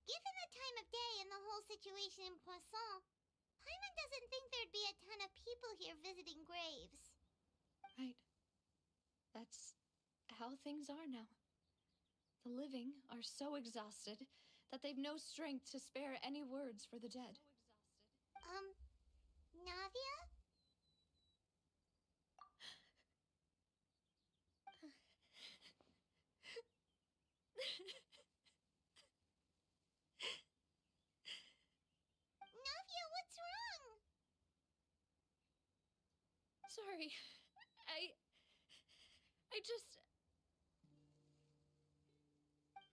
Given the time of day and the whole situation in Poisson, Paimon doesn't think there'd be a ton of people here visiting graves. Right. That's how things are now. The living are so exhausted that they've no strength to spare any words for the dead. Navia? Navia, what's wrong? Sorry. I just...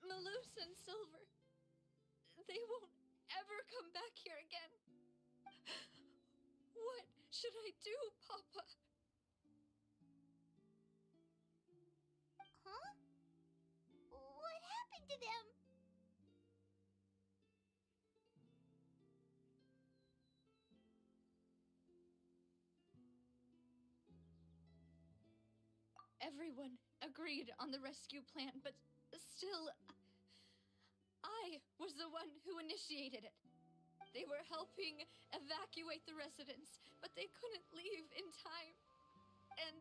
Malus and Silver. They won't ever come back here again. What should I do, Papa? Huh? What happened to them? Everyone agreed on the rescue plan, but still, I was the one who initiated it. They were helping evacuate the residents, but they couldn't leave in time. And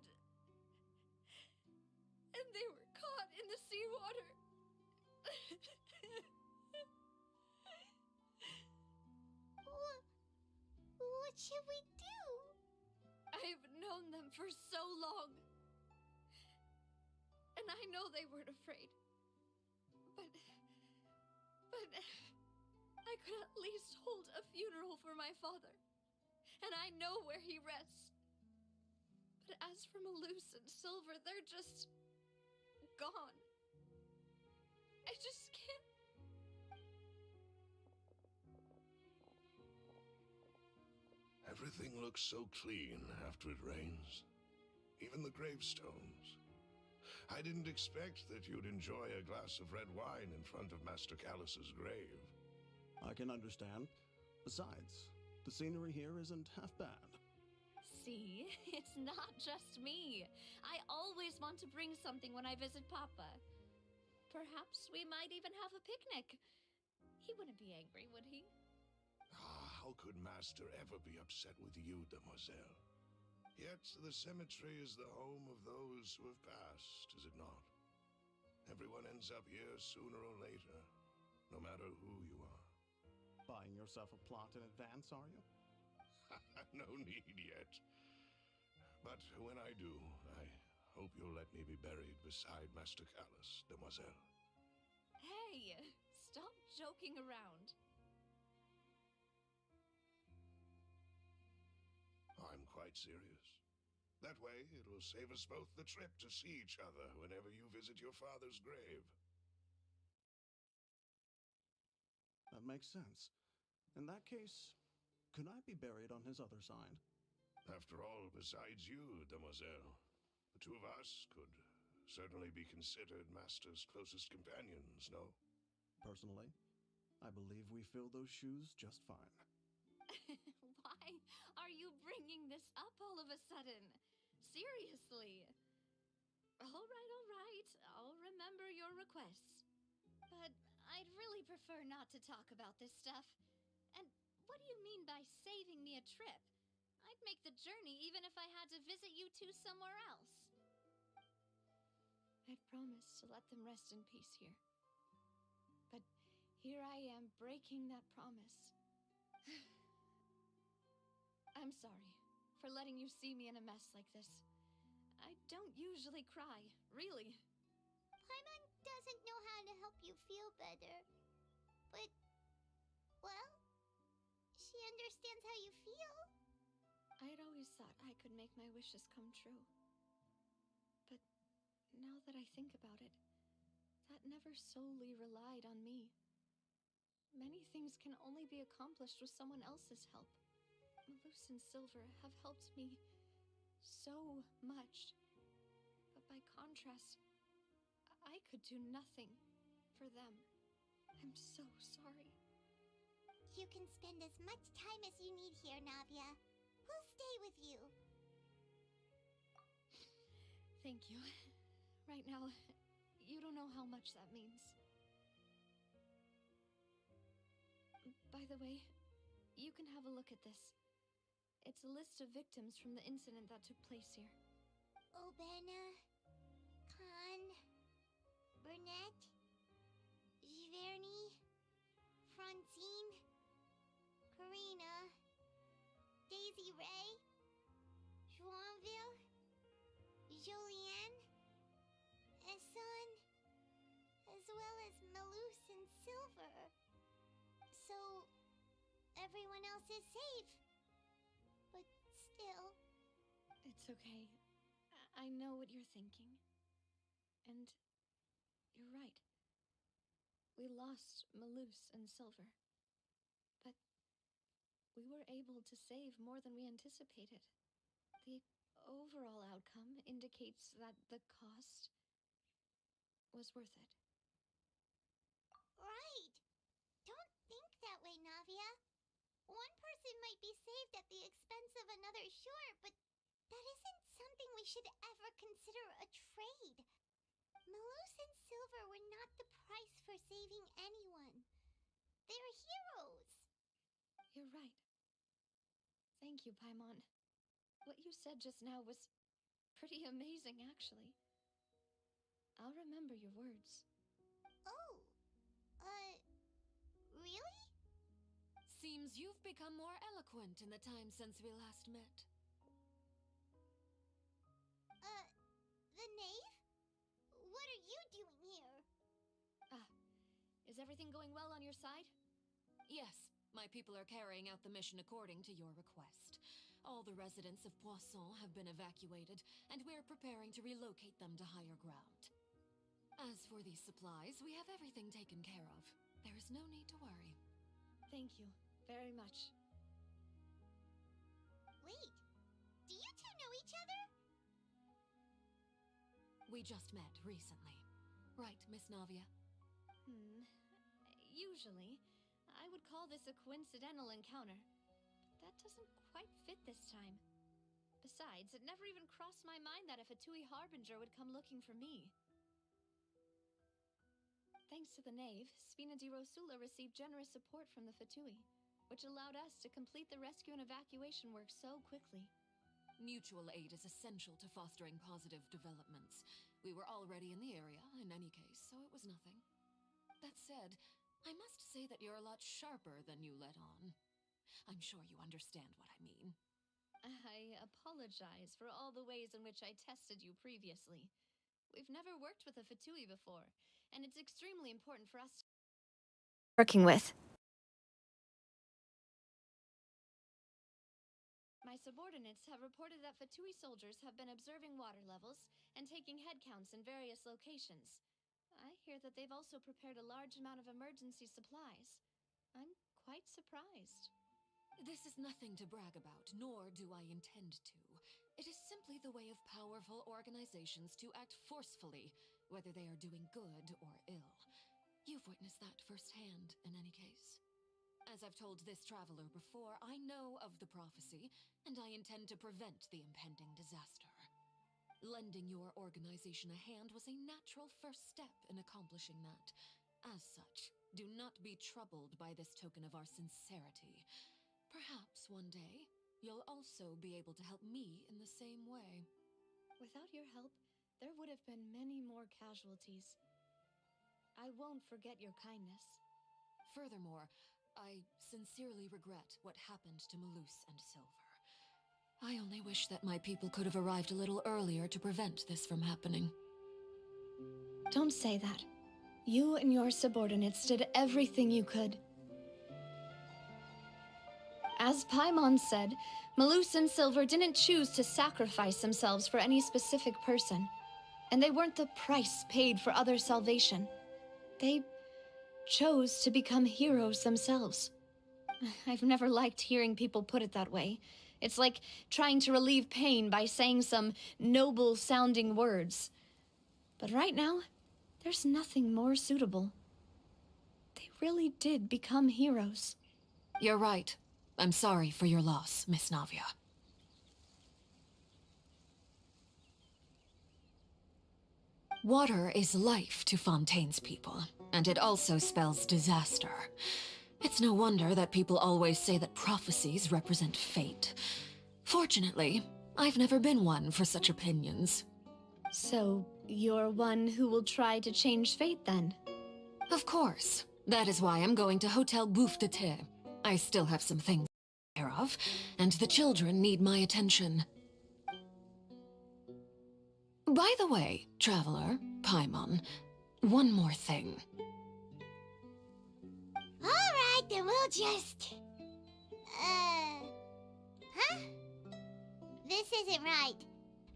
they were caught in the seawater. What should we do? I've known them for so long. And I know they weren't afraid. But I could at least hold a funeral for my father. And I know where he rests. But as for Malus and Silver, they're just gone. I just can't. Everything looks so clean after it rains. Even the gravestones. I didn't expect that you'd enjoy a glass of red wine in front of Master Callus's grave. I can understand. Besides, the scenery here isn't half bad. See, it's not just me. I always want to bring something when I visit Papa. Perhaps we might even have a picnic. He wouldn't be angry, would he? How could Master ever be upset with you, Demoiselle? Yet the cemetery is the home of those who have passed, is it not? Everyone ends up here sooner or later, no matter who you are. Buying yourself a plot in advance, are you? No need yet. But when I do, I hope you'll let me be buried beside Master Callus, Demoiselle. Hey, stop joking around. I'm quite serious. That way, it'll save us both the trip to see each other whenever you visit your father's grave. That makes sense. In that case, could I be buried on his other side? After all, besides you, Demoiselle, the two of us could certainly be considered Master's closest companions, no? Personally, I believe we fill those shoes just fine. Why are you bringing this up all of a sudden? Seriously. All right. I'll remember your requests. But I'd really prefer not to talk about this stuff. And what do you mean by saving me a trip? I'd make the journey even if I had to visit you two somewhere else. I'd promised to let them rest in peace here. But here I am breaking that promise. I'm sorry for letting you see me in a mess like this. I don't usually cry, really. Paimon doesn't know how to help you feel better. But, well, she understands how you feel. I'd always thought I could make my wishes come true. But now that I think about it, that never solely relied on me. Many things can only be accomplished with someone else's help. Malus and Silver have helped me so much. But by contrast, I could do nothing for them. I'm so sorry. You can spend as much time as you need here, Navia. We'll stay with you. Thank you. Right now, you don't know how much that means. By the way, you can have a look at this. It's a list of victims from the incident that took place here. Obena, Khan, Burnett, Giverny, Francine, Karina, Daisy Ray, Joinville, Jolienne, Esson, as well as Malus and Silver. So, everyone else is safe. But still... It's okay. I know what you're thinking. And you're right. We lost Malus and Silver. But we were able to save more than we anticipated. The overall outcome indicates that the cost was worth it. Right! Don't think that way, Navia. One person might be saved at the expense of another, sure, but that isn't something we should ever consider a trade. Malus and Silver were not the price for saving anyone. They're heroes. You're right. Thank you, Paimon. What you said just now was pretty amazing, actually. I'll remember your words. Oh, really? Seems you've become more eloquent in the time since we last met. The knave? What are you doing here? Is everything going well on your side? Yes, my people are carrying out the mission according to your request. All the residents of Poisson have been evacuated, and we're preparing to relocate them to higher ground. As for these supplies, we have everything taken care of. There is no need to worry. Thank you very much. Wait, do you two know each other? We just met recently. Right, Miss Navia? Usually, I would call this a coincidental encounter. But that doesn't quite fit this time. Besides, it never even crossed my mind that a Fatui Harbinger would come looking for me. Thanks to the knave, Spina di Rosula received generous support from the Fatui, which allowed us to complete the rescue and evacuation work so quickly. Mutual aid is essential to fostering positive developments. We were already in the area, in any case, so it was nothing. That said, I must say that you're a lot sharper than you let on. I'm sure you understand what I mean. I apologize for all the ways in which I tested you previously. We've never worked with a Fatui before, and it's extremely important for us to working with. My subordinates have reported that Fatui soldiers have been observing water levels and taking head counts in various locations. I hear that they've also prepared a large amount of emergency supplies. I'm quite surprised. This is nothing to brag about, nor do I intend to. It is simply the way of powerful organizations to act forcefully, whether they are doing good or ill. You've witnessed that firsthand, in any case. As I've told this traveler before, I know of the prophecy, and I intend to prevent the impending disaster. Lending your organization a hand was a natural first step in accomplishing that. As such, do not be troubled by this token of our sincerity. Perhaps one day, you'll also be able to help me in the same way. Without your help, there would have been many more casualties. I won't forget your kindness. Furthermore, I sincerely regret what happened to Malus and Silver. I only wish that my people could have arrived a little earlier to prevent this from happening. Don't say that. You and your subordinates did everything you could. As Paimon said, Malus and Silver didn't choose to sacrifice themselves for any specific person, and they weren't the price paid for other salvation. They chose to become heroes themselves. I've never liked hearing people put it that way. It's like trying to relieve pain by saying some noble-sounding words. But right now, there's nothing more suitable. They really did become heroes. You're right. I'm sorry for your loss, Miss Navia. Water is life to Fontaine's people, and it also spells disaster. It's no wonder that people always say that prophecies represent fate. Fortunately, I've never been one for such opinions. So, you're one who will try to change fate then? Of course. That is why I'm going to Hotel Bouffe de Thé. I still have some things to take care of, and the children need my attention. By the way, Traveler, Paimon, one more thing. Alright, then we'll just... Huh? This isn't right.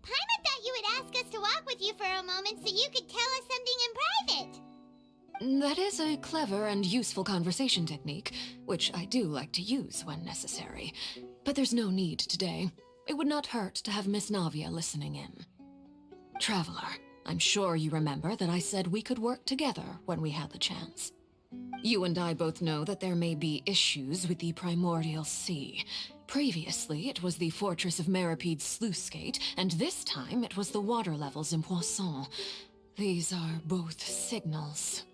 Paimon thought you would ask us to walk with you for a moment so you could tell us something in private. That is a clever and useful conversation technique, which I do like to use when necessary. But there's no need today. It would not hurt to have Miss Navia listening in. Traveler, I'm sure you remember that I said we could work together when we had the chance. You and I both know that there may be issues with the Primordial Sea. Previously, it was the Fortress of Meripede's sluice gate, and this time it was the water levels in Poisson. These are both signals.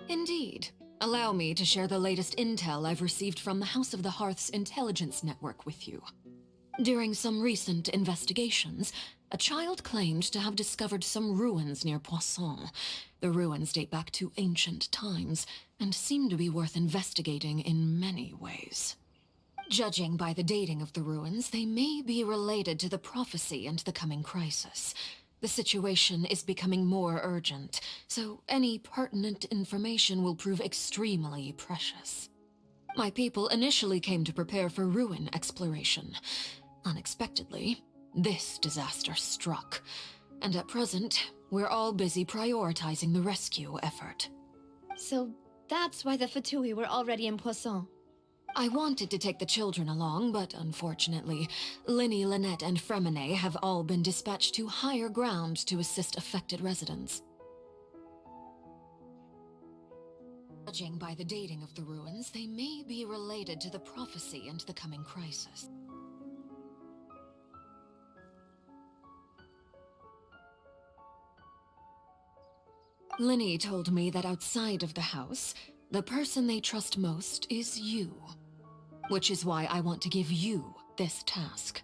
Indeed. Allow me to share the latest intel I've received from the House of the Hearth's intelligence network with you. During some recent investigations, a child claimed to have discovered some ruins near Poisson. The ruins date back to ancient times, and seem to be worth investigating in many ways. Judging by the dating of the ruins, they may be related to the prophecy and the coming crisis. The situation is becoming more urgent, so any pertinent information will prove extremely precious. My people initially came to prepare for ruin exploration. Unexpectedly, this disaster struck, and at present, we're all busy prioritizing the rescue effort. So, that's why the Fatui were already in Poisson. I wanted to take the children along, but unfortunately, Linny, Lynette, and Fremine have all been dispatched to higher ground to assist affected residents. Judging by the dating of the ruins, they may be related to the prophecy and the coming crisis. Linny told me that outside of the house, the person they trust most is you. Which is why I want to give you this task.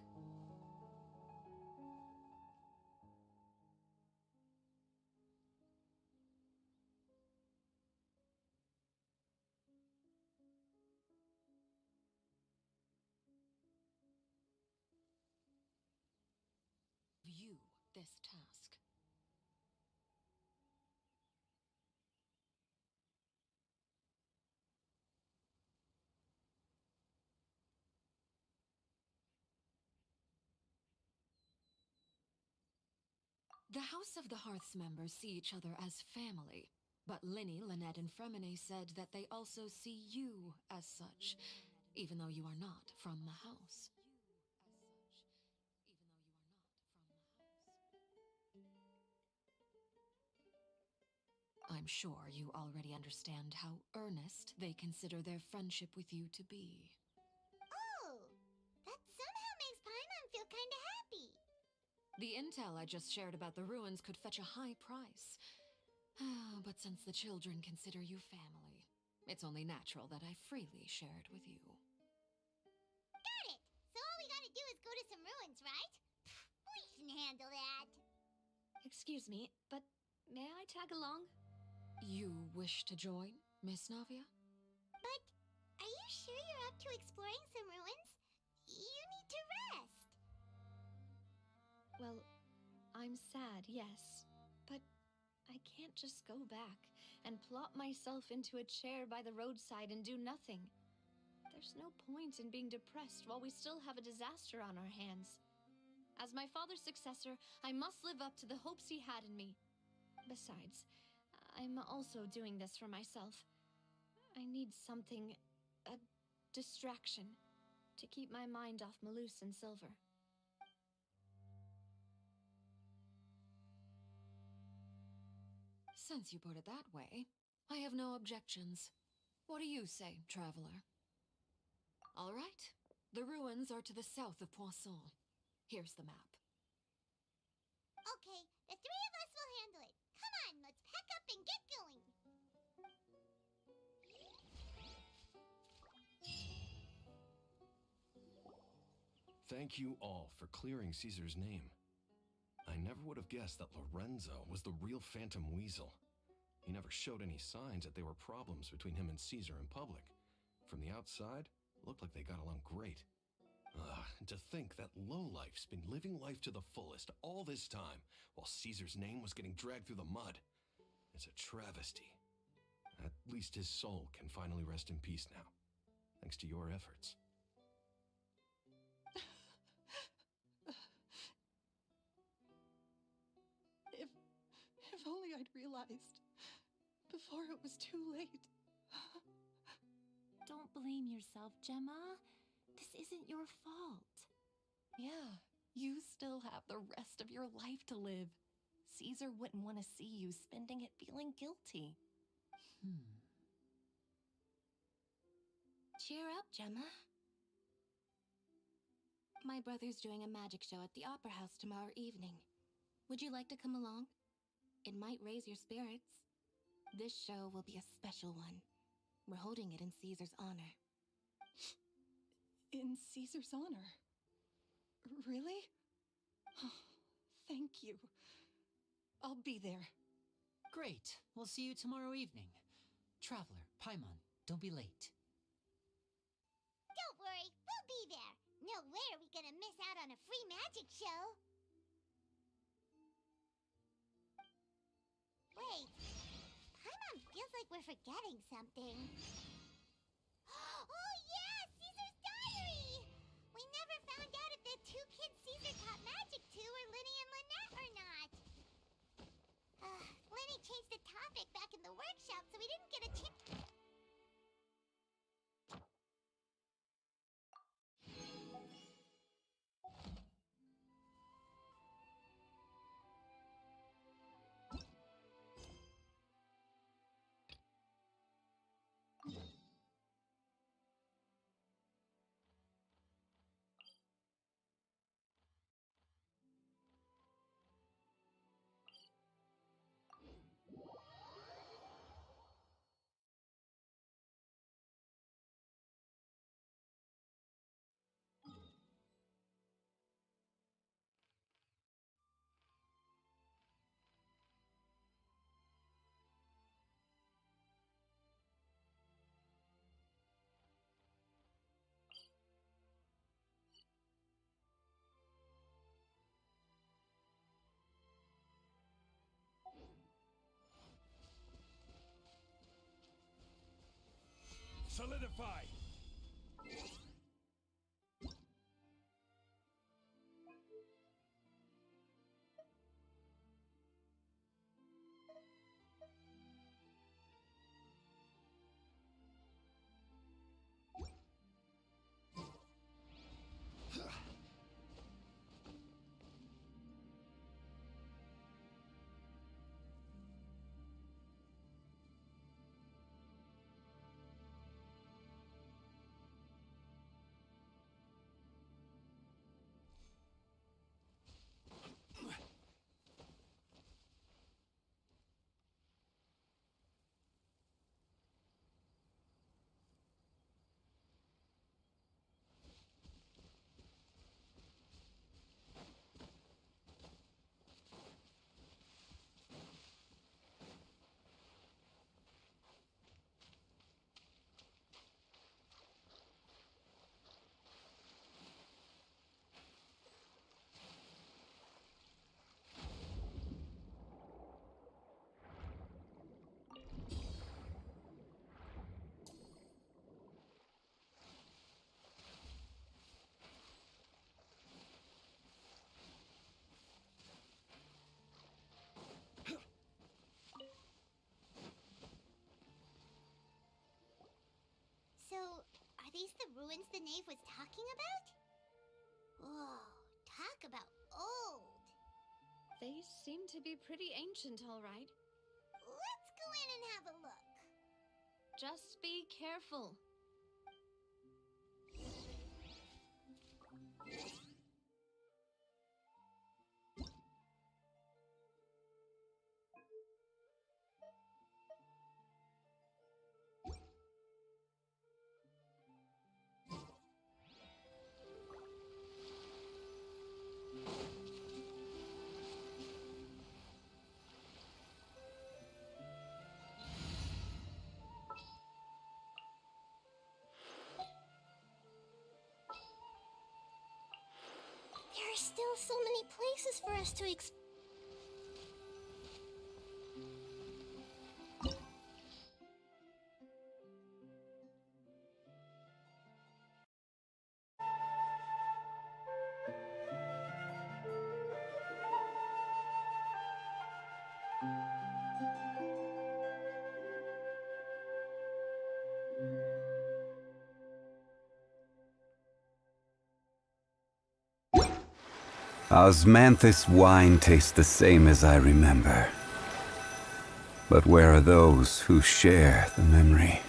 You this task. The House of the Hearth's members see each other as family, but Linny, Lynette, and Fremine said that they also see you as such, even though you are not from the house. I'm sure you already understand how earnest they consider their friendship with you to be. Oh, that somehow makes Paimon feel kinda happy. The intel I just shared about the ruins could fetch a high price. But since the children consider you family, it's only natural that I freely share it with you. Got it! So all we gotta do is go to some ruins, right? We can handle that. Excuse me, but may I tag along? You wish to join, Miss Navia? But are you sure you're up to exploring some ruins? You need to rest. Well, I'm sad, yes, but I can't just go back and plop myself into a chair by the roadside and do nothing. There's no point in being depressed while we still have a disaster on our hands. As my father's successor, I must live up to the hopes he had in me. Besides, I'm also doing this for myself. I need something, a distraction, to keep my mind off Malus and Silver. Since you put it that way, I have no objections. What do you say, traveler? All right. The ruins are to the south of Poisson. Here's the map. Okay, the three of us will handle it. Come on, let's pack up and get going. Thank you all for clearing Caesar's name. I never would have guessed that Lorenzo was the real Phantom Weasel. He never showed any signs that there were problems between him and Caesar in public. From the outside, it looked like they got along great. And to think that lowlife's been living life to the fullest all this time, while Caesar's name was getting dragged through the mud. It's a travesty. At least his soul can finally rest in peace now, thanks to your efforts. If only I'd realized before it was too late. Don't blame yourself, Gemma. This isn't your fault. Yeah, you still have the rest of your life to live. Caesar wouldn't want to see you spending it feeling guilty. Cheer up, Gemma. My brother's doing a magic show at the Opera House tomorrow evening. Would you like to come along? It might raise your spirits. This show will be a special one. We're holding it in Caesar's honor. In Caesar's honor? Really? Thank you. I'll be there. Great. We'll see you tomorrow evening. Traveler, Paimon, don't be late. Don't worry, we'll be there. No way are we gonna miss out on a free magic show. Wait, Paimon feels like we're forgetting something. Oh yeah, Caesar's diary! We never found out if the two kids Caesar taught magic to were Linny and Lynette or not. Linny changed the topic back in the workshop, so we didn't get a chance. Solidify! So, are these the ruins the knave was talking about? Whoa, talk about old. They seem to be pretty ancient, all right. Let's go in and have a look. Just be careful. are still so many places for us to explore. Osmanthus wine tastes the same as I remember. But where are those who share the memory?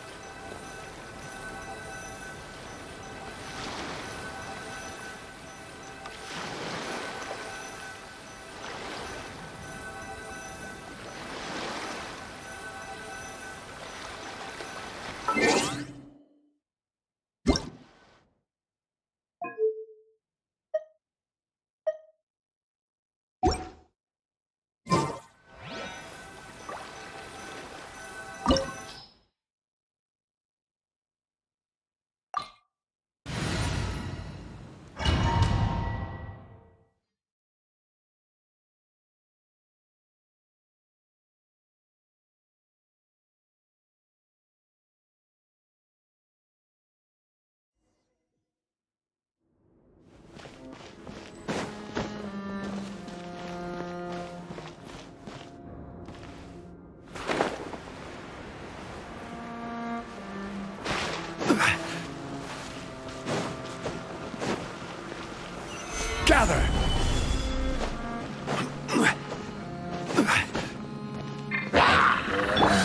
Gather!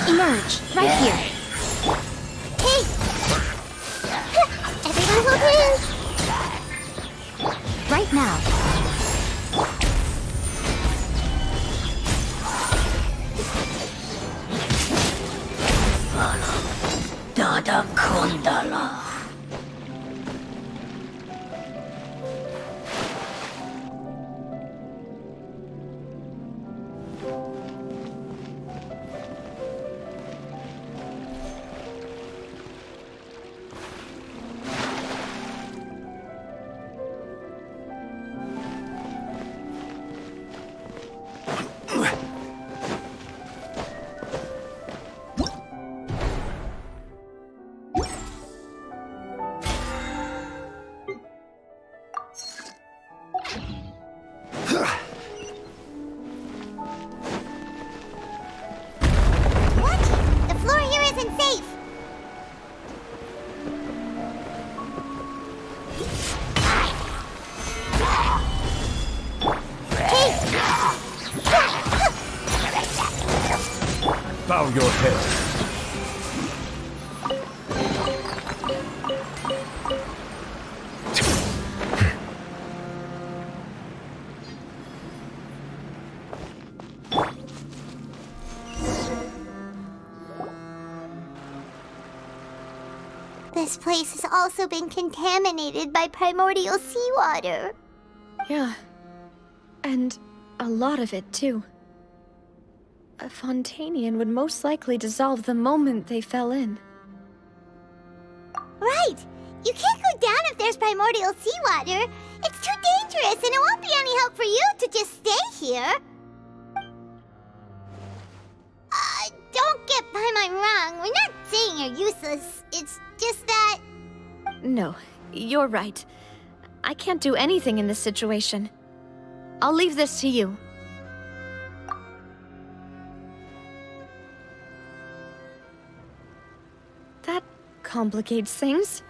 Emerge, right here. Hey! Everyone hold hands! Right now. Dada Kundala. Bow your head. This place has also been contaminated by primordial seawater. Yeah. And a lot of it, too. A Fontanian would most likely dissolve the moment they fell in. Right! You can't go down if there's primordial seawater. It's too dangerous, and it won't be any help for you to just stay here. Don't get Paimon wrong. We're not saying you're useless. It's just that... No, you're right. I can't do anything in this situation. I'll leave this to you. That complicates things.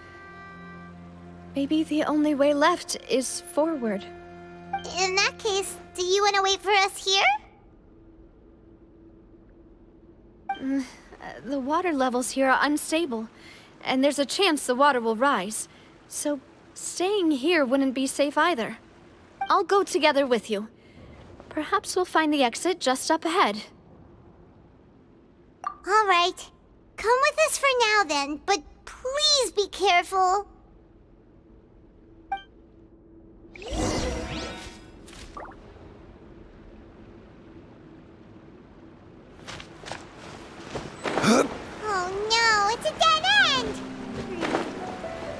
Maybe the only way left is forward. In that case, do you want to wait for us here? The water levels here are unstable, and there's a chance the water will rise. So staying here wouldn't be safe either. I'll go together with you. Perhaps we'll find the exit just up ahead. All right. Come with us for now then, but please be careful. Oh no, it's a dead end!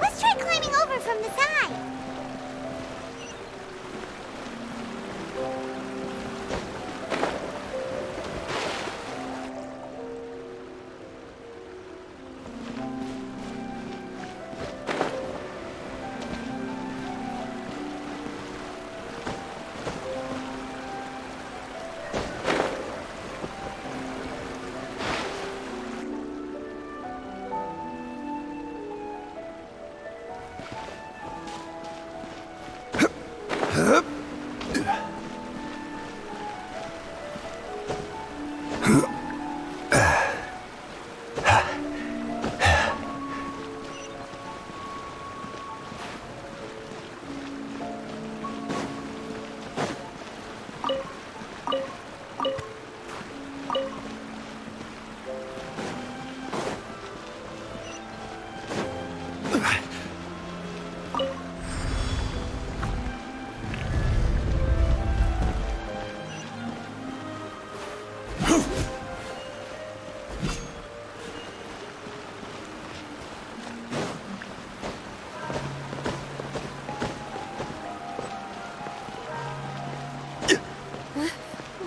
Let's try climbing over from the side.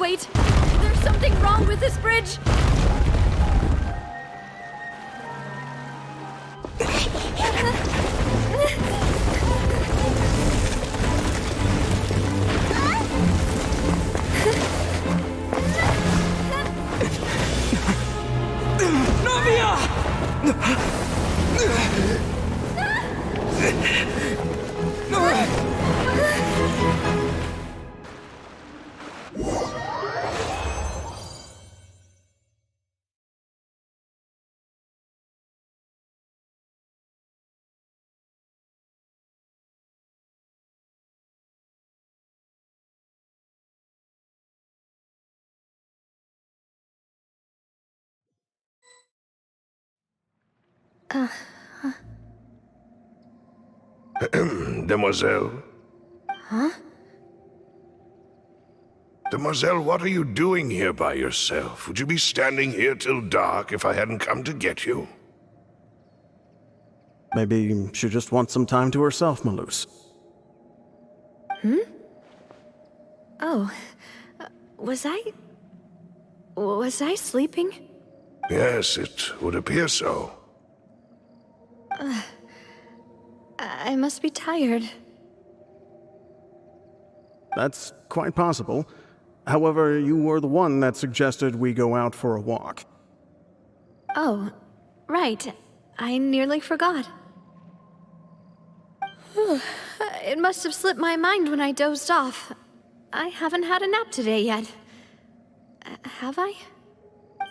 Wait! There's something wrong with this bridge! Demoiselle? Huh? Demoiselle, what are you doing here by yourself? Would you be standing here till dark if I hadn't come to get you? Maybe she just wants some time to herself, Malus. Oh. Was I sleeping? Yes, it would appear so. I must be tired. That's quite possible. However, you were the one that suggested we go out for a walk. Oh, right. I nearly forgot. It must have slipped my mind when I dozed off. I haven't had a nap today yet. Have I?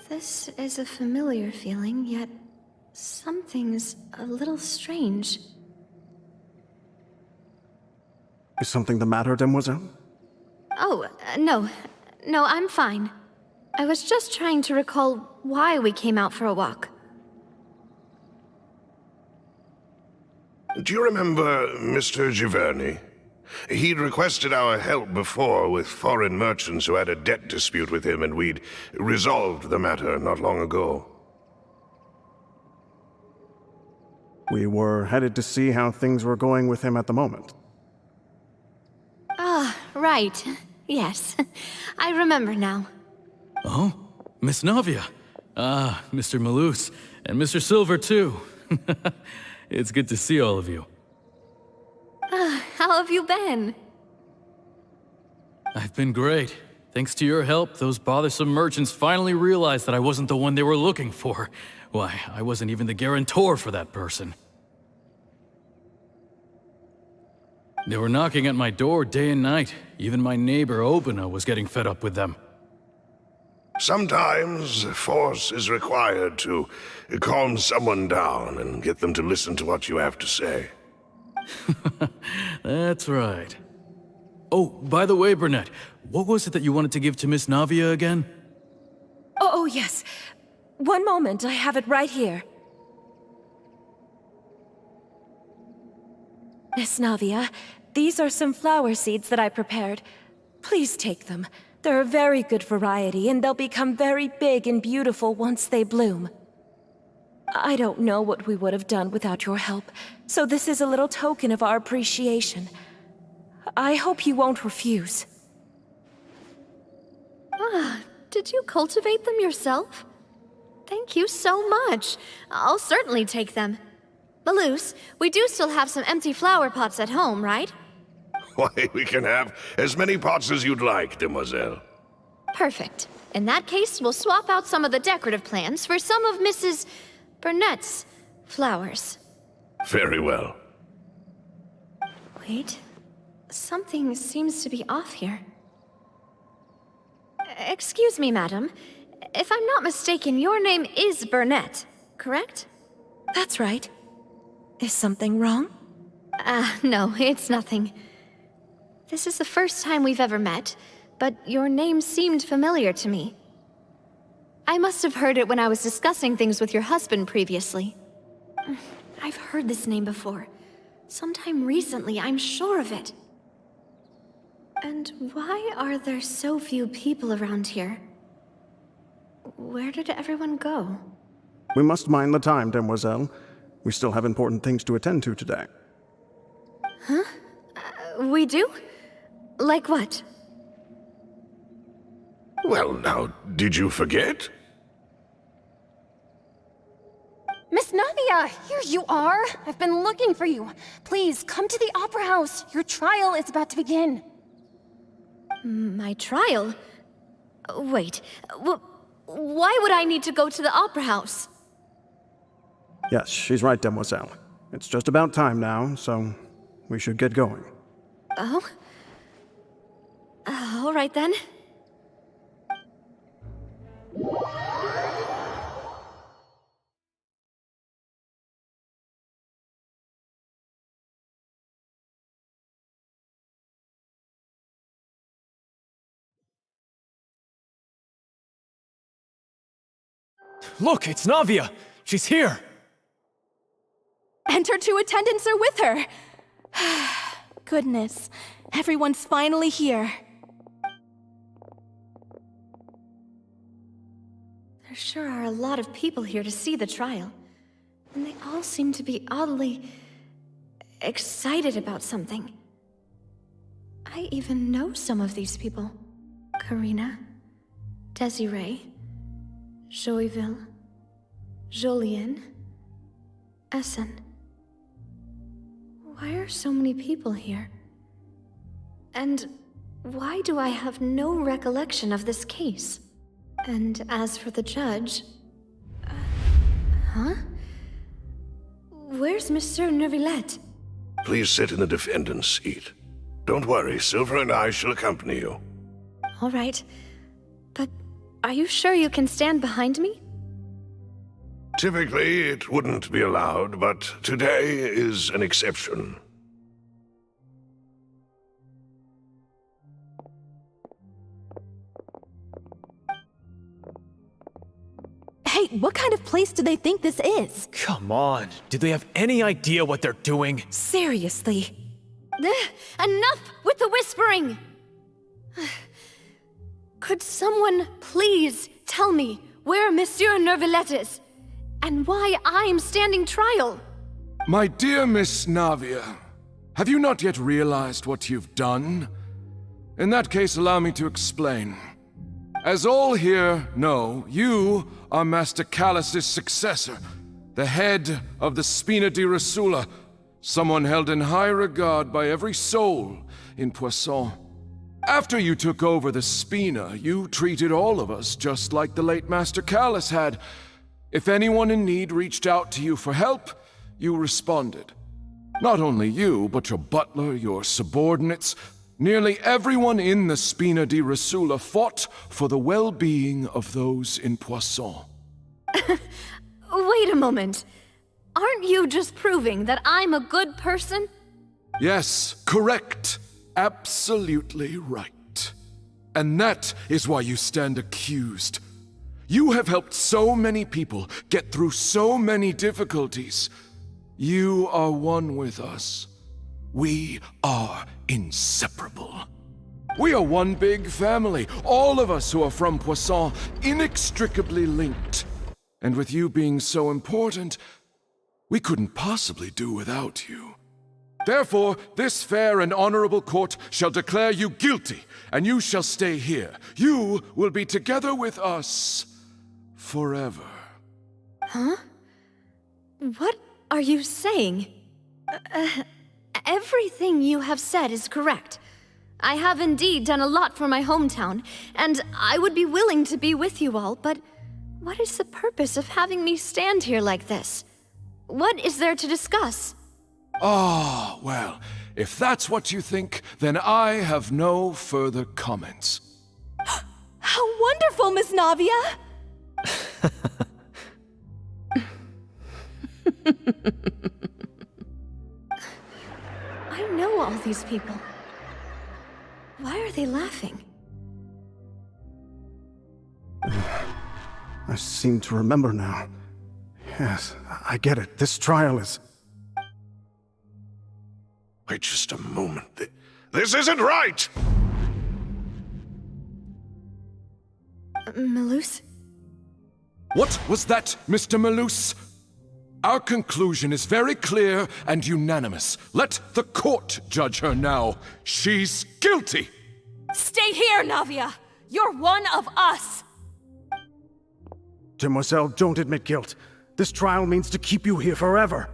This is a familiar feeling, yet something's a little strange. Is something the matter, Demoiselle? Oh, no. No, I'm fine. I was just trying to recall why we came out for a walk. Do you remember Mr. Giverny? He'd requested our help before with foreign merchants who had a debt dispute with him, and we'd resolved the matter not long ago. We were headed to see how things were going with him at the moment. Ah, right. Yes. I remember now. Oh, Miss Navia. Ah, Mr. Malus. And Mr. Silver, too. It's good to see all of you. How have you been? I've been great. Thanks to your help, those bothersome merchants finally realized that I wasn't the one they were looking for. Why, I wasn't even the guarantor for that person. They were knocking at my door day and night. Even my neighbor, Obina, was getting fed up with them. Sometimes force is required to calm someone down and get them to listen to what you have to say. That's right. Oh, by the way, Burnett, what was it that you wanted to give to Miss Navia again? Oh, yes. One moment, I have it right here. Miss Navia, these are some flower seeds that I prepared. Please take them. They're a very good variety, and they'll become very big and beautiful once they bloom. I don't know what we would have done without your help, so this is a little token of our appreciation. I hope you won't refuse. Ah, did you cultivate them yourself? Thank you so much. I'll certainly take them. Malus, we do still have some empty flower pots at home, right? Why, we can have as many pots as you'd like, Demoiselle. Perfect. In that case, we'll swap out some of the decorative plants for some of Mrs. Burnett's flowers. Very well. Wait. Something seems to be off here. Excuse me, madam. If I'm not mistaken, your name is Burnett, correct? That's right. Is something wrong? No, it's nothing. This is the first time we've ever met, but your name seemed familiar to me. I must have heard it when I was discussing things with your husband previously. I've heard this name before. Sometime recently, I'm sure of it. And why are there so few people around here? Where did everyone go? We must mind the time, Demoiselle. We still have important things to attend to today. Huh? We do? Like what? Well, now, did you forget? Miss Navia, here you are! I've been looking for you. Please, come to the Opera House. Your trial is about to begin. My trial? Wait, why would I need to go to the Opera House? Yes, she's right, Demoiselle. It's just about time now, so we should get going. Oh? All right then. Look, it's Navia! She's here! And her two attendants are with her! Goodness, everyone's finally here. There sure are a lot of people here to see the trial. And they all seem to be oddly excited about something. I even know some of these people. Karina, Desiree, Joyville, Jolien, Essen. Why are so many people here? And why do I have no recollection of this case? And as for the judge... huh? Where's Monsieur Neuvillette? Please sit in the defendant's seat. Don't worry, Silver and I shall accompany you. All right. But are you sure you can stand behind me? Typically, it wouldn't be allowed, but today is an exception. Hey, what kind of place do they think this is? Come on, do they have any idea what they're doing? Seriously. Enough with the whispering! Could someone please tell me where Monsieur Neuvillette is? And why I'm standing trial? My dear Miss Navia, have you not yet realized what you've done? In that case, allow me to explain. As all here know, you are Master Callus's successor, the head of the Spina di Rosula, someone held in high regard by every soul in Poisson. After you took over the Spina, you treated all of us just like the late Master Callus had. If anyone in need reached out to you for help, you responded. Not only you, but your butler, your subordinates, nearly everyone in the Spina di Rosula fought for the well-being of those in Poisson. Wait a moment. Aren't you just proving that I'm a good person? Yes, correct. Absolutely right. And that is why you stand accused. You have helped so many people get through so many difficulties. You are one with us. We are inseparable. We are one big family, all of us who are from Poisson, inextricably linked. And with you being so important, we couldn't possibly do without you. Therefore, this fair and honorable court shall declare you guilty, and you shall stay here. You will be together with us forever. Huh? What are you saying? Everything you have said is correct. I have indeed done a lot for my hometown, and I would be willing to be with you all, but what is the purpose of having me stand here like this? What is there to discuss? Ah, well, if that's what you think, then I have no further comments. How wonderful, Miss Navia! I know all these people. Why are they laughing? I seem to remember now. Yes, I get it. This trial is... Wait just a moment. This isn't right! Melus? What was that, Mr. Melus? Our conclusion is very clear and unanimous. Let the court judge her now. She's guilty! Stay here, Navia! You're one of us! Demoiselle, don't admit guilt. This trial means to keep you here forever.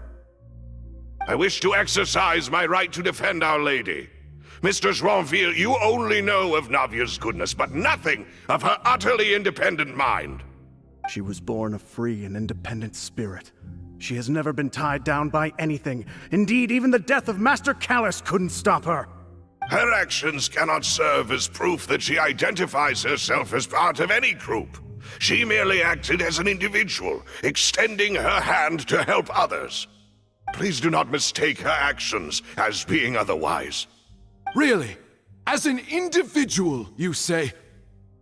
I wish to exercise my right to defend Our Lady. Mr. Joinville, you only know of Navia's goodness, but nothing of her utterly independent mind. She was born a free and independent spirit. She has never been tied down by anything. Indeed, even the death of Master Callus couldn't stop her. Her actions cannot serve as proof that she identifies herself as part of any group. She merely acted as an individual, extending her hand to help others. Please do not mistake her actions as being otherwise. Really? As an individual, you say?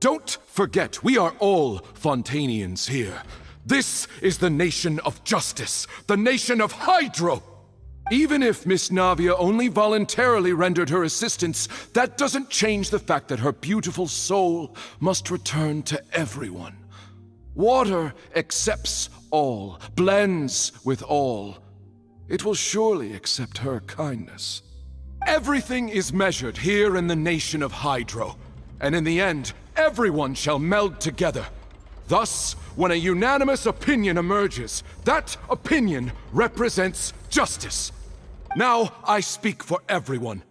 Don't forget, we are all Fontanians here. This is the nation of justice, the nation of Hydro! Even if Miss Navia only voluntarily rendered her assistance, that doesn't change the fact that her beautiful soul must return to everyone. Water accepts all, blends with all. It will surely accept her kindness. Everything is measured here in the nation of Hydro, and in the end, everyone shall meld together. Thus, when a unanimous opinion emerges, that opinion represents justice. Now I speak for everyone.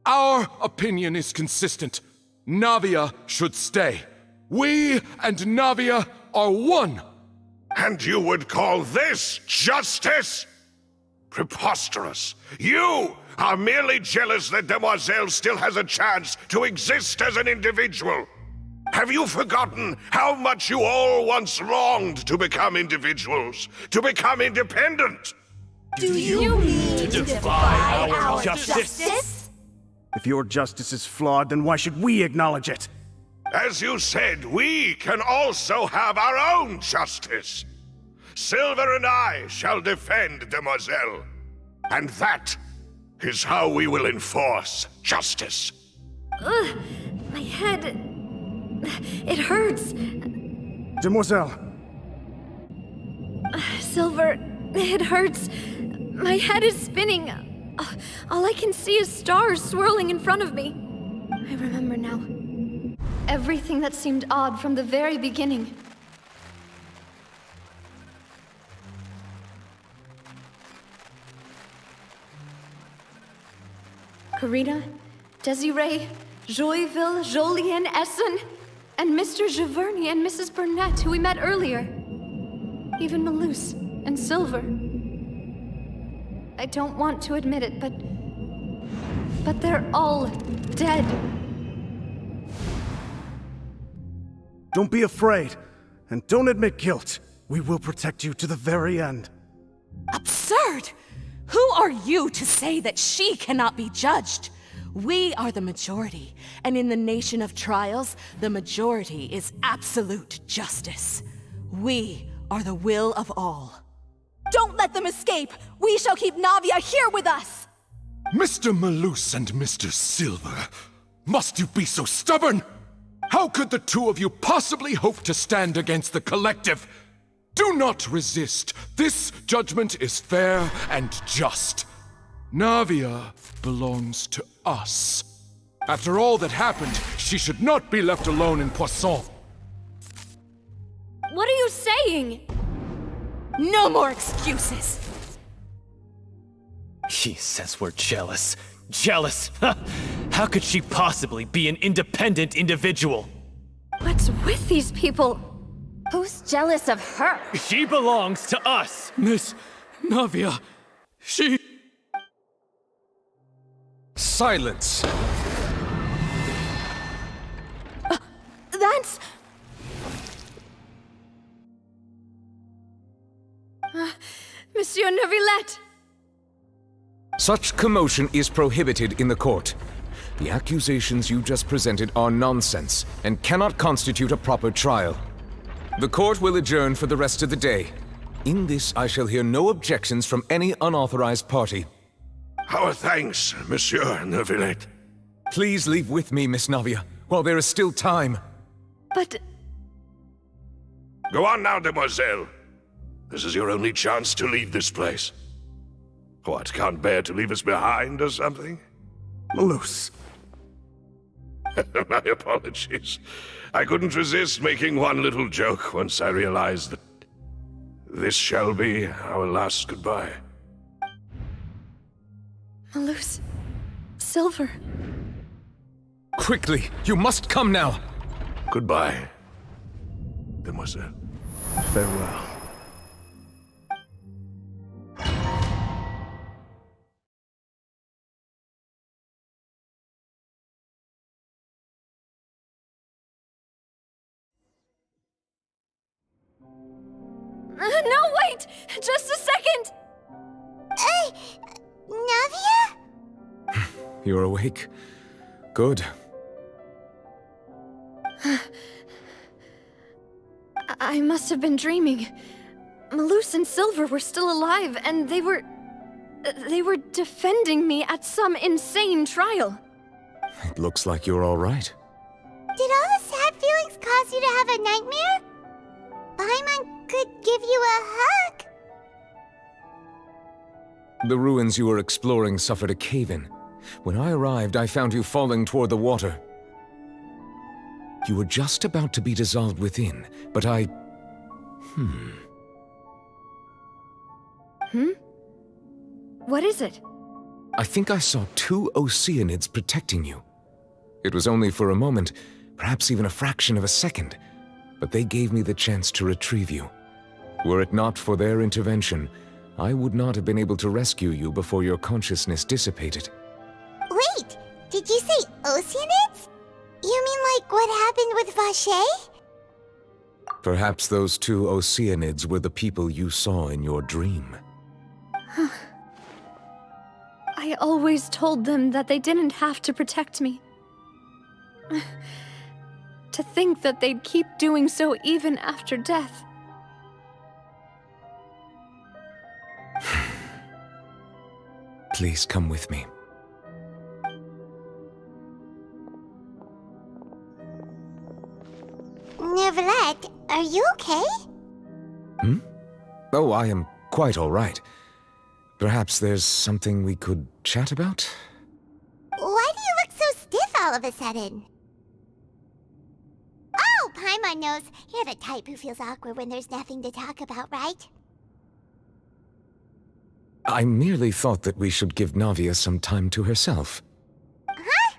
Our opinion is consistent. Navia should stay. We and Navia are one. And you would call this justice? Preposterous. You are merely jealous that Demoiselle still has a chance to exist as an individual. Have you forgotten how much you all once longed to become individuals, to become independent? Do you mean to defy our justice? If your justice is flawed, then why should we acknowledge it? As you said, we can also have our own justice. Silver and I shall defend Demoiselle. And that is how we will enforce justice. Ugh, my head... It hurts. Demoiselle. Silver, it hurts. My head is spinning. All I can see is stars swirling in front of me. I remember now. Everything that seemed odd from the very beginning. Karina, Desiree, Joyville, Jolien, Essen, and Mr. Giverny and Mrs. Burnett, who we met earlier. Even Malus and Silver. I don't want to admit it, but they're all dead. Don't be afraid, and don't admit guilt. We will protect you to the very end. Absurd! Who are you to say that she cannot be judged? We are the majority, and in the nation of trials, the majority is absolute justice. We are the will of all. Don't let them escape! We shall keep Navia here with us! Mr. Malus and Mr. Silver, must you be so stubborn? How could the two of you possibly hope to stand against the collective? Do not resist. This judgment is fair and just. Navia belongs to us. After all that happened, she should not be left alone in Poisson. What are you saying? No more excuses! She says we're jealous. Jealous? How could she possibly be an independent individual? What's with these people? Who's jealous of her? She belongs to us! Miss Navia, she... Silence! That's... Monsieur Neuvillette! Such commotion is prohibited in the court. The accusations you just presented are nonsense and cannot constitute a proper trial. The court will adjourn for the rest of the day. In this, I shall hear no objections from any unauthorized party. Our thanks, Monsieur Neuvillette. Please leave with me, Miss Navia, while there is still time. But... Go on now, Demoiselle. This is your only chance to leave this place. What, can't bear to leave us behind or something? Malus. My apologies. I couldn't resist making one little joke once I realized that this shall be our last goodbye. Malus. Silver. Quickly! You must come now! Goodbye, demoiselle. Farewell. No, wait! Just a second! Navia? You're awake. Good. I must have been dreaming. Malus and Silver were still alive, and they were defending me at some insane trial. It looks like you're all right. Did all the sad feelings cause you to have a nightmare? Paimon could give you a hug. The ruins you were exploring suffered a cave-in. When I arrived, I found you falling toward the water. You were just about to be dissolved within, but I... What is it? I think I saw 2 Oceanids protecting you. It was only for a moment, perhaps even a fraction of a second, but they gave me the chance to retrieve you. Were it not for their intervention, I would not have been able to rescue you before your consciousness dissipated. Wait, did you say Oceanids? You mean like what happened with Vache? Perhaps those 2 Oceanids were the people you saw in your dream. I always told them that they didn't have to protect me. To think that they'd keep doing so even after death. Please come with me. Neverlet, are you okay? Oh, I am quite all right. Perhaps there's something we could chat about? Why do you look so stiff all of a sudden? Oh, Paimon knows. You're the type who feels awkward when there's nothing to talk about, right? I merely thought that we should give Navia some time to herself. Huh?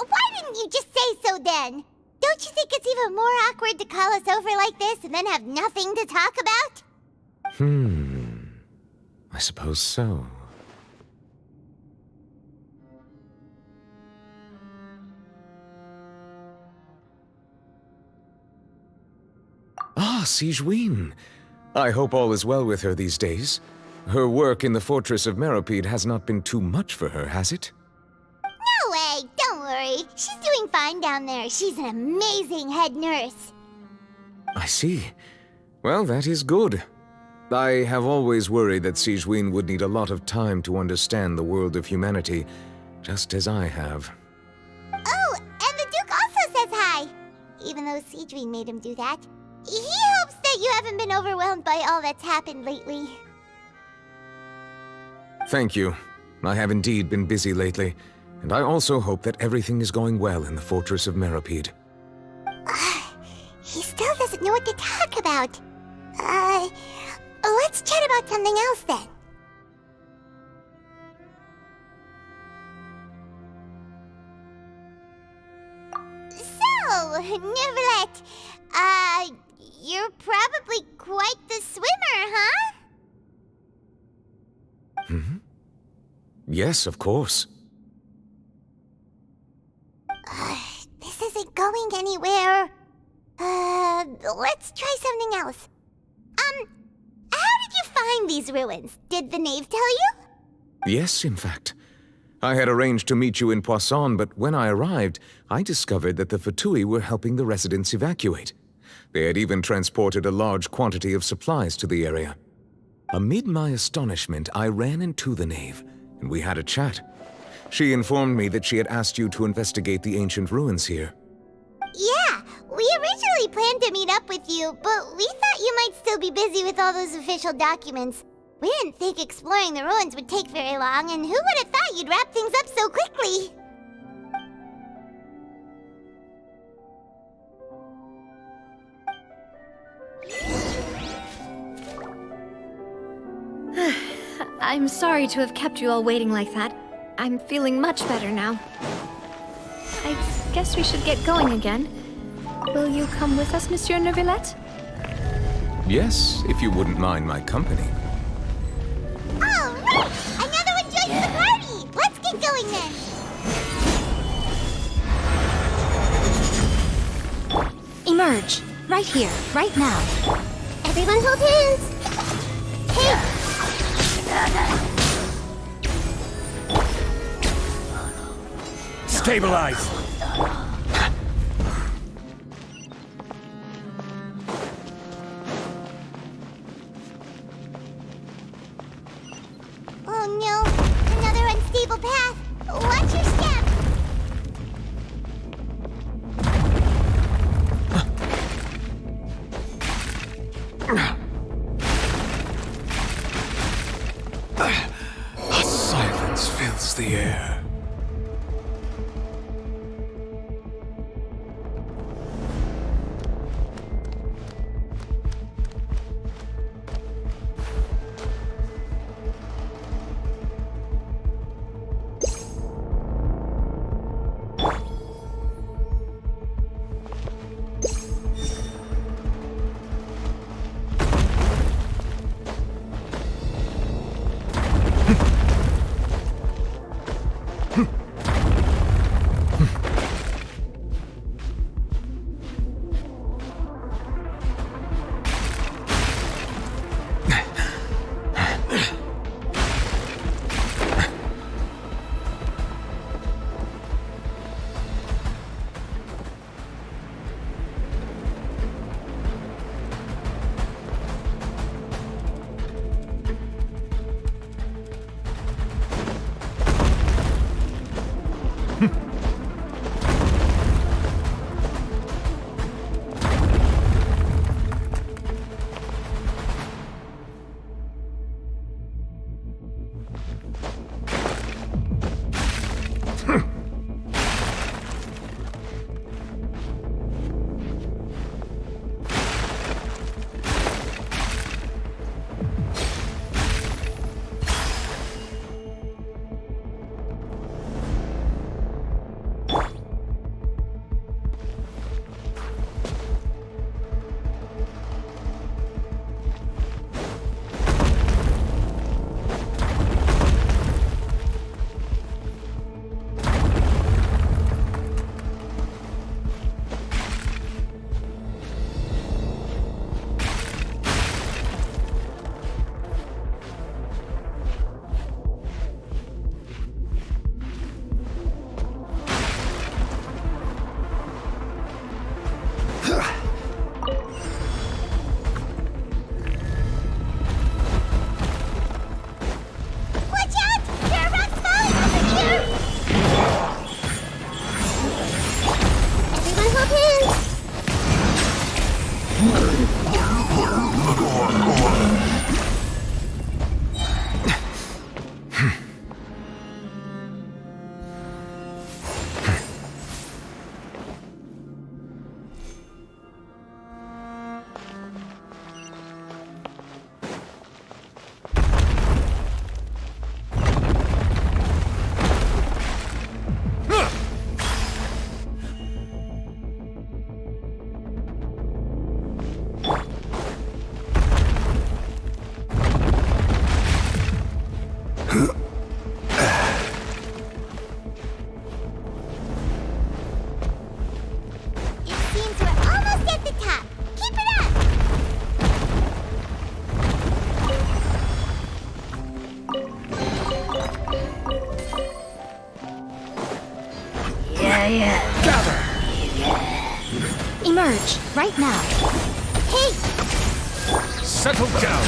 Why didn't you just say so then? Don't you think it's even more awkward to call us over like this and then have nothing to talk about? I suppose so. Ah, Sigewinne. I hope all is well with her these days. Her work in the Fortress of Meropide has not been too much for her, has it? No way! Don't worry. She's doing fine down there. She's an amazing head nurse. I see. Well, that is good. I have always worried that Sigewinne would need a lot of time to understand the world of humanity, just as I have. Oh, and the Duke also says hi! Even though Sigewinne made him do that. He hopes that you haven't been overwhelmed by all that's happened lately. Thank you. I have indeed been busy lately, and I also hope that everything is going well in the Fortress of Meropide. He still doesn't know what to talk about. Let's chat about something else then. So, Neverlet, you're probably quite the swimmer, huh? Yes, of course. This isn't going anywhere. Let's try something else. How did you find these ruins? Did the knave tell you? Yes, in fact. I had arranged to meet you in Poisson, but when I arrived, I discovered that the Fatui were helping the residents evacuate. They had even transported a large quantity of supplies to the area. Amid my astonishment, I ran into the knave, and we had a chat. She informed me that she had asked you to investigate the ancient ruins here. Yeah, we originally planned to meet up with you, but we thought you might still be busy with all those official documents. We didn't think exploring the ruins would take very long, and who would have thought you'd wrap things up so quickly? I'm sorry to have kept you all waiting like that. I'm feeling much better now. I guess we should get going again. Will you come with us, Monsieur Neuvillette? Yes, if you wouldn't mind my company. All right! Another one joins the party! Let's get going then! Emerge. Right here, right now. Everyone hold hands! Hey! Stabilize! Oh no! Another unstable path! Watch your step! A silence fills the air. Emerge, right now. Hey! Settle down!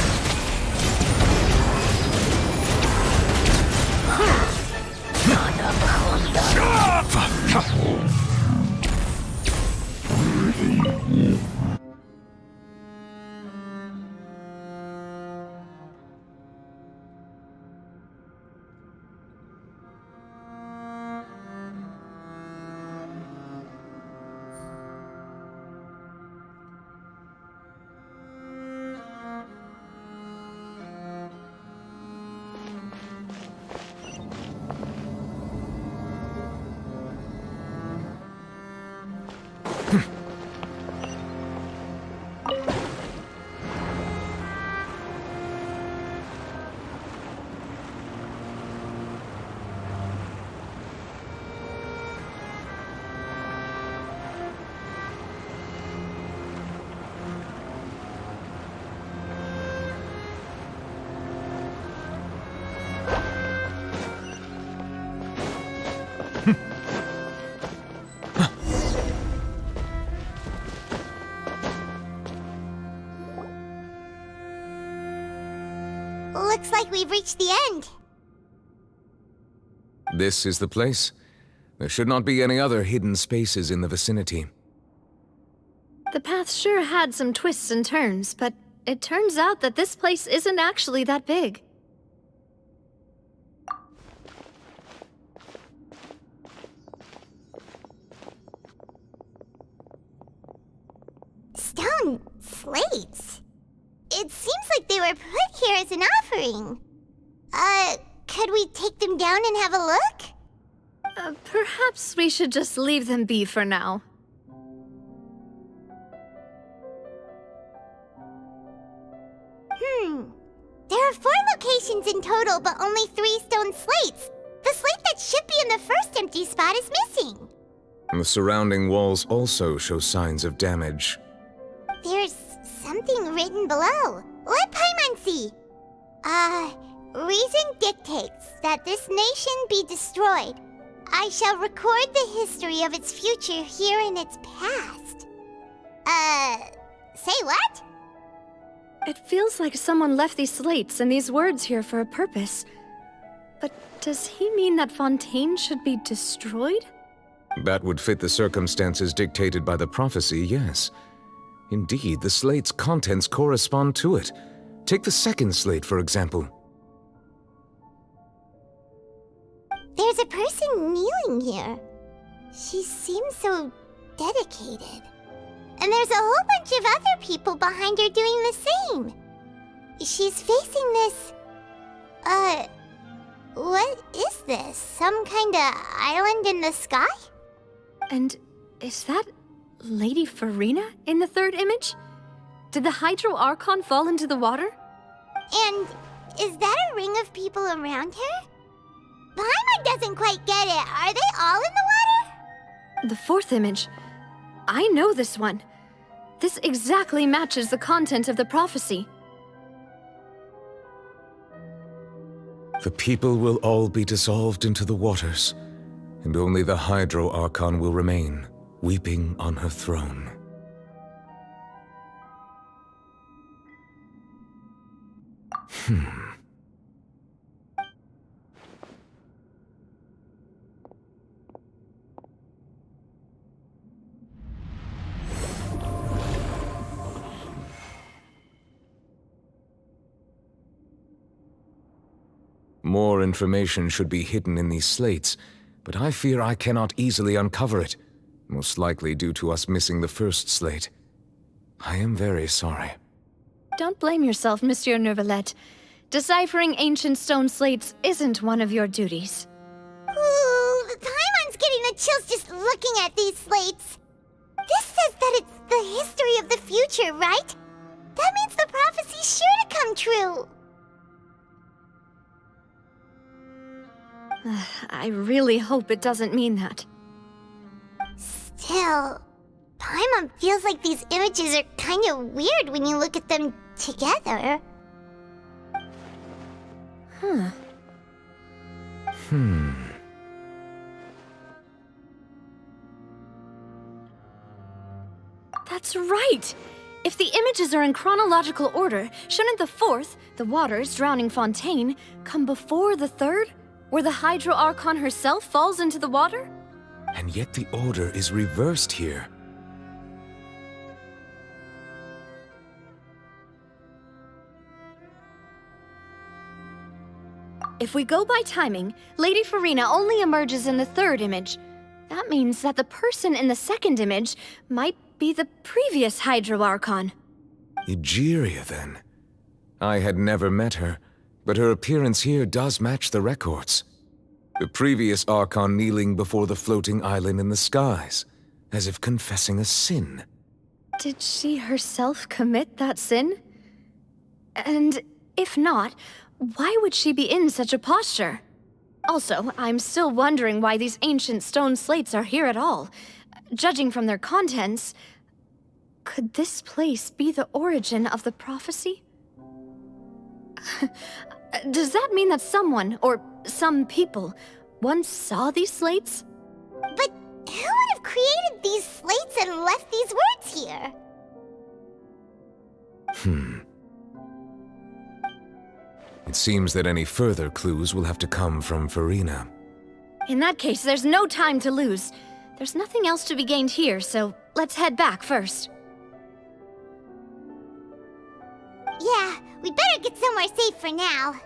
Looks like we've reached the end. This is the place. There should not be any other hidden spaces in the vicinity. The path sure had some twists and turns, but it turns out that this place isn't actually that big. Stone slates? It seems like they were put here as an offering. Could we take them down and have a look? Perhaps we should just leave them be for now. There are 4 locations in total, but only 3 stone slates. The slate that should be in the first empty spot is missing. The surrounding walls also show signs of damage. There's something written below. Let Paimon see. Reason dictates that this nation be destroyed. I shall record the history of its future here in its past. Say what? It feels like someone left these slates and these words here for a purpose. But does he mean that Fontaine should be destroyed? That would fit the circumstances dictated by the prophecy, yes. Indeed, the slate's contents correspond to it. Take the second slate, for example. There's a person kneeling here. She seems so dedicated. And there's a whole bunch of other people behind her doing the same. She's facing this... what is this? Some kind of island in the sky? And is that Lady Farina in the third image? Did the Hydro Archon fall into the water? And is that a ring of people around her? Paimon doesn't quite get it. Are they all in the water? The fourth image. I know this one. This exactly matches the content of the prophecy. The people will all be dissolved into the waters, and only the Hydro Archon will remain, weeping on her throne. More information should be hidden in these slates, but I fear I cannot easily uncover it, most likely due to us missing the first slate. I am very sorry. Don't blame yourself, Monsieur Neuvillette. Deciphering ancient stone slates isn't one of your duties. Ooh, Paimon's getting the chills just looking at these slates. This says that it's the history of the future, right? That means the prophecy's sure to come true. I really hope it doesn't mean that. Still, Paimon feels like these images are kind of weird when you look at them together. That's right! If the images are in chronological order, shouldn't the fourth, the waters drowning Fontaine, come before the third, where the Hydro Archon herself falls into the water? And yet the order is reversed here. If we go by timing, Lady Farina only emerges in the third image. That means that the person in the second image might be the previous Hydro Archon. Egeria, then. I had never met her, but her appearance here does match the records. The previous Archon kneeling before the floating island in the skies, as if confessing a sin. Did she herself commit that sin? And if not, why would she be in such a posture? Also, I'm still wondering why these ancient stone slates are here at all. Judging from their contents, could this place be the origin of the prophecy? Does that mean that someone, or some people, once saw these slates? But who would have created these slates and left these words here? It It seems that any further clues will have to come from Farina. In that case, there's no time to lose. There's nothing else to be gained here, so let's head back first. Yeah, we better get somewhere safe for now.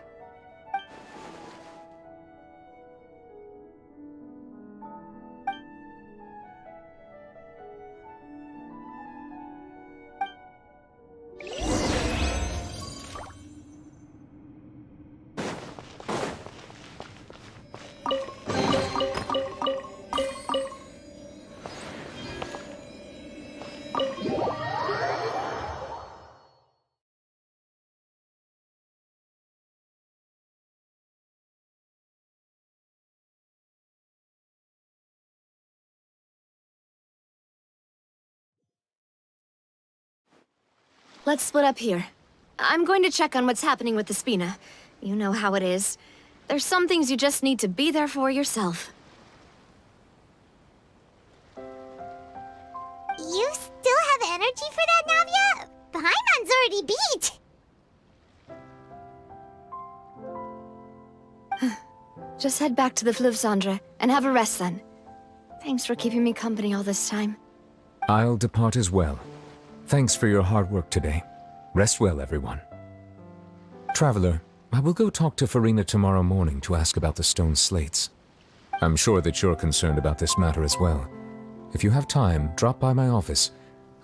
Let's split up here. I'm going to check on what's happening with the Spina. You know how it is. There's some things you just need to be there for yourself. You still have energy for that, Navia? Paimon's already beat! Just head back to the Fleuve Cendre and have a rest then. Thanks for keeping me company all this time. I'll depart as well. Thanks for your hard work today. Rest well, everyone. Traveler, I will go talk to Farina tomorrow morning to ask about the stone slates. I'm sure that you're concerned about this matter as well. If you have time, drop by my office.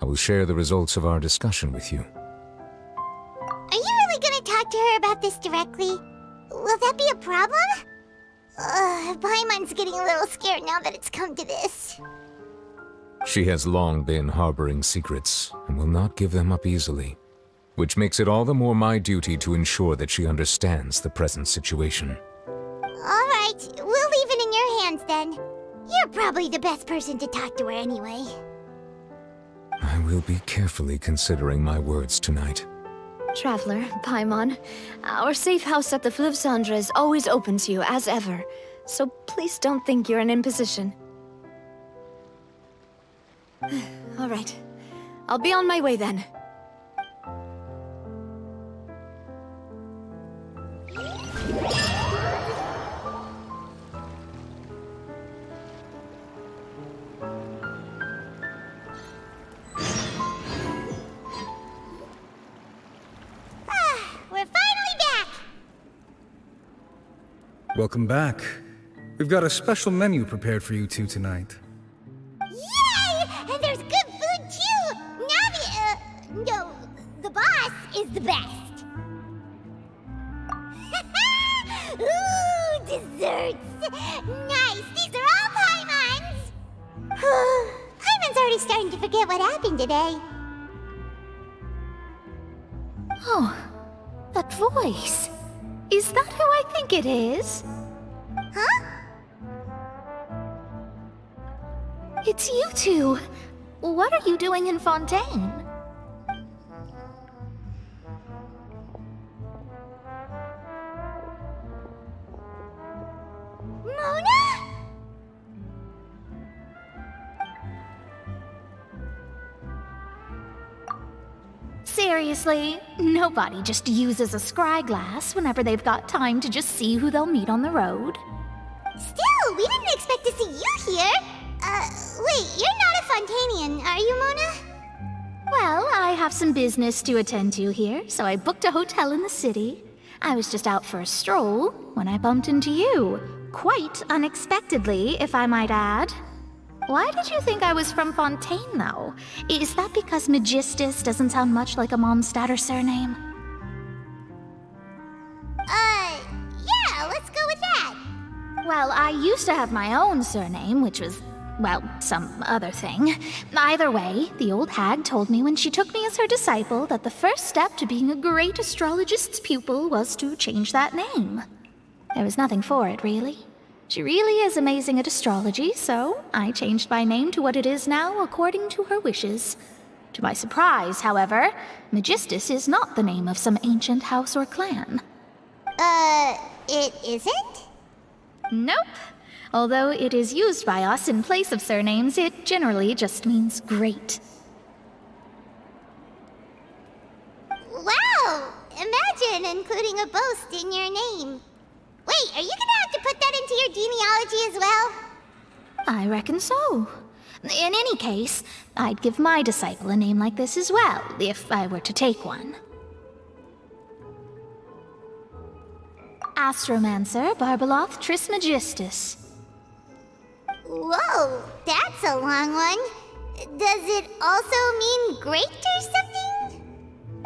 I will share the results of our discussion with you. Are you really gonna talk to her about this directly? Will that be a problem? Paimon's getting a little scared now that it's come to this. She has long been harboring secrets and will not give them up easily, which makes it all the more my duty to ensure that she understands the present situation. Alright, we'll leave it in your hands then. You're probably the best person to talk to her anyway. I will be carefully considering my words tonight. Traveler, Paimon, our safe house at the Fleuve Cendre is always open to you as ever, so please don't think you're an imposition. All right. I'll be on my way then. We're finally back! Welcome back. We've got a special menu prepared for you two tonight. Yay! And there's good food too! Navi, no, the boss is the best. Ooh, desserts! Nice! These are all Paimon's! Paimon's already starting to forget what happened today. Oh, that voice. Is that who I think it is? Huh? It's you two. What are you doing in Fontaine? Mona? Seriously, nobody just uses a scry glass whenever they've got time to just see who they'll meet on the road. Still, we didn't expect to see you here. Wait, you're not a Fontanian, are you, Mona? Well, I have some business to attend to here, so I booked a hotel in the city. I was just out for a stroll when I bumped into you. Quite unexpectedly, if I might add. Why did you think I was from Fontaine, though? Is that because Magistus doesn't sound much like a Mondstatter surname? Yeah, let's go with that. Well, I used to have my own surname, which was, well, some other thing. Either way, the old hag told me when she took me as her disciple that the first step to being a great astrologist's pupil was to change that name. There was nothing for it, really. She really is amazing at astrology, so I changed my name to what it is now according to her wishes. To my surprise, however, Magistus is not the name of some ancient house or clan. It isn't? Nope. Although it is used by us in place of surnames, it generally just means great. Wow! Imagine even including a boast in your name. Wait, are you gonna have to put that into your genealogy as well? I reckon so. In any case, I'd give my disciple a name like this as well, if I were to take one. Astromancer Barbeloth Trismegistus. Whoa, that's a long one. Does it also mean great or something?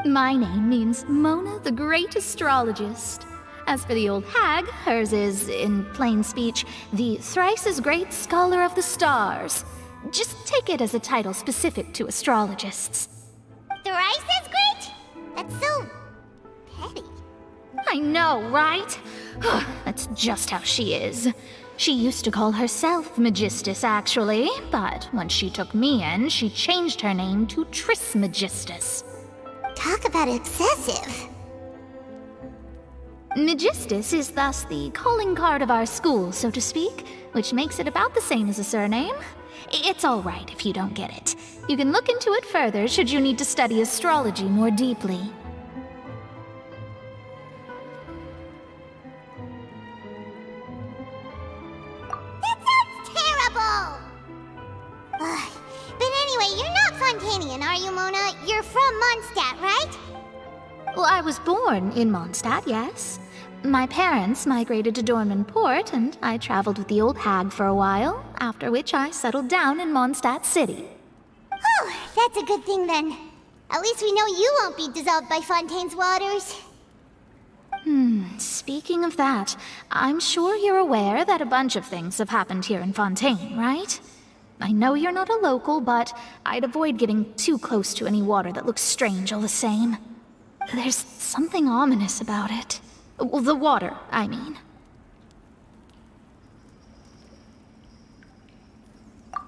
My name means Mona the Great Astrologist. As for the old hag, hers is, in plain speech, the thrice as great scholar of the stars. Just take it as a title specific to astrologists. Thrice as great? That's so petty. I know, right? That's just how she is. She used to call herself Magistus, actually, but when she took me in, she changed her name to Trismegistus. Talk about excessive. Magistus is thus the calling card of our school, so to speak, which makes it about the same as a surname. It's all right if you don't get it. You can look into it further should you need to study astrology more deeply. Terrible! But anyway, you're not Fontanian, are you, Mona? You're from Mondstadt, right? Well, I was born in Mondstadt, yes. My parents migrated to Dornman Port, and I traveled with the old hag for a while, after which I settled down in Mondstadt City. Oh, that's a good thing then. At least we know you won't be dissolved by Fontaine's waters. Speaking of that, I'm sure you're aware that a bunch of things have happened here in Fontaine, right? I know you're not a local, but I'd avoid getting too close to any water that looks strange all the same. There's something ominous about it. Well, the water, I mean.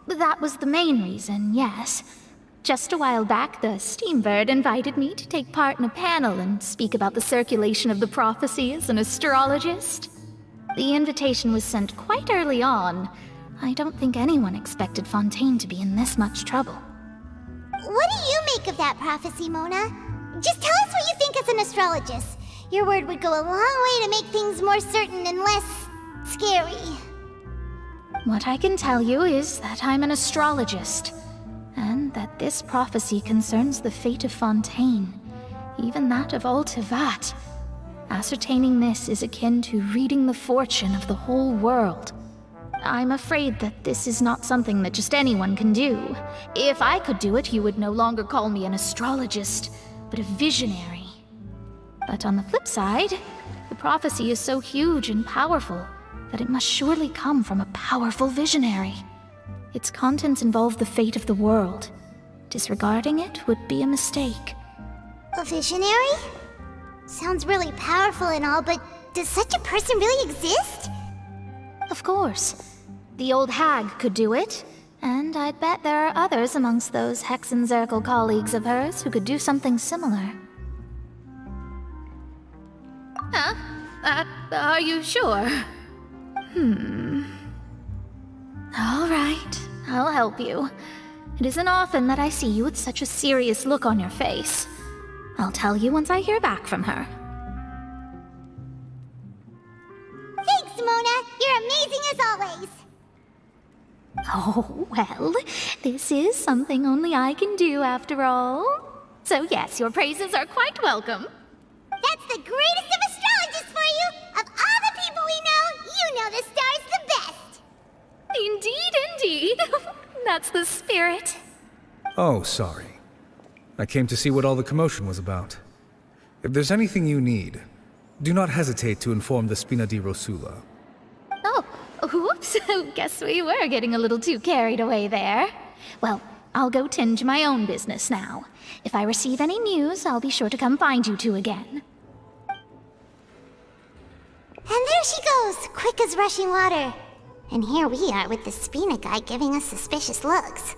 That was the main reason, yes. Just a while back, the Steambird invited me to take part in a panel and speak about the circulation of the prophecy as an astrologist. The invitation was sent quite early on. I don't think anyone expected Fontaine to be in this much trouble. What do you make of that prophecy, Mona? Just tell us what you think as an astrologist. Your word would go a long way to make things more certain and less scary. What I can tell you is that I'm an astrologist, and that this prophecy concerns the fate of Fontaine, even that of Ultivat. Ascertaining this is akin to reading the fortune of the whole world. I'm afraid that this is not something that just anyone can do. If I could do it, you would no longer call me an astrologist, but a visionary. But on the flip side, the prophecy is so huge and powerful that it must surely come from a powerful visionary. Its contents involve the fate of the world. Disregarding it would be a mistake. A visionary? Sounds really powerful and all, but does such a person really exist? Of course. The old hag could do it, and I'd bet there are others amongst those Hexenzirkel colleagues of hers who could do something similar. Huh? Are you sure? All right, I'll help you. It isn't often that I see you with such a serious look on your face. I'll tell you once I hear back from her. Thanks, Mona! You're amazing as always! Oh, well, this is something only I can do after all. So yes, your praises are quite welcome. That's the greatest of astrologists for you! Of all the people we know, you know the star's the best! Indeed. That's the spirit. Oh, sorry. I came to see what all the commotion was about. If there's anything you need, do not hesitate to inform the Spina di Rosula. Oh, whoops. Guess we were getting a little too carried away there. Well, I'll go tend to my own business now. If I receive any news, I'll be sure to come find you two again. And there she goes, quick as rushing water. And here we are with the Spina guy giving us suspicious looks.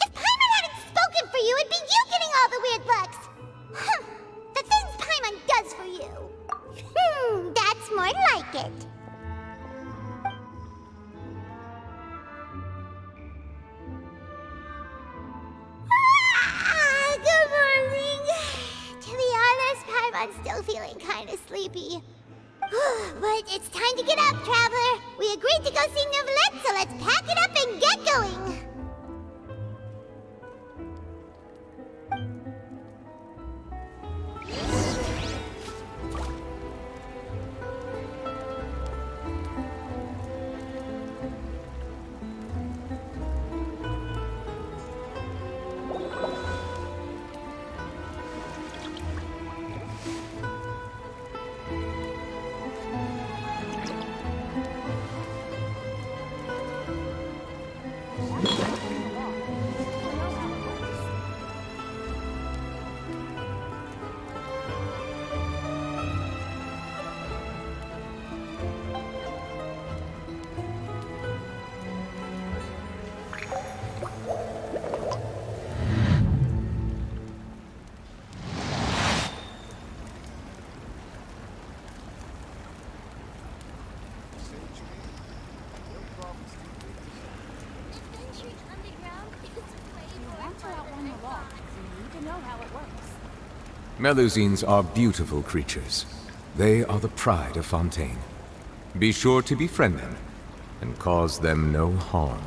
If Paimon hadn't spoken for you, it'd be you getting all the weird looks. The things Paimon does for you. That's more like it. Good morning. Paimon's still feeling kinda sleepy. But it's time to get up, Traveler! We agreed to go see Neuvillette, so let's pack it up and get going! Melusines are beautiful creatures. They are the pride of Fontaine. Be sure to befriend them and cause them no harm.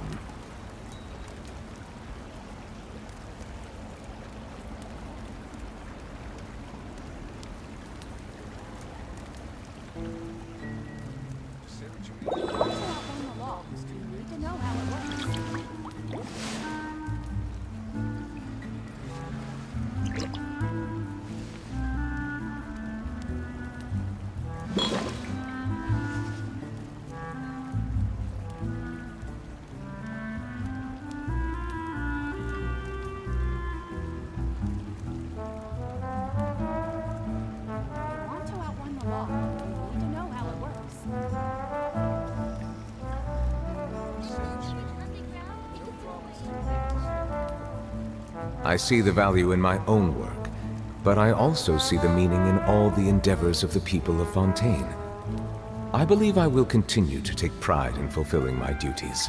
I see the value in my own work, but I also see the meaning in all the endeavors of the people of Fontaine. I believe I will continue to take pride in fulfilling my duties.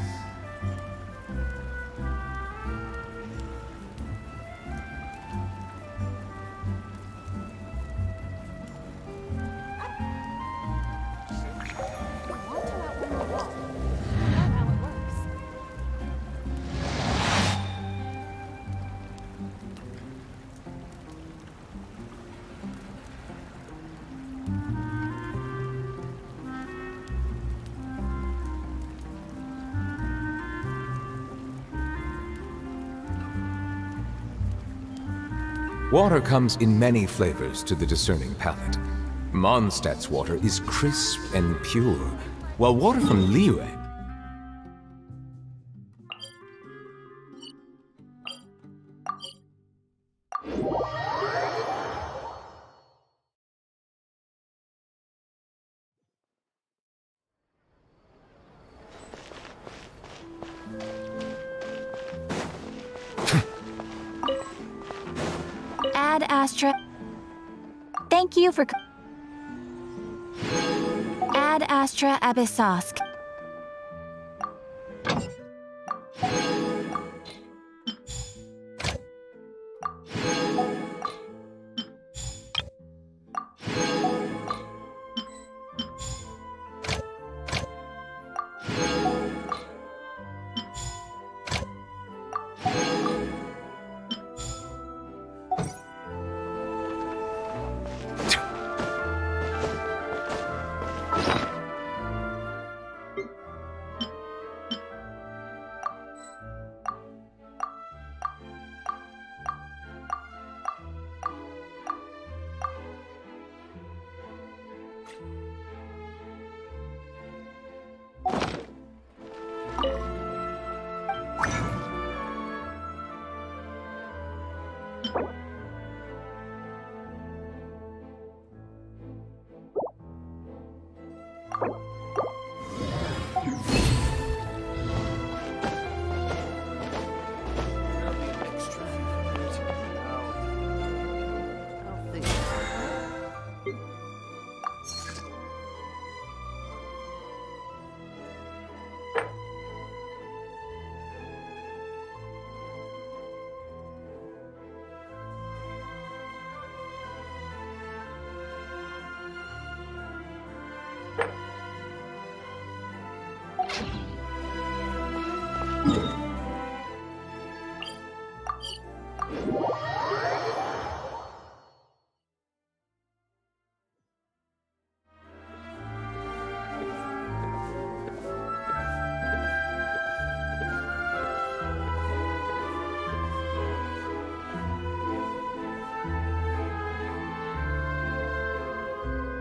Water comes in many flavors to the discerning palate. Mondstadt's water is crisp and pure, while water from Liyue... Ad Astra. Thank you for. Ad Astra Abyssosk.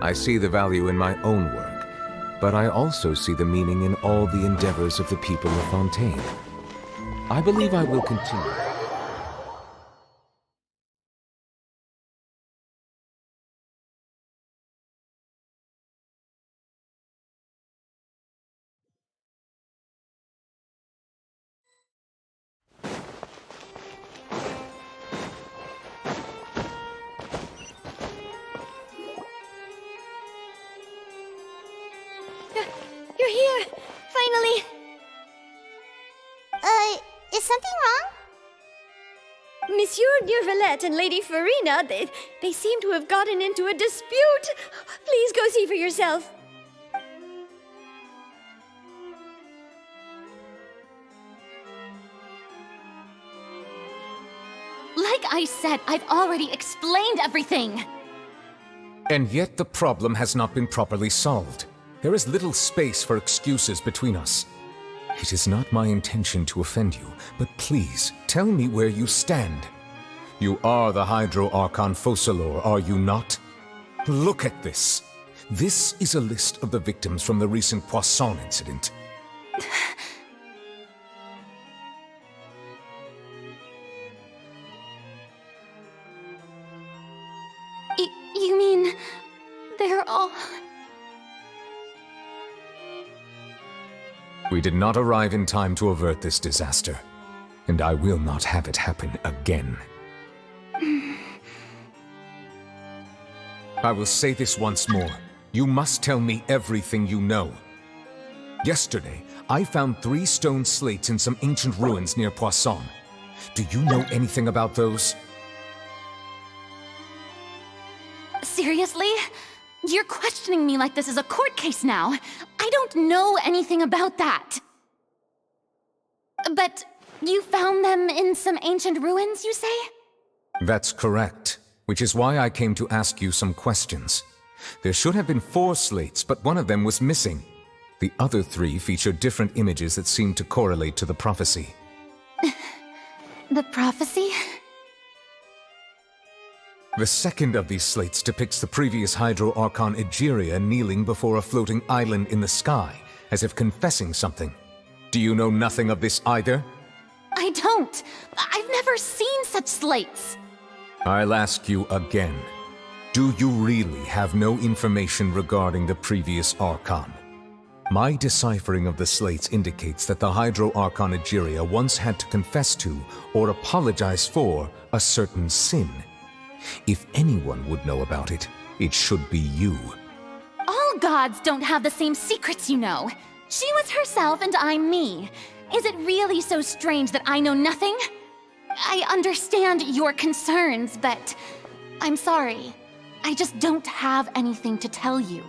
I see the value in my own work, but I also see the meaning in all the endeavors of the people of Fontaine. I believe I will continue. You're here! Finally! Is something wrong? Monsieur Durvalette and Lady Farina, they seem to have gotten into a dispute. Please go see for yourself. Like I said, I've already explained everything. And yet the problem has not been properly solved. There is little space for excuses between us. It is not my intention to offend you, but please, tell me where you stand. You are the Hydro Archon Focalor, are you not? Look at this. This is a list of the victims from the recent Poisson incident. You mean... they're all... We did not arrive in time to avert this disaster, and I will not have it happen again. I will say this once more. You must tell me everything you know. Yesterday, I found 3 stone slates in some ancient ruins near Poisson. Do you know anything about those? Seriously? You're questioning me like this is a court case now. I don't know anything about that. But you found them in some ancient ruins, you say? That's correct, which is why I came to ask you some questions. There should have been 4 slates, but one of them was missing. The other 3 featured different images that seemed to correlate to the prophecy. The prophecy? The second of these slates depicts the previous Hydro Archon Egeria kneeling before a floating island in the sky, as if confessing something. Do you know nothing of this either? I don't. I've never seen such slates. I'll ask you again. Do you really have no information regarding the previous Archon? My deciphering of the slates indicates that the Hydro Archon Egeria once had to confess to, or apologize for, a certain sin. If anyone would know about it, it should be you. All gods don't have the same secrets, you know. She was herself and I'm me. Is it really so strange that I know nothing? I understand your concerns, but I'm sorry. I just don't have anything to tell you.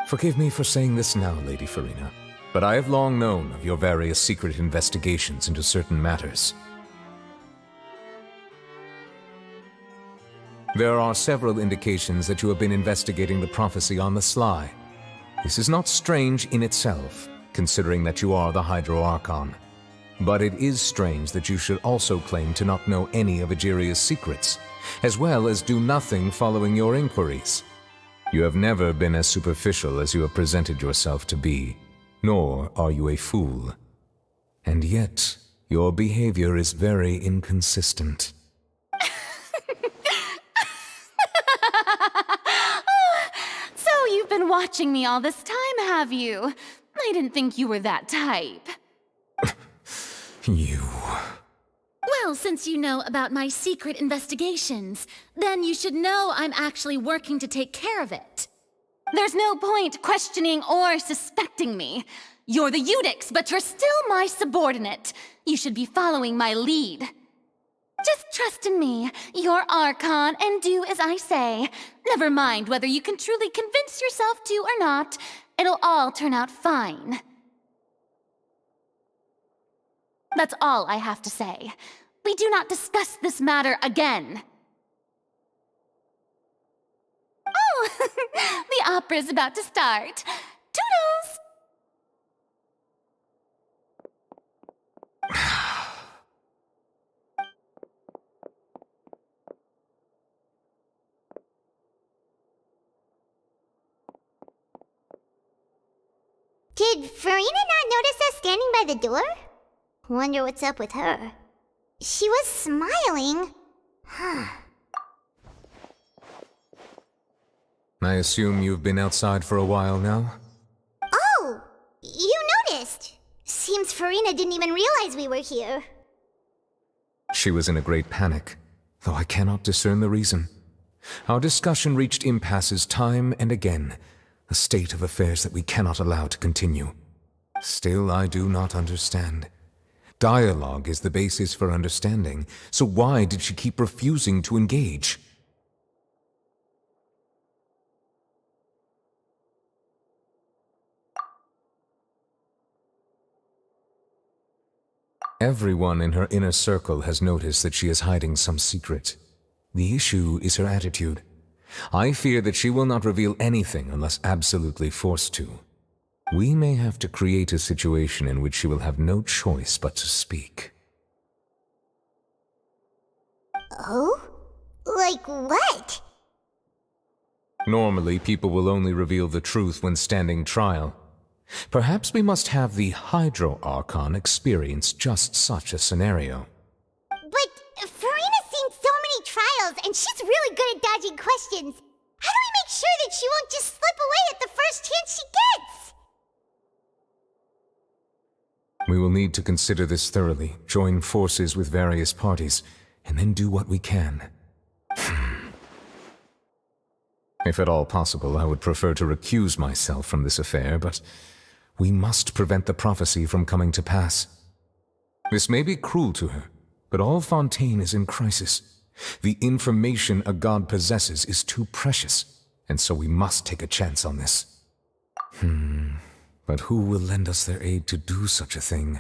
Forgive me for saying this now, Lady Farina, but I have long known of your various secret investigations into certain matters. There are several indications that you have been investigating the prophecy on the sly. This is not strange in itself, considering that you are the Hydro Archon. But it is strange that you should also claim to not know any of Egeria's secrets, as well as do nothing following your inquiries. You have never been as superficial as you have presented yourself to be, nor are you a fool. And yet, your behavior is very inconsistent. So you've been watching me all this time, have you? I didn't think you were that type. You... Well, since you know about my secret investigations, then you should know I'm actually working to take care of it. There's no point questioning or suspecting me. You're the Eudix, but you're still my subordinate. You should be following my lead. Just trust in me, you're Archon, and do as I say. Never mind whether you can truly convince yourself to or not. It'll all turn out fine. That's all I have to say. We do not discuss this matter again. Oh, the opera's about to start. Toodles! Did Farina not notice us standing by the door? Wonder what's up with her. She was smiling. I assume you've been outside for a while now? Oh! You noticed! Seems Farina didn't even realize we were here. She was in a great panic, though I cannot discern the reason. Our discussion reached impasses time and again, a state of affairs that we cannot allow to continue. Still, I do not understand. Dialogue is the basis for understanding, so why did she keep refusing to engage? Everyone in her inner circle has noticed that she is hiding some secret. The issue is her attitude. I fear that she will not reveal anything unless absolutely forced to. We may have to create a situation in which she will have no choice but to speak. Oh? Like what? Normally, people will only reveal the truth when standing trial. Perhaps we must have the Hydro Archon experience just such a scenario. But Farina's seen so many trials, and she's really good at dodging questions. How do we make sure that she won't just slip away at the first chance she gets? We will need to consider this thoroughly, join forces with various parties, and then do what we can. If at all possible, I would prefer to recuse myself from this affair, but we must prevent the prophecy from coming to pass. This may be cruel to her, but all Fontaine is in crisis. The information a god possesses is too precious, and so we must take a chance on this. But who will lend us their aid to do such a thing?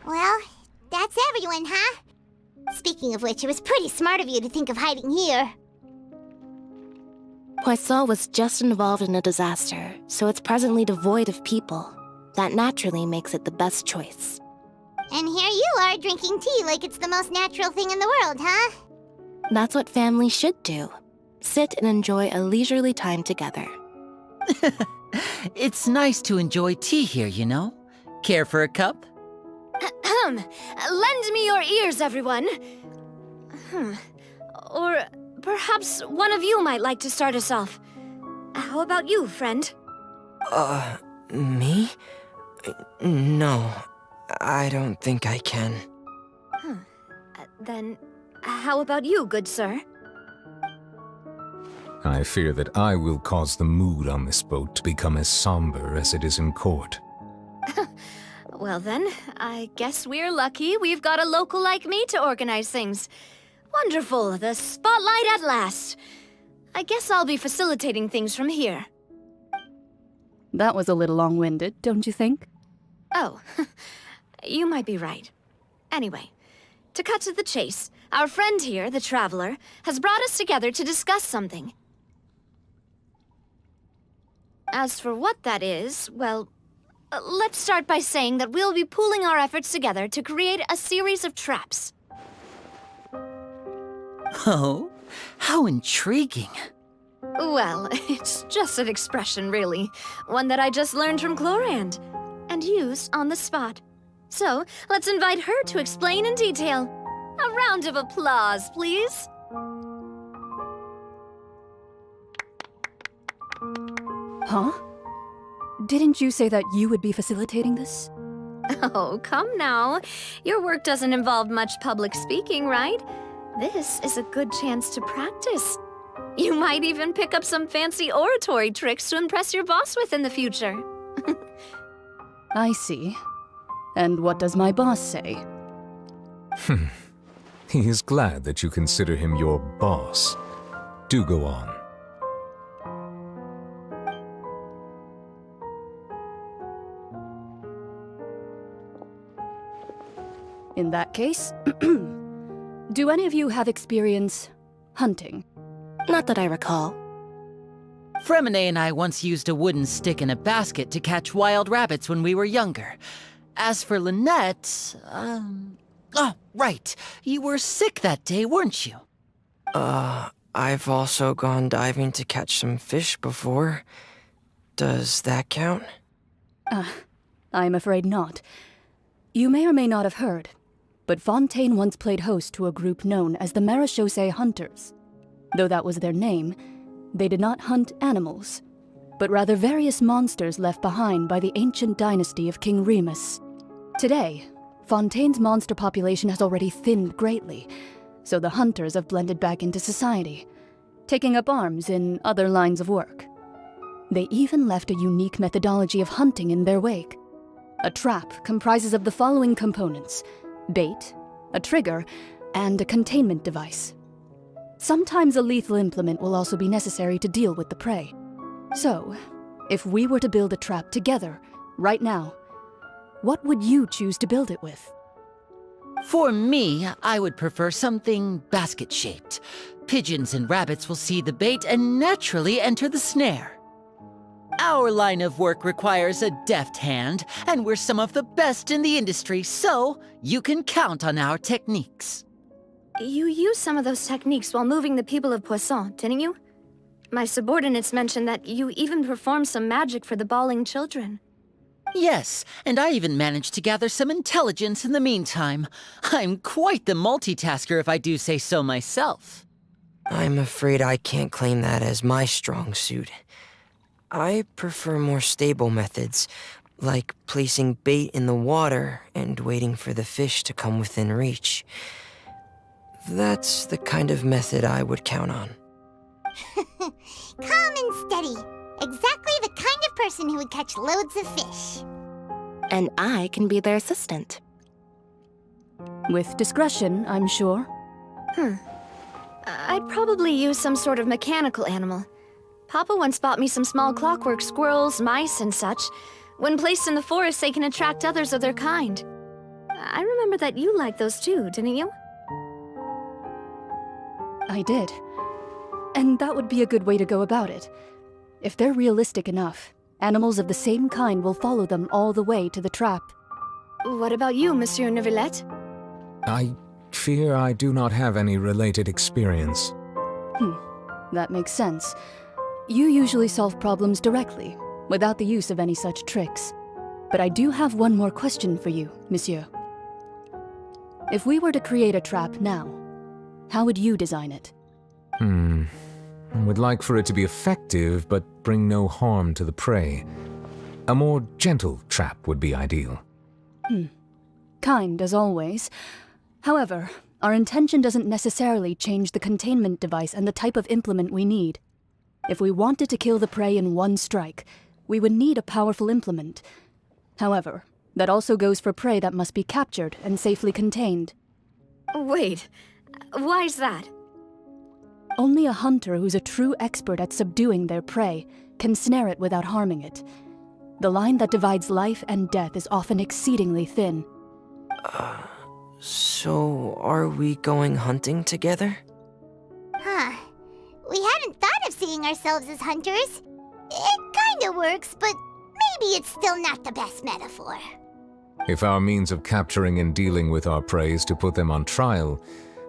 Well, that's everyone, huh? Speaking of which, it was pretty smart of you to think of hiding here. Poisson was just involved in a disaster, so it's presently devoid of people. That naturally makes it the best choice. And here you are drinking tea like it's the most natural thing in the world, huh? That's what families should do. Sit and enjoy a leisurely time together. It's nice to enjoy tea here, you know? Care for a cup? Lend me your ears, everyone. Or perhaps one of you might like to start us off. How about you, friend? Me? No, I don't think I can. Then, how about you, good sir? I fear that I will cause the mood on this boat to become as somber as it is in court. Well then, I guess we're lucky we've got a local like me to organize things. Wonderful, the spotlight at last. I guess I'll be facilitating things from here. That was a little long-winded, don't you think? Oh, you might be right. Anyway, to cut to the chase, our friend here, the Traveler, has brought us together to discuss something. As for what that is, well, let's start by saying that we'll be pooling our efforts together to create a series of traps. Oh, how intriguing. Well, it's just an expression, really. One that I just learned from Chlorand, and used on the spot. So, let's invite her to explain in detail. A round of applause, please. Huh? Didn't you say that you would be facilitating this? Oh, come now. Your work doesn't involve much public speaking, right? This is a good chance to practice. You might even pick up some fancy oratory tricks to impress your boss with in the future. I see. And what does my boss say? He is glad that you consider him your boss. Do go on. In that case, do any of you have experience hunting? Not that I recall. Fremine and I once used a wooden stick in a basket to catch wild rabbits when we were younger. As for Lynette, oh, right. You were sick that day, weren't you? I've also gone diving to catch some fish before. Does that count? I'm afraid not. You may or may not have heard, but Fontaine once played host to a group known as the Marechaussee Hunters. Though that was their name, they did not hunt animals, but rather various monsters left behind by the ancient dynasty of King Remus. Today, Fontaine's monster population has already thinned greatly, so the hunters have blended back into society, taking up arms in other lines of work. They even left a unique methodology of hunting in their wake. A trap comprises of the following components: bait, a trigger, and a containment device. Sometimes a lethal implement will also be necessary to deal with the prey. So, if we were to build a trap together, right now, what would you choose to build it with? For me, I would prefer something basket-shaped. Pigeons and rabbits will see the bait and naturally enter the snare. Our line of work requires a deft hand, and we're some of the best in the industry, so you can count on our techniques. You used some of those techniques while moving the people of Poisson, didn't you? My subordinates mentioned that you even performed some magic for the bawling children. Yes, and I even managed to gather some intelligence in the meantime. I'm quite the multitasker if I do say so myself. I'm afraid I can't claim that as my strong suit. I prefer more stable methods, like placing bait in the water and waiting for the fish to come within reach. That's the kind of method I would count on. Calm and steady. Exactly the kind of person who would catch loads of fish. And I can be their assistant. With discretion, I'm sure. I'd probably use some sort of mechanical animal. Papa once bought me some small clockwork squirrels, mice, and such. When placed in the forest, they can attract others of their kind. I remember that you liked those too, didn't you? I did. And that would be a good way to go about it. If they're realistic enough, animals of the same kind will follow them all the way to the trap. What about you, Monsieur Neuvillette? I fear I do not have any related experience. That makes sense. You usually solve problems directly, without the use of any such tricks. But I do have one more question for you, Monsieur. If we were to create a trap now, how would you design it? I would like for it to be effective, but bring no harm to the prey. A more gentle trap would be ideal. Kind, as always. However, our intention doesn't necessarily change the containment device and the type of implement we need. If we wanted to kill the prey in one strike, we would need a powerful implement. However, that also goes for prey that must be captured and safely contained. Wait, why's that? Only a hunter who's a true expert at subduing their prey can snare it without harming it. The line that divides life and death is often exceedingly thin. So are we going hunting together? We hadn't thought of seeing ourselves as hunters. It kinda works, but maybe it's still not the best metaphor. If our means of capturing and dealing with our prey is to put them on trial,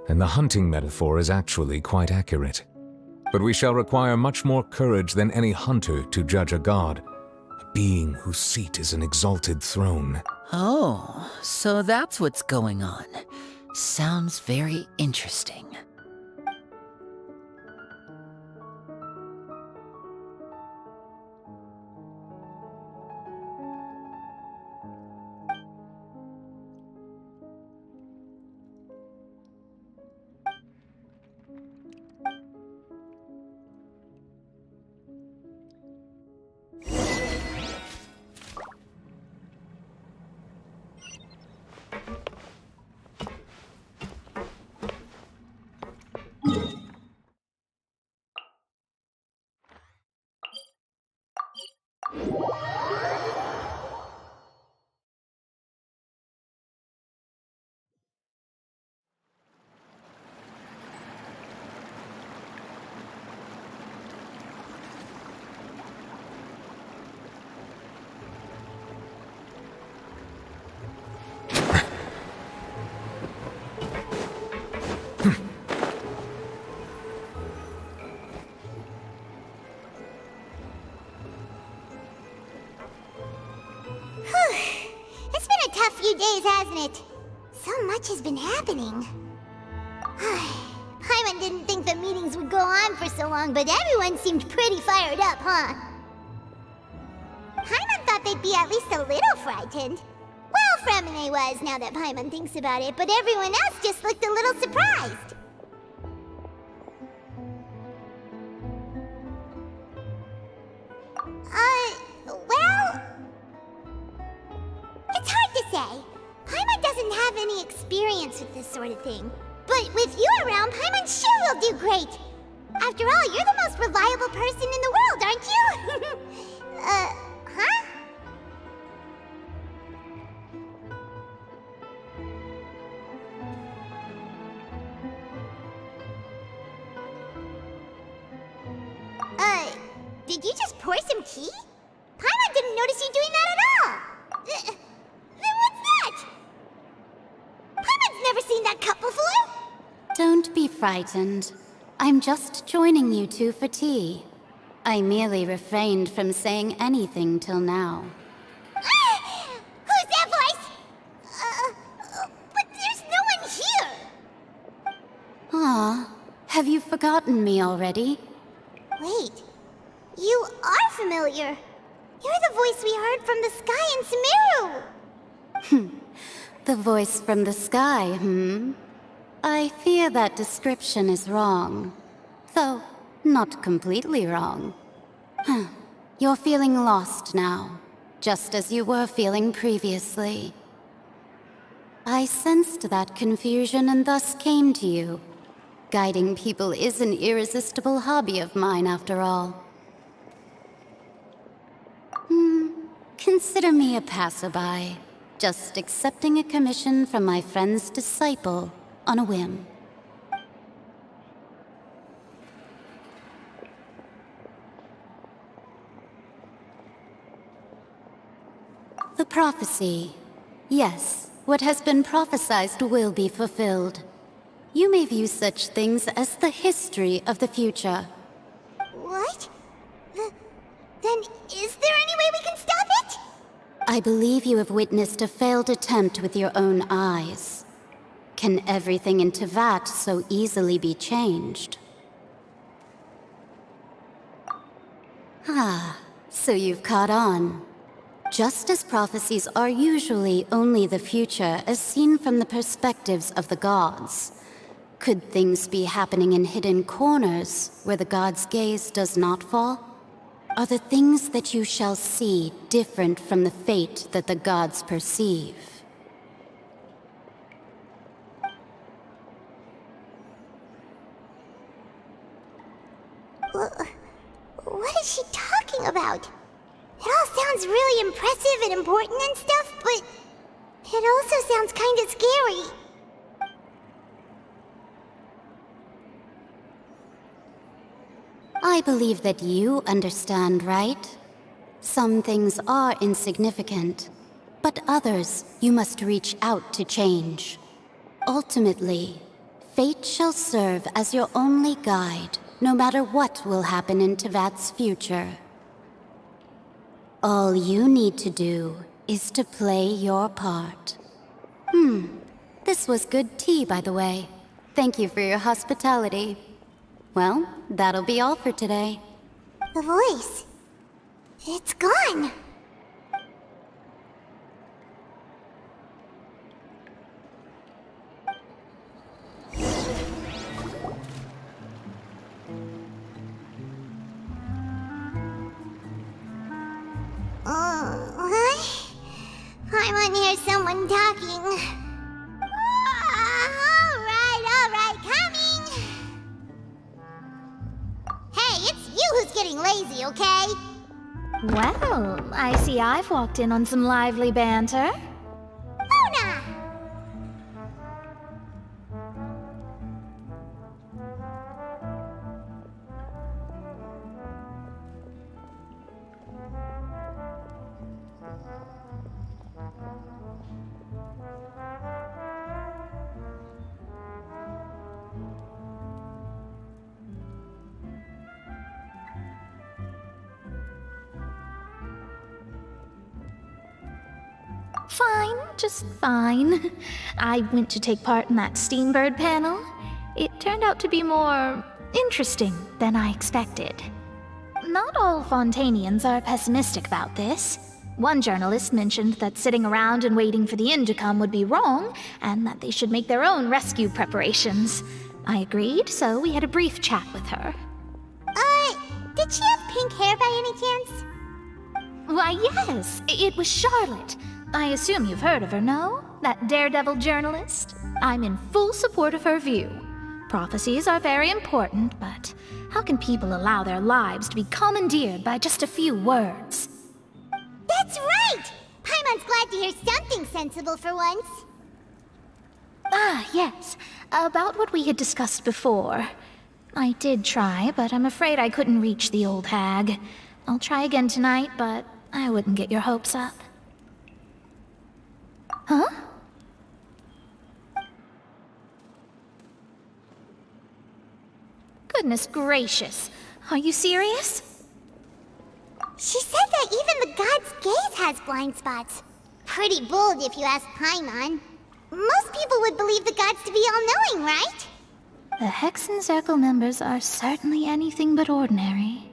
then the hunting metaphor is actually quite accurate. But we shall require much more courage than any hunter to judge a god, a being whose seat is an exalted throne. Oh, so that's what's going on. Sounds very interesting. days, hasn't it? So much has been happening. Paimon didn't think the meetings would go on for so long, but everyone seemed pretty fired up, huh? Paimon thought they'd be at least a little frightened. Well, Fremine was, now that Paimon thinks about it, but everyone else just looked a little surprised. Well... It's hard to say. Paimon doesn't have any experience with this sort of thing. But with you around, Paimon sure will do great. After all, you're the most reliable person in the world, aren't you? Huh? Did you just pour some tea? Paimon didn't notice you doing that at all. Then what's that? Paimon's never seen that cup before. Don't be frightened. I'm just joining you two for tea. I merely refrained from saying anything till now. Who's that voice? But there's no one here. Ah, have you forgotten me already? Wait, you are familiar. You're the voice we heard from the sky in Sumeru. The voice from the sky, I fear that description is wrong. Though, not completely wrong. You're feeling lost now, just as you were feeling previously. I sensed that confusion and thus came to you. Guiding people is an irresistible hobby of mine, after all. Consider me a passerby, just accepting a commission from my friend's disciple on a whim. The prophecy. Yes, what has been prophesied will be fulfilled. You may view such things as the history of the future. What? Then is there any way we can stop it? I believe you have witnessed a failed attempt with your own eyes. Can everything in Tevat so easily be changed? So you've caught on. Just as prophecies are usually only the future as seen from the perspectives of the gods, could things be happening in hidden corners where the gods' gaze does not fall? Are the things that you shall see different from the fate that the gods perceive? What is she talking about? It all sounds really impressive and important and stuff, but it also sounds kinda scary. I believe that you understand, right? Some things are insignificant, but others you must reach out to change. Ultimately, fate shall serve as your only guide, no matter what will happen in Tevat's future. All you need to do is to play your part. This was good tea, by the way. Thank you for your hospitality. Well, that'll be all for today. The voice. It's gone. What? I want to hear someone talking. All right, coming. Hey, it's you who's getting lazy, okay? Well, I see I've walked in on some lively banter. Luna! fine, just fine. I went to take part in that Steambird panel. It turned out to be more interesting than I expected. Not all Fontainians are pessimistic about this. One journalist mentioned that sitting around and waiting for the end to come would be wrong, and that they should make their own rescue preparations. I agreed, so we had a brief chat with her. Did she have pink hair by any chance? Why, yes, it was Charlotte. I assume you've heard of her, no? That daredevil journalist? I'm in full support of her view. Prophecies are very important, but how can people allow their lives to be commandeered by just a few words? That's right! Paimon's glad to hear something sensible for once. Ah, yes. About what we had discussed before. I did try, but I'm afraid I couldn't reach the old hag. I'll try again tonight, but I wouldn't get your hopes up. Huh? Goodness gracious. Are you serious? She said that even the god's gaze has blind spots. Pretty bold if you ask Paimon. Most people would believe the gods to be all-knowing, right? The Hexen Circle members are certainly anything but ordinary.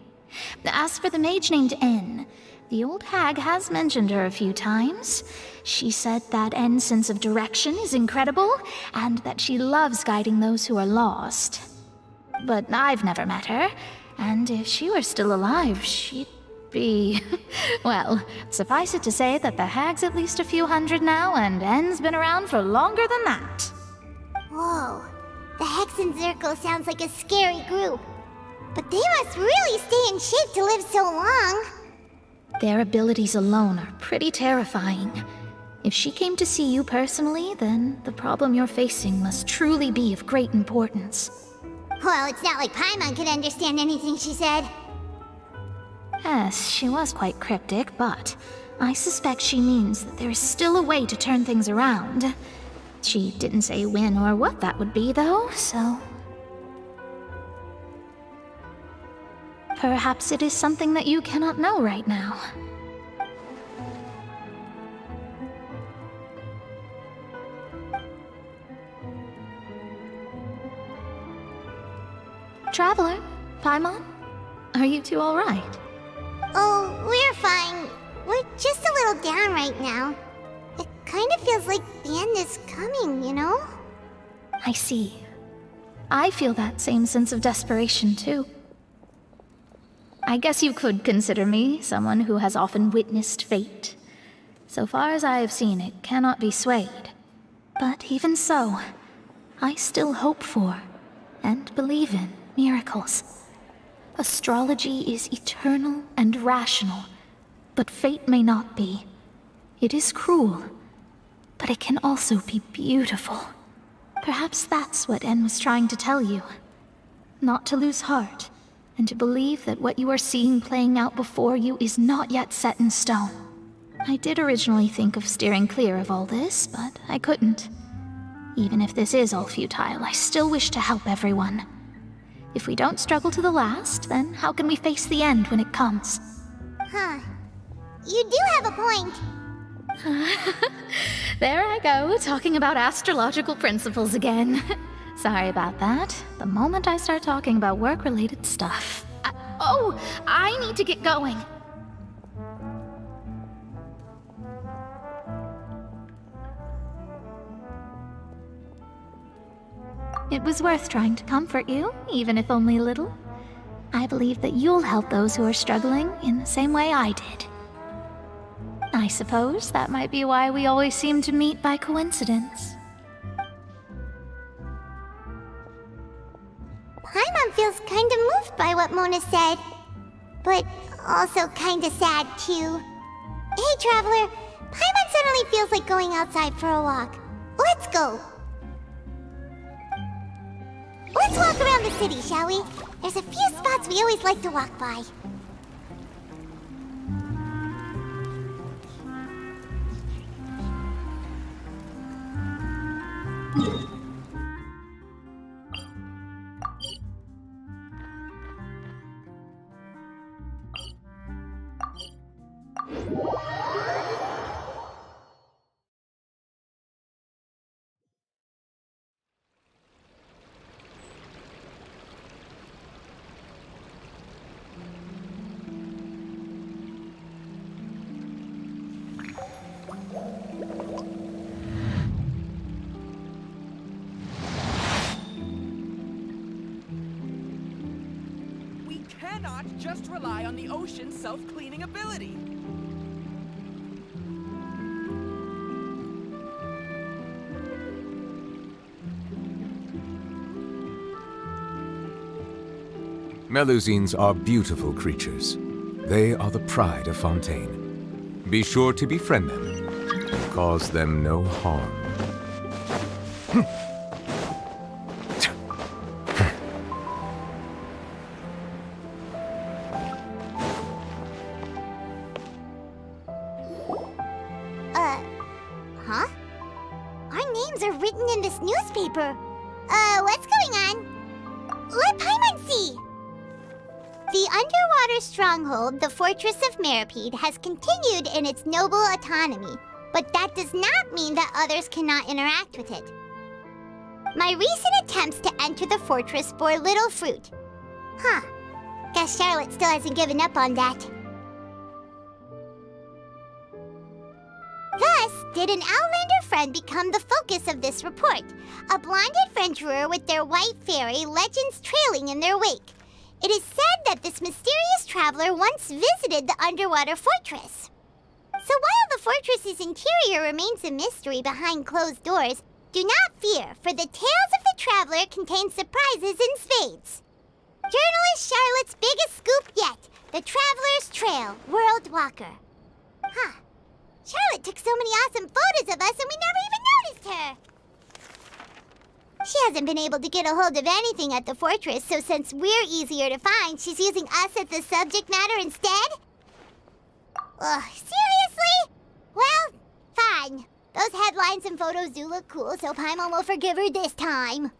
As for the mage named N, the old hag has mentioned her a few times. She said that N's sense of direction is incredible, and that she loves guiding those who are lost. But I've never met her, and if she were still alive, she'd be... well, suffice it to say that the hag's at least a few hundred now, and N's been around for longer than that. Whoa, the Hexen Circle sounds like a scary group. But they must really stay in shape to live so long. Their abilities alone are pretty terrifying. If she came to see you personally, then the problem you're facing must truly be of great importance. Well, it's not like Paimon could understand anything she said. Yes, she was quite cryptic, but I suspect she means that there is still a way to turn things around. She didn't say when or what that would be, though, so... perhaps it is something that you cannot know right now. Traveler, Paimon, are you two all right? Oh, we're fine. We're just a little down right now. It kind of feels like the end is coming, you know? I see. I feel that same sense of desperation, too. I guess you could consider me someone who has often witnessed fate. So far as I have seen, it cannot be swayed. But even so, I still hope for, and believe in, miracles. Astrology is eternal and rational, but fate may not be. It is cruel, but it can also be beautiful. Perhaps that's what En was trying to tell you. Not to lose heart, and to believe that what you are seeing playing out before you is not yet set in stone. I did originally think of steering clear of all this, but I couldn't. Even if this is all futile, I still wish to help everyone. If we don't struggle to the last, then how can we face the end when it comes? Huh. You do have a point. There I go, talking about astrological principles again. Sorry about that. The moment I start talking about work-related stuff... I need to get going. It was worth trying to comfort you, even if only a little. I believe that you'll help those who are struggling in the same way I did. I suppose that might be why we always seem to meet by coincidence. Paimon feels kinda moved by what Mona said. But also kinda sad, too. Hey, Traveler, Paimon suddenly feels like going outside for a walk. Let's go! Let's walk around the city, shall we? There's a few spots we always like to walk by. cannot just rely on the ocean's self-cleaning ability. Melusines are beautiful creatures. They are the pride of Fontaine. Be sure to befriend them and cause them no harm. Huh? Our names are written in this newspaper. What's going on? Let Paimon see! The underwater stronghold, the Fortress of Meripede, has continued in its noble autonomy, but that does not mean that others cannot interact with it. My recent attempts to enter the fortress bore little fruit. Huh. Guess Charlotte still hasn't given up on that. Thus, did an Outlander friend become the focus of this report, a blind adventurer with their white fairy legends trailing in their wake. It is said that this mysterious traveler once visited the underwater fortress. So while the fortress's interior remains a mystery behind closed doors, do not fear, for the tales of the traveler contain surprises in spades. Journalist Charlotte's biggest scoop yet, the Traveler's Trail, World Walker. Huh. Charlotte took so many awesome photos of us and we never even noticed her. She hasn't been able to get a hold of anything at the fortress, so since we're easier to find, she's using us as the subject matter instead? Ugh, seriously? Well, fine. Those headlines and photos do look cool, so Paimon will forgive her this time.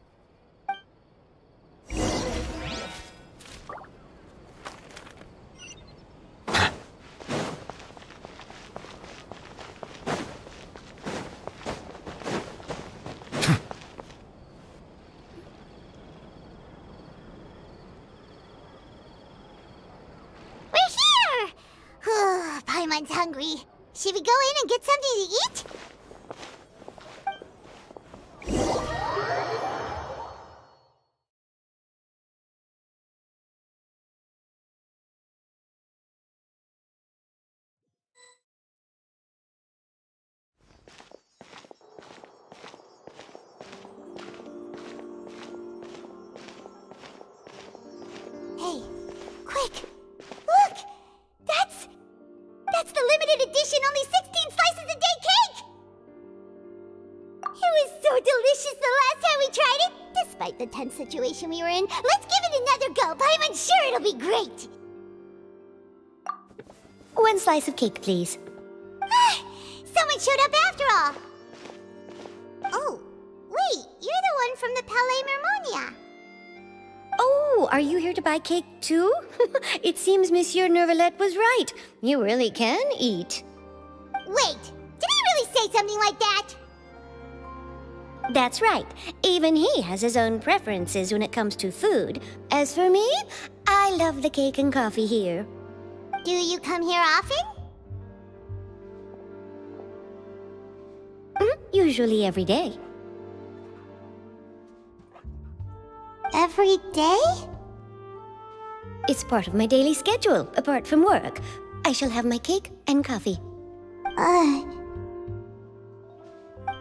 Paimon's hungry. Should we go in and get something to eat? Hey, quick! Look! That's the limited edition, only 16 slices a day cake! It was so delicious the last time we tried it! Despite the tense situation we were in, let's give it another go. Paimon's sure it'll be great! 1 slice of cake, please. Someone showed up after all! Oh, wait, you're the one from the Palais Mermonia. Oh, are you here to buy cake too? It seems Monsieur Nervalette was right. You really can eat. Wait, did he really say something like that? That's right. Even he has his own preferences when it comes to food. As for me, I love the cake and coffee here. Do you come here often? Usually every day. Every day? It's part of my daily schedule, apart from work. I shall have my cake and coffee.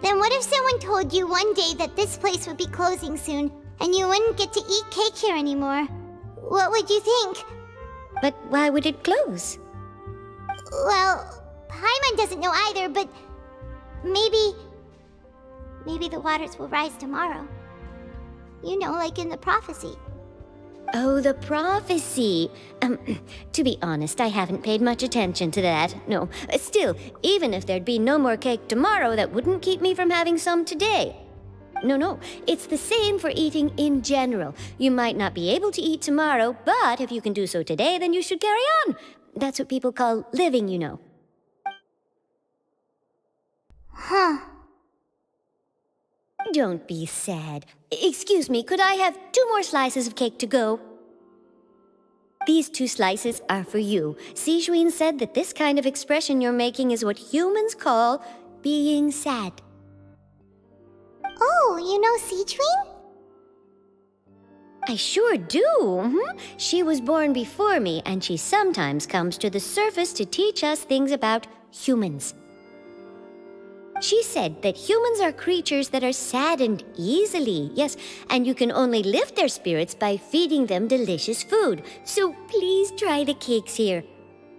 Then what if someone told you one day that this place would be closing soon, and you wouldn't get to eat cake here anymore? What would you think? But why would it close? Well, Paimon doesn't know either, but maybe the waters will rise tomorrow. You know, like in the prophecy. Oh, the prophecy. To be honest, I haven't paid much attention to that. No, still, even if there'd be no more cake tomorrow, that wouldn't keep me from having some today. No, it's the same for eating in general. You might not be able to eat tomorrow, but if you can do so today, then you should carry on. That's what people call living, you know. Huh. Don't be sad. Excuse me, could I have 2 more slices of cake to go? These 2 slices are for you. Sijuin said that this kind of expression you're making is what humans call being sad. Oh, you know Sijuin? I sure do. She was born before me, and she sometimes comes to the surface to teach us things about humans. She said that humans are creatures that are saddened easily, yes, and you can only lift their spirits by feeding them delicious food. So please try the cakes here.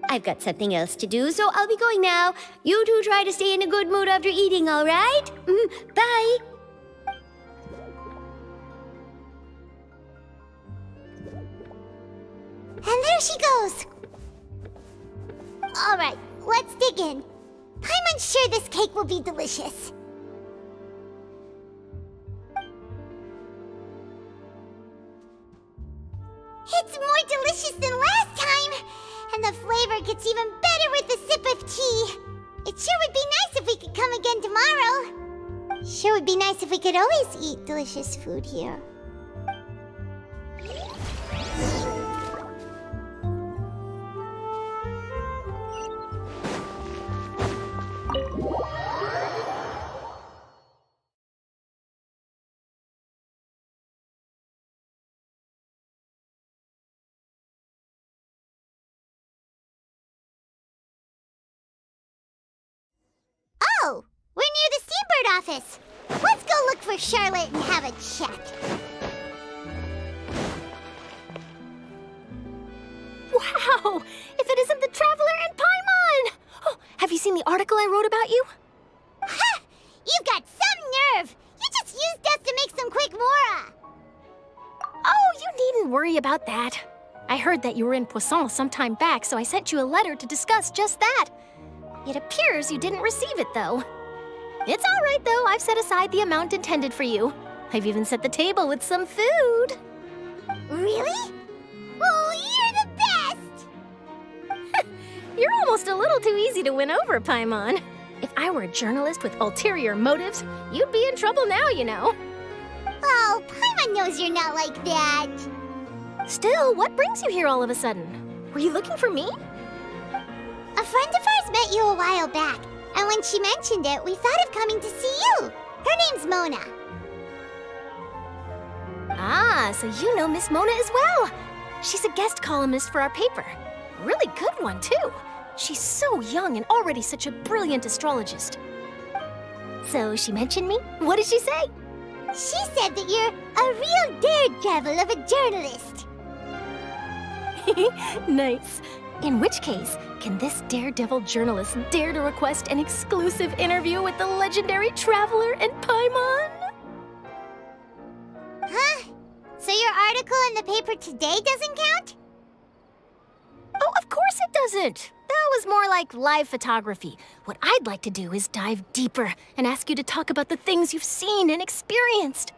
I've got something else to do, so I'll be going now. You two try to stay in a good mood after eating, all right? Bye. And there she goes! Alright, let's dig in. Paimon's sure this cake will be delicious. It's more delicious than last time! And the flavor gets even better with a sip of tea. It sure would be nice if we could come again tomorrow. Sure would be nice if we could always eat delicious food here. Oh, we're near the Steambird office. Let's go look for Charlotte and have a chat. Wow! If it isn't the Traveler and Paimon! Oh, have you seen the article I wrote about you? Ha! You've got some nerve! You just used us to make some quick mora! Oh, you needn't worry about that. I heard that you were in Poisson some time back, so I sent you a letter to discuss just that. It appears you didn't receive it, though. It's all right, though. I've set aside the amount intended for you. I've even set the table with some food. Really? Oh, you're the best! You're almost a little too easy to win over, Paimon. If I were a journalist with ulterior motives, you'd be in trouble now, you know. Oh, Paimon knows you're not like that. Still, what brings you here all of a sudden? Were you looking for me? A friend of ours met you a while back, and when she mentioned it, we thought of coming to see you. Her name's Mona. Ah, so you know Miss Mona as well. She's a guest columnist for our paper. Really good one, too. She's so young and already such a brilliant astrologist. So she mentioned me? What did she say? She said that you're a real daredevil of a journalist. Nice. In which case, can this daredevil journalist dare to request an exclusive interview with the legendary Traveler and Paimon? Huh? So your article in the paper today doesn't count? Oh, of course it doesn't. That was more like live photography. What I'd like to do is dive deeper and ask you to talk about the things you've seen and experienced.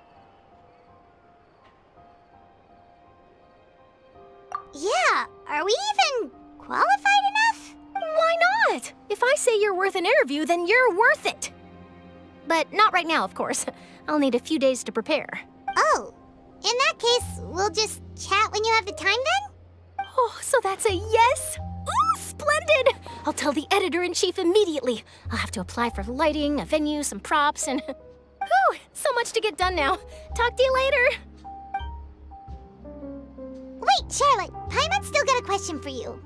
Yeah, are we even qualified enough? Why not? If I say you're worth an interview, then you're worth it. But not right now, of course. I'll need a few days to prepare. Oh, in that case, we'll just chat when you have the time then? Oh, so that's a yes? Ooh, splendid! I'll tell the editor-in-chief immediately. I'll have to apply for lighting, a venue, some props, and... Whew, so much to get done now. Talk to you later. Wait, Charlotte, Paimon's still got a question for you.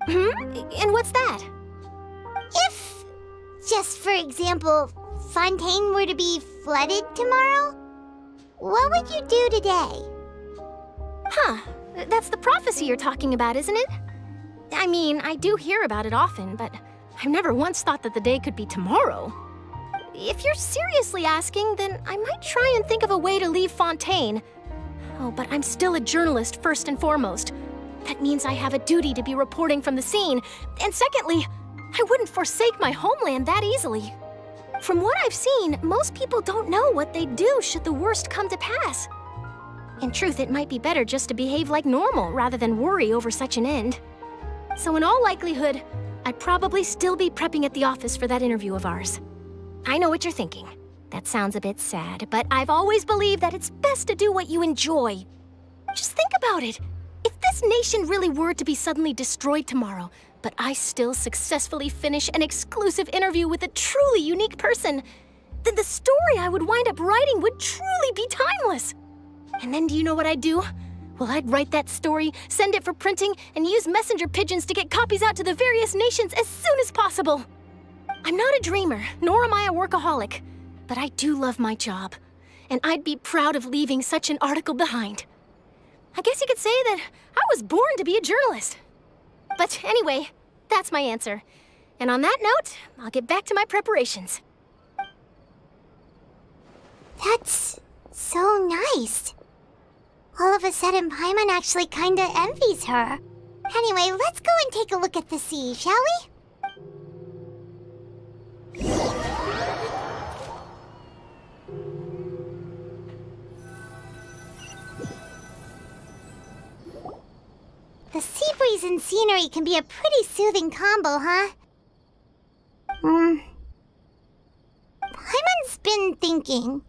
And what's that? If, just for example, Fontaine were to be flooded tomorrow, what would you do today? Huh, that's the prophecy you're talking about, isn't it? I mean, I do hear about it often, but I've never once thought that the day could be tomorrow. If you're seriously asking, then I might try and think of a way to leave Fontaine. Oh, but I'm still a journalist first and foremost. That means I have a duty to be reporting from the scene. And secondly, I wouldn't forsake my homeland that easily. From what I've seen, most people don't know what they'd do should the worst come to pass. In truth, it might be better just to behave like normal rather than worry over such an end. So in all likelihood, I'd probably still be prepping at the office for that interview of ours. I know what you're thinking. That sounds a bit sad, but I've always believed that it's best to do what you enjoy. Just think about it. If this nation really were to be suddenly destroyed tomorrow, but I still successfully finish an exclusive interview with a truly unique person, then the story I would wind up writing would truly be timeless. And then do you know what I'd do? Well, I'd write that story, send it for printing, and use messenger pigeons to get copies out to the various nations as soon as possible. I'm not a dreamer, nor am I a workaholic, but I do love my job, and I'd be proud of leaving such an article behind. I guess you could say that I was born to be a journalist. But anyway, that's my answer. And on that note, I'll get back to my preparations. That's so nice. All of a sudden, Paimon actually kinda envies her. Anyway, let's go and take a look at the sea, shall we? The sea breeze and scenery can be a pretty soothing combo, huh? Paimon's been thinking.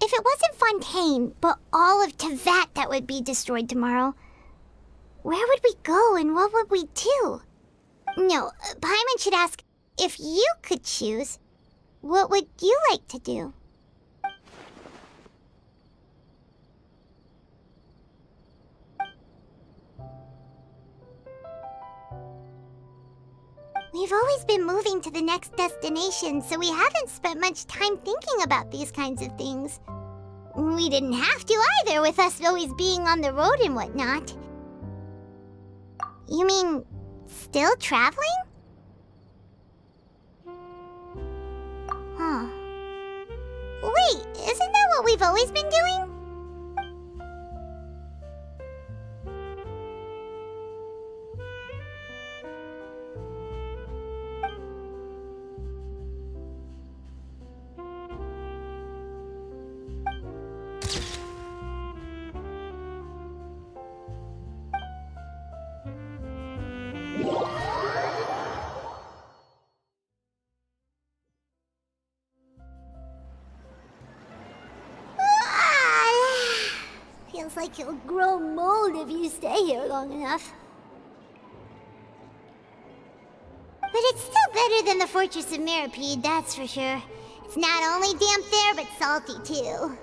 If it wasn't Fontaine, but all of Tevat that would be destroyed tomorrow, where would we go and what would we do? No, Paimon should ask, if you could choose, what would you like to do? We've always been moving to the next destination, so we haven't spent much time thinking about these kinds of things. We didn't have to either, with us always being on the road and whatnot. You mean, still traveling? Huh. Wait, isn't that what we've always been doing? Feels like you'll grow mold if you stay here long enough. But it's still better than the Fortress of Mirapede, that's for sure. It's not only damp there, but salty too.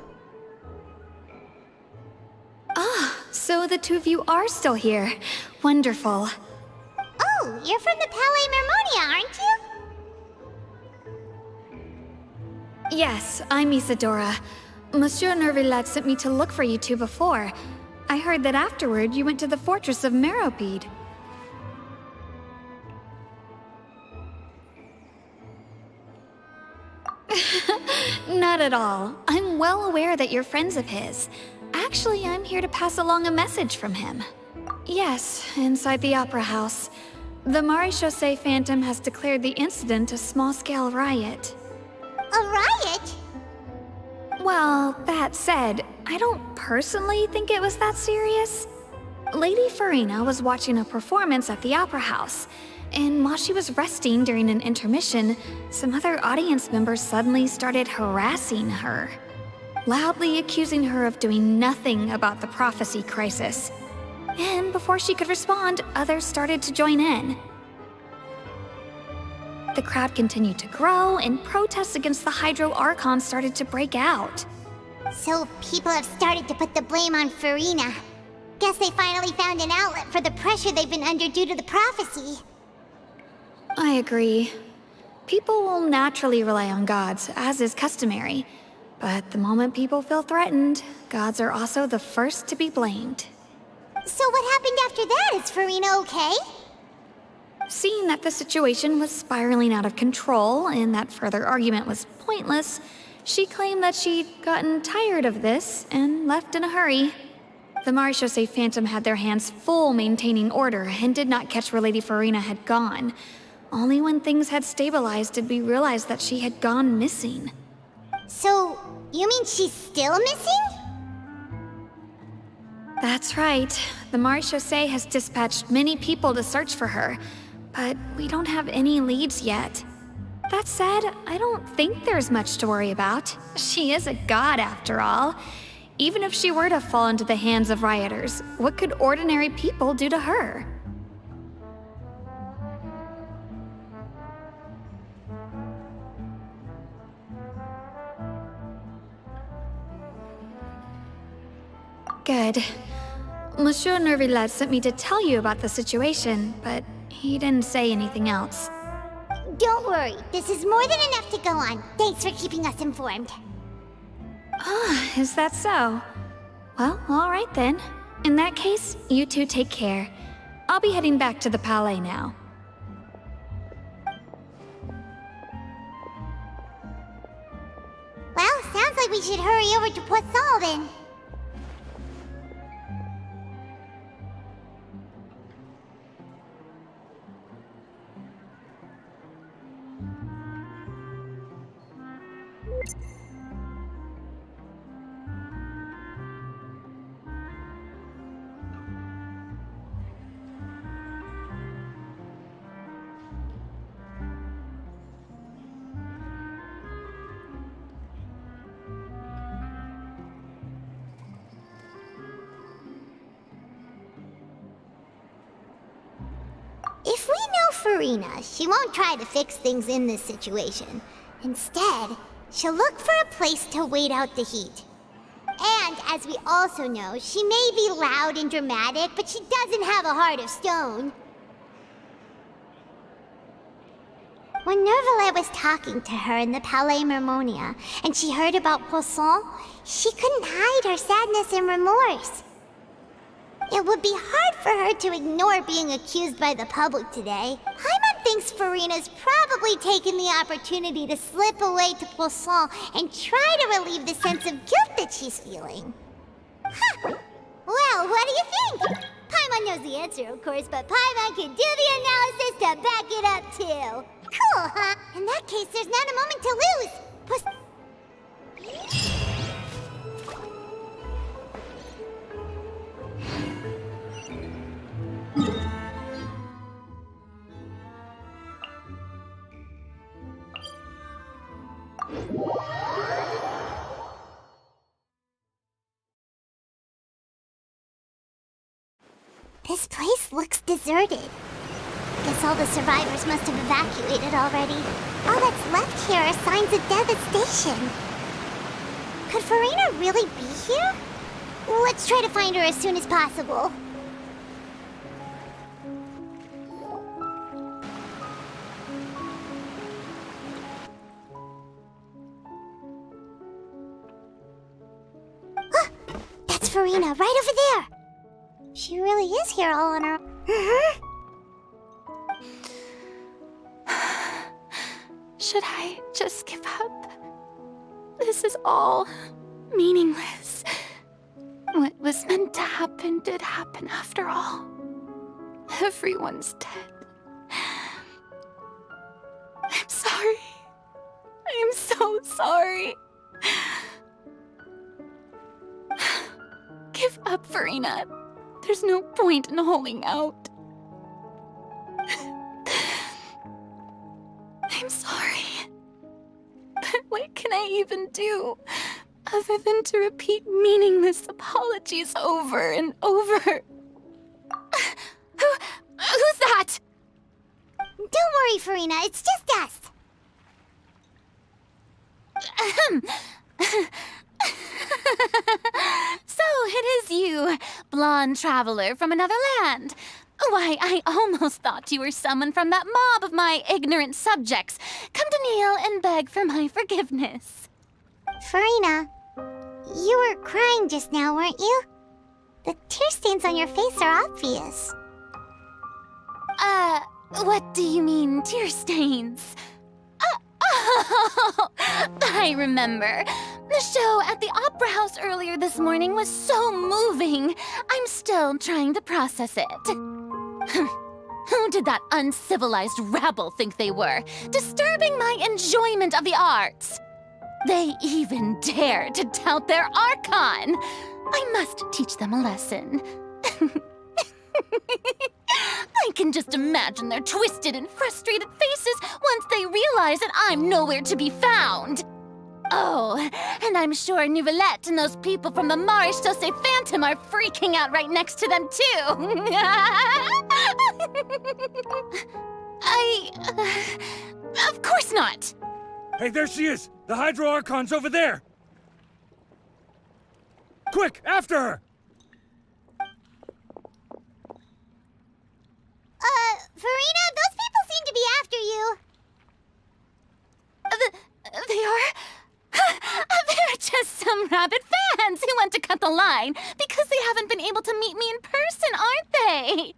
Ah, so the two of you are still here. Wonderful. Oh, you're from the Palais Mermonia, aren't you? Yes, I'm Isadora. Monsieur Nervillet sent me to look for you two before. I heard that afterward you went to the Fortress of Meropide. Not at all. I'm well aware that you're friends of his. Actually, I'm here to pass along a message from him. Yes, inside the Opera House. The Maréchaussée Phantom has declared the incident a small-scale riot. A riot? Well, that said, I don't personally think it was that serious. Lady Farina was watching a performance at the Opera House, and while she was resting during an intermission, some other audience members suddenly started harassing her, loudly accusing her of doing nothing about the prophecy crisis. And before she could respond, others started to join in. The crowd continued to grow, and protests against the Hydro Archon started to break out. So people have started to put the blame on Farina. Guess they finally found an outlet for the pressure they've been under due to the prophecy. I agree. People will naturally rely on gods, as is customary. But the moment people feel threatened, gods are also the first to be blamed. So what happened after that? Is Farina okay? Seeing that the situation was spiraling out of control and that further argument was pointless, she claimed that she'd gotten tired of this and left in a hurry. The Maréchaussée Phantom had their hands full maintaining order and did not catch where Lady Farina had gone. Only when things had stabilized did we realize that she had gone missing. So, you mean she's still missing? That's right. The Maréchaussée has dispatched many people to search for her, but we don't have any leads yet. That said, I don't think there's much to worry about. She is a god after all. Even if she were to fall into the hands of rioters, what could ordinary people do to her? Good. Monsieur Nervillet sent me to tell you about the situation, but he didn't say anything else. Don't worry, this is more than enough to go on. Thanks for keeping us informed. Ah, is that so? Well, alright then. In that case, you two take care. I'll be heading back to the Palais now. Well, sounds like we should hurry over to Poisson then. If we know Farina, she won't try to fix things in this situation. Instead, she'll look for a place to wait out the heat. And as we also know, she may be loud and dramatic, but she doesn't have a heart of stone. When Nervillet was talking to her in the Palais Mermonia, and she heard about Poisson, she couldn't hide her sadness and remorse. It would be hard for her to ignore being accused by the public today. Paimon thinks Farina's probably taken the opportunity to slip away to Poisson and try to relieve the sense of guilt that she's feeling. Huh. Well, what do you think? Paimon knows the answer, of course, but Paimon can do the analysis to back it up, too. Cool, huh? In that case, there's not a moment to lose. This place looks deserted. Guess all the survivors must have evacuated already. All that's left here are signs of devastation. Could Farina really be here? Let's try to find her as soon as possible. Ah, that's Farina, right over there. She really is here all on her... Should I just give up? This is all meaningless. What was meant to happen did happen after all. Everyone's dead. I'm sorry. I am so sorry. Give up, Farina. There's no point in holding out. I'm sorry. But what can I even do other than to repeat meaningless apologies over and over? Who's that? Don't worry, Farina. It's just us. So it is you, blonde traveler from another land. Why, I almost thought you were someone from that mob of my ignorant subjects. Come to kneel and beg for my forgiveness. Farina, you were crying just now, weren't you? The tear stains on your face are obvious. What do you mean, tear stains? Oh, I remember. The show at the Opera House earlier this morning was so moving. I'm still trying to process it. Who did that uncivilized rabble think they were, disturbing my enjoyment of the arts? They even dare to doubt their Archon. I must teach them a lesson. I can just imagine their twisted and frustrated faces once they realize that I'm nowhere to be found. Oh, and I'm sure Neuvillette and those people from the Marish Chaussee Phantom are freaking out right next to them, too. Of course not. Hey, there she is! The Hydro Archon's over there! Quick, after her! Farina, those people seem to be after you. They are... They're just some rabid fans who want to cut the line because they haven't been able to meet me in person, aren't they?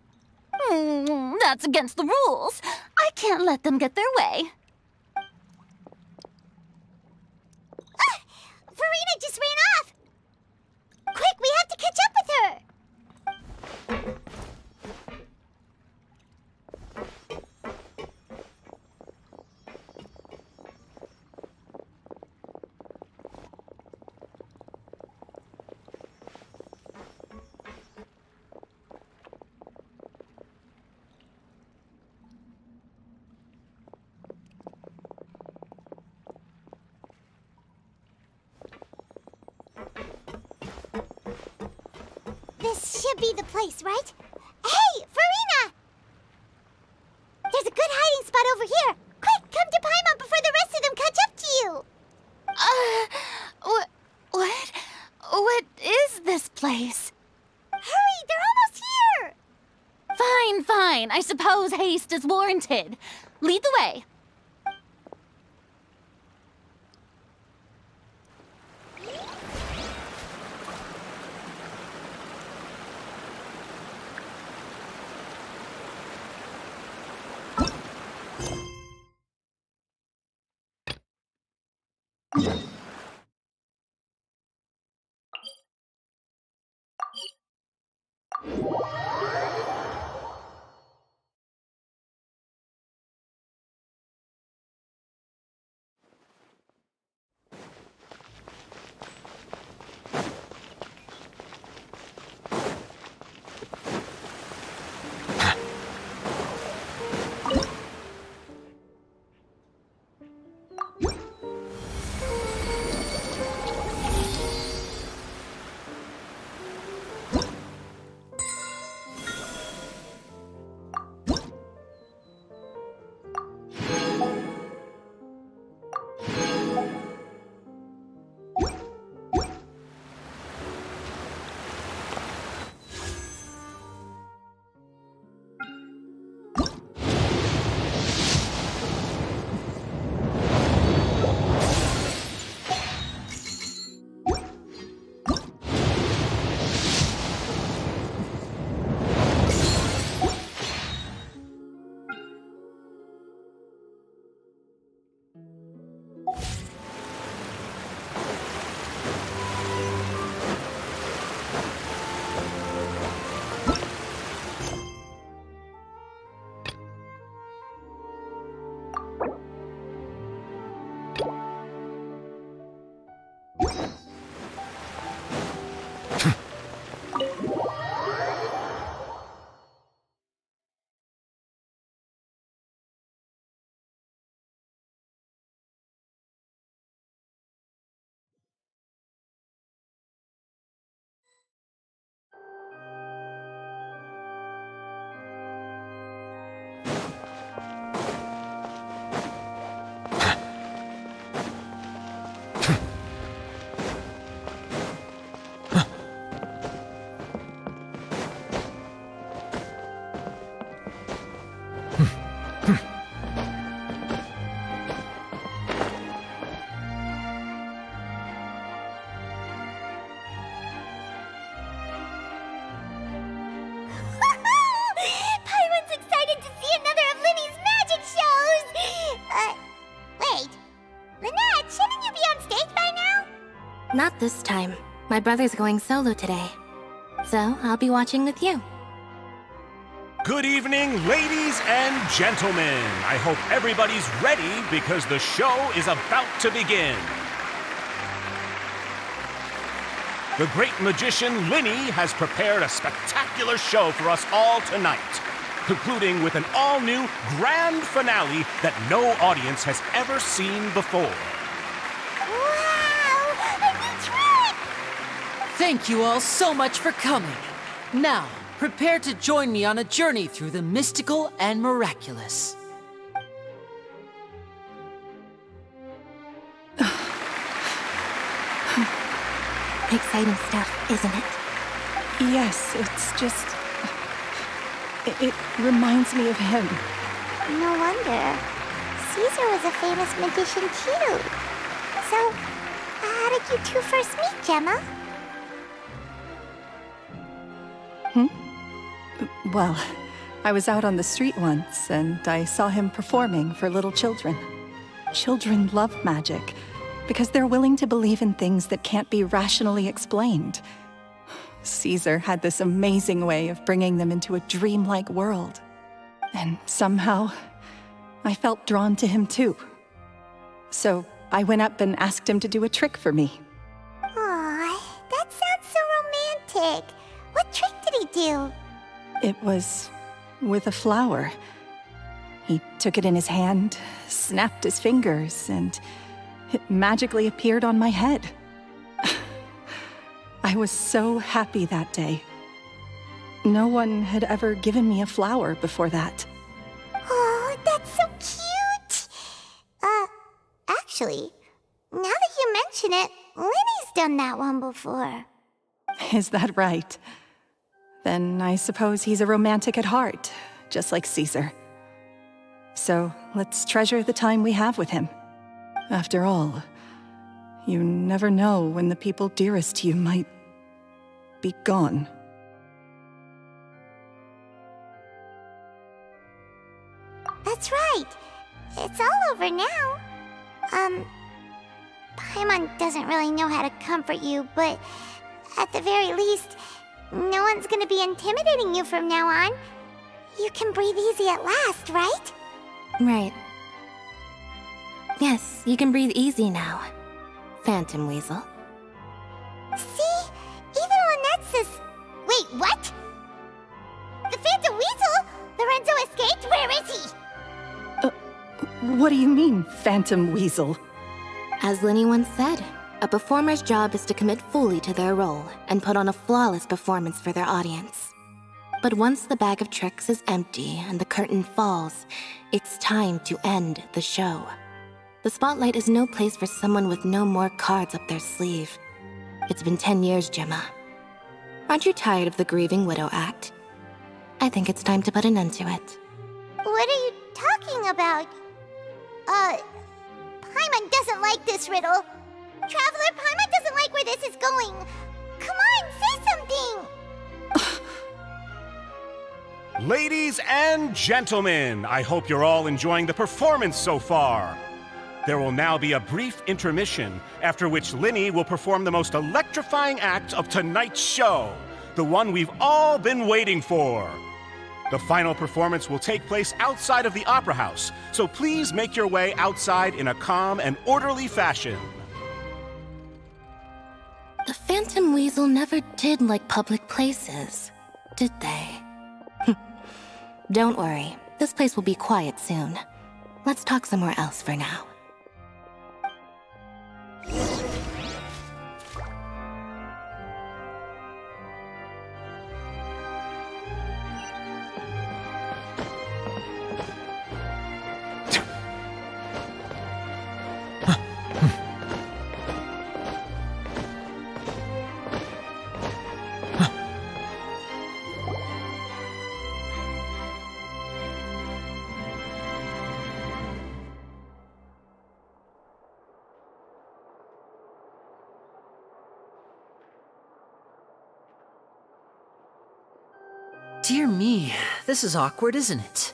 That's against the rules. I can't let them get their way. Farina just ran off! Quick, we have to catch up with her! This should be the place, right? Hey, Farina! There's a good hiding spot over here. Quick, come to Paimon before the rest of them catch up to you. What is this place? Hurry, they're almost here! Fine. I suppose haste is warranted. Lead the way. Not this time. My brother's going solo today. So, I'll be watching with you. Good evening, ladies and gentlemen. I hope everybody's ready because the show is about to begin. The great magician Linny has prepared a spectacular show for us all tonight, concluding with an all-new grand finale that no audience has ever seen before. Thank you all so much for coming. Now, prepare to join me on a journey through the mystical and miraculous. Exciting stuff, isn't it? Yes, it's just... It reminds me of him. No wonder. Caesar was a famous magician too. So, how did you two first meet, Gemma? Well, I was out on the street once, and I saw him performing for little children. Children love magic, because they're willing to believe in things that can't be rationally explained. Caesar had this amazing way of bringing them into a dreamlike world. And somehow, I felt drawn to him too. So I went up and asked him to do a trick for me. Aw, that sounds so romantic. What trick did he do? It was with a flower. He took it in his hand, snapped his fingers, and it magically appeared on my head. I was so happy that day. No one had ever given me a flower before that. Oh, that's so cute! Actually, now that you mention it, Linny's done that one before. Is that right? Then I suppose he's a romantic at heart, just like Caesar. So let's treasure the time we have with him. After all, you never know when the people dearest to you might be gone. That's right. It's all over now. Paimon doesn't really know how to comfort you, but at the very least, no one's gonna be intimidating you from now on. You can breathe easy at last, right? Right. Yes, you can breathe easy now, Phantom Weasel. See? Even Lynette says... Wait, what? The Phantom Weasel? Lorenzo escaped? Where is he? What do you mean, Phantom Weasel? As Linny once said, a performer's job is to commit fully to their role and put on a flawless performance for their audience. But once the bag of tricks is empty and the curtain falls, it's time to end the show. The spotlight is no place for someone with no more cards up their sleeve. It's been 10 years, Gemma. Aren't you tired of the grieving widow act? I think it's time to put an end to it. What are you talking about? Paimon doesn't like this riddle. Traveler, Paimon doesn't like where this is going. Come on, say something! Ladies and gentlemen, I hope you're all enjoying the performance so far. There will now be a brief intermission, after which Linny will perform the most electrifying act of tonight's show, the one we've all been waiting for. The final performance will take place outside of the Opera House, so please make your way outside in a calm and orderly fashion. The Phantom Weasel never did like public places, did they? Don't worry, this place will be quiet soon. Let's talk somewhere else for now. Dear me, this is awkward, isn't it?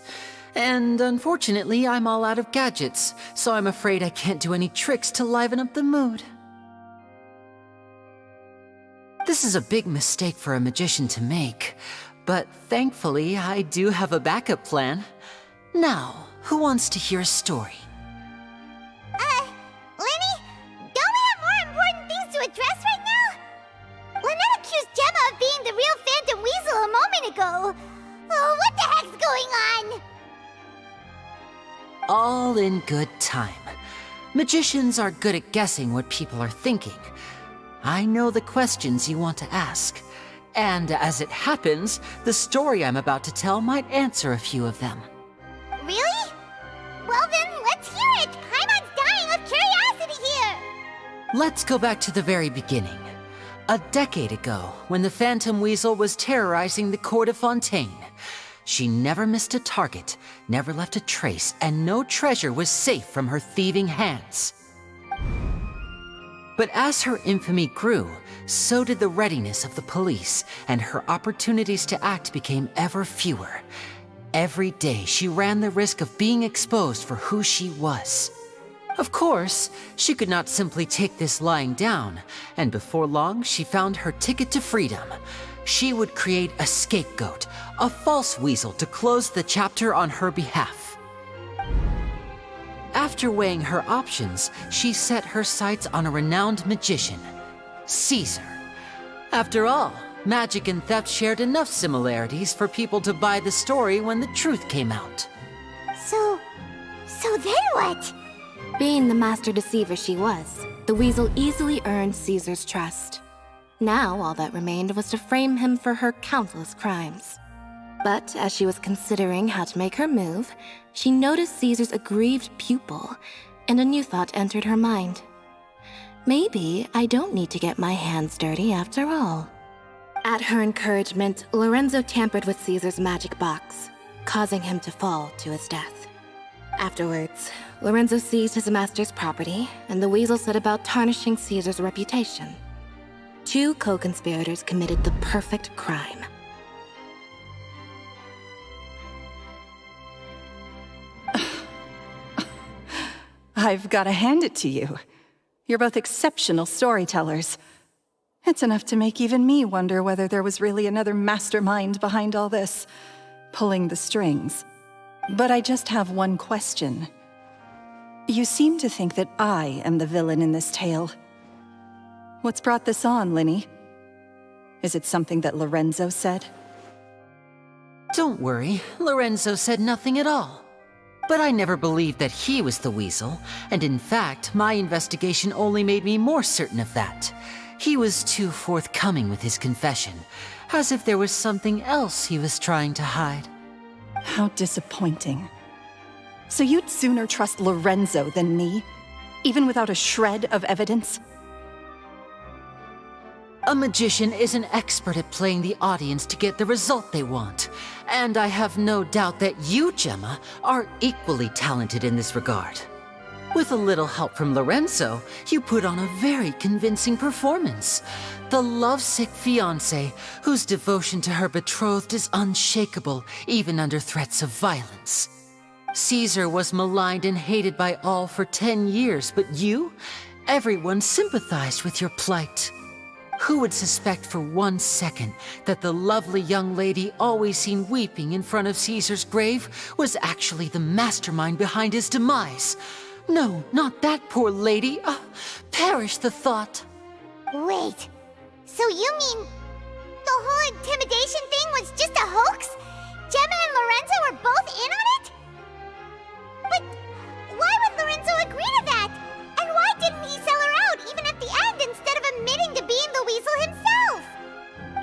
And unfortunately, I'm all out of gadgets, so I'm afraid I can't do any tricks to liven up the mood. This is a big mistake for a magician to make, but thankfully, I do have a backup plan. Now, who wants to hear a story? Linny, don't we have more important things to address right now? Lynette accused Gemma of being the real Phantom Weasel a moment ago. Oh, what the heck's going on? All in good time. Magicians are good at guessing what people are thinking. I know the questions you want to ask. And as it happens, the story I'm about to tell might answer a few of them. Really? Well then, let's hear it! Paimon's dying of curiosity here! Let's go back to the very beginning. A decade ago, when the Phantom Weasel was terrorizing the court of Fontaine, She never missed a target, never left a trace, and no treasure was safe from her thieving hands. But as her infamy grew, so did the readiness of the police, and her opportunities to act became ever fewer. Every day she ran the risk of being exposed for who she was. Of course, she could not simply take this lying down, and before long she found her ticket to freedom. She would create a scapegoat, a false weasel to close the chapter on her behalf. After weighing her options, she set her sights on a renowned magician, Caesar. After all, magic and theft shared enough similarities for people to buy the story when the truth came out. So then what? Being the master deceiver she was, the weasel easily earned Caesar's trust. Now all that remained was to frame him for her countless crimes. But as she was considering how to make her move, she noticed Caesar's aggrieved pupil, and a new thought entered her mind. Maybe I don't need to get my hands dirty after all. At her encouragement, Lorenzo tampered with Caesar's magic box, causing him to fall to his death. Afterwards, Lorenzo seized his master's property, and the weasel set about tarnishing Caesar's reputation. Two co-conspirators committed the perfect crime. I've got to hand it to you. You're both exceptional storytellers. It's enough to make even me wonder whether there was really another mastermind behind all this, pulling the strings. But I just have one question. You seem to think that I am the villain in this tale. What's brought this on, Linny? Is it something that Lorenzo said? Don't worry, Lorenzo said nothing at all. But I never believed that he was the weasel, and in fact, my investigation only made me more certain of that. He was too forthcoming with his confession, as if there was something else he was trying to hide. How disappointing. So you'd sooner trust Lorenzo than me, even without a shred of evidence? A magician is an expert at playing the audience to get the result they want, and I have no doubt that you, Gemma, are equally talented in this regard. With a little help from Lorenzo, you put on a very convincing performance. The lovesick fiancé, whose devotion to her betrothed is unshakable, even under threats of violence. Caesar was maligned and hated by all for 10 years, but you? Everyone sympathized with your plight. Who would suspect for 1 second that the lovely young lady always seen weeping in front of Caesar's grave was actually the mastermind behind his demise? No, not that poor lady. Perish the thought. Wait, so you mean the whole intimidation thing was just a hoax? Gemma and Lorenzo were both in on it? But why would Lorenzo agree to that? And why didn't he sell her out even at the end instead of admitting to being the weasel himself?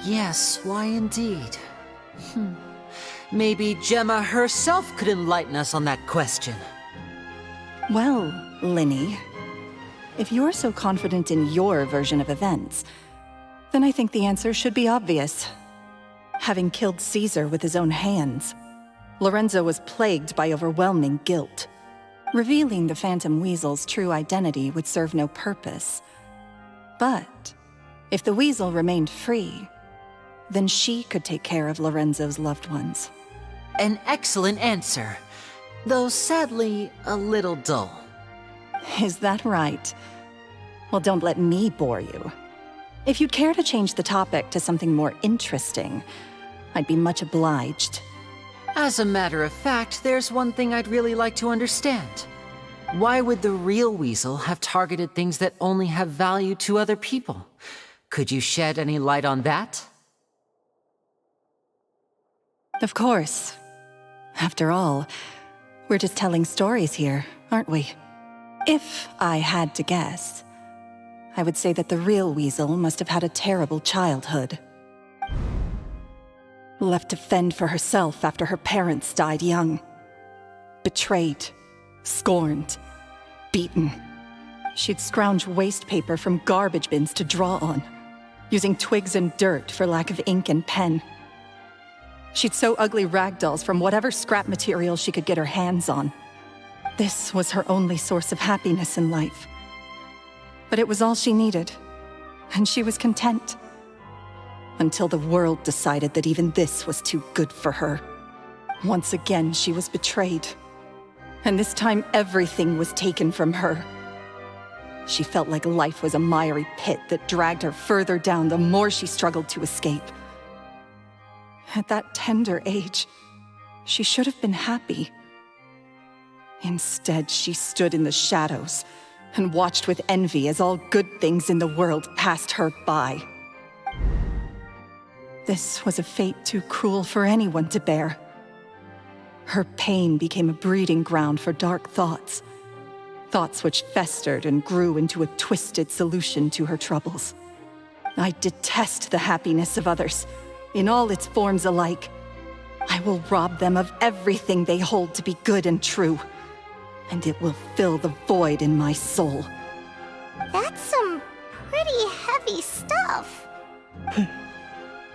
Yes, why indeed? Maybe Gemma herself could enlighten us on that question. Well, Linny, if you're so confident in your version of events, then I think the answer should be obvious. Having killed Caesar with his own hands, Lorenzo was plagued by overwhelming guilt. Revealing the Phantom Weasel's true identity would serve no purpose. But if the weasel remained free, then she could take care of Lorenzo's loved ones. An excellent answer, though sadly a little dull. Is that right? Well, don't let me bore you. If you'd care to change the topic to something more interesting, I'd be much obliged. As a matter of fact, there's one thing I'd really like to understand. Why would the real weasel have targeted things that only have value to other people? Could you shed any light on that? Of course. After all, we're just telling stories here, aren't we? If I had to guess, I would say that the real weasel must have had a terrible childhood. Left to fend for herself after her parents died young. Betrayed, scorned, beaten. She'd scrounge waste paper from garbage bins to draw on, using twigs and dirt for lack of ink and pen. She'd sew ugly ragdolls from whatever scrap material she could get her hands on. This was her only source of happiness in life. But it was all she needed, and she was content. Until the world decided that even this was too good for her. Once again, she was betrayed. And this time, everything was taken from her. She felt like life was a miry pit that dragged her further down the more she struggled to escape. At that tender age, she should have been happy. Instead, she stood in the shadows and watched with envy as all good things in the world passed her by. This was a fate too cruel for anyone to bear. Her pain became a breeding ground for dark thoughts. Thoughts which festered and grew into a twisted solution to her troubles. I detest the happiness of others, in all its forms alike. I will rob them of everything they hold to be good and true, and it will fill the void in my soul. That's some pretty heavy stuff.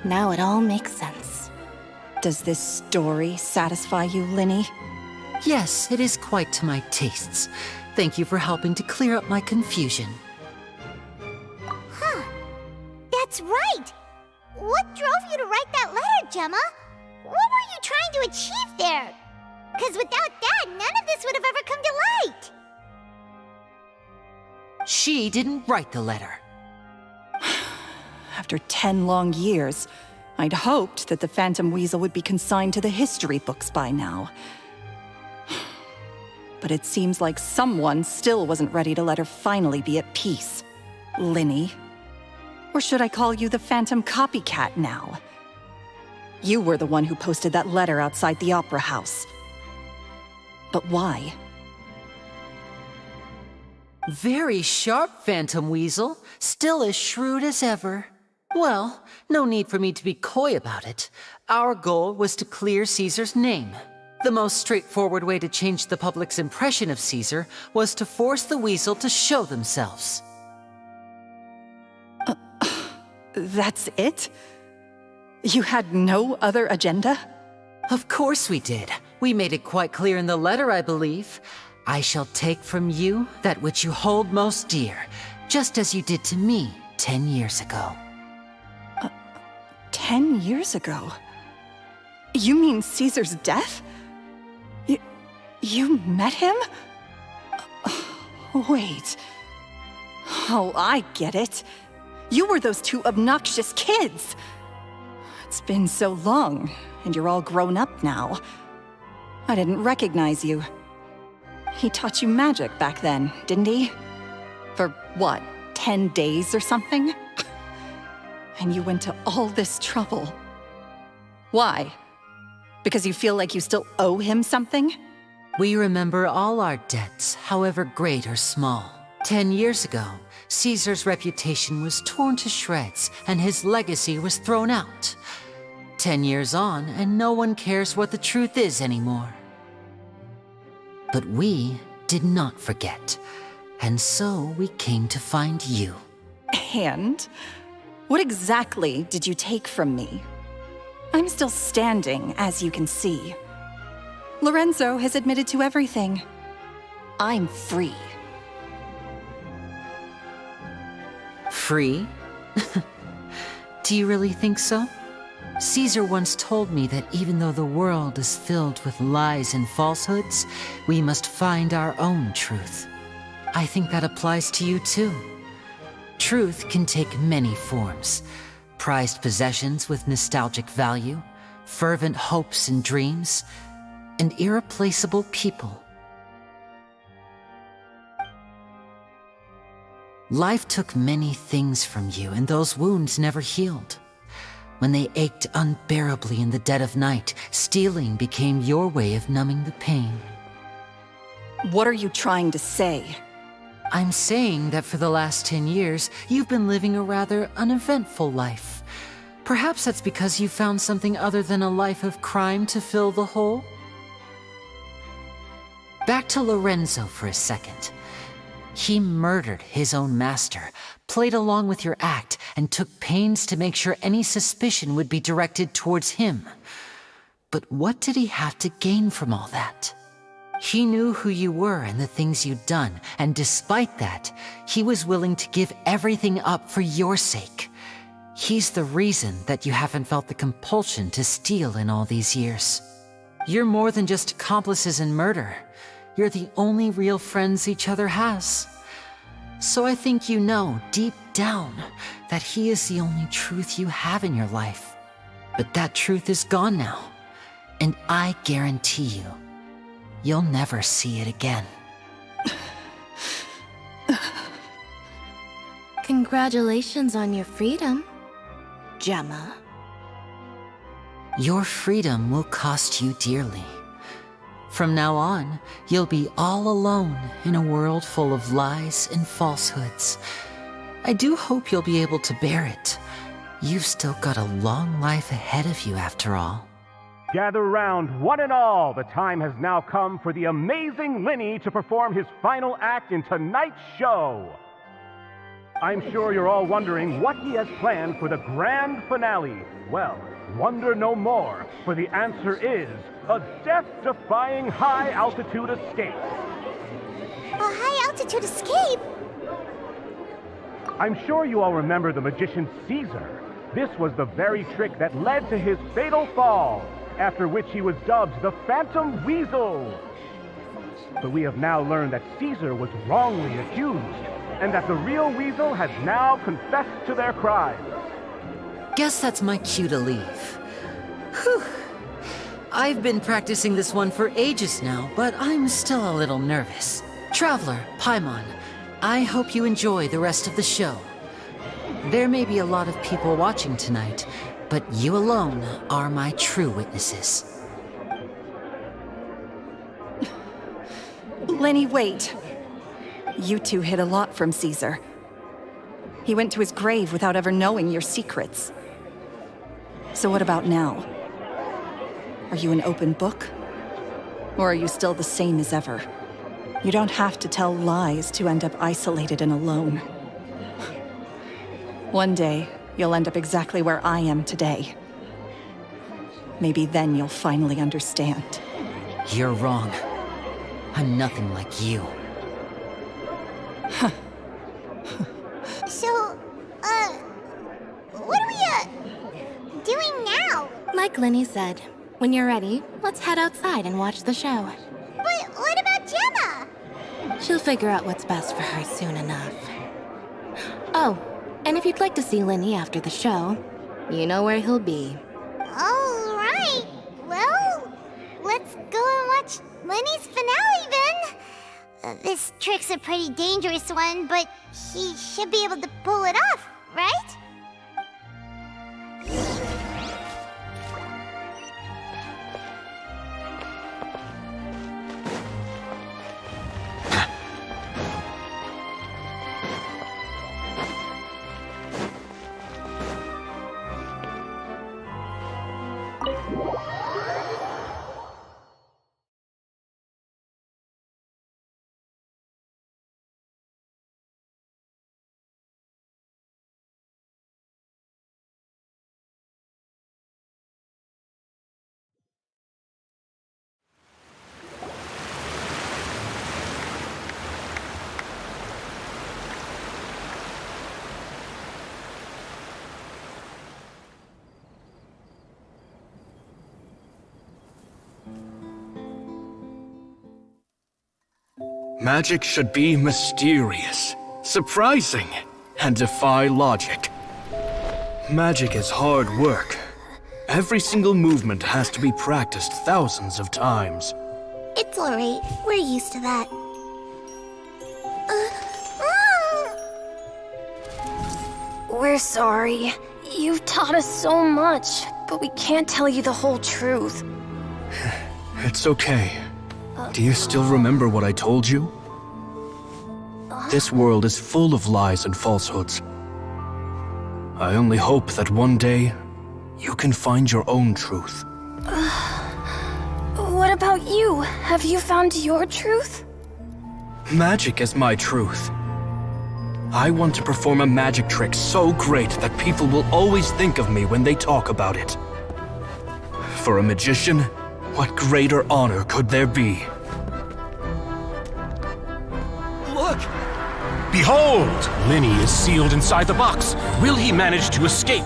Now it all makes sense. Does this story satisfy you, Linny? Yes, it is quite to my tastes. Thank you for helping to clear up my confusion. Huh. That's right! What drove you to write that letter, Gemma? What were you trying to achieve there? Because without that, none of this would have ever come to light. She didn't write the letter. After 10 long years, I'd hoped that the Phantom Weasel would be consigned to the history books by now. But it seems like someone still wasn't ready to let her finally be at peace. Linny. Or should I call you the Phantom Copycat now? You were the one who posted that letter outside the Opera House. But why? Very sharp, Phantom Weasel. Still as shrewd as ever. Well, no need for me to be coy about it. Our goal was to clear Caesar's name. The most straightforward way to change the public's impression of Caesar was to force the Weasel to show themselves. That's it? You had no other agenda? Of course we did. We made it quite clear in the letter, I believe. I shall take from you that which you hold most dear, just as you did to me 10 years ago. 10 years ago? You mean Caesar's death? You met him? Wait. Oh, I get it. You were those two obnoxious kids. It's been so long, and you're all grown up now. I didn't recognize you. He taught you magic back then, didn't he? For what, 10 days or something? And you went to all this trouble. Why? Because you feel like you still owe him something? We remember all our debts, however great or small. 10 years ago, Caesar's reputation was torn to shreds, and his legacy was thrown out. 10 years on, and no one cares what the truth is anymore. But we did not forget, and so we came to find you. And? What exactly did you take from me? I'm still standing, as you can see. Lorenzo has admitted to everything. I'm free. Free? Do you really think so? Caesar once told me that even though the world is filled with lies and falsehoods, we must find our own truth. I think that applies to you too. Truth can take many forms. Prized possessions with nostalgic value, fervent hopes and dreams, and irreplaceable people. Life took many things from you, and those wounds never healed. When they ached unbearably in the dead of night, stealing became your way of numbing the pain. What are you trying to say? I'm saying that for the last 10 years, you've been living a rather uneventful life. Perhaps that's because you found something other than a life of crime to fill the hole? Back to Lorenzo for a second. He murdered his own master, played along with your act, and took pains to make sure any suspicion would be directed towards him. But what did he have to gain from all that? He knew who you were and the things you'd done, and despite that, he was willing to give everything up for your sake. He's the reason that you haven't felt the compulsion to steal in all these years. You're more than just accomplices in murder. You're the only real friends each other has. So I think you know, deep down, that he is the only truth you have in your life. But that truth is gone now, and I guarantee you, you'll never see it again. Congratulations on your freedom, Gemma. Your freedom will cost you dearly. From now on, you'll be all alone in a world full of lies and falsehoods. I do hope you'll be able to bear it. You've still got a long life ahead of you after all. Gather round, one and all. The time has now come for the amazing Linny to perform his final act in tonight's show. I'm sure you're all wondering what he has planned for the grand finale. Well, wonder no more, for the answer is a death-defying high-altitude escape. A high-altitude escape? I'm sure you all remember the magician Caesar. This was the very trick that led to his fatal fall, after which he was dubbed the Phantom Weasel. But we have now learned that Caesar was wrongly accused, and that the real Weasel has now confessed to their crimes. Guess that's my cue to leave. Whew. I've been practicing this one for ages now, but I'm still a little nervous. Traveler, Paimon, I hope you enjoy the rest of the show. There may be a lot of people watching tonight, but you alone are my true witnesses. Lenny, wait. You two hid a lot from Caesar. He went to his grave without ever knowing your secrets. So what about now? Are you an open book? Or are you still the same as ever? You don't have to tell lies to end up isolated and alone. One day, you'll end up exactly where I am today. Maybe then you'll finally understand. You're wrong. I'm nothing like you. So, what are we, doing now? Like Linny said, when you're ready, let's head outside and watch the show. But what about Gemma? She'll figure out what's best for her soon enough. Oh, and if you'd like to see Linny after the show, you know where he'll be. All right. Well, let's go and watch Lenny's finale then. This trick's a pretty dangerous one, but he should be able to pull it off, right? Magic should be mysterious, surprising, and defy logic. Magic is hard work. Every single movement has to be practiced thousands of times. It's alright. We're used to that. We're sorry. You've taught us so much, but we can't tell you the whole truth. It's okay. Do you still remember what I told you? This world is full of lies and falsehoods. I only hope that one day, you can find your own truth. What about you? Have you found your truth? Magic is my truth. I want to perform a magic trick so great that people will always think of me when they talk about it. for a magician, what greater honor could there be? Look! Behold! Linny is sealed inside the box. Will he manage to escape?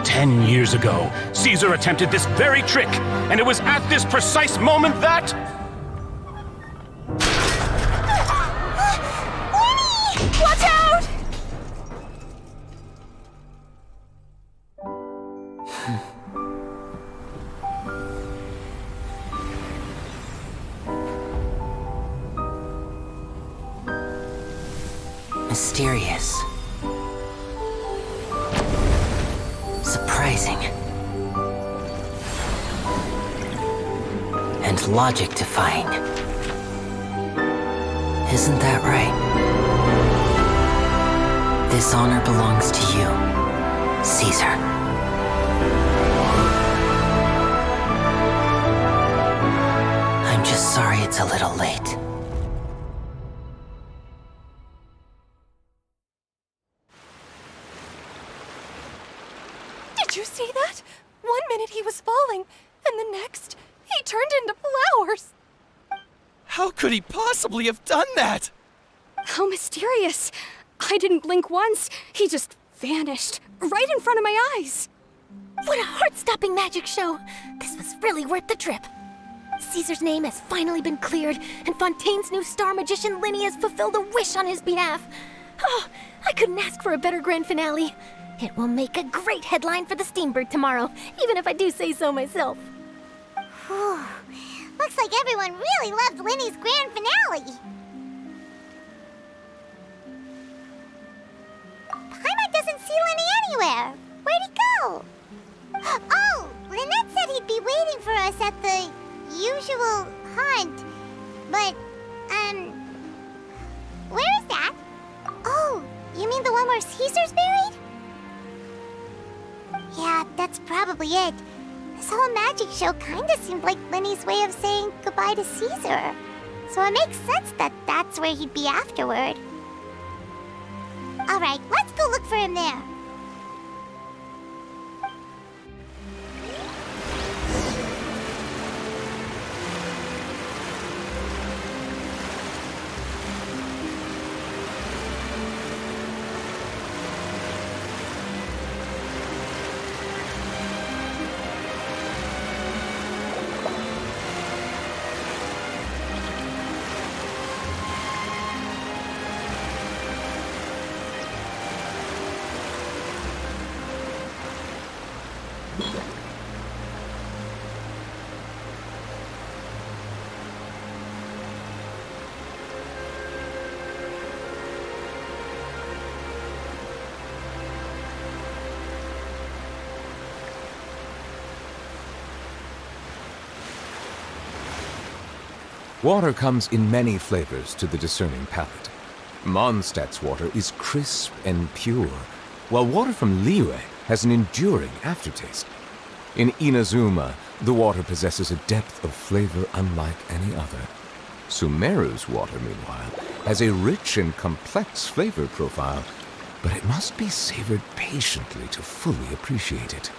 10 years ago, Caesar attempted this very trick, and it was at this precise moment that... Watch out! Mysterious. Surprising. And logic-defying. Isn't that right? This honor belongs to you, Caesar. I'm just sorry it's a little late. Did you see that? 1 minute he was falling, and the next, he turned into flowers. How could he possibly have done that? How mysterious. I didn't blink once. He just vanished, right in front of my eyes. What a heart-stopping magic show! This was really worth the trip. Caesar's name has finally been cleared, and Fontaine's new star magician Linny has fulfilled a wish on his behalf. Oh, I couldn't ask for a better grand finale. It will make a great headline for the Steambird tomorrow, even if I do say so myself. Whew. Looks like everyone really loved Linny's grand finale. Paimon doesn't see Linny anywhere. Where'd he go? Oh, Lynette said he'd be waiting for us at the usual haunt. But, where is that? Oh, you mean the one where Caesar's buried? Yeah, that's probably it. This whole magic show kinda seemed like Linny's way of saying goodbye to Caesar. So it makes sense that that's where he'd be afterward. Alright, let's go look for him there. Water comes in many flavors to the discerning palate. Mondstadt's water is crisp and pure, while water from Liyue has an enduring aftertaste. In Inazuma, the water possesses a depth of flavor unlike any other. Sumeru's water, meanwhile, has a rich and complex flavor profile, but it must be savored patiently to fully appreciate it.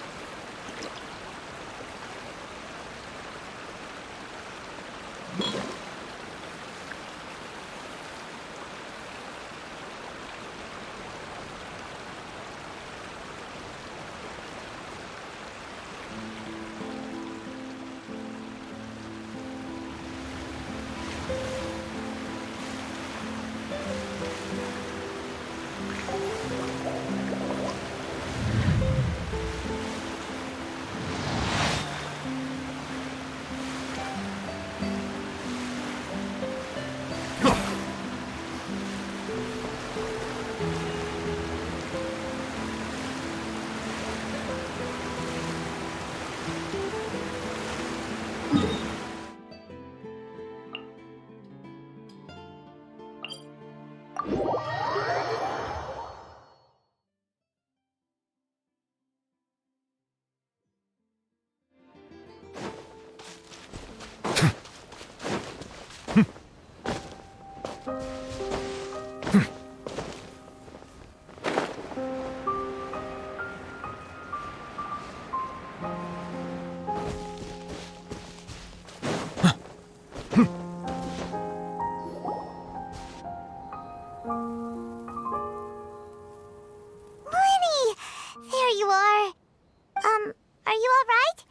Are you alright?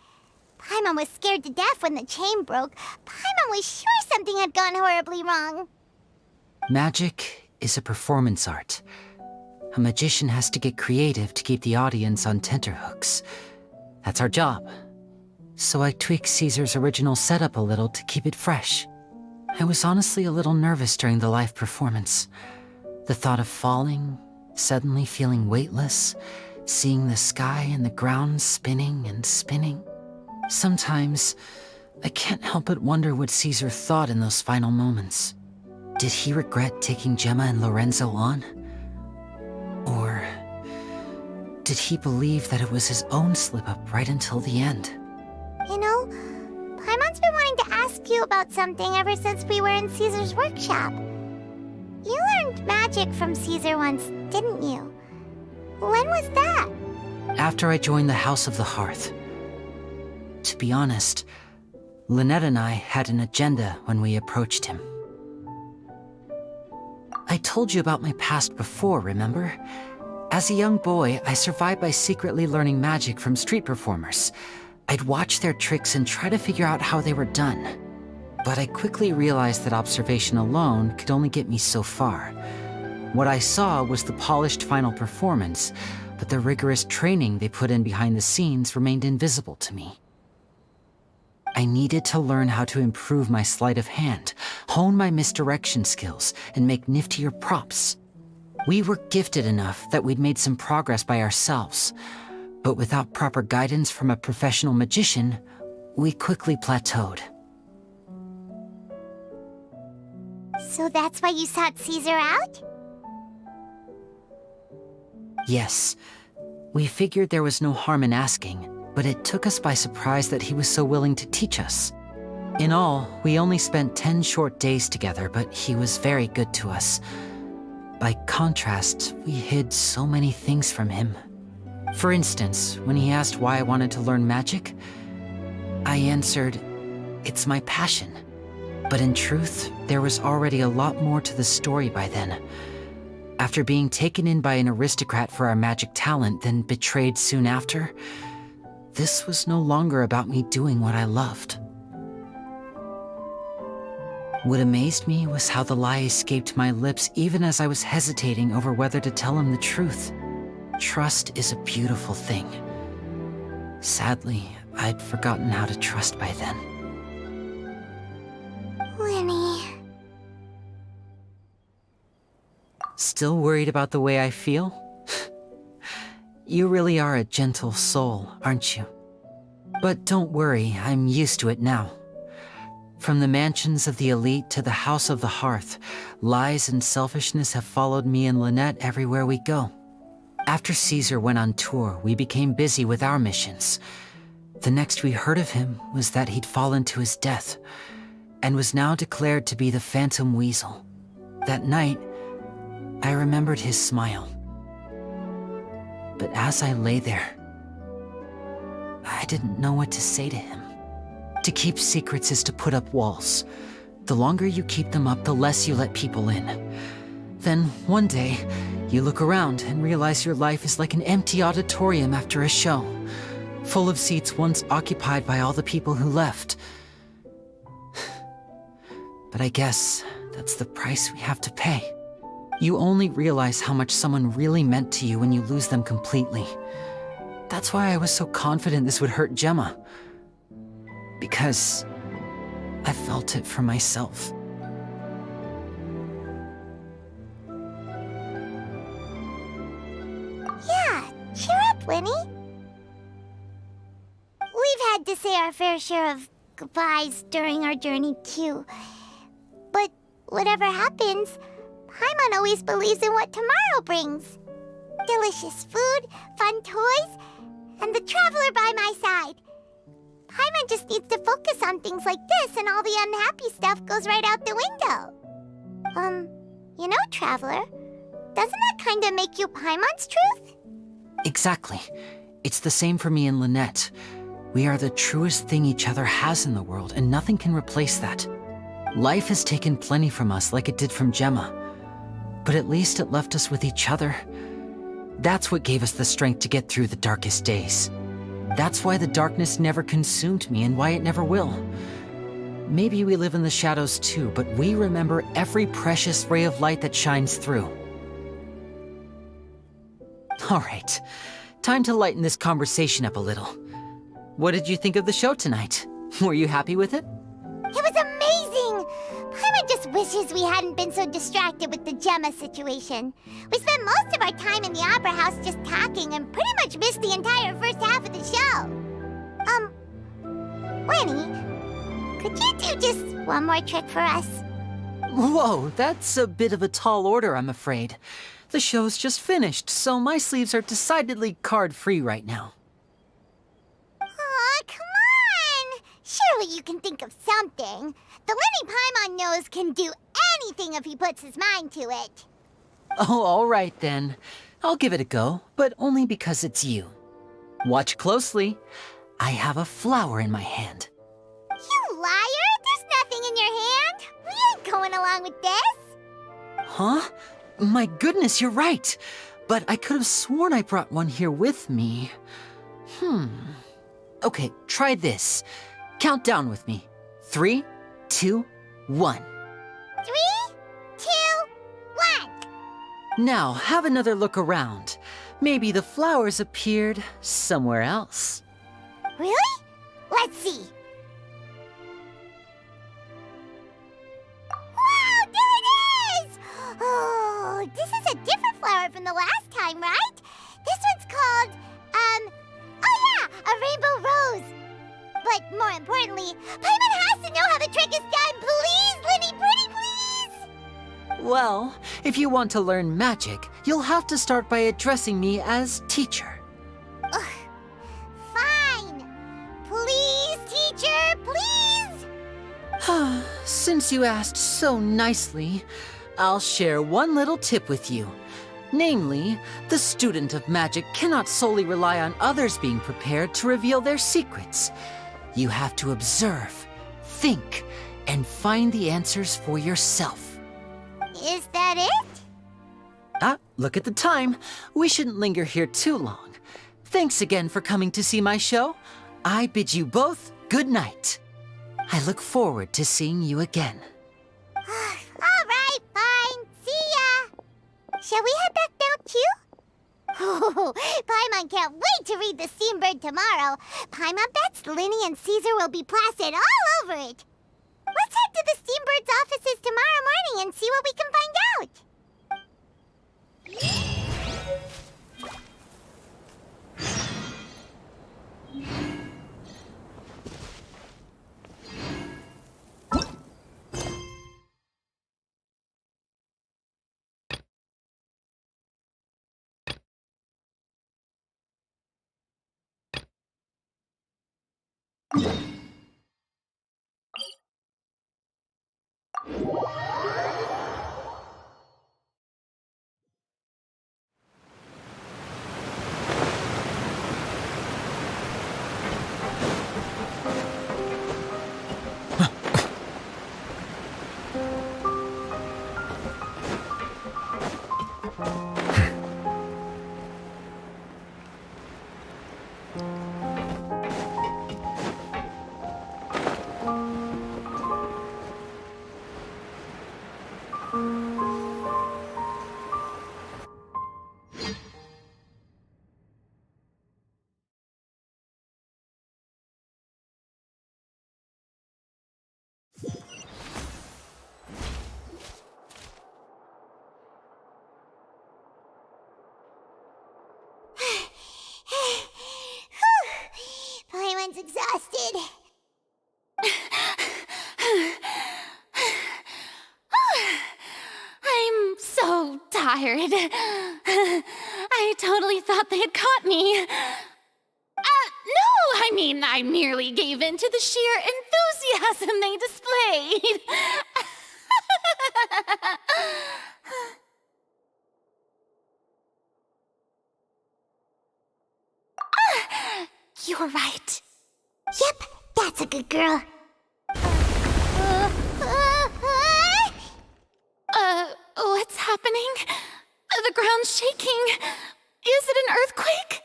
Paimon was scared to death when the chain broke. Paimon was sure something had gone horribly wrong. Magic is a performance art. A magician has to get creative to keep the audience on tenterhooks. That's our job. So I tweaked Caesar's original setup a little to keep it fresh. I was honestly a little nervous during the live performance. The thought of falling, suddenly feeling weightless, seeing the sky and the ground spinning and spinning. Sometimes, I can't help but wonder what Caesar thought in those final moments. Did he regret taking Gemma and Lorenzo on? Or did he believe that it was his own slip-up right until the end? You know, Paimon's been wanting to ask you about something ever since we were in Caesar's workshop. You learned magic from Caesar once, didn't you? When was that? After I joined the House of the Hearth. To be honest, Lynette and I had an agenda when we approached him. I told you about my past before, remember? As a young boy, I survived by secretly learning magic from street performers. I'd watch their tricks and try to figure out how they were done. But I quickly realized that observation alone could only get me so far. What I saw was the polished final performance, but the rigorous training they put in behind the scenes remained invisible to me. I needed to learn how to improve my sleight of hand, hone my misdirection skills, and make niftier props. We were gifted enough that we'd made some progress by ourselves, but without proper guidance from a professional magician, we quickly plateaued. So that's why you sought Caesar out? Yes. We figured there was no harm in asking, but it took us by surprise that he was so willing to teach us. In all, we only spent 10 short days together, but he was very good to us. By contrast, we hid so many things from him. For instance, when he asked why I wanted to learn magic, I answered, "It's my passion." But in truth, there was already a lot more to the story by then. After being taken in by an aristocrat for our magic talent, then betrayed soon after, this was no longer about me doing what I loved. What amazed me was how the lie escaped my lips even as I was hesitating over whether to tell him the truth. Trust is a beautiful thing. Sadly, I'd forgotten how to trust by then. Winnie. Still worried about the way I feel? You really are a gentle soul, aren't you? But don't worry, I'm used to it now. From the mansions of the elite to the House of the Hearth, lies and selfishness have followed me and Lynette everywhere we go. After Caesar went on tour, we became busy with our missions. The next we heard of him was that he'd fallen to his death, and was now declared to be the Phantom Weasel. That night, I remembered his smile. But as I lay there, I didn't know what to say to him. To keep secrets is to put up walls. The longer you keep them up, the less you let people in. Then, one day, you look around and realize your life is like an empty auditorium after a show, full of seats once occupied by all the people who left. But I guess that's the price we have to pay. You only realize how much someone really meant to you when you lose them completely. That's why I was so confident this would hurt Gemma. Because I felt it for myself. Yeah, cheer up, Winnie. We've had to say our fair share of goodbyes during our journey, too. But whatever happens, Paimon always believes in what tomorrow brings. Delicious food, fun toys, and the traveler by my side. Paimon just needs to focus on things like this, and all the unhappy stuff goes right out the window. You know, Traveler, doesn't that kinda make you Paimon's truth? Exactly. It's the same for me and Lynette. We are the truest thing each other has in the world, and nothing can replace that. Life has taken plenty from us, like it did from Gemma. But at least it left us with each other. That's what gave us the strength to get through the darkest days. That's why the darkness never consumed me and why it never will. Maybe we live in the shadows too, but we remember every precious ray of light that shines through. All right, time to lighten this conversation up a little. What did you think of the show tonight? Were you happy with it? It was amazing! Paimon just wishes we hadn't been so distracted with the Gemma situation. We spent most of our time in the Opera House just talking and pretty much missed the entire first half of the show. Winnie, could you do just one more trick for us? Whoa, that's a bit of a tall order, I'm afraid. The show's just finished, so my sleeves are decidedly card-free right now. Aw, come on! Surely you can think of something. The Lenny Paimon knows can do anything if he puts his mind to it. Oh, all right then. I'll give it a go, but only because it's you. Watch closely. I have a flower in my hand. You liar! There's nothing in your hand! We ain't going along with this! Huh? My goodness, you're right. But I could have sworn I brought one here with me. Okay, try this. Count down with me. 3, 2, 1. 3, 2, 1. Now, have another look around. Maybe the flowers appeared somewhere else. Really? Let's see. Wow, there it is! Oh, this is a different flower from the last time, right? This one's called, oh yeah, a rainbow rose. But more importantly, Paimon has to know how the trick is done. Please, Linny, pretty please! Well, if you want to learn magic, you'll have to start by addressing me as teacher. Ugh. Fine. Please, teacher, please! Since you asked so nicely, I'll share one little tip with you. Namely, the student of magic cannot solely rely on others being prepared to reveal their secrets. You have to observe, think, and find the answers for yourself. Is that it? Look at the time. We shouldn't linger here too long. Thanks again for coming to see my show. I bid you both good night. I look forward to seeing you again. All right, fine. See ya. Shall we head back down too? Oh, Paimon can't wait to read The Steambird tomorrow. Paimon bets Linny and Caesar will be plastered all over it. Let's head to the Steambird's offices tomorrow morning and see what we can find out. Paimon's exhausted. I'm so tired. I totally thought they had caught me. No, I mean, I merely gave in to the sheer enthusiasm they displayed. You're right. Yep, that's a good girl. What's happening? The ground's shaking. Is it an earthquake?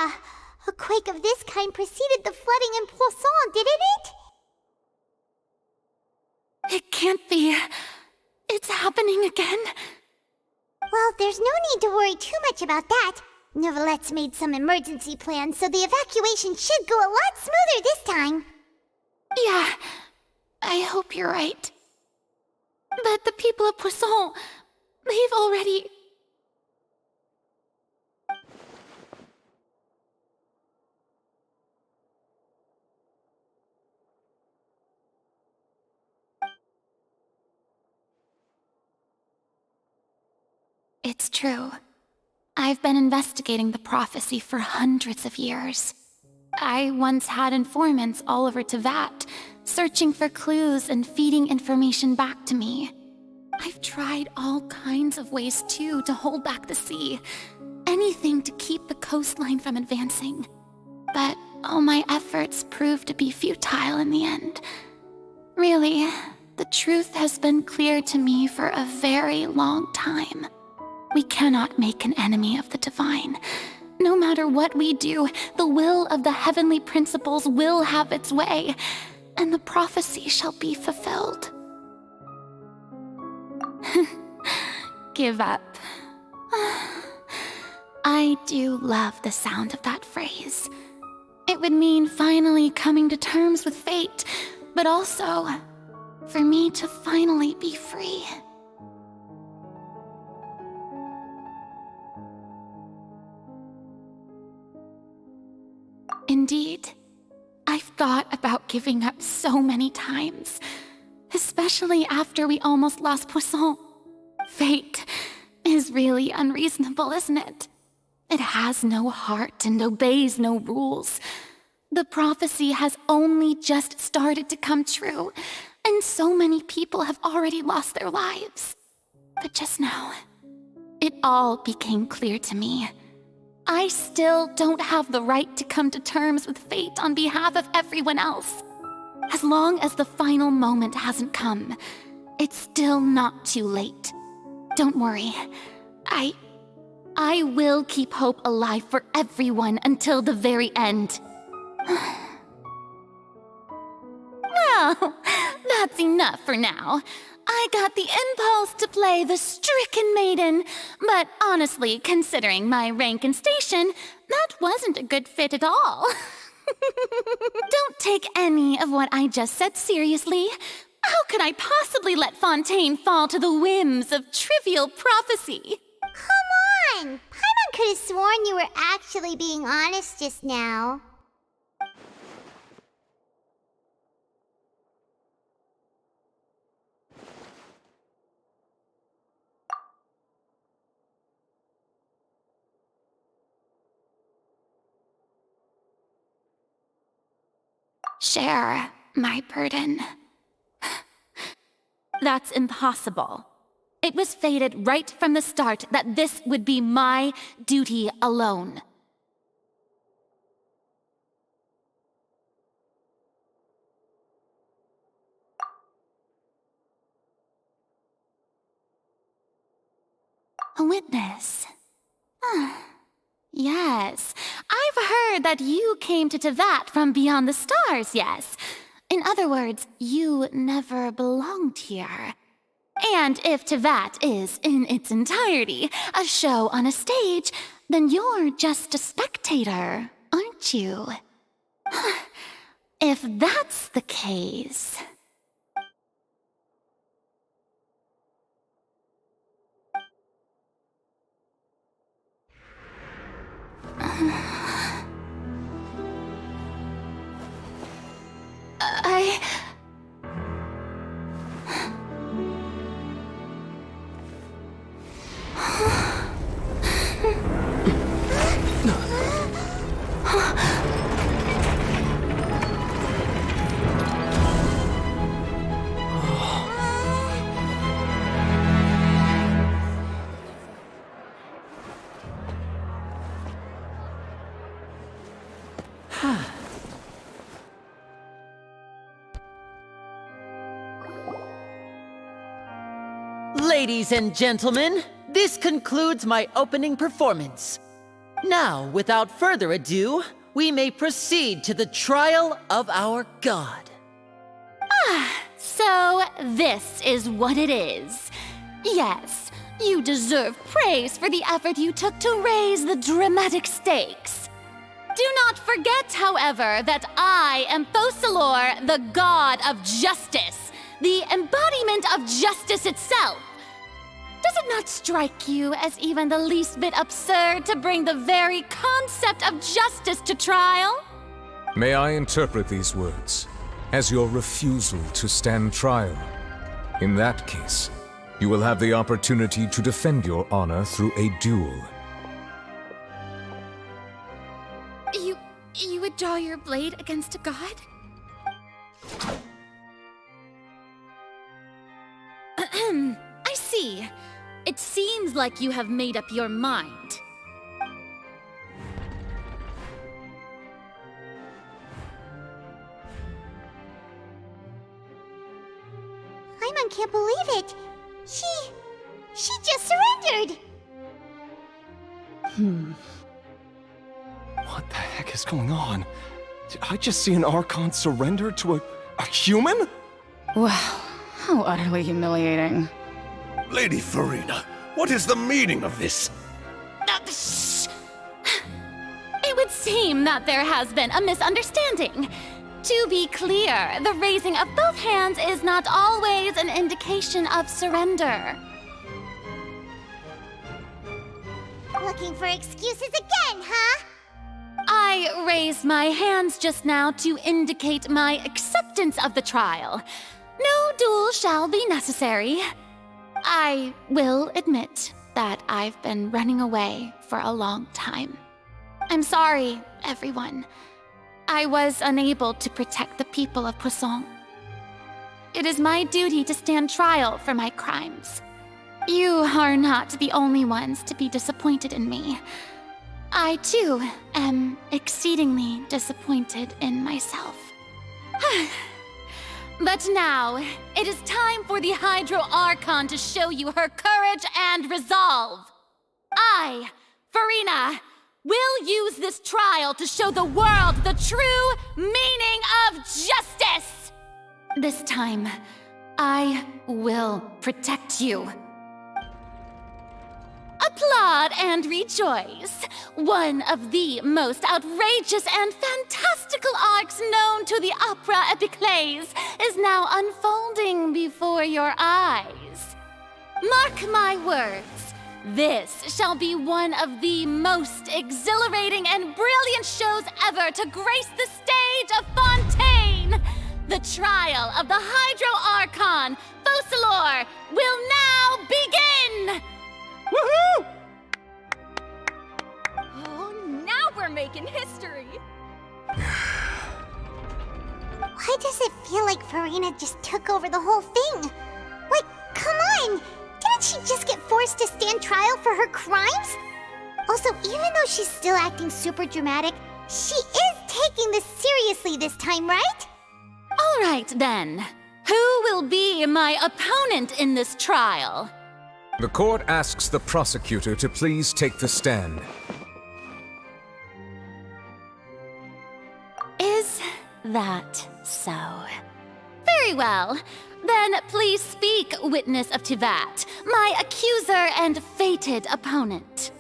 Yeah, a quake of this kind preceded the flooding in Poisson, didn't it? It can't be. It's happening again. Well, there's no need to worry too much about that. Novelette's made some emergency plans, so the evacuation should go a lot smoother this time. Yeah, I hope you're right. But the people of Poisson, they've already... It's true. I've been investigating the prophecy for hundreds of years. I once had informants all over Tevat, searching for clues and feeding information back to me. I've tried all kinds of ways, too, to hold back the sea. Anything to keep the coastline from advancing. But all my efforts proved to be futile in the end. Really, the truth has been clear to me for a very long time. We cannot make an enemy of the divine. No matter what we do, the will of the heavenly principles will have its way, and the prophecy shall be fulfilled. Give up. I do love the sound of that phrase. It would mean finally coming to terms with fate, but also for me to finally be free. Indeed, I've thought about giving up so many times, especially after we almost lost Poisson. Fate is really unreasonable, isn't it? It has no heart and obeys no rules. The prophecy has only just started to come true, and so many people have already lost their lives. But just now, it all became clear to me. I still don't have the right to come to terms with fate on behalf of everyone else. As long as the final moment hasn't come, it's still not too late. Don't worry. I will keep hope alive for everyone until the very end. Well, that's enough for now. I got the impulse to play the stricken maiden, but honestly, considering my rank and station, that wasn't a good fit at all. Don't take any of what I just said seriously. How could I possibly let Fontaine fall to the whims of trivial prophecy? Come on! Paimon could have sworn you were actually being honest just now. Share my burden. That's impossible. It was fated right from the start that this would be my duty alone. A witness. Yes, I've heard that you came to Tevat from beyond the stars, yes. In other words, you never belonged here. And if Tevat is, in its entirety, a show on a stage, then you're just a spectator, aren't you? If that's the case... Ladies and gentlemen, this concludes my opening performance. Now, without further ado, we may proceed to the trial of our god. So this is what it is. Yes, you deserve praise for the effort you took to raise the dramatic stakes. Do not forget, however, that I am Focalor, the god of justice, the embodiment of justice itself. Does it not strike you as even the least bit absurd to bring the very concept of justice to trial? May I interpret these words as your refusal to stand trial? In that case, you will have the opportunity to defend your honor through a duel. You would draw your blade against a god? I see. It seems like you have made up your mind. Paimon can't believe it. She just surrendered. What the heck is going on? Did I just see an Archon surrender to a human? Wow, how utterly humiliating. Lady Farina, what is the meaning of this? Shh! It would seem that there has been a misunderstanding. To be clear, the raising of both hands is not always an indication of surrender. Looking for excuses again, huh? I raised my hands just now to indicate my acceptance of the trial. No duel shall be necessary. I will admit that I've been running away for a long time. I'm sorry, everyone. I was unable to protect the people of Poisson. It is my duty to stand trial for my crimes. You are not the only ones to be disappointed in me. I, too, am exceedingly disappointed in myself. But now, it is time for the Hydro Archon to show you her courage and resolve. I, Farina, will use this trial to show the world the true meaning of justice! This time, I will protect you. Applaud and rejoice! One of the most outrageous and fantastical arcs known to the opera epiclese is now unfolding before your eyes. Mark my words, this shall be one of the most exhilarating and brilliant shows ever to grace the stage of Fontaine! The trial of the Hydro Archon, Focalor, will now begin! Woohoo! Oh, now we're making history! Why does it feel like Farina just took over the whole thing? Like, come on! Didn't she just get forced to stand trial for her crimes? Also, even though she's still acting super dramatic, she is taking this seriously this time, right? All right, then. Who will be my opponent in this trial? The court asks the prosecutor to please take the stand. Is that so? Very well. Then please speak, witness of Tivat, my accuser and fated opponent.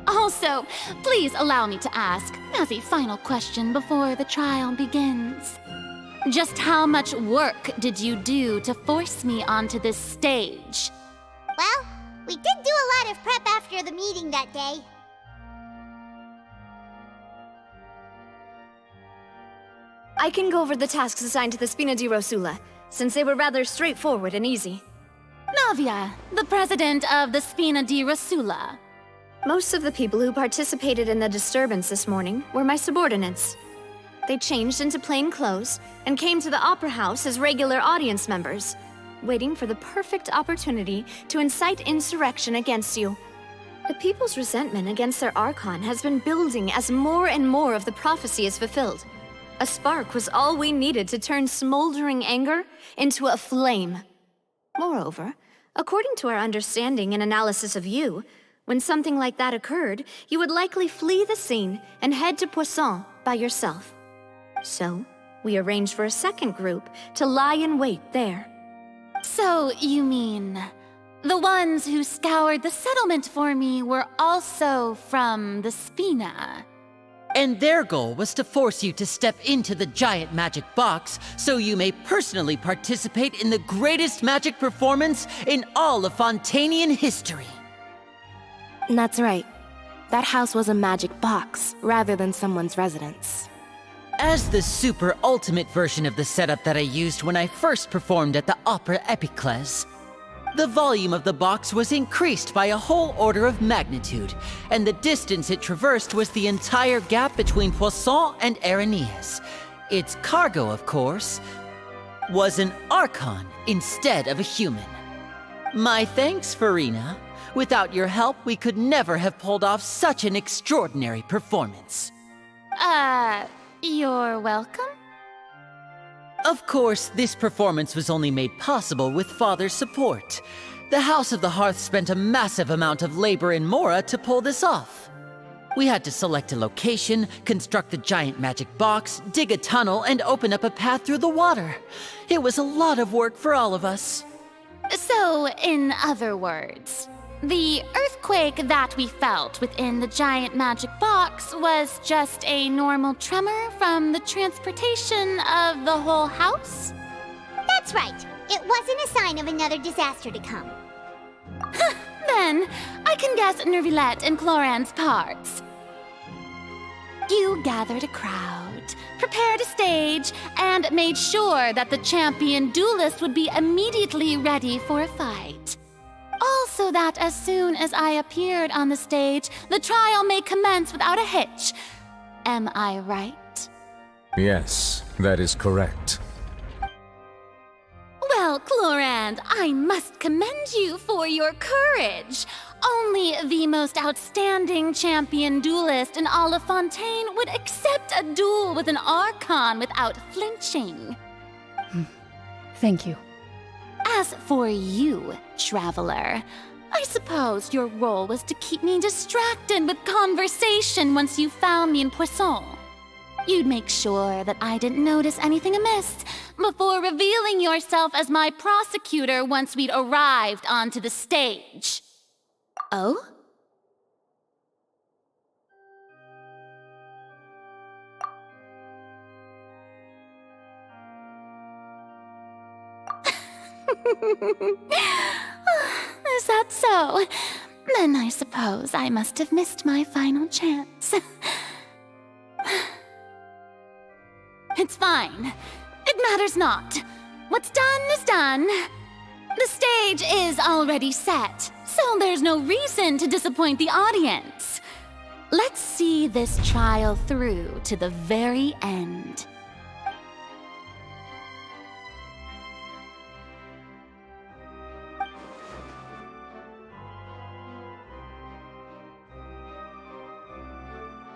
Also, please allow me to ask, as a final question before the trial begins. Just how much work did you do to force me onto this stage? Well, we did do a lot of prep after the meeting that day. I can go over the tasks assigned to the Spina di Rosula, since they were rather straightforward and easy. Navia, the president of the Spina di Rosula. Most of the people who participated in the disturbance this morning were my subordinates. They changed into plain clothes and came to the opera house as regular audience members. waiting for the perfect opportunity to incite insurrection against you. The people's resentment against their Archon has been building as more and more of the prophecy is fulfilled. A spark was all we needed to turn smoldering anger into a flame. Moreover, according to our understanding and analysis of you, when something like that occurred, you would likely flee the scene and head to Poisson by yourself. So, we arranged for a second group to lie in wait there. So, you mean the ones who scoured the settlement for me were also from the Spina? And their goal was to force you to step into the giant magic box so you may personally participate in the greatest magic performance in all of Fontanian history. That's right. That house was a magic box rather than someone's residence. As the super ultimate version of the setup that I used when I first performed at the Opera Epiclese, the volume of the box was increased by a whole order of magnitude, and the distance it traversed was the entire gap between Poisson and Araneas. Its cargo, of course, was an Archon instead of a human. My thanks, Farina. Without your help, we could never have pulled off such an extraordinary performance. You're welcome? Of course, this performance was only made possible with Father's support. The House of the Hearth spent a massive amount of labor in Mora to pull this off. We had to select a location, construct the giant magic box, dig a tunnel, and open up a path through the water. It was a lot of work for all of us. So, in other words, the earthquake that we felt within the giant magic box was just a normal tremor from the transportation of the whole house? That's right. It wasn't a sign of another disaster to come. Then, I can guess Nervilette and Cloran's parts. You gathered a crowd, prepared a stage, and made sure that the champion duelist would be immediately ready for a fight. Also that as soon as I appeared on the stage, the trial may commence without a hitch. Am I right? Yes, that is correct. Well, Clorand, I must commend you for your courage. Only the most outstanding champion duelist in all of Fontaine would accept a duel with an Archon without flinching. Thank you. As for you, Traveler, I suppose your role was to keep me distracted with conversation once you found me in Poisson. You'd make sure that I didn't notice anything amiss before revealing yourself as my prosecutor once we'd arrived onto the stage. Oh? Is that so? Then I suppose I must have missed my final chance. It's fine. It matters not. What's done is done. The stage is already set, so there's no reason to disappoint the audience. Let's see this trial through to the very end.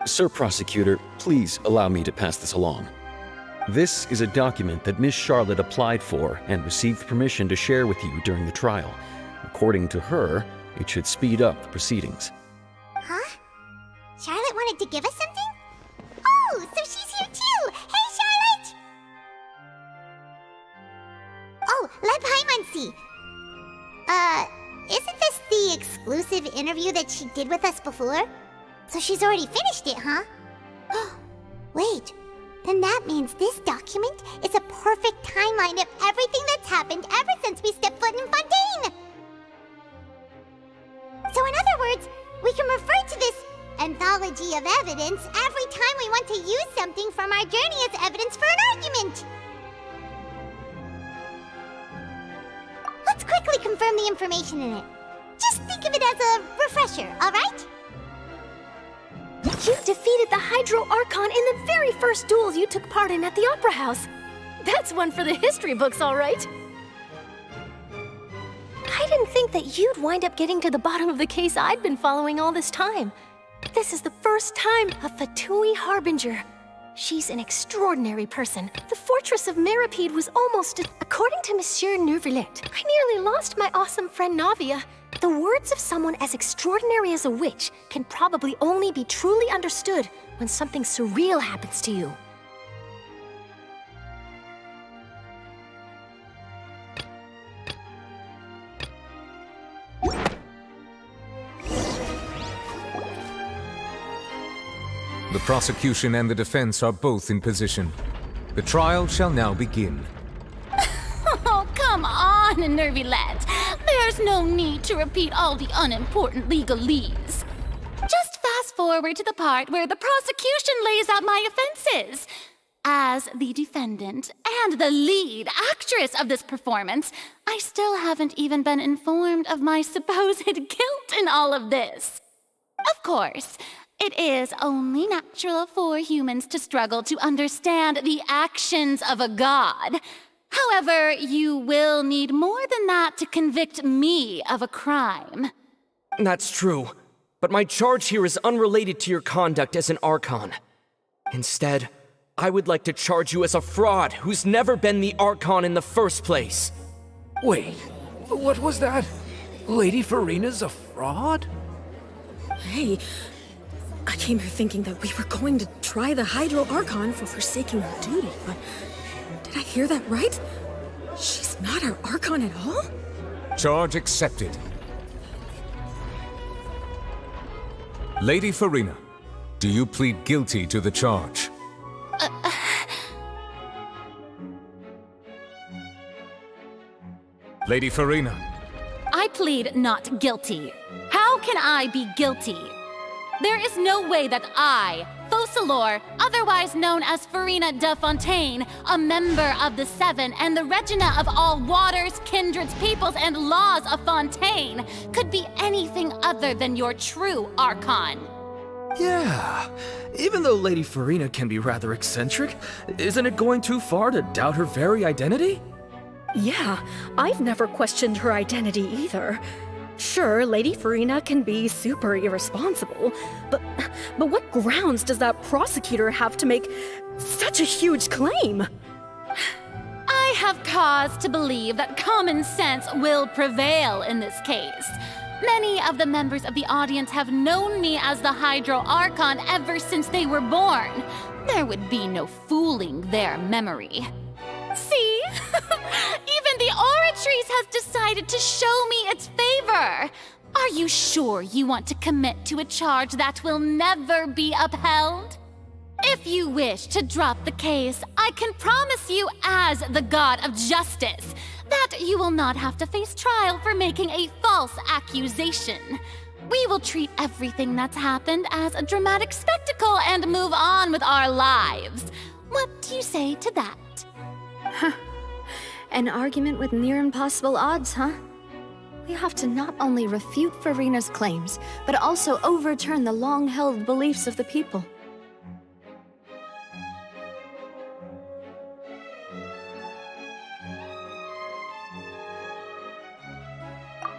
Sir Prosecutor, please allow me to pass this along. This is a document that Miss Charlotte applied for and received permission to share with you during the trial. According to her, it should speed up the proceedings. Huh? Charlotte wanted to give us something? Oh, so she's here too! Hey, Charlotte! Oh, let Paimon see. Isn't this the exclusive interview that she did with us before? So she's already finished it, huh? Wait, then that means this document is a perfect timeline of everything that's happened ever since we stepped foot in Fontaine! So in other words, we can refer to this anthology of evidence every time we want to use something from our journey as evidence for an argument! Let's quickly confirm the information in it. Just think of it as a refresher, alright? You defeated the Hydro Archon in the very first duels you took part in at the Opera House. That's one for the history books, all right. I didn't think that you'd wind up getting to the bottom of the case I'd been following all this time. This is the first time a Fatui Harbinger. She's an extraordinary person. The fortress of Meripede was almost... According to Monsieur Neuvillette, I nearly lost my awesome friend Navia. The words of someone as extraordinary as a witch can probably only be truly understood when something surreal happens to you. The prosecution and the defense are both in position. The trial shall now begin. Oh, come on, Neuvillette. There's no need to repeat all the unimportant legalese. Just fast forward to the part where the prosecution lays out my offenses. As the defendant and the lead actress of this performance, I still haven't even been informed of my supposed guilt in all of this. Of course, it is only natural for humans to struggle to understand the actions of a god. However, you will need more than that to convict me of a crime. That's true, but my charge here is unrelated to your conduct as an Archon. Instead, I would like to charge you as a fraud who's never been the Archon in the first place. Wait, what was that? Lady Farina's a fraud? Hey, I came here thinking that we were going to try the Hydro Archon for forsaking her duty, but did I hear that right? She's not our Archon at all? Charge accepted. Lady Farina, do you plead guilty to the charge? Lady Farina. I plead not guilty. How can I be guilty? There is no way that I, Focalor, otherwise known as Farina de Fontaine, a member of the Seven and the Regina of all waters, kindreds, peoples, and laws of Fontaine, could be anything other than your true Archon. Yeah, even though Lady Farina can be rather eccentric, isn't it going too far to doubt her very identity? Yeah, I've never questioned her identity either. Sure, Lady Farina can be super irresponsible, but what grounds does that prosecutor have to make such a huge claim? I have cause to believe that common sense will prevail in this case. Many of the members of the audience have known me as the Hydro Archon ever since they were born. There would be no fooling their memory. See? Even the Oratrice has decided to show me its favor. Are you sure you want to commit to a charge that will never be upheld? If you wish to drop the case, I can promise you as the God of Justice that you will not have to face trial for making a false accusation. We will treat everything that's happened as a dramatic spectacle and move on with our lives. What do you say to that? Huh. An argument with near impossible odds, huh? We have to not only refute Farina's claims, but also overturn the long-held beliefs of the people.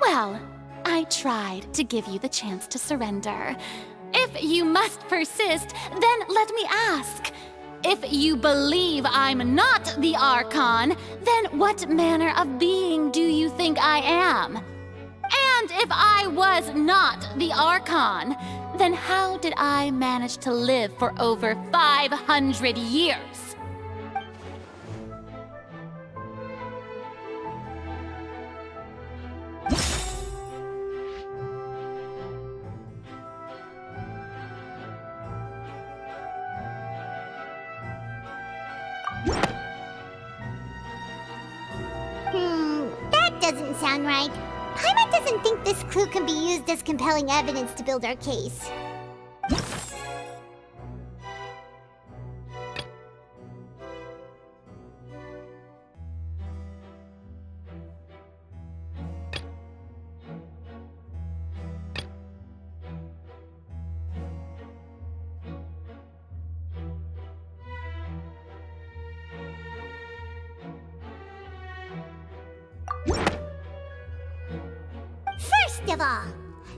Well, I tried to give you the chance to surrender. If you must persist, then let me ask. If you believe I'm not the Archon, then what manner of being do you think I am? And if I was not the Archon, then how did I manage to live for over 500 years? That doesn't sound right. Paimon doesn't think this clue can be used as compelling evidence to build our case. First of all,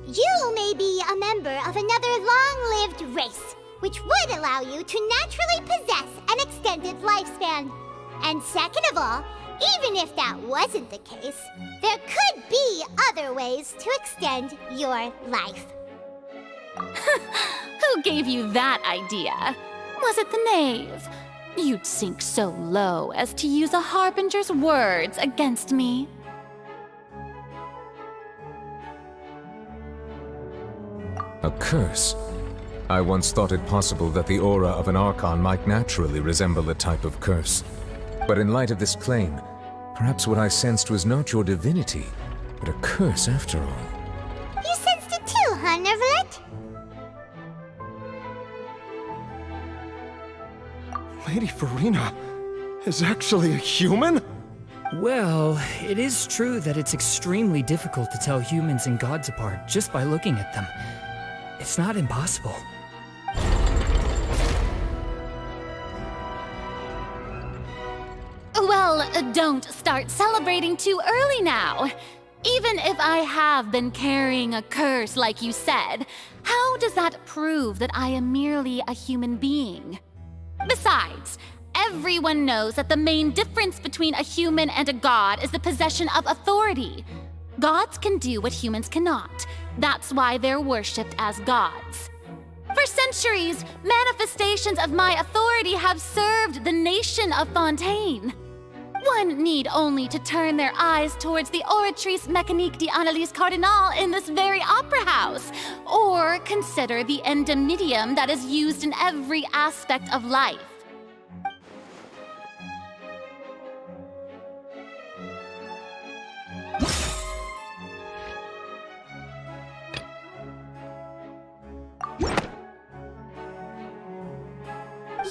you may be a member of another long-lived race, which would allow you to naturally possess an extended lifespan. And second of all, even if that wasn't the case, there could be other ways to extend your life. Who gave you that idea? Was it the knave? You'd sink so low as to use a harbinger's words against me. A curse? I once thought it possible that the aura of an Archon might naturally resemble a type of curse. But in light of this claim, perhaps what I sensed was not your divinity, but a curse after all. You sensed it too, huh, Nervalet? Lady Farina is actually a human? Well, it is true that it's extremely difficult to tell humans and gods apart just by looking at them. It's not impossible. Well, don't start celebrating too early now. Even if I have been carrying a curse like you said, how does that prove that I am merely a human being? Besides, everyone knows that the main difference between a human and a god is the possession of authority. Gods can do what humans cannot. That's why they're worshipped as gods. For centuries, manifestations of my authority have served the nation of Fontaine. One need only to turn their eyes towards the Oratrice Mécanique d'Analyse Cardinal in this very opera house, or consider the endemnitium that is used in every aspect of life.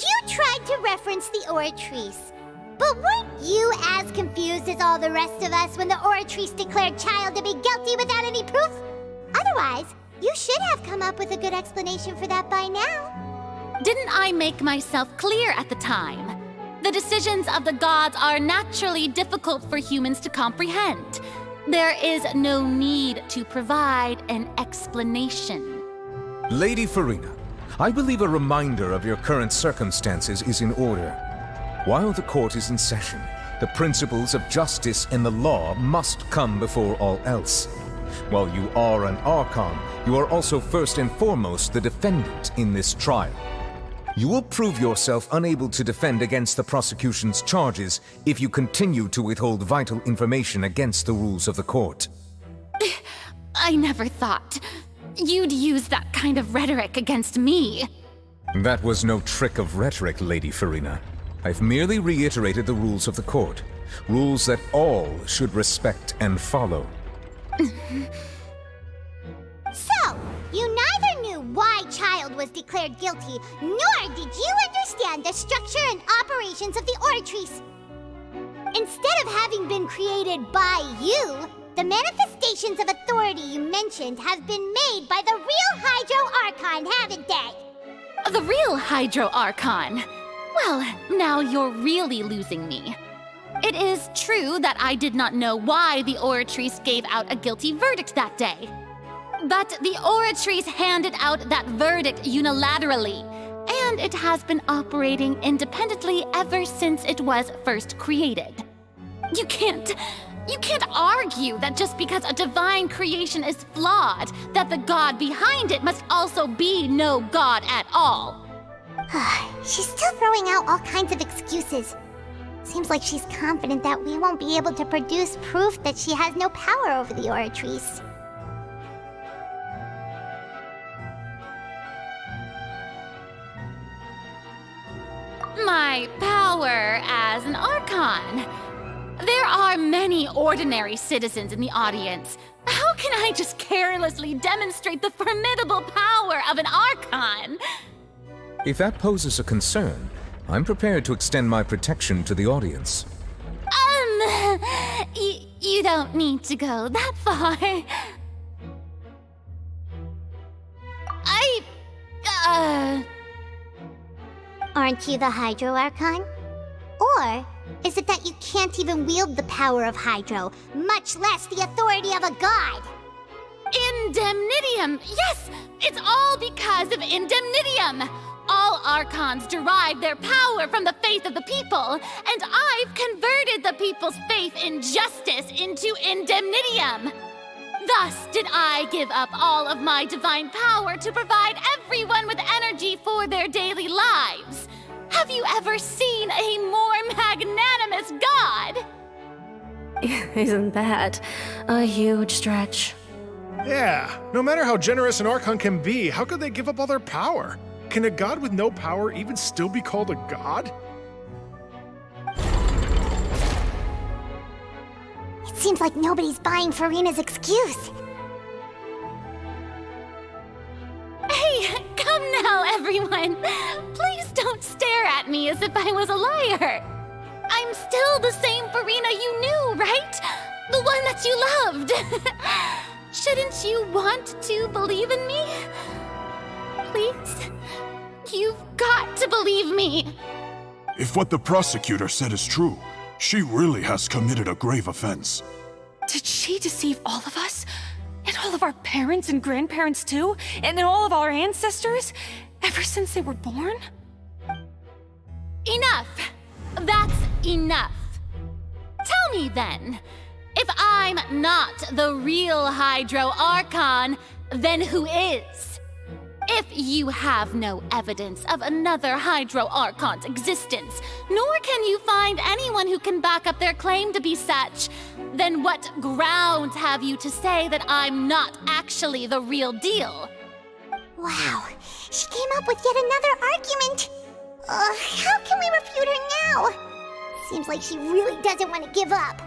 You tried to reference the Oratrice. But weren't you as confused as all the rest of us when the Oratrice declared Child to be guilty without any proof? Otherwise, you should have come up with a good explanation for that by now. Didn't I make myself clear at the time? The decisions of the gods are naturally difficult for humans to comprehend. There is no need to provide an explanation. Lady Farina, I believe a reminder of your current circumstances is in order. While the court is in session, the principles of justice and the law must come before all else. While you are an Archon, you are also first and foremost the defendant in this trial. You will prove yourself unable to defend against the prosecution's charges if you continue to withhold vital information against the rules of the court. I never thought you'd use that kind of rhetoric against me. That was no trick of rhetoric, Lady Farina. I've merely reiterated the rules of the court. Rules that all should respect and follow. So, you neither knew why Child was declared guilty, nor did you understand the structure and operations of the Oratrice. Instead of having been created by you, the manifestations of authority you mentioned have been made by the real Hydro Archon, haven't they? The real Hydro Archon? Well, now you're really losing me. It is true that I did not know why the Oratrice gave out a guilty verdict that day. But the Oratrice handed out that verdict unilaterally, and it has been operating independently ever since it was first created. You can't argue that just because a divine creation is flawed, that the god behind it must also be no god at all. She's still throwing out all kinds of excuses. Seems like she's confident that we won't be able to produce proof that she has no power over the Oratrice. My power as an Archon. There are many ordinary citizens in the audience. How can I just carelessly demonstrate the formidable power of an Archon? If that poses a concern, I'm prepared to extend my protection to the audience. You don't need to go that far. Aren't you the Hydro Archon? Or is it that you can't even wield the power of Hydro, much less the authority of a god? Indemnitium! Yes! It's all because of Indemnitium! All Archons derive their power from the faith of the people, and I've converted the people's faith in justice into Indemnitium! Thus did I give up all of my divine power to provide everyone with energy for their daily lives. Have you ever seen a more magnanimous god? Isn't that a huge stretch? Yeah, no matter how generous an Archon can be, how could they give up all their power? Can a god with no power even still be called a god? It seems like nobody's buying Furina's excuse. Hey, come now, everyone! Please don't stare at me as if I was a liar! I'm still the same Furina you knew, right? The one that you loved! Shouldn't you want to believe in me? Please? You've got to believe me! If what the prosecutor said is true, she really has committed a grave offense. Did she deceive all of us? And all of our parents and grandparents too? And all of our ancestors? Ever since they were born? Enough! That's enough. Tell me then, if I'm not the real Hydro Archon, then who is? If you have no evidence of another Hydro Archon's existence, nor can you find anyone who can back up their claim to be such, then what grounds have you to say that I'm not actually the real deal? Wow, she came up with yet another argument. How can we refute her now? Seems like she really doesn't want to give up.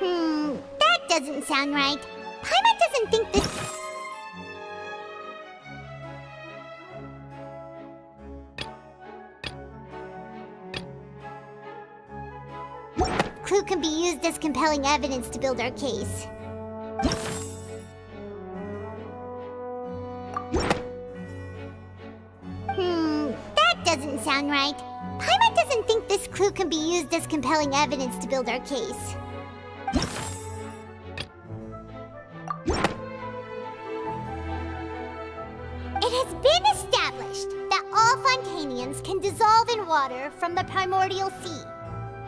That doesn't sound right. Paimon doesn't think this... Clue can be used as compelling evidence to build our case. That doesn't sound right. Paimon doesn't think this clue can be used as compelling evidence to build our case. It has been established that all Fontanians can dissolve in water from the primordial sea.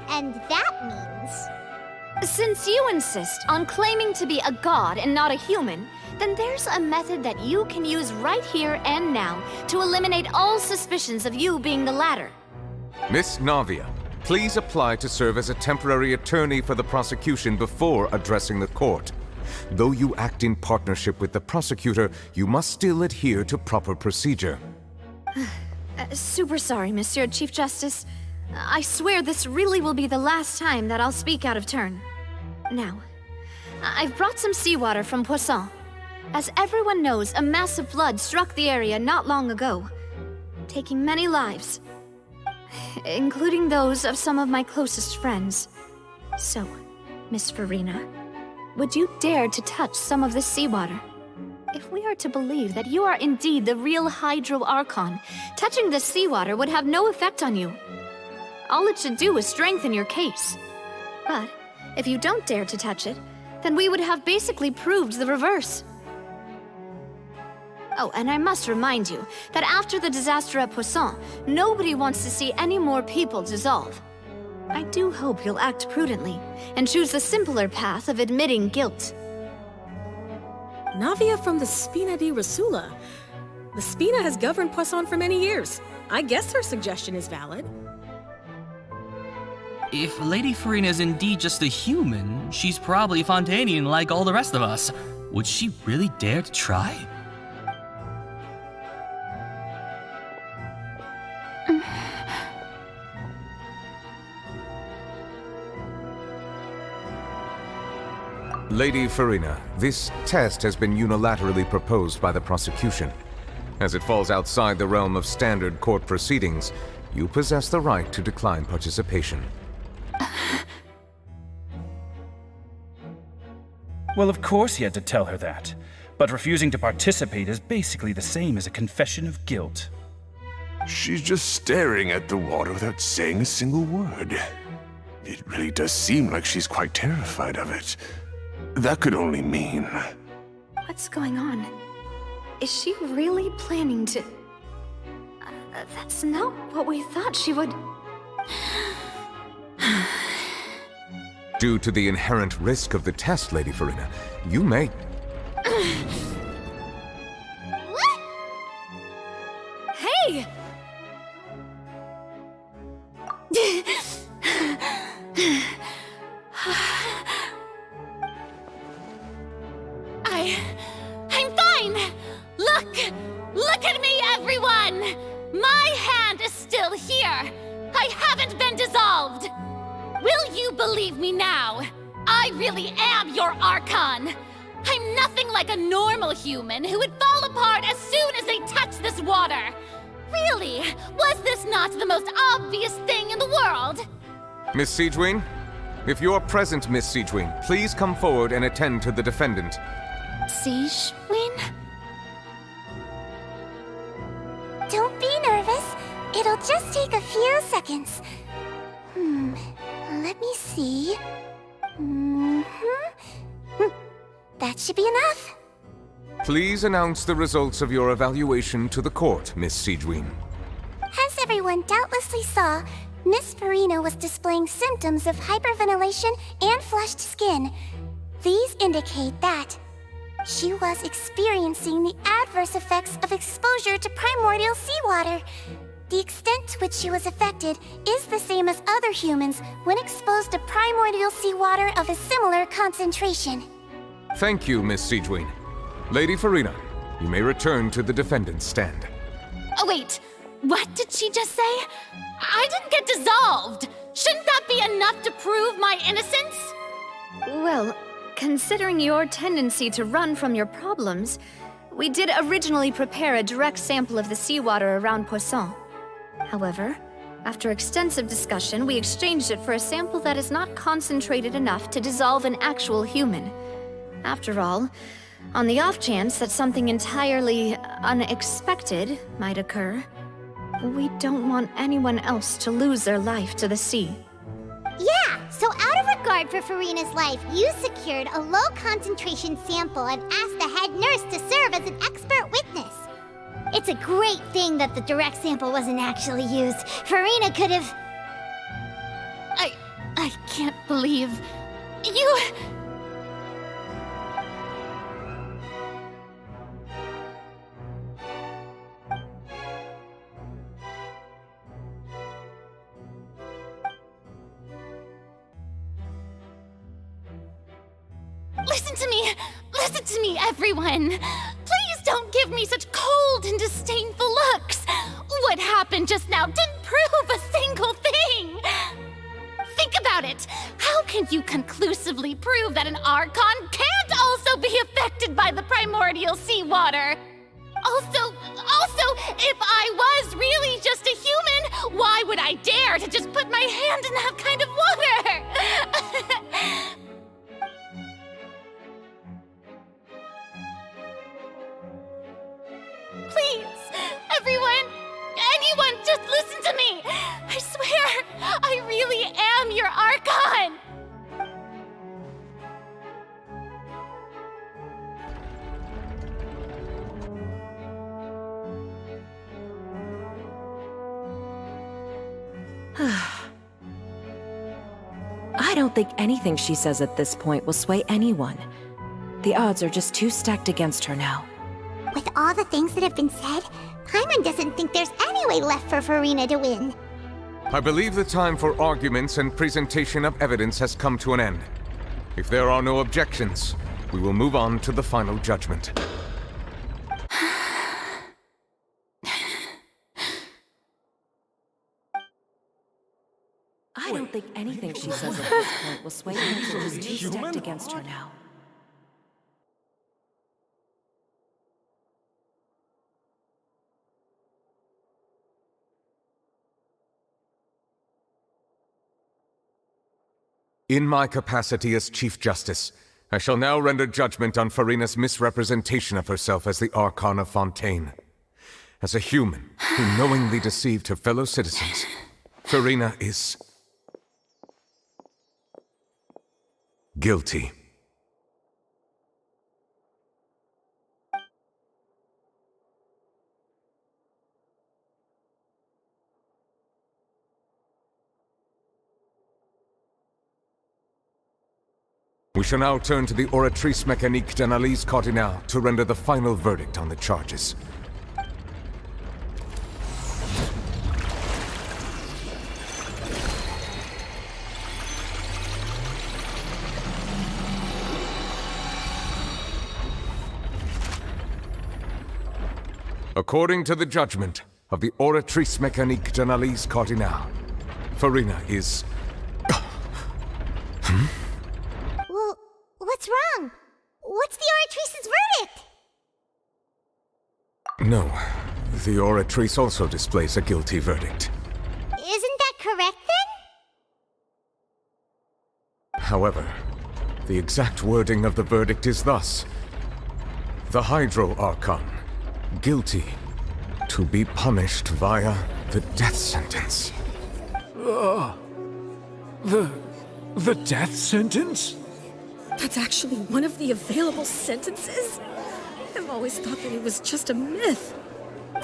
And that means... Since you insist on claiming to be a god and not a human, then there's a method that you can use right here and now to eliminate all suspicions of you being the latter. Miss Navia, please apply to serve as a temporary attorney for the prosecution before addressing the court. Though you act in partnership with the prosecutor, you must still adhere to proper procedure. Super sorry, Monsieur Chief Justice. I swear this really will be the last time that I'll speak out of turn. Now, I've brought some seawater from Poisson. As everyone knows, a massive flood struck the area not long ago, taking many lives, including those of some of my closest friends. So, Miss Furina, would you dare to touch some of the seawater? If we are to believe that you are indeed the real Hydro Archon, touching the seawater would have no effect on you. All it should do is strengthen your case. But if you don't dare to touch it, then we would have basically proved the reverse. Oh, and I must remind you that after the disaster at Poisson, nobody wants to see any more people dissolve. I do hope you'll act prudently and choose the simpler path of admitting guilt. Navia from the Spina di Rasula. The Spina has governed Poisson for many years. I guess her suggestion is valid. If Lady Farina is indeed just a human, she's probably Fontanian like all the rest of us. Would she really dare to try? Lady Farina, this test has been unilaterally proposed by the prosecution. As it falls outside the realm of standard court proceedings, you possess the right to decline participation. Well, of course he had to tell her that. But refusing to participate is basically the same as a confession of guilt. She's just staring at the water without saying a single word. It really does seem like she's quite terrified of it. That could only mean... What's going on? Is she really planning to... that's not what we thought she would... Due to the inherent risk of the test, Lady Farina, you may... Hey! I'm fine! Look at me, everyone! My hand is still here! I haven't been dissolved! Will you believe me now? I really am your Archon! I'm nothing like a normal human who would fall apart as soon as they touch this water! Really? Was this not the most obvious thing in the world? Miss Siegewin? If you're present, Miss Siegewin, please come forward and attend to the defendant. Siegewin? Don't be nervous. It'll just take a few seconds. Let me see. That should be enough. Please announce the results of your evaluation to the court, Miss Siegewin. As everyone doubtlessly saw, Miss Farina was displaying symptoms of hyperventilation and flushed skin. These indicate that she was experiencing the adverse effects of exposure to primordial seawater. The extent to which she was affected is the same as other humans when exposed to primordial seawater of a similar concentration. Thank you, Miss Siegewin. Lady Farina, you may return to the defendant's stand. Oh wait, what did she just say? I didn't get dissolved! Shouldn't that be enough to prove my innocence? Well, considering your tendency to run from your problems, we did originally prepare a direct sample of the seawater around Poisson. However, after extensive discussion, we exchanged it for a sample that is not concentrated enough to dissolve an actual human. After all, on the off chance that something entirely unexpected might occur, we don't want anyone else to lose their life to the sea. Yeah, so out of regard for Farina's life, you secured a low-concentration sample and asked the head nurse to serve as an expert witness. It's a great thing that the direct sample wasn't actually used. Farina could have... I can't believe... You... Listen to me, everyone! Please don't give me such cold and disdainful looks! What happened just now didn't prove a single thing! Think about it! How can you conclusively prove that an Archon can't also be affected by the primordial seawater? Also, if I was really just a human, why would I dare to just put my hand in that kind of water? I really am your Archon! I don't think anything she says at this point will sway anyone. The odds are just too stacked against her now. With all the things that have been said, Paimon doesn't think there's any way left for Furina to win. I believe the time for arguments and presentation of evidence has come to an end. If there are no objections, we will move on to the final judgment. I don't think anything she says at this point will sway anyone. She's too stacked against her now. In my capacity as Chief Justice, I shall now render judgment on Furina's misrepresentation of herself as the Archon of Fontaine. As a human who knowingly deceived her fellow citizens, Furina is guilty. We shall now turn to the Oratrice Mécanique d'Analyse Cardinale to render the final verdict on the charges. According to the judgment of the Oratrice Mécanique d'Analyse Cardinale, Furina is... Well, what's wrong? What's the Oratrice's verdict? No, the Oratrice also displays a guilty verdict. Isn't that correct then? However, the exact wording of the verdict is thus: the Hydro Archon, guilty, to be punished via the death sentence. The death sentence? That's actually one of the available sentences? I've always thought that it was just a myth.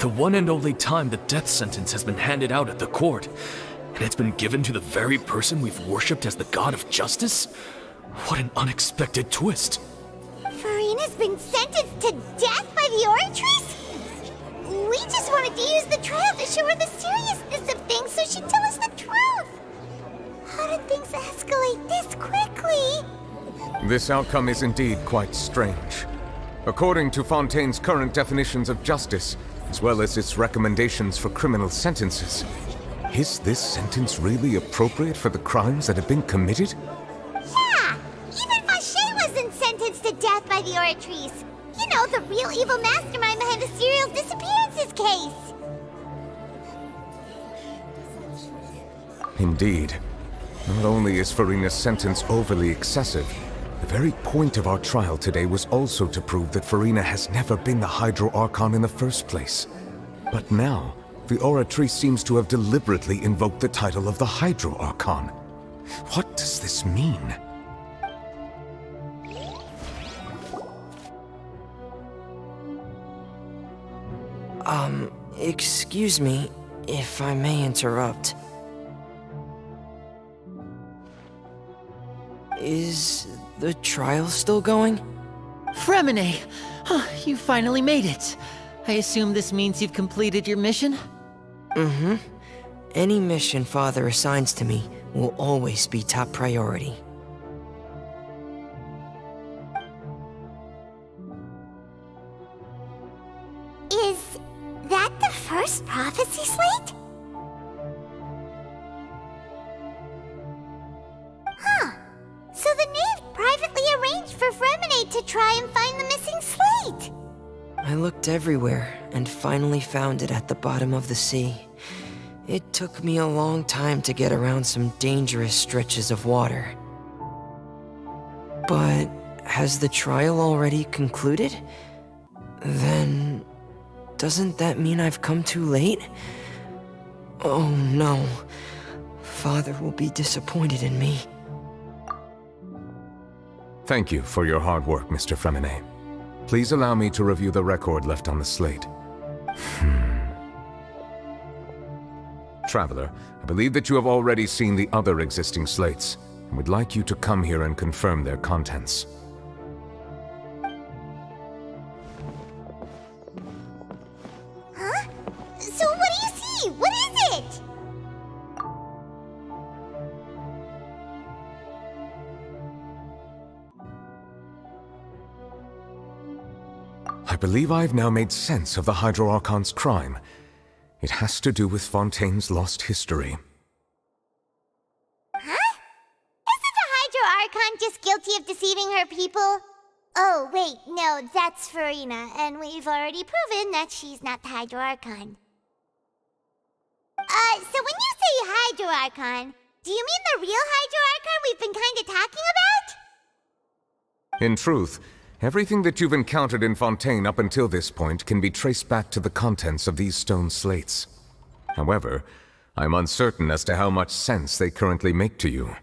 The one and only time the death sentence has been handed out at the court, and it's been given to the very person we've worshipped as the god of justice? What an unexpected twist. Furina's been sentenced to death by the Oratrice? We just wanted to use the trial to show her the seriousness of things so she'd tell us the truth. How did things escalate this quickly? This outcome is indeed quite strange. According to Fontaine's current definitions of justice, as well as its recommendations for criminal sentences, is this sentence really appropriate for the crimes that have been committed? Yeah! Even Vacher wasn't sentenced to death by the Oratrice. You know, the real evil mastermind behind the serial disappearances case. Indeed. Not only is Furina's sentence overly excessive, the very point of our trial today was also to prove that Furina has never been the Hydro Archon in the first place. But now, the Oratrice seems to have deliberately invoked the title of the Hydro Archon. What does this mean? Excuse me, if I may interrupt. Is the trial still going? Fremine! You finally made it. I assume this means you've completed your mission? Mm-hmm. Any mission Father assigns to me will always be top priority. Is that the first prophecy slate? Huh. So the knave privately arranged for Fremine to try and find the missing slate. I looked everywhere and finally found it at the bottom of the sea. It took me a long time to get around some dangerous stretches of water. But has the trial already concluded? Then doesn't that mean I've come too late? Oh no. father will be disappointed in me. Thank you for your hard work, Mr. Fremine. Please allow me to review the record left on the slate. Traveler, I believe that you have already seen the other existing slates, and would like you to come here and confirm their contents. Huh? So what do you see? What is it? I believe I've now made sense of the Hydro Archon's crime. It has to do with Fontaine's lost history. Huh? Isn't the Hydro Archon just guilty of deceiving her people? Oh, wait, no, that's Farina, and we've already proven that she's not the Hydro Archon. So when you say Hydro Archon, do you mean the real Hydro Archon we've been kinda talking about? In truth, everything that you've encountered in Fontaine up until this point can be traced back to the contents of these stone slates. However, I'm uncertain as to how much sense they currently make to you.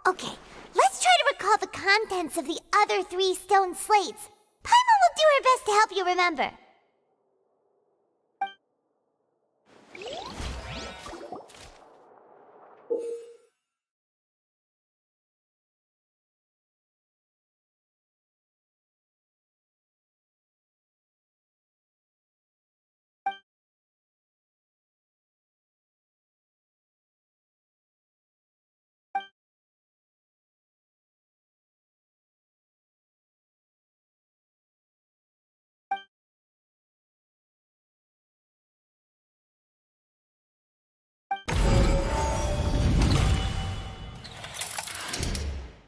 Okay, let's try to recall the contents of the other 3 stone slates. Paimon will do her best to help you remember.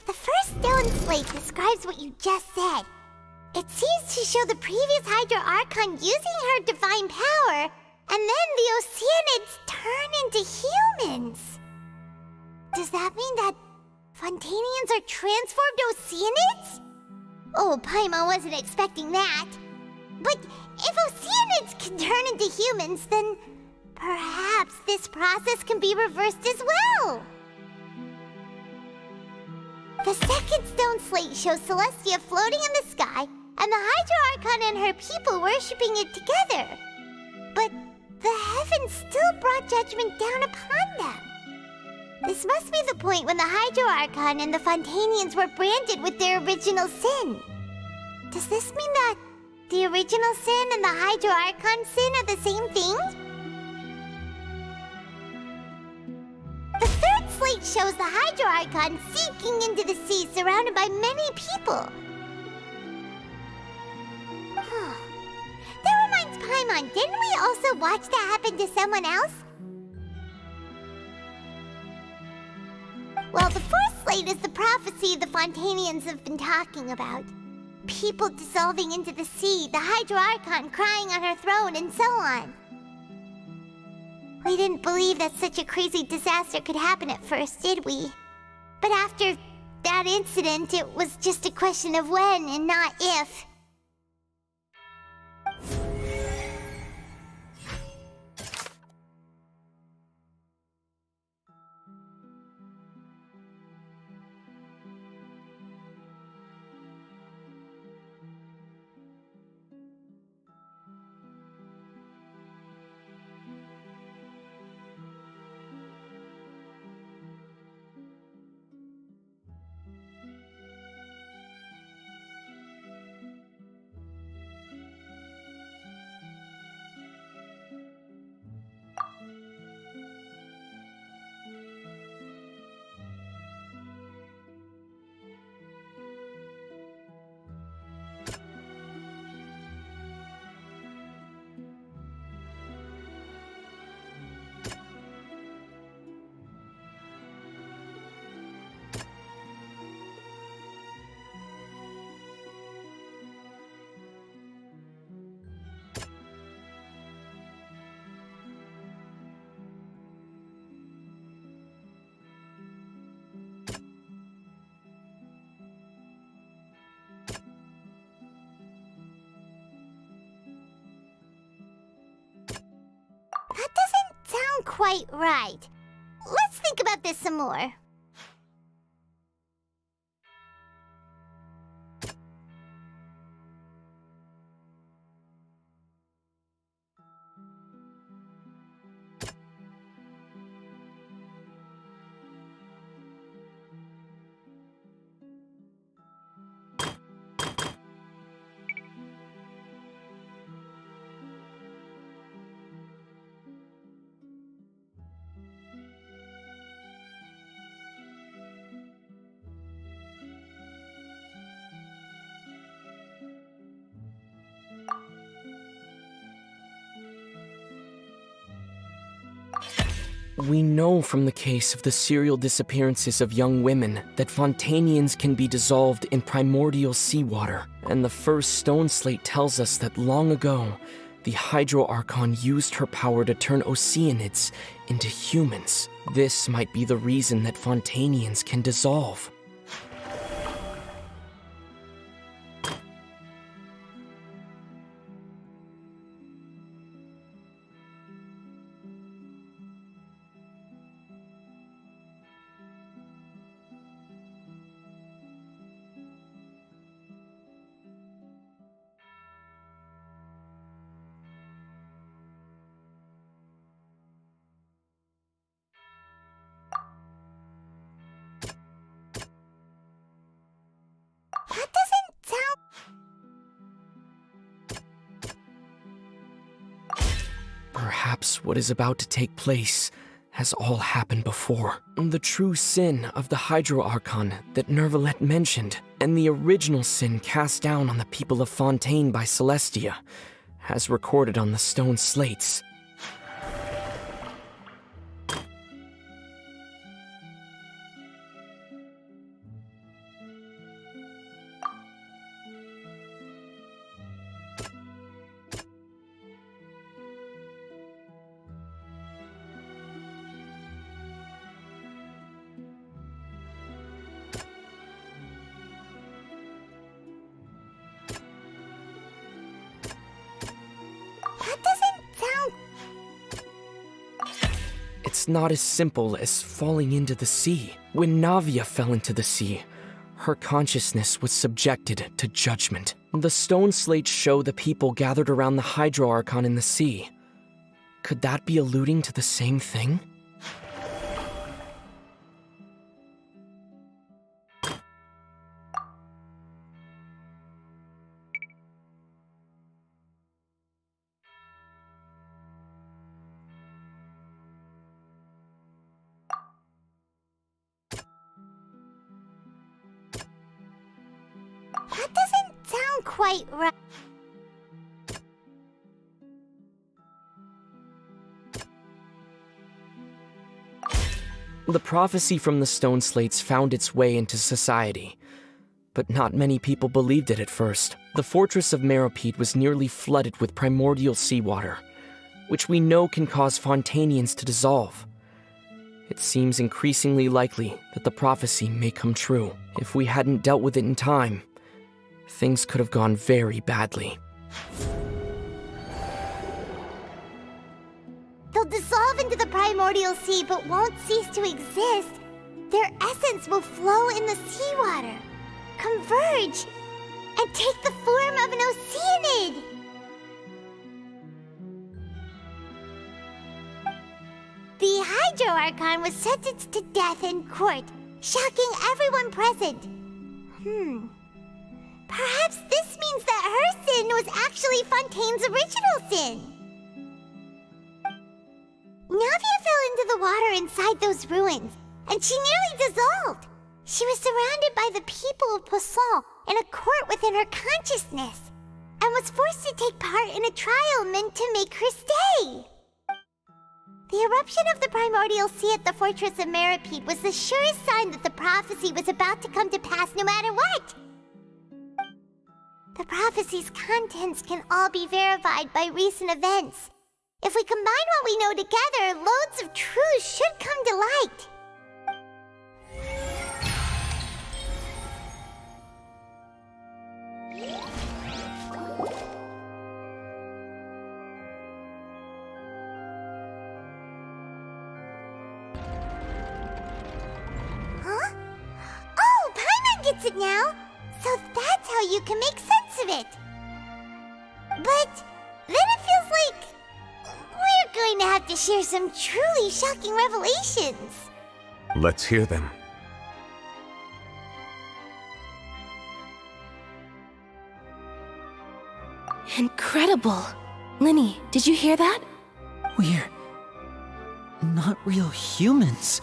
The first stone slate describes what you just said. It seems to show the previous Hydro Archon using her divine power, and then the Oceanids turn into humans. Does that mean that Fontanians are transformed Oceanids? Oh, Paimon wasn't expecting that. But if Oceanids can turn into humans, then perhaps this process can be reversed as well. The second stone slate shows Celestia floating in the sky, and the Hydro Archon and her people worshipping it together. But the heavens still brought judgment down upon them. This must be the point when the Hydro Archon and the Fontanians were branded with their original sin. Does this mean that the original sin and the Hydro Archon sin are the same thing? The third slate shows the Hydro Archon sinking into the sea surrounded by many people. That reminds Paimon, didn't we also watch that happen to someone else? Well, the fourth slate is the prophecy the Fontanians have been talking about. People dissolving into the sea, the Hydro Archon crying on her throne, and so on. We didn't believe that such a crazy disaster could happen at first, did we? But after that incident, it was just a question of when and not if. quite right. Let's think about this some more. We know from the case of the serial disappearances of young women that Fontanians can be dissolved in primordial seawater, and the first stone slate tells us that long ago, the Hydro Archon used her power to turn Oceanids into humans. This might be the reason that Fontanians can dissolve. That doesn't sound... Perhaps what is about to take place has all happened before. The true sin of the Hydro Archon that Nervalet mentioned, and the original sin cast down on the people of Fontaine by Celestia, as recorded on the stone slates. That doesn't sound... It's not as simple as falling into the sea. When Navia fell into the sea, her consciousness was subjected to judgment. The stone slates show the people gathered around the Hydro Archon in the sea. Could that be alluding to the same thing? That doesn't sound quite right. The prophecy from the stone slates found its way into society, but not many people believed it at first. The fortress of Meropide was nearly flooded with primordial seawater, which we know can cause Fontanians to dissolve. It seems increasingly likely that the prophecy may come true. If we hadn't dealt with it in time, things could have gone very badly. They'll dissolve into the primordial sea but won't cease to exist. Their essence will flow in the seawater, converge, and take the form of an Oceanid. The Hydro Archon was sentenced to death in court, shocking everyone present. Perhaps this means that her sin was actually Fontaine's original sin. Navia fell into the water inside those ruins, and she nearly dissolved. She was surrounded by the people of Poisson in a court within her consciousness, and was forced to take part in a trial meant to make her stay. The eruption of the primordial sea at the fortress of Meropide was the surest sign that the prophecy was about to come to pass no matter what. The prophecy's contents can all be verified by recent events. If we combine what we know together, loads of truths should come to light. gets it now. So that's how you can make sense of it. But then it feels like we're going to have to share some truly shocking revelations. Let's hear them. Incredible. Linny, did you hear that? We're not real humans.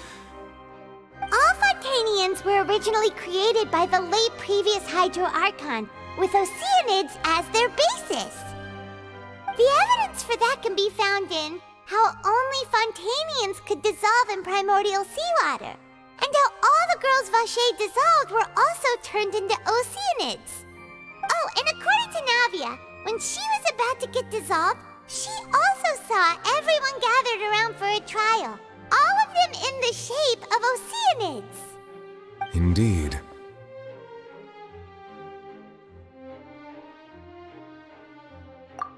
All Fontanians were originally created by the late previous Hydro Archon, with Oceanids as their basis. The evidence for that can be found in how only Fontanians could dissolve in primordial seawater, and how all the girls Vache dissolved were also turned into Oceanids. Oh, and according to Navia, when she was about to get dissolved, she also saw everyone gathered around for a trial, all of them in the shape of Oceanids. Indeed.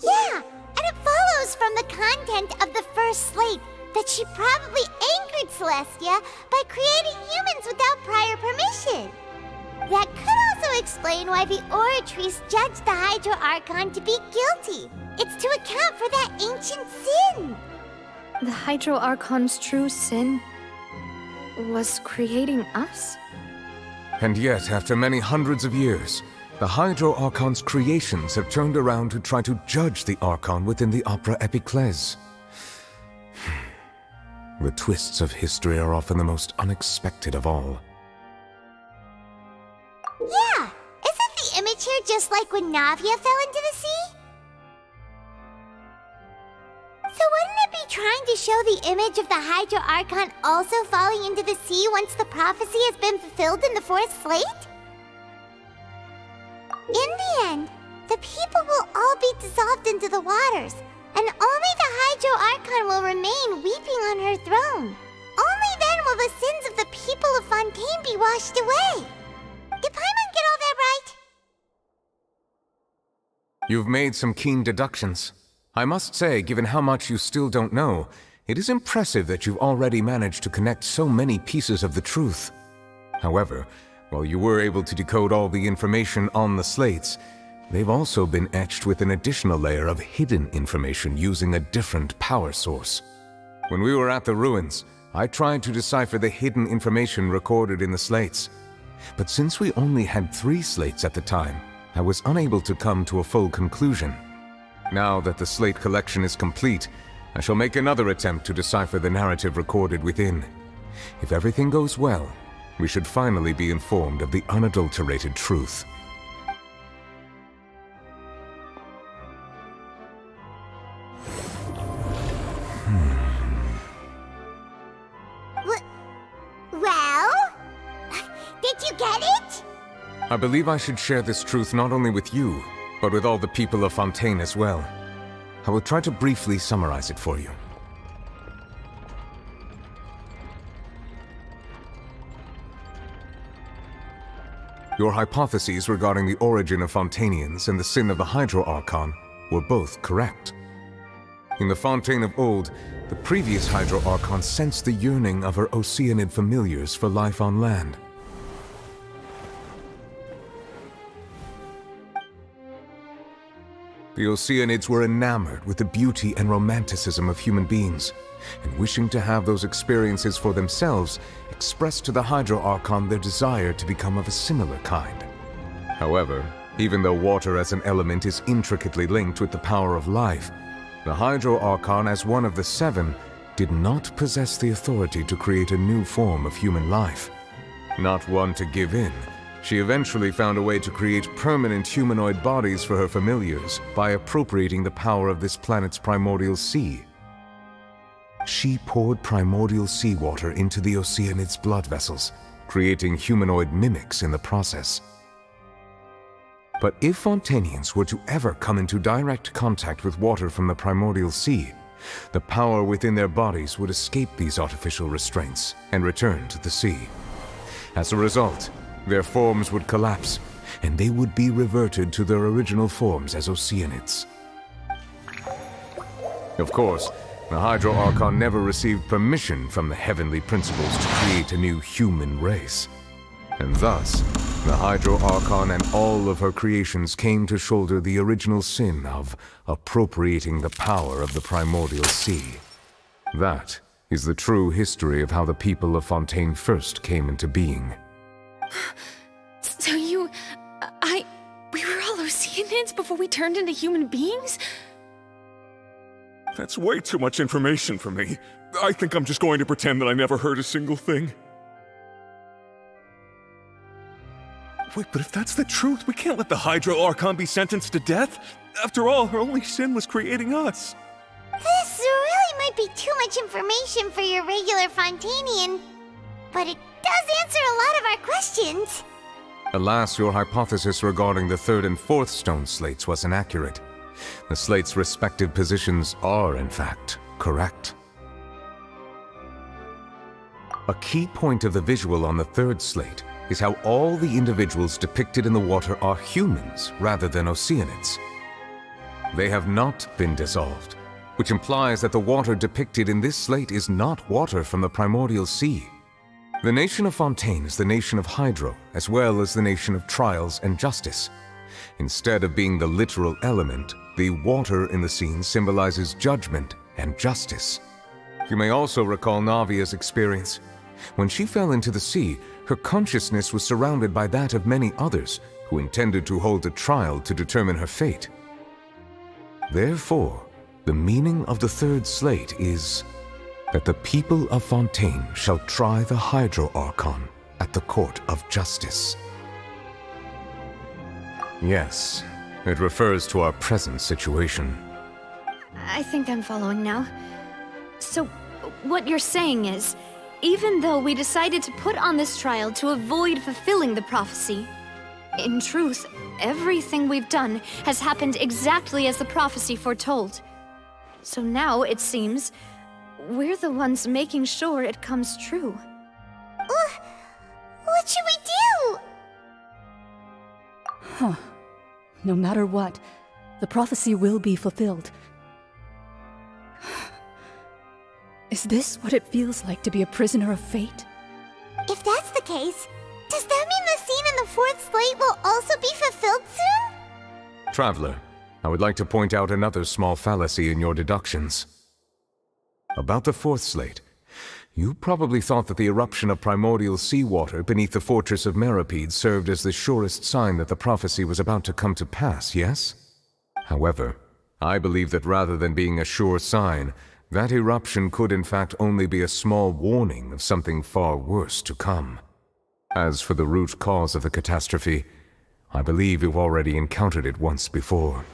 Yeah, and it follows from the content of the first slate that she probably angered Celestia by creating humans without prior permission. That could also explain why the Oratrice judged the Hydro Archon to be guilty. It's to account for that ancient sin. The Hydro Archon's true sin was creating us? And yet, after many hundreds of years, the Hydro Archon's creations have turned around to try to judge the Archon within the Opera Epiclese. The twists of history are often the most unexpected of all. Yeah, isn't the image here just like when Navia fell into the sea? So wouldn't it be trying to show the image of the Hydro Archon also falling into the sea once the prophecy has been fulfilled in the fourth slate? In the end, the people will all be dissolved into the waters, and only the Hydro Archon will remain weeping on her throne. Only then will the sins of the people of Fontaine be washed away. Did Paimon get all that right? You've made some keen deductions. I must say, given how much you still don't know, it is impressive that you've already managed to connect so many pieces of the truth. However, while you were able to decode all the information on the slates, they've also been etched with an additional layer of hidden information using a different power source. When we were at the ruins, I tried to decipher the hidden information recorded in the slates. But since we only had 3 slates at the time, I was unable to come to a full conclusion. Now that the slate collection is complete, I shall make another attempt to decipher the narrative recorded within. If everything goes well, we should finally be informed of the unadulterated truth. Well? Did you get it? I believe I should share this truth not only with you, but with all the people of Fontaine as well. I will try to briefly summarize it for you. Your hypotheses regarding the origin of Fontanians and the sin of the Hydro Archon were both correct. In the Fontaine of old, the previous Hydro Archon sensed the yearning of her Oceanid familiars for life on land. The Oceanids were enamored with the beauty and romanticism of human beings, and wishing to have those experiences for themselves, expressed to the Hydro Archon their desire to become of a similar kind. However, even though water as an element is intricately linked with the power of life, the Hydro Archon, as one of the 7, did not possess the authority to create a new form of human life. Not one to give in, she eventually found a way to create permanent humanoid bodies for her familiars by appropriating the power of this planet's primordial sea. She poured primordial seawater into the Oceanids' blood vessels, creating humanoid mimics in the process. But if Fontanians were to ever come into direct contact with water from the primordial sea, the power within their bodies would escape these artificial restraints and return to the sea. As a result, their forms would collapse, and they would be reverted to their original forms as Oceanids. Of course, the Hydro Archon never received permission from the heavenly principles to create a new human race. And thus, The Hydro Archon and all of her creations came to shoulder the original sin of appropriating the power of the primordial sea. That is the true history of how the people of Fontaine first came into being. So we were all Oceanids before we turned into human beings? That's way too much information for me. I think I'm just going to pretend that I never heard a single thing. Wait, but if that's the truth, we can't let the Hydro Archon be sentenced to death. After all, her only sin was creating us. This really might be too much information for your regular Fontainian, but it does answer a lot of our questions. Alas, your hypothesis regarding the third and fourth stone slates was inaccurate. The slates' respective positions are, in fact, correct. A key point of the visual on the third slate is how all the individuals depicted in the water are humans rather than Oceanids. They have not been dissolved, which implies that the water depicted in this slate is not water from the primordial sea. The nation of Fontaine is the nation of Hydro, as well as the nation of trials and justice. Instead of being the literal element, the water in the scene symbolizes judgment and justice. You may also recall Navia's experience. When she fell into the sea, her consciousness was surrounded by that of many others who intended to hold a trial to determine her fate. Therefore, the meaning of the third slate is that the people of Fontaine shall try the Hydro Archon at the court of justice. Yes, it refers to our present situation. I think I'm following now. So, what you're saying is, even though we decided to put on this trial to avoid fulfilling the prophecy, in truth, everything we've done has happened exactly as the prophecy foretold. So now, it seems, we're the ones making sure it comes true. What should we do? Huh. No matter what, the prophecy will be fulfilled. Is this what it feels like to be a prisoner of fate? If that's the case, does that mean the scene in the fourth slate will also be fulfilled soon? Traveler, I would like to point out another small fallacy in your deductions. About the fourth slate, you probably thought that the eruption of primordial seawater beneath the fortress of Meropide served as the surest sign that the prophecy was about to come to pass, yes? However, I believe that rather than being a sure sign, that eruption could in fact only be a small warning of something far worse to come. As for the root cause of the catastrophe, I believe you've already encountered it once before.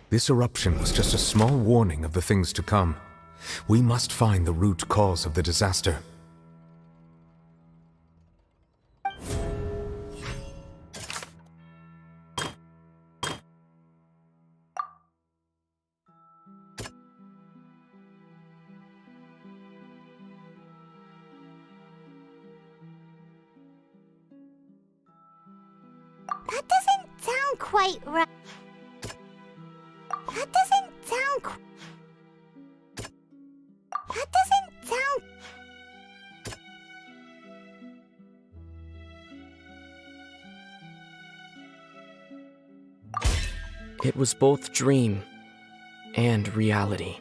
This eruption was just a small warning of the things to come. We must find the root cause of the disaster. That doesn't sound quite right. That doesn't sound. That doesn't sound. It was both dream and reality.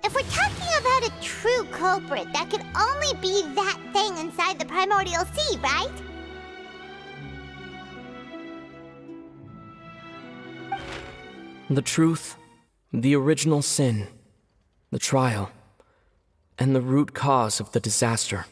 If we're talking about a true culprit, that could only be that thing inside the primordial sea, right? The truth, the original sin, the trial, and the root cause of the disaster.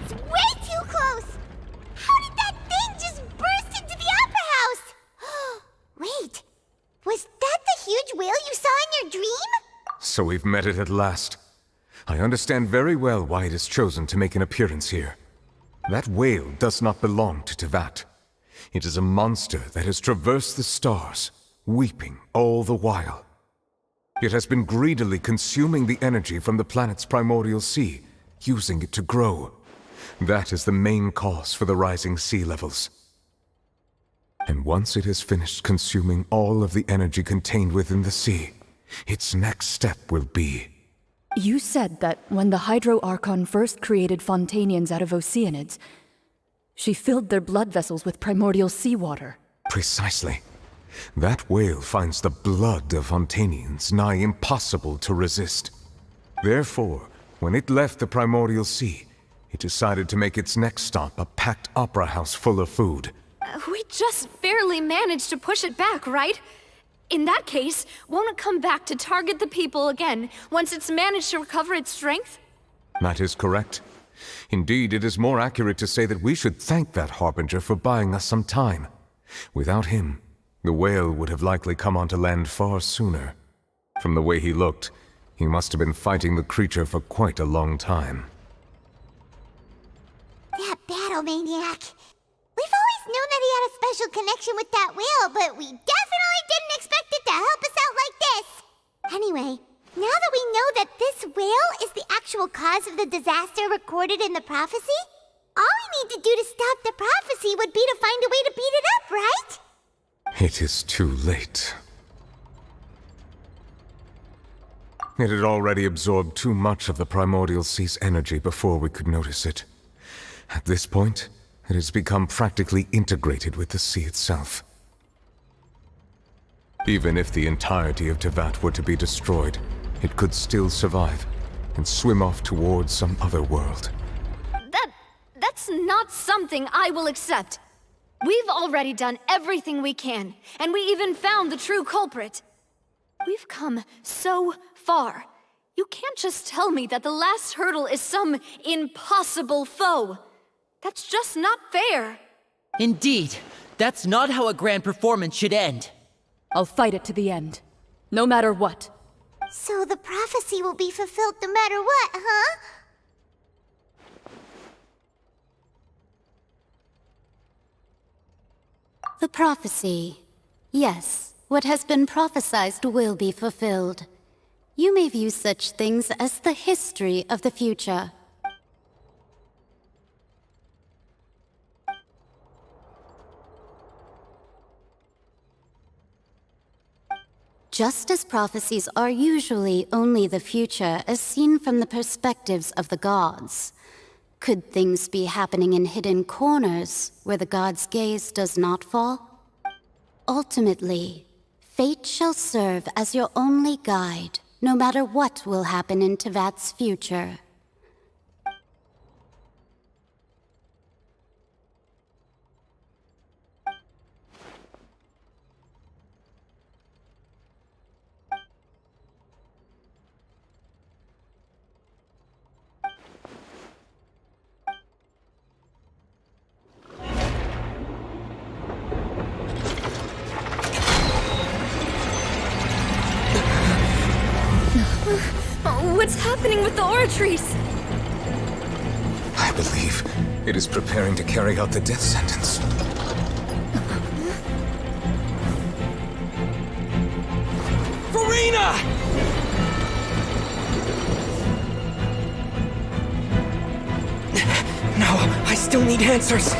It's way too close! How did that thing just burst into the Opera House? Wait, was that the huge whale you saw in your dream? So we've met it at last. I understand very well why it has chosen to make an appearance here. That whale does not belong to Tevat. It is a monster that has traversed the stars, weeping all the while. It has been greedily consuming the energy from the planet's primordial sea, using it to grow. That is the main cause for the rising sea levels. And once it has finished consuming all of the energy contained within the sea, its next step will be... You said that when the Hydro Archon first created Fontanians out of Oceanids, she filled their blood vessels with primordial seawater. Precisely. That whale finds the blood of Fontanians nigh impossible to resist. Therefore, when it left the primordial sea, it decided to make its next stop a packed opera house full of food. We just barely managed to push it back, right? In that case, won't it come back to target the people again once it's managed to recover its strength? That is correct. Indeed, it is more accurate to say that we should thank that Harbinger for buying us some time. Without him, the whale would have likely come onto land far sooner. From the way he looked, he must have been fighting the creature for quite a long time. That battle maniac. We've always known that he had a special connection with that whale, but we definitely didn't expect it to help us out like this. Anyway, now that we know that this whale is the actual cause of the disaster recorded in the prophecy, all we need to do to stop the prophecy would be to find a way to beat it up, right? It is too late. It had already absorbed too much of the primordial sea's energy before we could notice it. At this point, it has become practically integrated with the sea itself. Even if the entirety of Tevat were to be destroyed, it could still survive and swim off towards some other world. That's not something I will accept. We've already done everything we can, and we even found the true culprit. We've come so far. You can't just tell me that the last hurdle is some impossible foe. That's just not fair. Indeed, that's not how a grand performance should end. I'll fight it to the end, no matter what. So the prophecy will be fulfilled no matter what, huh? The prophecy. Yes, what has been prophesied will be fulfilled. You may view such things as the history of the future. Just as prophecies are usually only the future as seen from the perspectives of the gods, could things be happening in hidden corners where the gods' gaze does not fall? Ultimately, fate shall serve as your only guide, no matter what will happen in Tevat's future. What's happening with the oratories? I believe it is preparing to carry out the death sentence. Farina! No, I still need answers.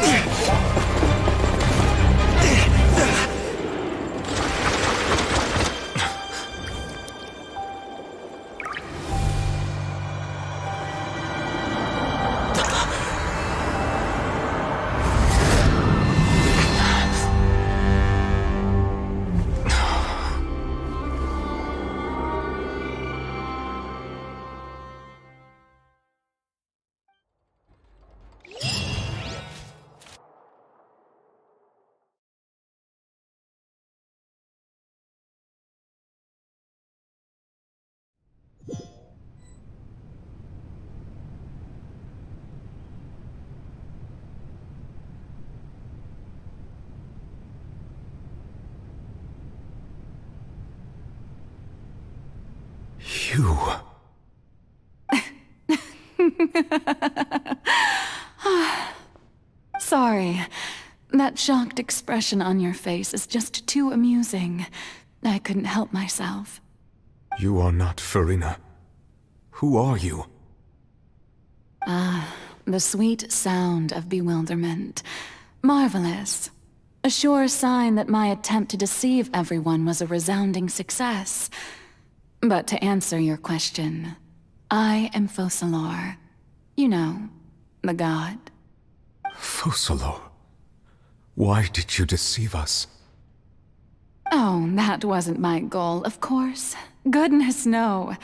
You. Sorry. That shocked expression on your face is just too amusing. I couldn't help myself. You are not Farina. Who are you? The sweet sound of bewilderment. Marvelous. A sure sign that my attempt to deceive everyone was a resounding success. But to answer your question, I am Focalor. You know, the god. Focalor. Why did you deceive us? Oh, that wasn't my goal, of course. Goodness, no.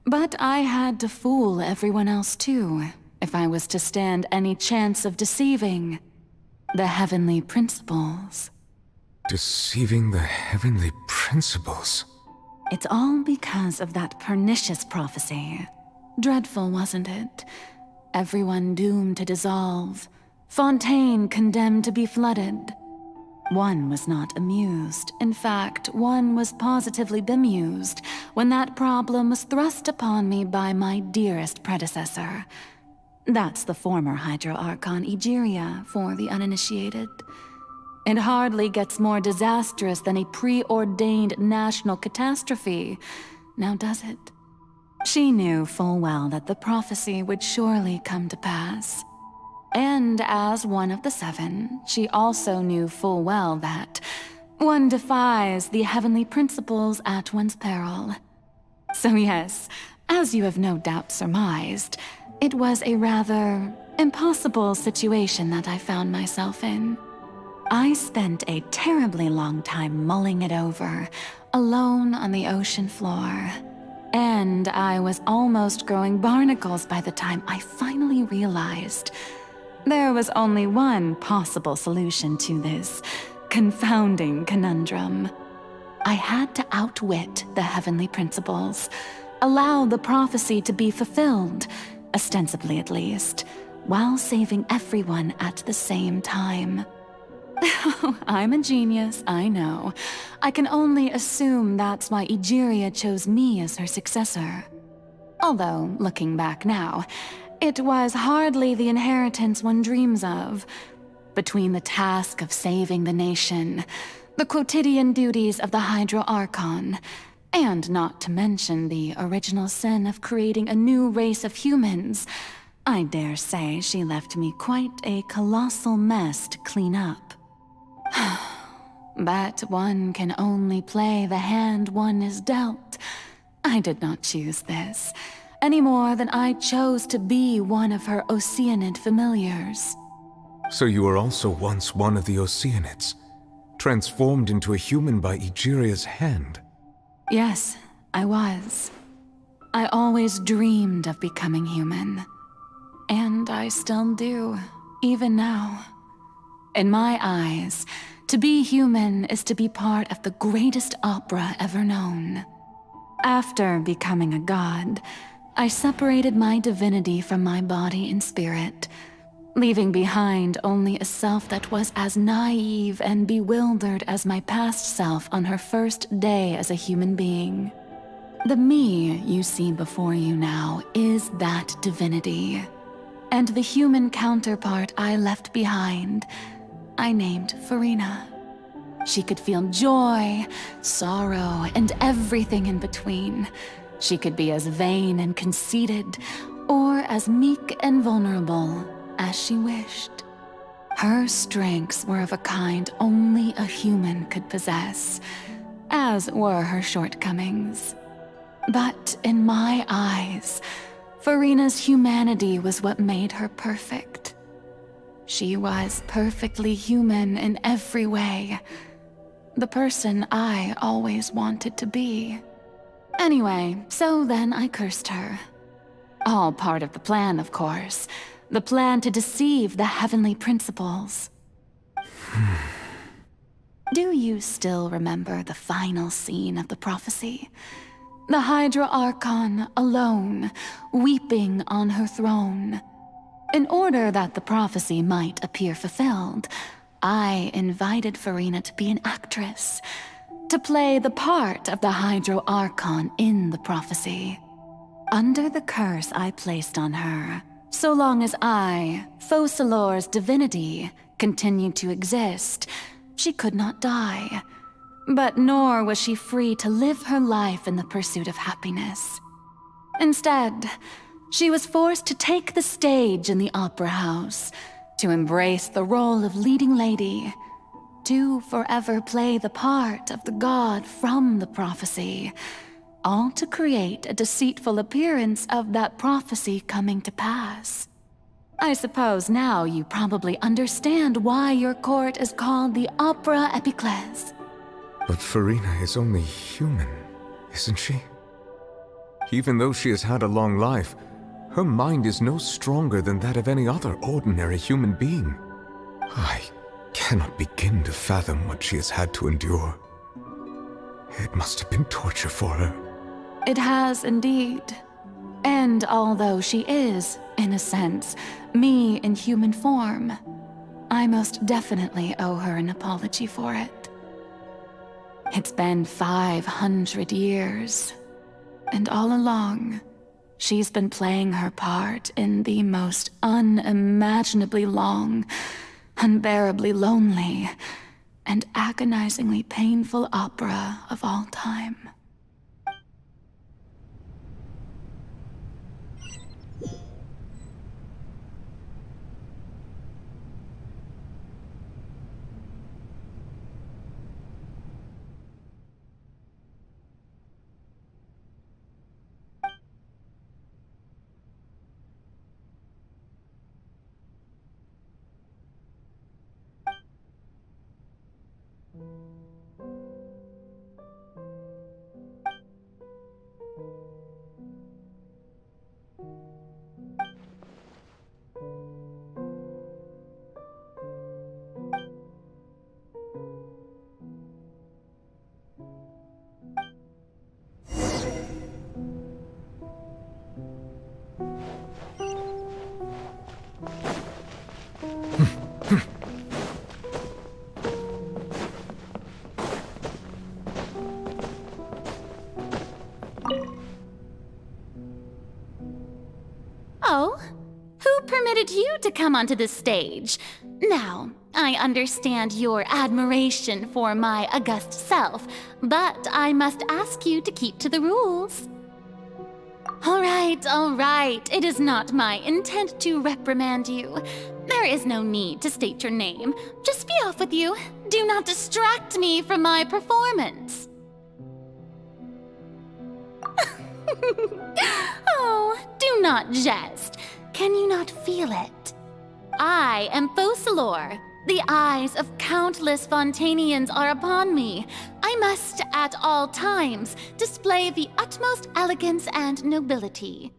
But I had to fool everyone else too, if I was to stand any chance of deceiving the heavenly principles. Deceiving the heavenly principles? It's all because of that pernicious prophecy. Dreadful, wasn't it? Everyone doomed to dissolve. Fontaine condemned to be flooded. One was not amused. In fact, one was positively bemused when that problem was thrust upon me by my dearest predecessor. That's the former Hydro Archon Egeria, for the uninitiated. It hardly gets more disastrous than a preordained national catastrophe, now does it? She knew full well that the prophecy would surely come to pass. And as one of the seven, she also knew full well that one defies the heavenly principles at one's peril. So yes, as you have no doubt surmised, it was a rather impossible situation that I found myself in. I spent a terribly long time mulling it over, alone on the ocean floor. And I was almost growing barnacles by the time I finally realized there was only one possible solution to this confounding conundrum. I had to outwit the heavenly principles, allow the prophecy to be fulfilled, ostensibly at least, while saving everyone at the same time. I'm a genius, I know. I can only assume that's why Egeria chose me as her successor. Although, looking back now, it was hardly the inheritance one dreams of. Between the task of saving the nation, the quotidian duties of the Hydro Archon, and not to mention the original sin of creating a new race of humans, I dare say she left me quite a colossal mess to clean up. But one can only play the hand one is dealt. I did not choose this, any more than I chose to be one of her Oceanid familiars. So you were also once one of the Oceanids, transformed into a human by Egeria's hand? Yes, I was. I always dreamed of becoming human. And I still do, even now. In my eyes, to be human is to be part of the greatest opera ever known. After becoming a god, I separated my divinity from my body and spirit, leaving behind only a self that was as naive and bewildered as my past self on her first day as a human being. The me you see before you now is that divinity. And the human counterpart I left behind, I named Farina. She could feel joy, sorrow, and everything in between. She could be as vain and conceited, or as meek and vulnerable as she wished. Her strengths were of a kind only a human could possess, as were her shortcomings. But in my eyes, Farina's humanity was what made her perfect. She was perfectly human in every way. The person I always wanted to be. Anyway, so then I cursed her. All part of the plan, of course. The plan to deceive the heavenly principles. Do you still remember the final scene of the prophecy? The Hydra Archon alone, weeping on her throne. In order that the prophecy might appear fulfilled, I invited Farina to be an actress, to play the part of the Hydro Archon in the prophecy. under the curse I placed on her, so long as I, Focalor's divinity, continued to exist, she could not die. But nor was she free to live her life in the pursuit of happiness. Instead, she was forced to take the stage in the opera house, to embrace the role of leading lady, to forever play the part of the god from the prophecy, all to create a deceitful appearance of that prophecy coming to pass. I suppose now you probably understand why your court is called the Opera Epiclese. But Farina is only human, isn't she? Even though she has had a long life, her mind is no stronger than that of any other ordinary human being. I cannot begin to fathom what she has had to endure. It must have been torture for her. It has indeed. And although she is, in a sense, me in human form, I most definitely owe her an apology for it. It's been 500 years, and all along, she's been playing her part in the most unimaginably long, unbearably lonely, and agonizingly painful opera of all time. Oh, who permitted you to come onto the stage? Now, I understand your admiration for my august self, but I must ask you to keep to the rules. All right. It is not my intent to reprimand you. There is no need to state your name. Just be off with you. Do not distract me from my performance. Oh, do not jest. Can you not feel it? I am Focalor. The eyes of countless Fontanians are upon me. I must, at all times, display the utmost elegance and nobility.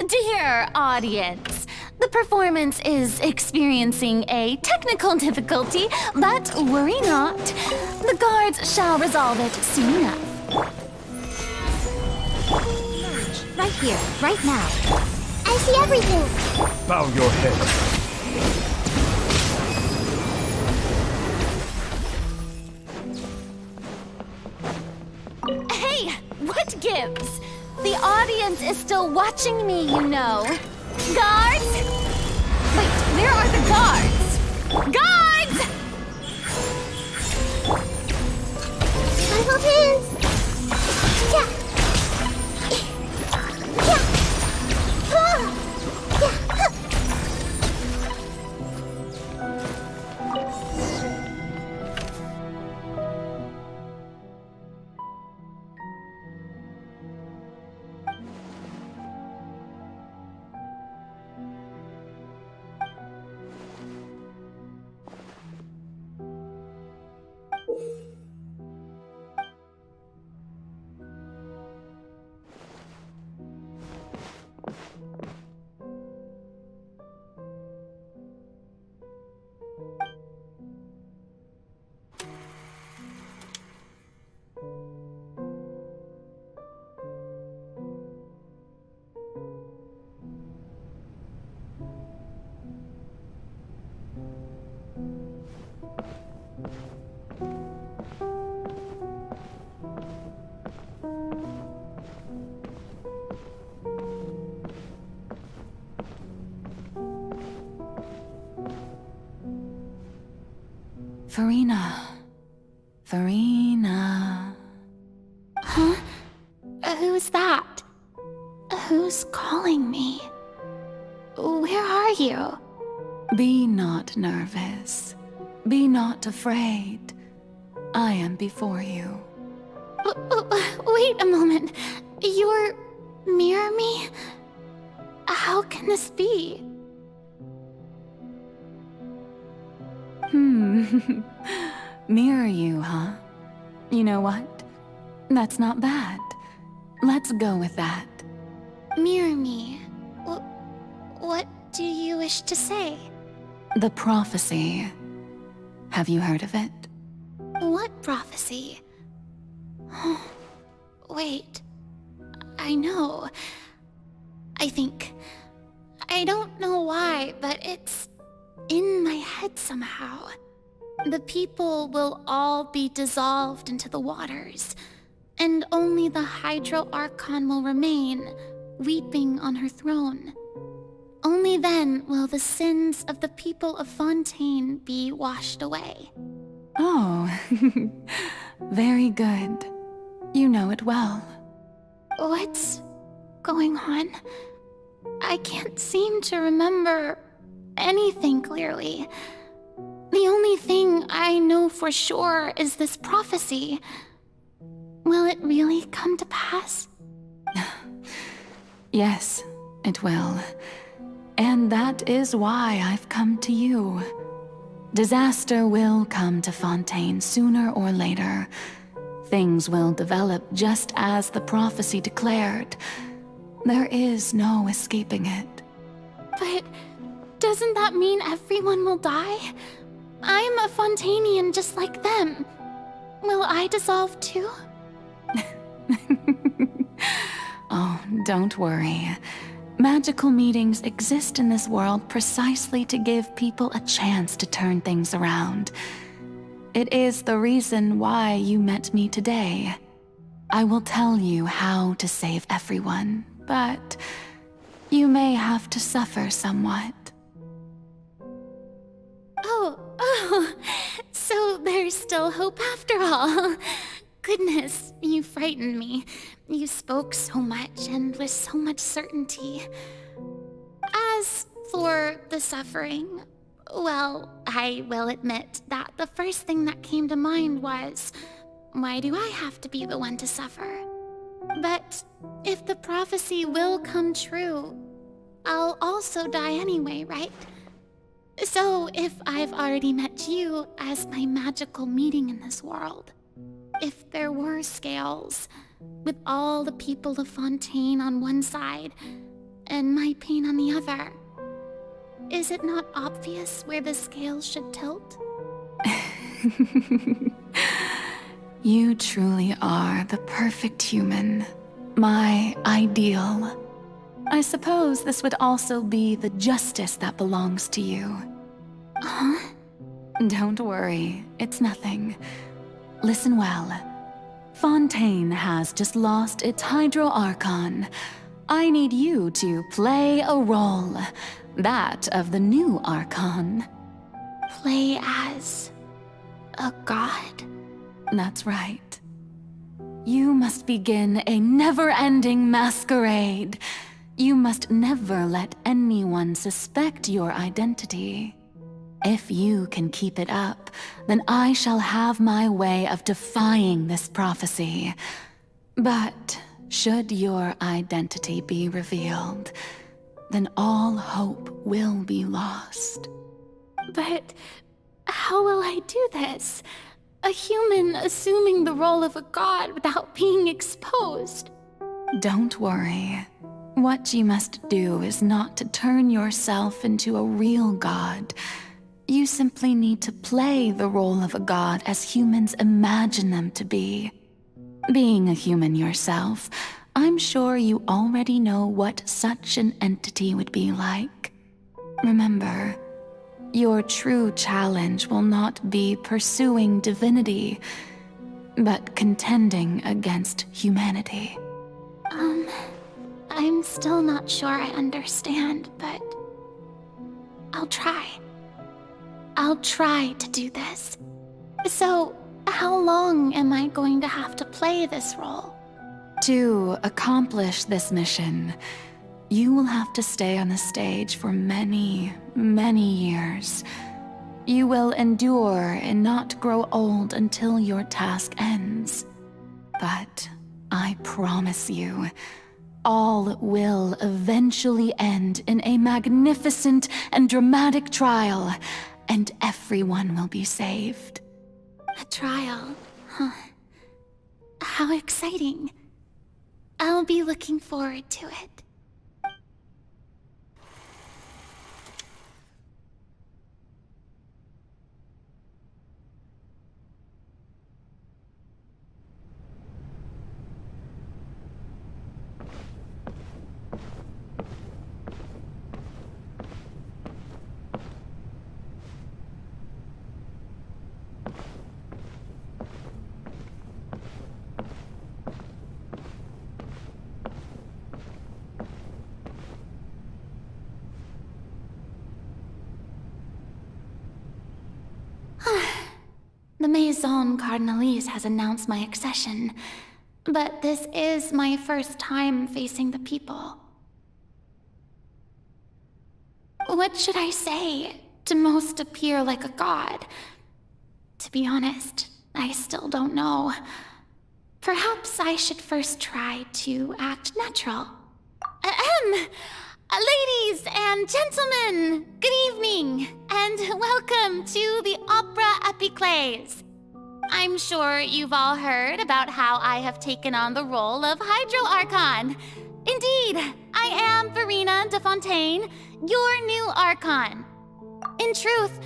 Dear audience, the performance is experiencing a technical difficulty, but worry not. The guards shall resolve it soon enough. Right here, right now. I see everything. Bow your head. Hey, what gives? The audience is still watching me, you know. Guards? Wait, where are the guards? Guards! Final dance! Yeah! Yeah! Furina. Furina. Huh? Who's that? Who's calling me? Where are you? Be not nervous. Be not afraid. I am before you. Wait a moment. You're mirror me? How can this be? Mirror you, huh? You know what? That's not bad. Let's go with that. Mirror me? What do you wish to say? The prophecy. Have you heard of it? What prophecy? Wait. I know. I think. I don't know why, but it's in my head somehow. The people will all be dissolved into the waters, and only the Hydro Archon will remain, weeping on her throne. Only then will the sins of the people of Fontaine be washed away. Oh, very good. You know it well. What's going on? I can't seem to remember anything clearly. The only thing I know for sure is this prophecy. Will it really come to pass? Yes, it will. And that is why I've come to you. Disaster will come to Fontaine sooner or later. Things will develop just as the prophecy declared. There is no escaping it. But doesn't that mean everyone will die? I'm a Fontainian just like them. Will I dissolve too? Oh, don't worry. Magical meetings exist in this world precisely to give people a chance to turn things around. It is the reason why you met me today. I will tell you how to save everyone, but you may have to suffer somewhat. Oh, so there's still hope after all. Goodness, you frightened me. You spoke so much and with so much certainty. As for the suffering, well, I will admit that the first thing that came to mind was, why do I have to be the one to suffer? But if the prophecy will come true, I'll also die anyway, right? So if I've already met you as my magical meeting in this world, if there were scales, with all the people of Fontaine on one side, and my pain on the other, is it not obvious where the scales should tilt? You truly are the perfect human, my ideal. I suppose this would also be the justice that belongs to you. Huh? Don't worry, it's nothing. Listen well. Fontaine has just lost its Hydro Archon. I need you to play a role, that of the new Archon. Play as a god? That's right. You must begin a never-ending masquerade. You must never let anyone suspect your identity. If you can keep it up, then I shall have my way of defying this prophecy. But should your identity be revealed, then all hope will be lost. But how will I do this? A human assuming the role of a god without being exposed. Don't worry. What you must do is not to turn yourself into a real god. You simply need to play the role of a god as humans imagine them to be. Being a human yourself, I'm sure you already know what such an entity would be like. Remember, your true challenge will not be pursuing divinity, but contending against humanity. I'm still not sure I understand, but I'll try. I'll try to do this. So, how long am I going to have to play this role? To accomplish this mission, you will have to stay on the stage for many, many years. You will endure and not grow old until your task ends. But I promise you, all will eventually end in a magnificent and dramatic trial, and everyone will be saved. A trial? Huh. How exciting. I'll be looking forward to it. The Maison Cardinalise has announced my accession, but this is my first time facing the people. What should I say to most appear like a god? To be honest, I still don't know. Perhaps I should first try to act natural. Ladies and gentlemen, good evening, and welcome to the Opera Epiclese. I'm sure you've all heard about how I have taken on the role of Hydro Archon. Indeed, I am Verena de Fontaine, your new Archon. In truth,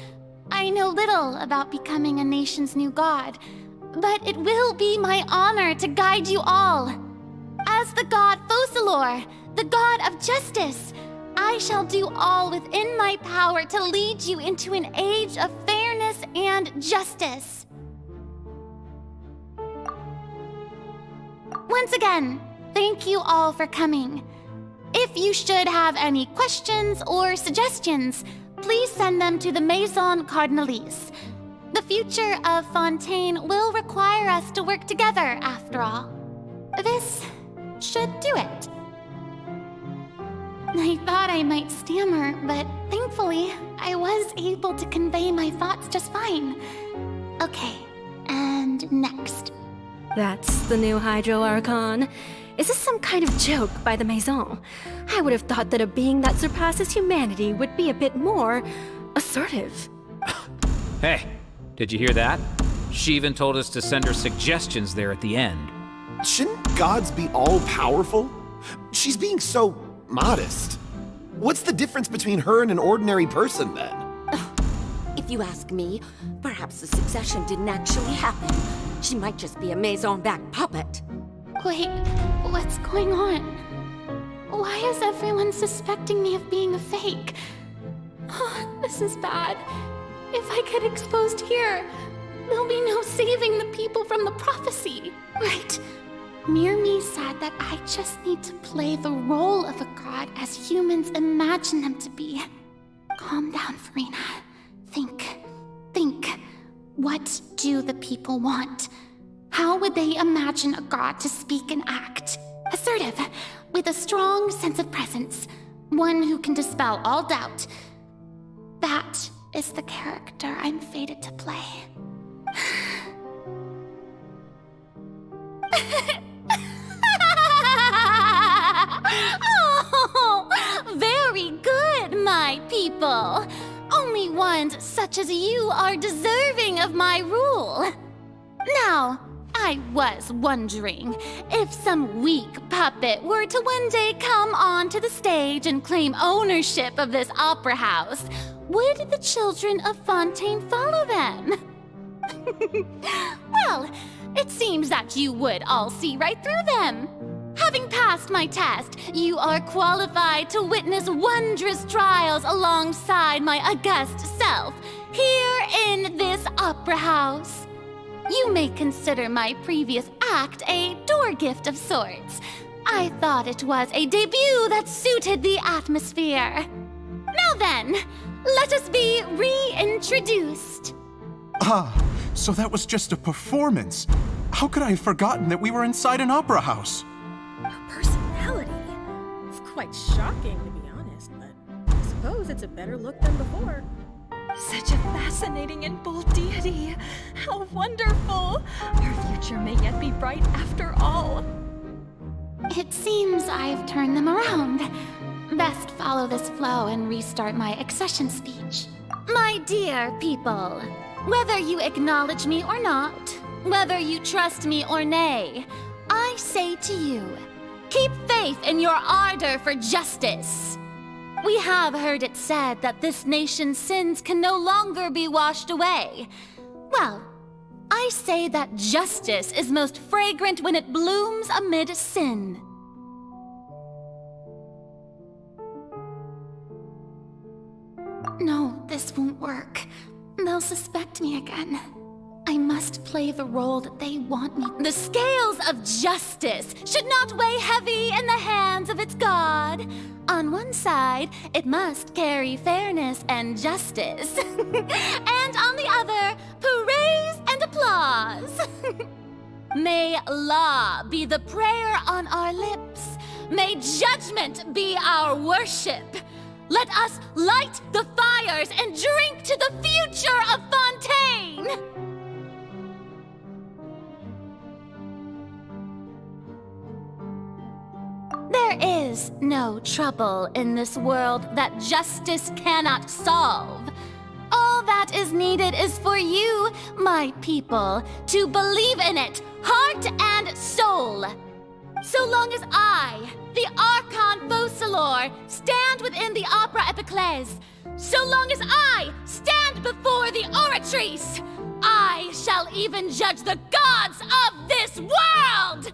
I know little about becoming a nation's new god, but it will be my honor to guide you all. As the god Focalor, the god of justice, I shall do all within my power to lead you into an age of fairness and justice. Once again, thank you all for coming. If you should have any questions or suggestions, please send them to the Maison Cardinalise. The future of Fontaine will require us to work together, after all. This should do it. I thought I might stammer, but thankfully, I was able to convey my thoughts just fine. Okay, and next. That's the new Hydro Archon. Is this some kind of joke by the Maison? I would have thought that a being that surpasses humanity would be a bit more assertive. Hey, did you hear that? She even told us to send her suggestions there at the end. Shouldn't gods be all-powerful? She's being so modest. What's the difference between her and an ordinary person, then? If you ask me, perhaps the succession didn't actually happen. She might just be a Maison-back puppet. Wait, what's going on? Why is everyone suspecting me of being a fake? Oh, this is bad. If I get exposed here, there'll be no saving the people from the prophecy. Right. Mirmi said that I just need to play the role of a god as humans imagine them to be. Calm down, Verena. Think. What do the people want? How would they imagine a god to speak and act? Assertive, with a strong sense of presence. One who can dispel all doubt. That is the character I'm fated to play. Oh, very good, my people. Only ones such as you are deserving of my rule. Now, I was wondering if some weak puppet were to one day come onto the stage and claim ownership of this opera house, would the children of Fontaine follow them? Well, it seems that you would all see right through them. Having passed my test, you are qualified to witness wondrous trials alongside my august self, here in this opera house. You may consider my previous act a door gift of sorts. I thought it was a debut that suited the atmosphere. Now then, let us be reintroduced. Ah, So that was just a performance. How could I have forgotten that we were inside an opera house? Her personality. It's quite shocking, to be honest, but I suppose it's a better look than before. Such a fascinating and bold deity. How wonderful! Our future may yet be bright after all. It seems I've turned them around. Best follow this flow and restart my accession speech. My dear people, whether you acknowledge me or not, whether you trust me or nay, I say to you, keep faith in your ardor for justice. We have heard it said that this nation's sins can no longer be washed away. Well, I say that justice is most fragrant when it blooms amid sin. No, this won't work. They'll suspect me again. I must play the role that they want me. The scales of justice should not weigh heavy in the hands of its god. On one side, it must carry fairness and justice. And on the other, praise and applause. May law be the prayer on our lips. May judgment be our worship. Let us light the fires and drink to the future of Fontaine! There is no trouble in this world that justice cannot solve. All that is needed is for you, my people, to believe in it, heart and soul. So long as I, the Archon Focalor, stand within the Opera Epiclese, so long as I stand before the Oratrice, I shall even judge the gods of this world!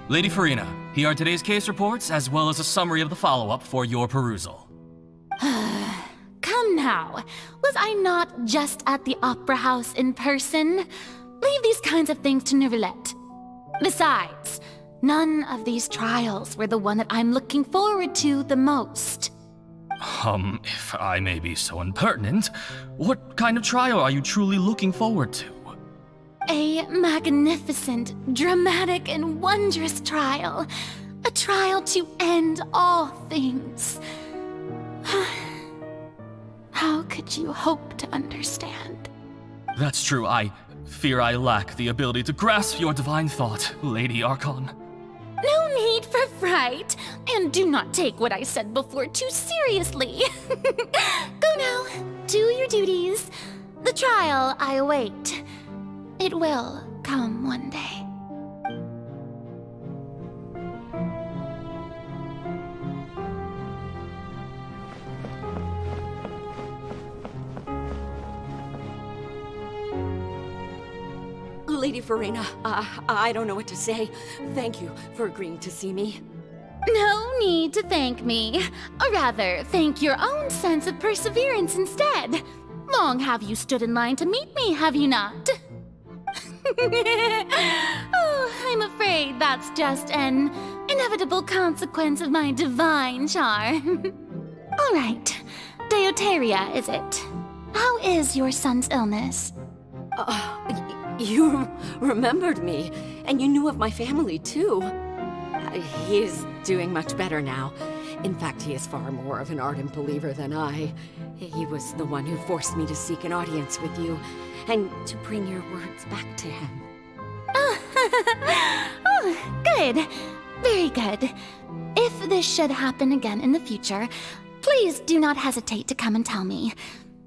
Lady Farina, here are today's case reports, as well as a summary of the follow-up for your perusal. Come now. Was I not just at the Opera House in person? Leave these kinds of things to Neuvillette. Besides, none of these trials were the one that I'm looking forward to the most. If I may be so impertinent, what kind of trial are you truly looking forward to? A magnificent, dramatic, and wondrous trial. A trial to end all things. How could you hope to understand? That's true. I fear I lack the ability to grasp your divine thought, Lady Archon. No need for fright, and do not take what I said before too seriously. Go now, do your duties. The trial I await. It will come one day. Lady Farina, I don't know what to say. Thank you for agreeing to see me. No need to thank me. Or rather, thank your own sense of perseverance instead. Long have you stood in line to meet me, have you not? Oh, I'm afraid that's just an inevitable consequence of my divine charm. All right, Deoteria, is it? How is your son's illness? You remembered me, and you knew of my family, too. He is doing much better now. In fact, he is far more of an ardent believer than I. He was the one who forced me to seek an audience with you, and to bring your words back to him. Oh, good. Very good. If this should happen again in the future, please do not hesitate to come and tell me.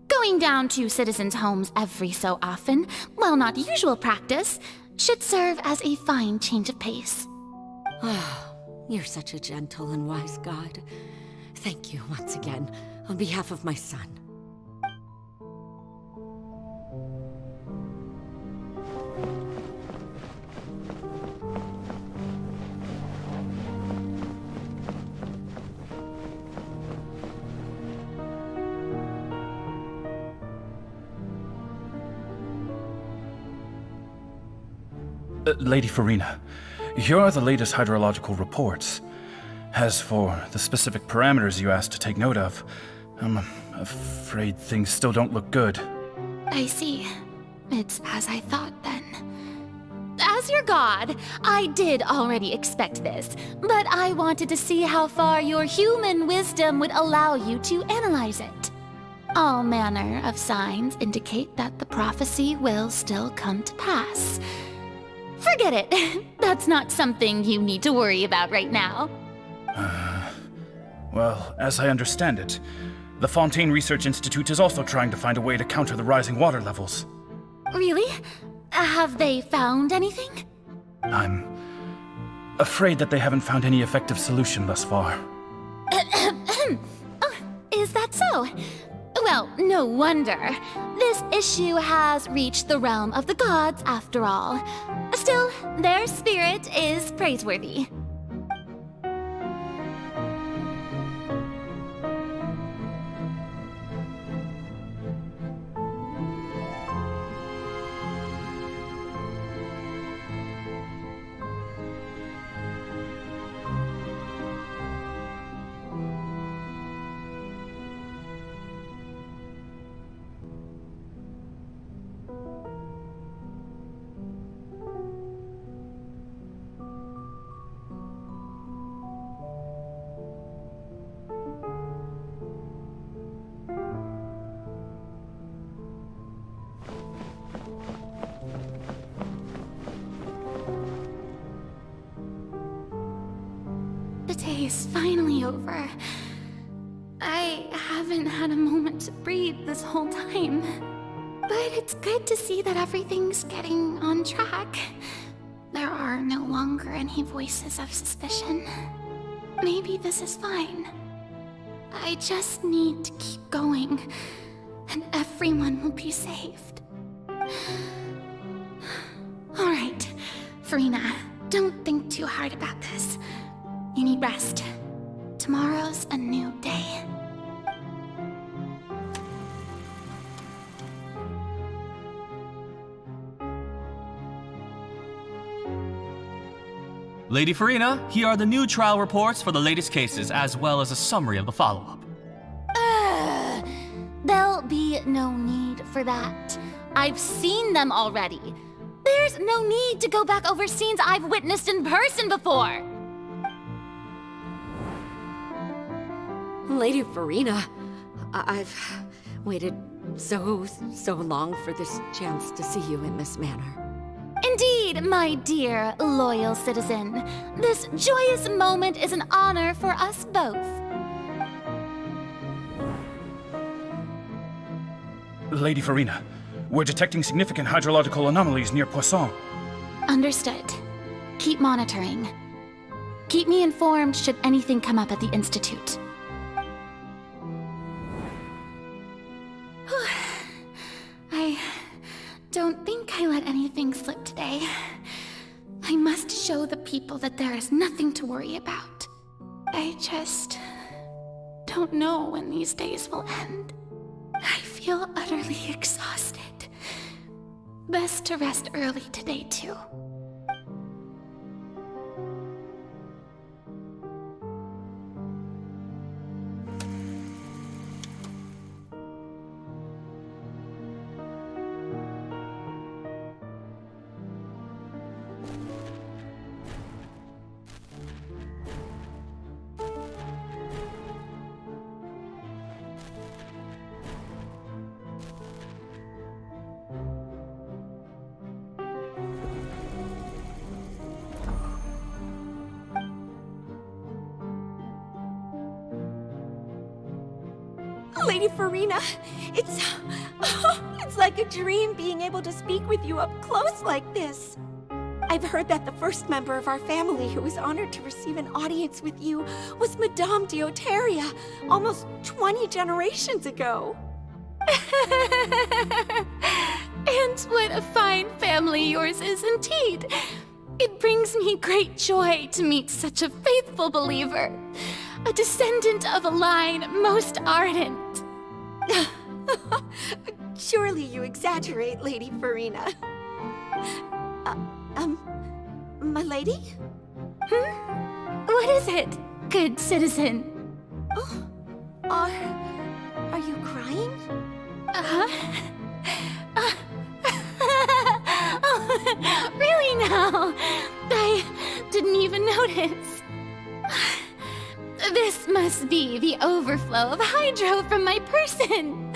Going down to citizens' homes every so often, while not usual practice, should serve as a fine change of pace. You're such a gentle and wise god. Thank you once again. on behalf of my son. Lady Farina, here are the latest hydrological reports. As for the specific parameters you asked to take note of, I'm afraid things still don't look good. I see. It's as I thought then. As your god, I did already expect this, but I wanted to see how far your human wisdom would allow you to analyze it. All manner of signs indicate that the prophecy will still come to pass. Forget it. That's not something you need to worry about right now. Well, as I understand it, the Fontaine Research Institute is also trying to find a way to counter the rising water levels. Really? Have they found anything? I'm afraid that they haven't found any effective solution thus far. Oh, is that so? Well, no wonder. This issue has reached the realm of the gods, after all. Still, their spirit is praiseworthy. The day is finally over. I haven't had a moment to breathe this whole time. But it's good to see that everything's getting on track. There are no longer any voices of suspicion. Maybe this is fine. I just need to keep going, and everyone will be saved. Alright, Farina, don't think too hard about this. You need rest. Tomorrow's a new day. Lady Farina, here are the new trial reports for the latest cases, as well as a summary of the follow-up. There'll be no need for that. I've seen them already. There's no need to go back over scenes I've witnessed in person before. Lady Farina, I've waited so long for this chance to see you in this manner. Indeed, my dear, loyal citizen. This joyous moment is an honor for us both. Lady Farina, we're detecting significant hydrological anomalies near Poisson. Understood. Keep monitoring. Keep me informed should anything come up at the Institute. I don't think I let anything slip today. I must show the people that there is nothing to worry about. I just don't know when these days will end. I feel utterly exhausted. Best to rest early today, too. Lady Farina, it's like a dream being able to speak with you up close like this. I've heard that the first member of our family who was honored to receive an audience with you was Madame Deoteria, almost 20 generations ago. And what a fine family yours is indeed. It brings me great joy to meet such a faithful believer, a descendant of a line most ardent. Surely you exaggerate, Lady Farina. My lady? What is it, good citizen? Oh, are you crying? Oh, really now? I didn't even notice. This must be the overflow of hydro from my person.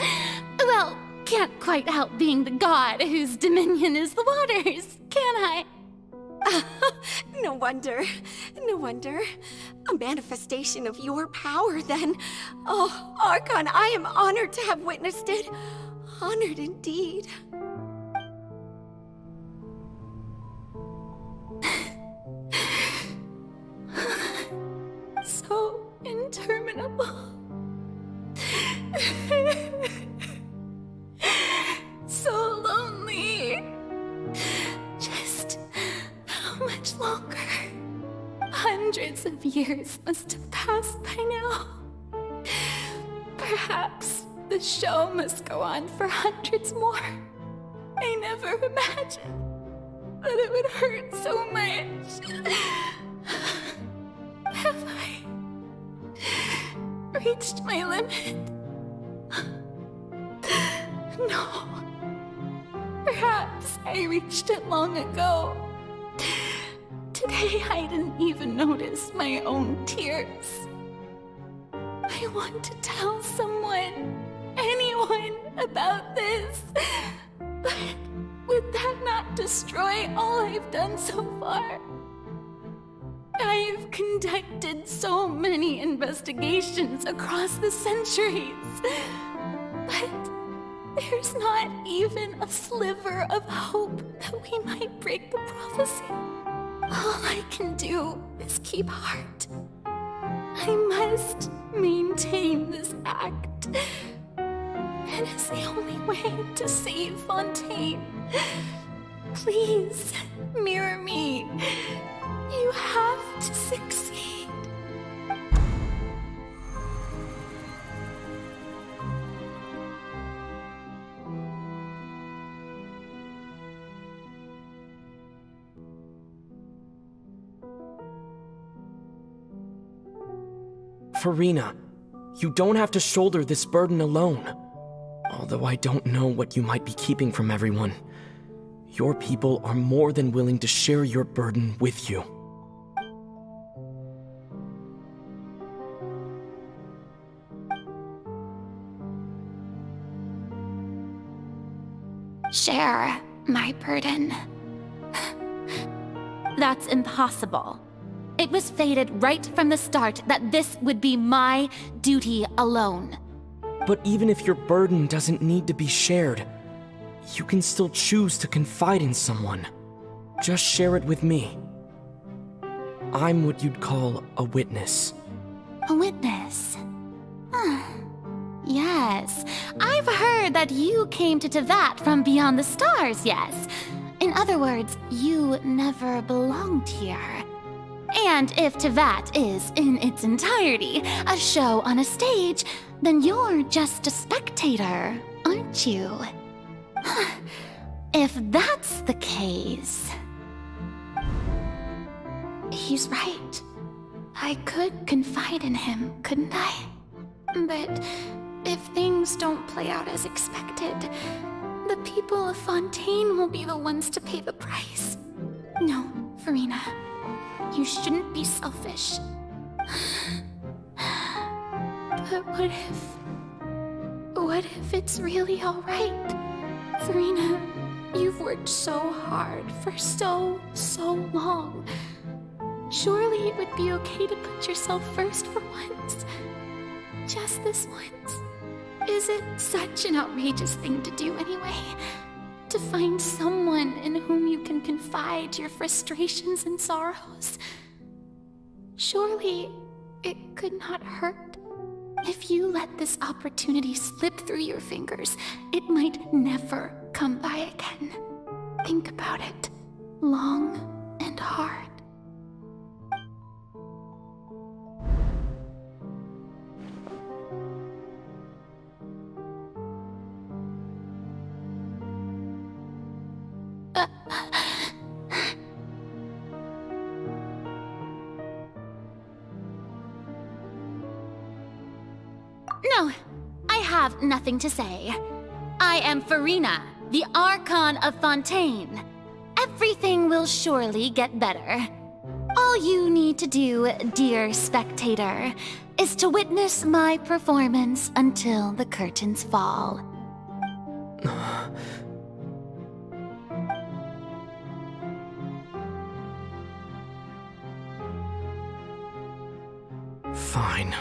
Well, can't quite help being the god whose dominion is the waters, can I? No wonder. No wonder. A manifestation of your power, then. Oh, Archon, I am honored to have witnessed it. Honored indeed. So interminable. So lonely. Just how much longer? Hundreds of years must have passed by now. Perhaps the show must go on for hundreds more. I never imagined that it would hurt so much. Have I reached my limit? No. Perhaps I reached it long ago. Today I didn't even notice my own tears. I want to tell someone, anyone, about this. But would that not destroy all I've done so far? I've conducted so many investigations across the centuries, but there's not even a sliver of hope that we might break the prophecy. All I can do is keep heart. I must maintain this act. It is the only way to save Fontaine. Please, mirror me. You have to succeed. Farina, you don't have to shoulder this burden alone. Although I don't know what you might be keeping from everyone, your people are more than willing to share your burden with you. Share my burden. That's impossible. It was fated right from the start that this would be my duty alone. But even if your burden doesn't need to be shared, you can still choose to confide in someone. Just share it with me. I'm what you'd call a witness. A witness? Yes, I've heard that you came to Tevat from beyond the stars, yes. In other words, you never belonged here. And if Tevat is, in its entirety, a show on a stage, then you're just a spectator, aren't you? If that's the case... He's right. I could confide in him, couldn't I? But if things don't play out as expected, the people of Fontaine will be the ones to pay the price. No, Farina. You shouldn't be selfish. But what if it's really alright? Farina, you've worked so hard for so long. Surely it would be okay to put yourself first for once. Just this once. Is it such an outrageous thing to do anyway? to find someone in whom you can confide your frustrations and sorrows. Surely it could not hurt. If you let this opportunity slip through your fingers, it might never come by again. Think about it long and hard. No, I have nothing to say. I am Farina, the Archon of Fontaine. Everything will surely get better. All you need to do, dear spectator, is to witness my performance until the curtains fall. Fine.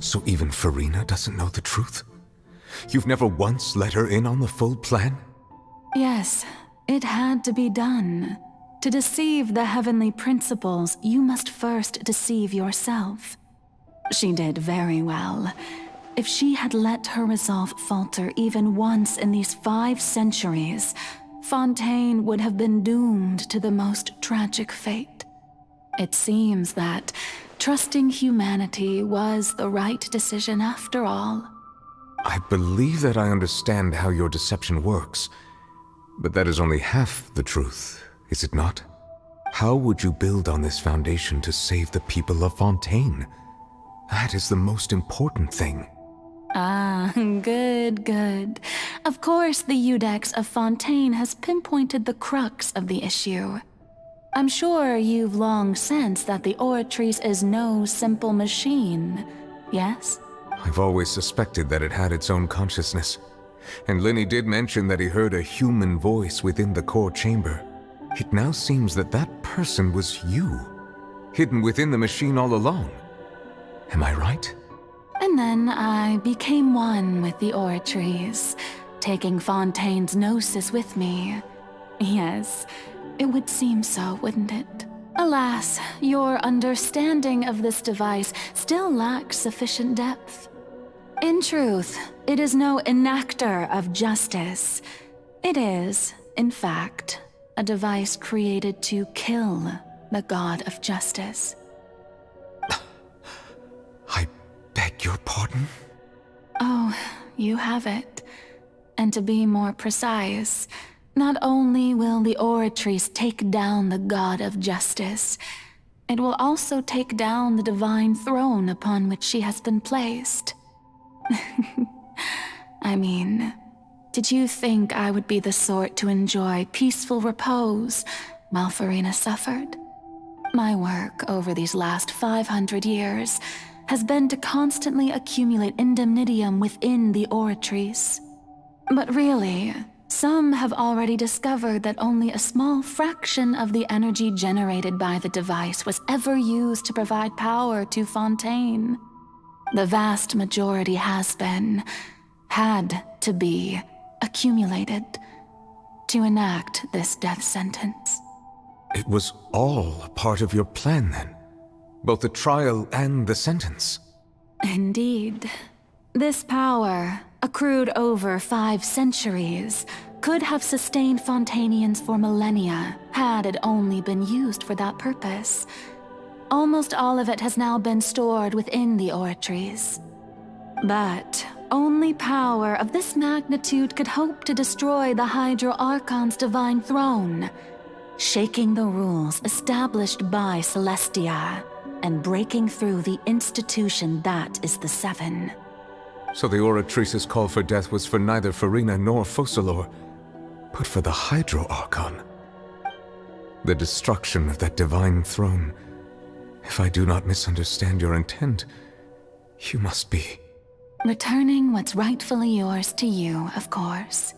So even Farina doesn't know the truth? You've never once let her in on the full plan? Yes, it had to be done. To deceive the heavenly principles, you must first deceive yourself. She did very well. If she had let her resolve falter even once in these 5 centuries, Fontaine would have been doomed to the most tragic fate. It seems that trusting humanity was the right decision after all. I believe that I understand how your deception works, but that is only half the truth, is it not? How would you build on this foundation to save the people of Fontaine? That is the most important thing. Ah, good. Of course, the Iudex of Fontaine has pinpointed the crux of the issue. I'm sure you've long sensed that the Oratrice is no simple machine, yes? I've always suspected that it had its own consciousness. And Lenny did mention that he heard a human voice within the core chamber. It now seems that that person was you, hidden within the machine all along. Am I right? And then I became one with the Oratrice, taking Fontaine's gnosis with me. Yes, it would seem so, wouldn't it? Alas, your understanding of this device still lacks sufficient depth. In truth, it is no enactor of justice. It is, in fact, a device created to kill the god of justice. I beg your pardon? Oh, you have it. And to be more precise, not only will the Oratrice take down the god of justice, it will also take down the divine throne upon which she has been placed. I mean, did you think I would be the sort to enjoy peaceful repose while Farina suffered? My work over these last 500 years has been to constantly accumulate indemnitium within the Oratrice. But really, some have already discovered that only a small fraction of the energy generated by the device was ever used to provide power to Fontaine. The vast majority had to be, accumulated to enact this death sentence. It was all a part of your plan then? Both the trial and the sentence? Indeed. This power, accrued over 5 centuries, could have sustained Fontainians for millennia had it only been used for that purpose. Almost all of it has now been stored within the Oratrice. But only power of this magnitude could hope to destroy the Hydro Archon's divine throne, shaking the rules established by Celestia and breaking through the institution that is the Seven. So the Oratrice's call for death was for neither Farina nor Focalor, but for the Hydro Archon. The destruction of that divine throne. If I do not misunderstand your intent, you must be... Returning what's rightfully yours to you, of course.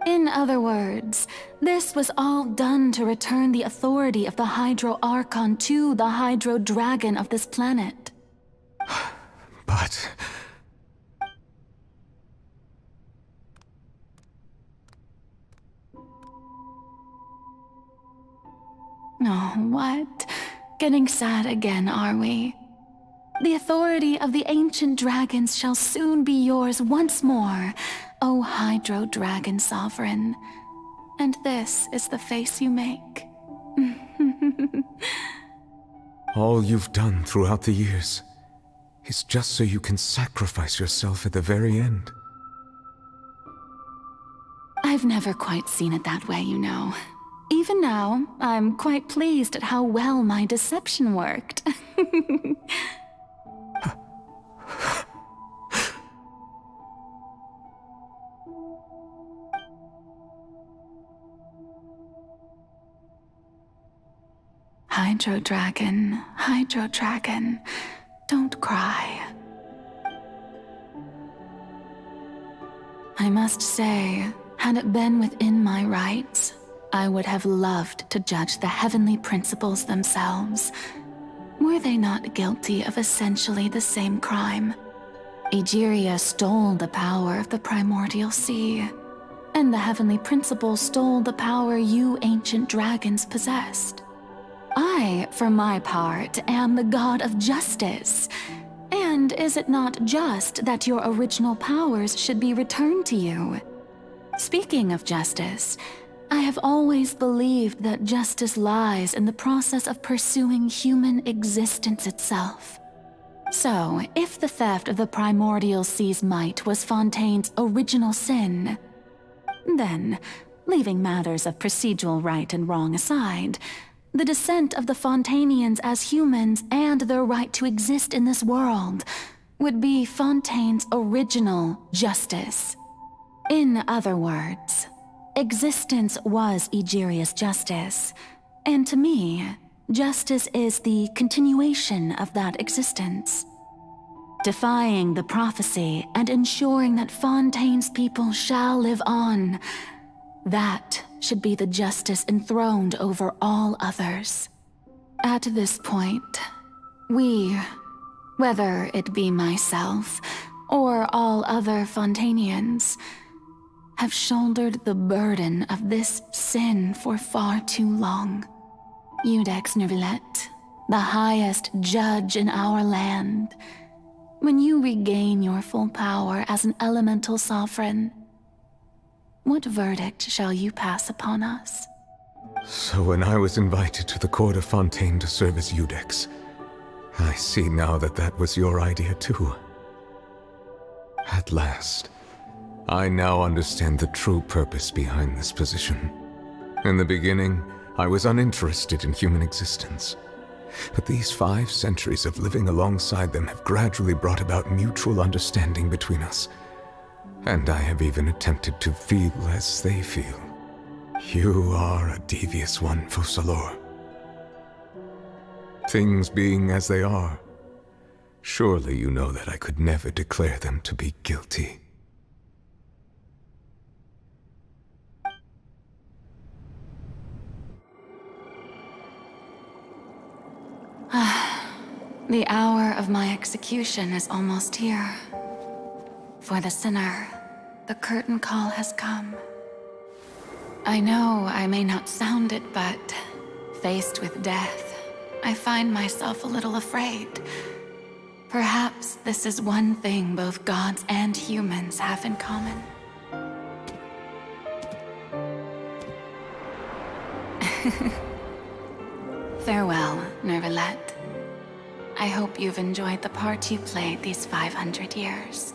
In other words, this was all done to return the authority of the Hydro Archon to the Hydro Dragon of this planet. But... Oh, what? Getting sad again, are we? The authority of the ancient dragons shall soon be yours once more, O Hydro Dragon Sovereign. And this is the face you make. all you've done throughout the years is just so you can sacrifice yourself at the very end. I've never quite seen it that way, you know. Even now, I'm quite pleased at how well my deception worked. Hydro Dragon, don't cry. I must say, had it been within my rights, I would have loved to judge the heavenly principles themselves. Were they not guilty of essentially the same crime? Egeria stole the power of the primordial sea, and the heavenly principles stole the power you ancient dragons possessed. I, for my part, am the god of justice. And is it not just that your original powers should be returned to you? Speaking of justice, I have always believed that justice lies in the process of pursuing human existence itself. So, if the theft of the primordial sea's might was Fontaine's original sin, then, leaving matters of procedural right and wrong aside, the descent of the Fontainians as humans and their right to exist in this world would be Fontaine's original justice. In other words, existence was Egeria's justice, and to me, justice is the continuation of that existence. Defying the prophecy and ensuring that Fontaine's people shall live on, that should be the justice enthroned over all others. At this point, we, whether it be myself or all other Fontainians, have shouldered the burden of this sin for far too long. Iudex Neuvillette, the highest judge in our land, when you regain your full power as an elemental sovereign, what verdict shall you pass upon us? So when I was invited to the court of Fontaine to serve as Iudex, I see now that that was your idea too. At last, I now understand the true purpose behind this position. In the beginning, I was uninterested in human existence. But these 5 centuries of living alongside them have gradually brought about mutual understanding between us. And I have even attempted to feel as they feel. You are a devious one, Focalors. Things being as they are, surely you know that I could never declare them to be guilty. The hour of my execution is almost here. For the sinner, the curtain call has come. I know I may not sound it, but faced with death, I find myself a little afraid. Perhaps this is one thing both gods and humans have in common. Farewell, Neuvillette. I hope you've enjoyed the part you played these 500 years.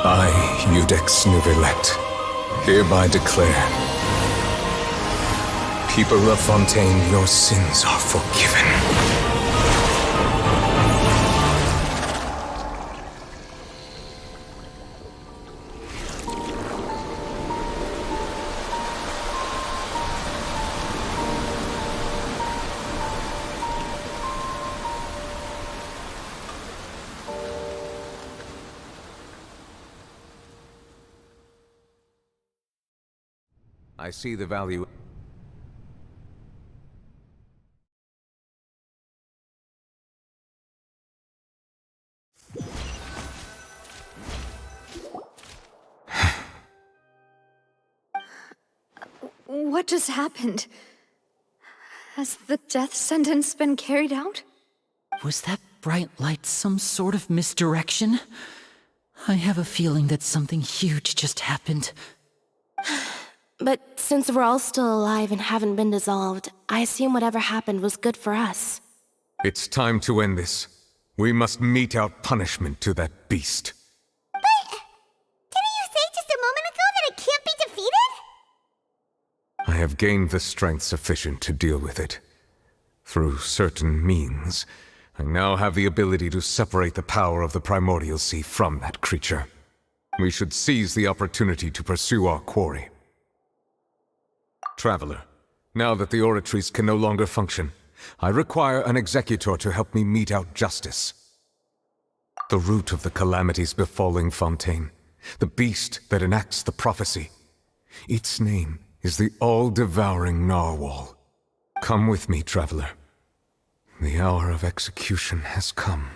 I, Udex Nouvelet, hereby declare, people of Fontaine, your sins are forgiven. I see the value. What just happened? Has the death sentence been carried out? Was that bright light some sort of misdirection? I have a feeling that something huge just happened. But since we're all still alive and haven't been dissolved, I assume whatever happened was good for us. It's time to end this. We must mete out punishment to that beast. Didn't you say just a moment ago that it can't be defeated? I have gained the strength sufficient to deal with it. Through certain means, I now have the ability to separate the power of the Primordial Sea from that creature. We should seize the opportunity to pursue our quarry. Traveler, now that the oratories can no longer function, I require an executor to help me mete out justice. The root of the calamities befalling Fontaine, the beast that enacts the prophecy. Its name is the all-devouring Narwhal. Come with me, traveler. The hour of execution has come.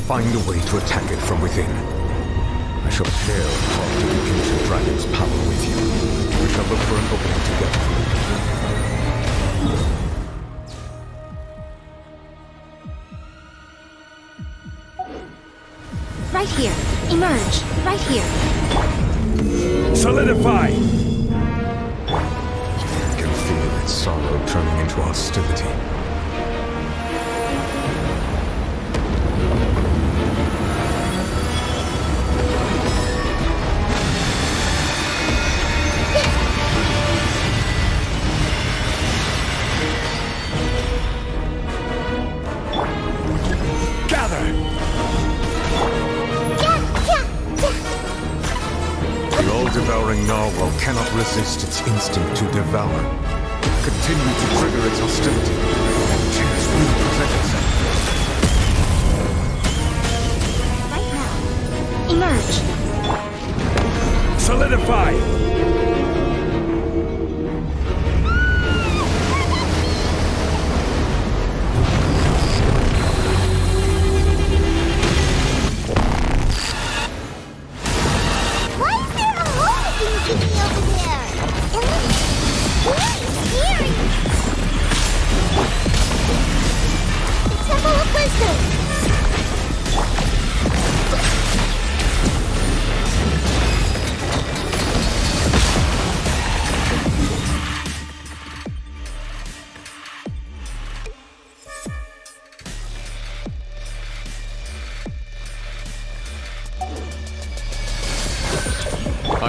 Find a way to attack it from within. I shall share a part of the ancient dragon's power with you. We shall look for an opening together. Right here. Emerge. Right here. Solidify! I can feel its sorrow turning into hostility. Devouring narwhal cannot resist its instinct to devour. Continue to trigger its hostility, and chance will present itself. Right now. Emerge. Solidify!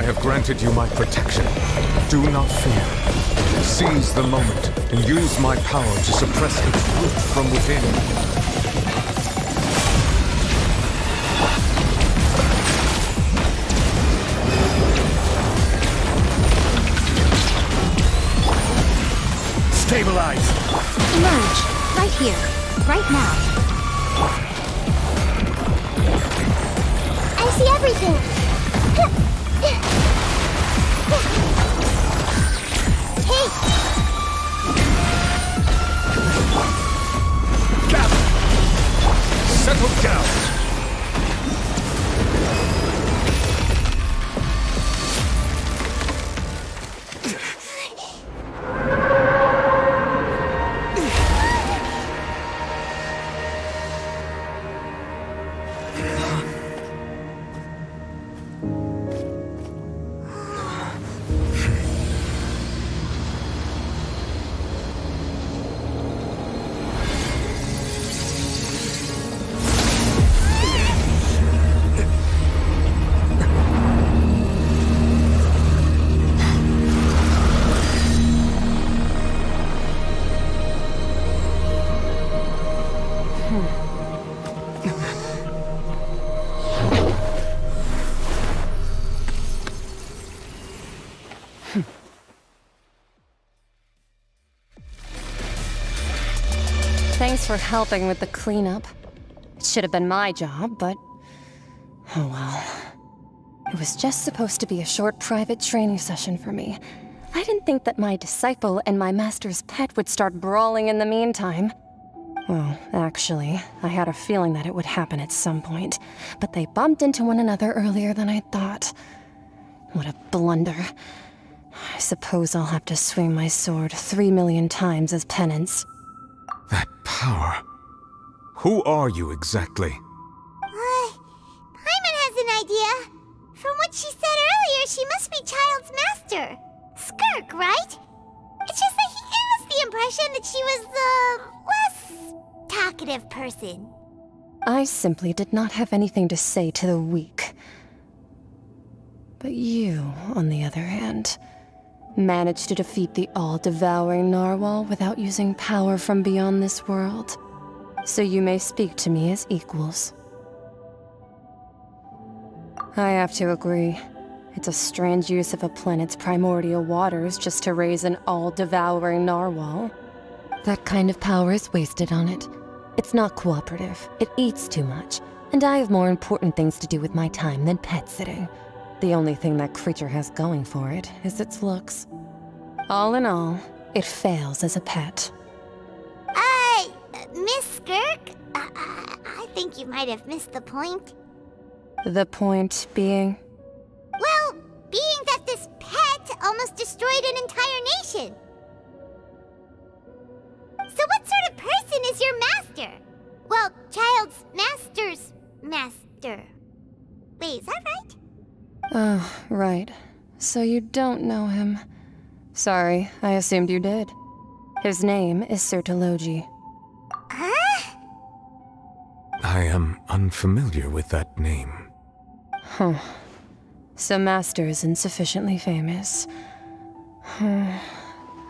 have granted you my protection. Do not fear. Seize the moment and use my power to suppress its root from within. Stabilize! Emerge. Right here. Right now. I see everything. Hey! Gather! Settle down! Thanks for helping with the cleanup. It should have been my job, but... oh well. It was just supposed to be a short private training session for me. I didn't think that my disciple and my master's pet would start brawling in the meantime. Well, actually, I had a feeling that it would happen at some point, but they bumped into one another earlier than I thought. What a blunder. I suppose I'll have to swing my sword 3 million times as penance. That power. Who are you exactly? Paimon has an idea. From what she said earlier, she must be Child's master. Skirk, right? It's just that he gave us the impression that she was the less talkative person. I simply did not have anything to say to the weak. But you, on the other hand, managed to defeat the all-devouring narwhal without using power from beyond this world. So you may speak to me as equals. I have to agree. It's a strange use of a planet's primordial waters just to raise an all-devouring narwhal. That kind of power is wasted on it. It's not cooperative. It eats too much. And I have more important things to do with my time than pet sitting. The only thing that creature has going for it is its looks. All in all, it fails as a pet. Miss Skirk? I think you might have missed the point. The point being? Well, being that this pet almost destroyed an entire nation. So what sort of person is your master? Well, Child's master's master. Wait, is that right? Oh, right. So you don't know him. Sorry, I assumed you did. His name is Sir Taloji. Huh? I am unfamiliar with that name. Huh. So Master isn't sufficiently famous.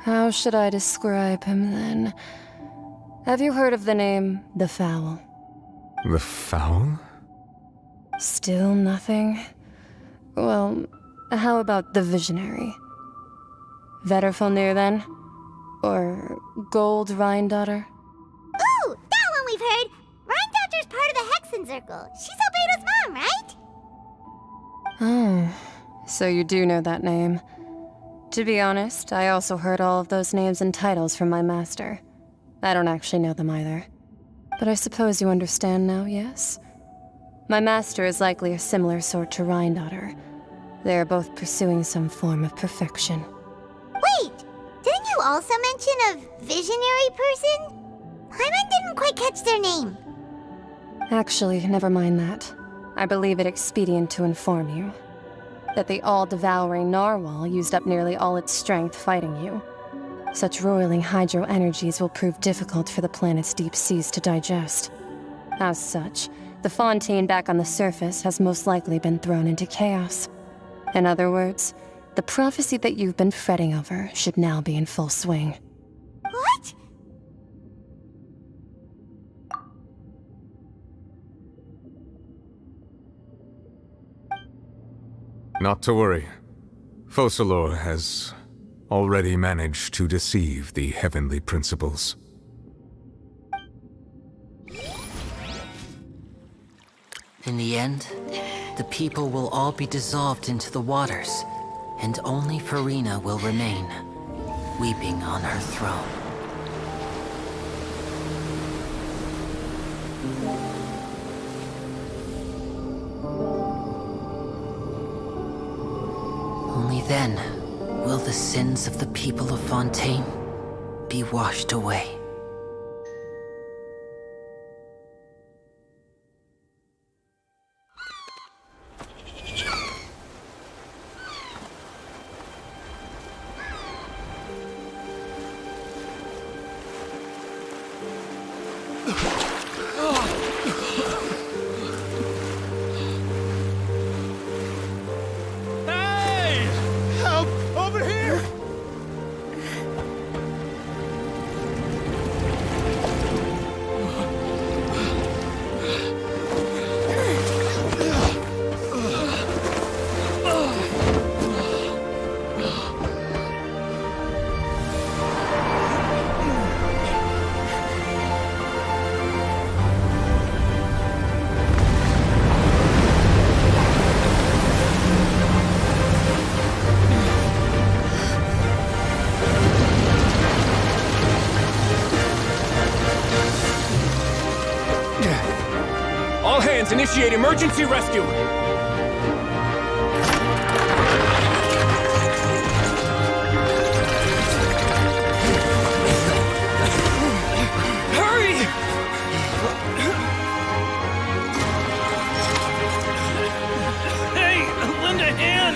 How should I describe him then? Have you heard of the name The Fowl? The Fowl? Still nothing? Well, how about the Visionary? Vetterfulnir then? Or Gold Rhine-Daughter? Ooh, that one we've heard! Rhine-Daughter's part of the Hexen Circle. She's Albedo's mom, right? Oh, so you do know that name. To be honest, I also heard all of those names and titles from my master. I don't actually know them either. But I suppose you understand now, yes? My master is likely a similar sort to Rhine-Daughter. They are both pursuing some form of perfection. Wait! Didn't you also mention a visionary person? Paimon didn't quite catch their name. Actually, never mind that. I believe it expedient to inform you that the all-devouring narwhal used up nearly all its strength fighting you. Such roiling hydro energies will prove difficult for the planet's deep seas to digest. As such, the fontaine back on the surface has most likely been thrown into chaos. In other words, the prophecy that you've been fretting over should now be in full swing. What? Not to worry. Focalor has already managed to deceive the heavenly principles. In the end, the people will all be dissolved into the waters, and only Farina will remain, weeping on her throne. Only then will the sins of the people of Fontaine be washed away. Hey! Help! Over here! All hands, initiate emergency rescue! Hurry! Hey, lend a hand!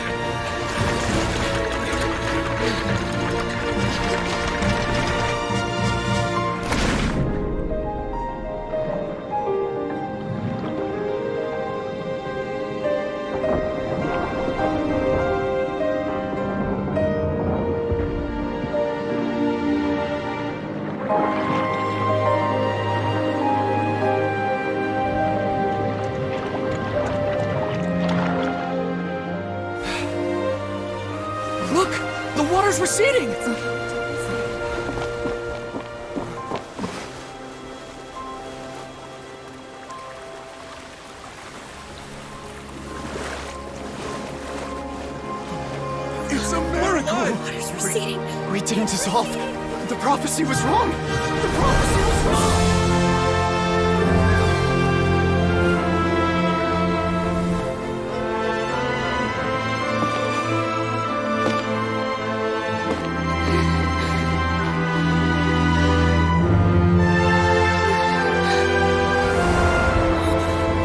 Look! The water's receding! It's a miracle! Water's receding. We didn't dissolve. The prophecy was wrong! The prophecy was wrong!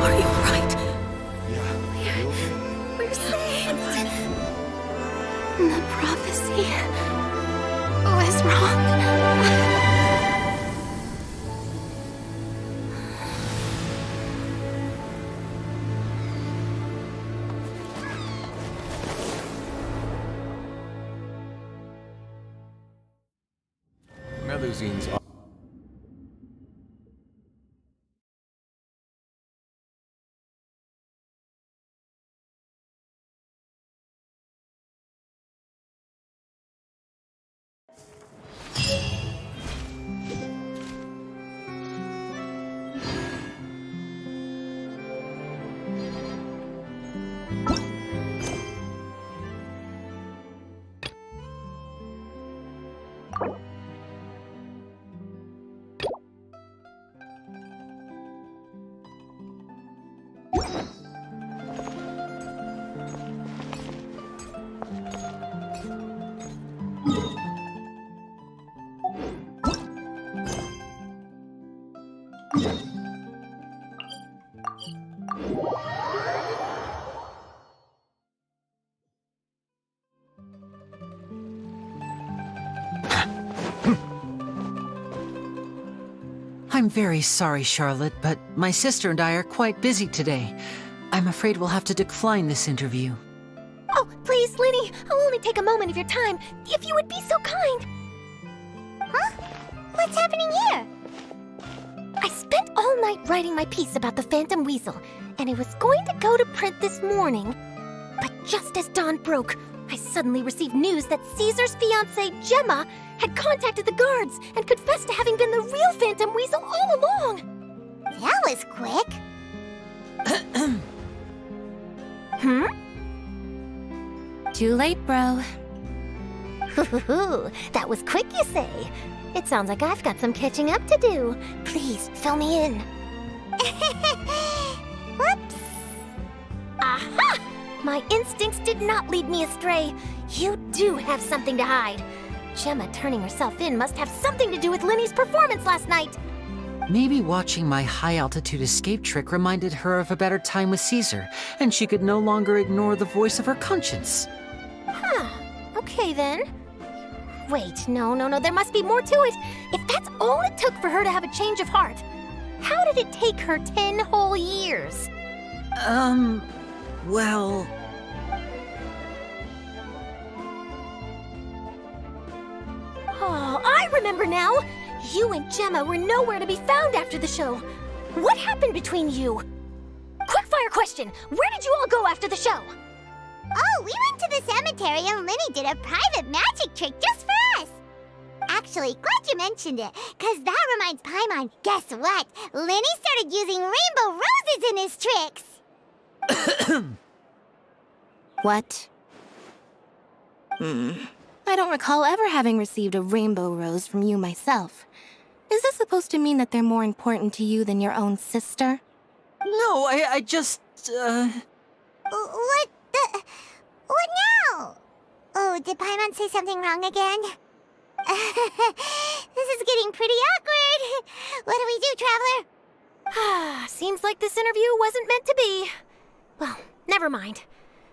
Are you alright? We're safe. The prophecy was wrong. Melusine's are... I'm very sorry, Charlotte, but my sister and I are quite busy today. I'm afraid we'll have to decline this interview. Oh, Please, Linny, I'll only take a moment of your time, if you would be so kind. Huh? What's happening here? I spent all night writing my piece about the Phantom Weasel, and it was going to go to print this morning. But just as dawn broke, I suddenly received news that Caesar's fiancée, Gemma, had contacted the guards and confessed to having been the real Phantom Weasel all along. That was quick. Hmm? Too late, bro. That was quick, you say? It sounds like I've got some catching up to do. Please, fill me in. Whoops. Aha! My instincts did not lead me astray. You do have something to hide. Gemma turning herself in must have something to do with Linny's performance last night. Maybe watching my high-altitude escape trick reminded her of a better time with Caesar, and she could no longer ignore the voice of her conscience. Huh. Okay, then. Wait, no, there must be more to it. If that's all it took for her to have a change of heart, how did it take her 10 whole years? Well... Oh, I remember now! You and Gemma were nowhere to be found after the show. What happened between you? Quickfire question! Where did you all go after the show? Oh, we went to the cemetery and Linny did a private magic trick just for us. Actually, glad you mentioned it, because that reminds Paimon, guess what? Linny started using rainbow roses in his tricks. What? I don't recall ever having received a rainbow rose from you myself. Is this supposed to mean that they're more important to you than your own sister? No, I just, What now? Oh, did Paimon say something wrong again? This is getting pretty awkward. What do we do, Traveler? Seems like this interview wasn't meant to be. Well, never mind.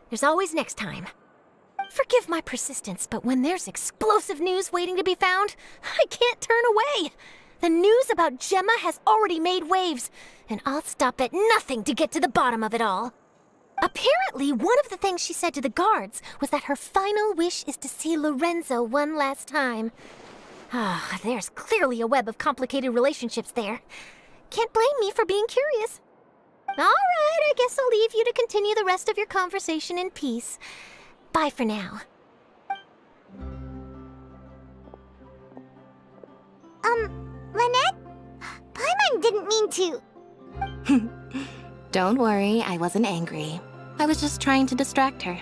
There's always next time. Forgive my persistence, but when there's explosive news waiting to be found, I can't turn away. The news about Gemma has already made waves, and I'll stop at nothing to get to the bottom of it all. Apparently, one of the things she said to the guards was that her final wish is to see Lorenzo one last time. There's clearly a web of complicated relationships there. Can't blame me for being curious. All right, I guess I'll leave you to continue the rest of your conversation in peace. Bye for now. Lynette? Paimon didn't mean to. Don't worry, I wasn't angry. I was just trying to distract her.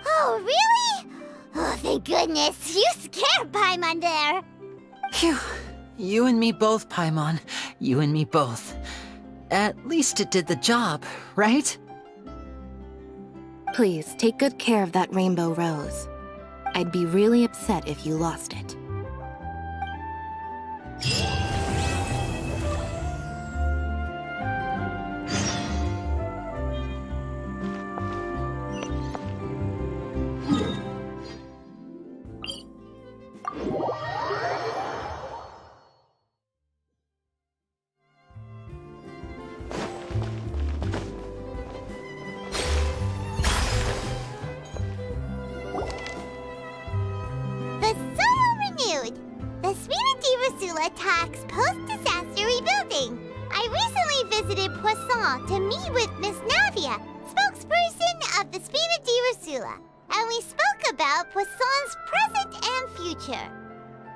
Oh, really? Oh, thank goodness. You scared Paimon there. Phew. You and me both, Paimon. You and me both. At least it did the job, right? Please, take good care of that rainbow rose. I'd be really upset if you lost it. Attacks post-disaster rebuilding. I recently visited Poisson to meet with Miss Navia, spokesperson of the Spina di Rosula, and we spoke about Poisson's present and future.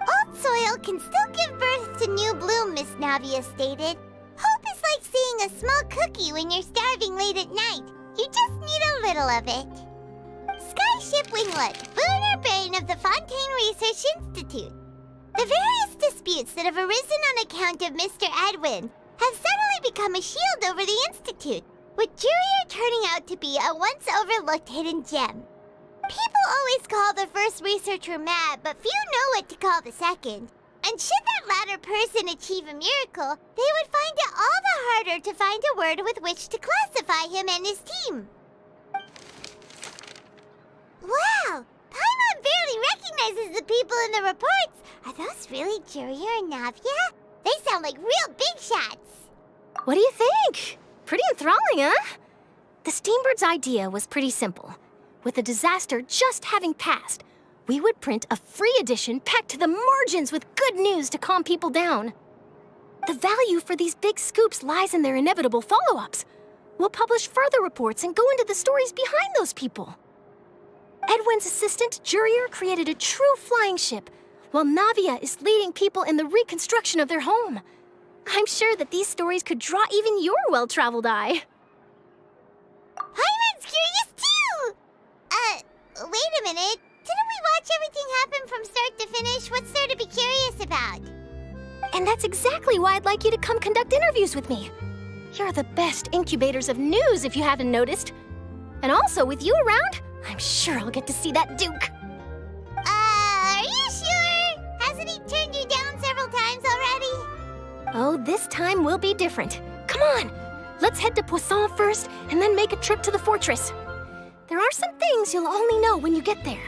Old soil can still give birth to new bloom, Miss Navia stated. Hope is like seeing a small cookie when you're starving late at night. You just need a little of it. Skyship Winglet, lunar brain of the Fontaine Research Institute. The various disputes that have arisen on account of Mr. Edwin have suddenly become a shield over the Institute, with Jurier turning out to be a once overlooked hidden gem. People always call the first researcher mad, but few know what to call the second. And should that latter person achieve a miracle, they would find it all the harder to find a word with which to classify him and his team. Wow! Paimon barely recognizes the people in the reports. Are those really Jurier and Navia? They sound like real big shots. What do you think? Pretty enthralling, huh? The Steambird's idea was pretty simple. with a disaster just having passed, we would print a free edition packed to the margins with good news to calm people down. The value for these big scoops lies in their inevitable follow-ups. We'll publish further reports and go into the stories behind those people. Edwin's assistant, Jurier, created a true flying ship, while Navia is leading people in the reconstruction of their home. I'm sure that these stories could draw even your well-traveled eye. Hyman's curious too! Wait a minute. Didn't we watch everything happen from start to finish? What's there to be curious about? And that's exactly why I'd like you to come conduct interviews with me. You're the best incubators of news, if you haven't noticed. And also, with you around, I'm sure I'll get to see that Duke. Are you sure? Hasn't he turned you down several times already? Oh, this time will be different. Come on, let's head to Poisson first, and then make a trip to the fortress. There are some things you'll only know when you get there.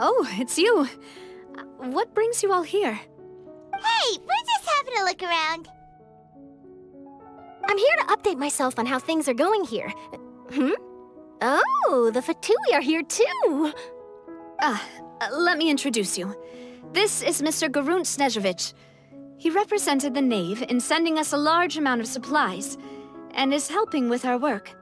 Oh, it's you. What brings you all here? Hey, we're just having a look around. I'm here to update myself on how things are going here. Oh, the Fatui are here too. Let me introduce you. This is Mr. Garunt Snežević. He represented the Knave in sending us a large amount of supplies, and is helping with our work.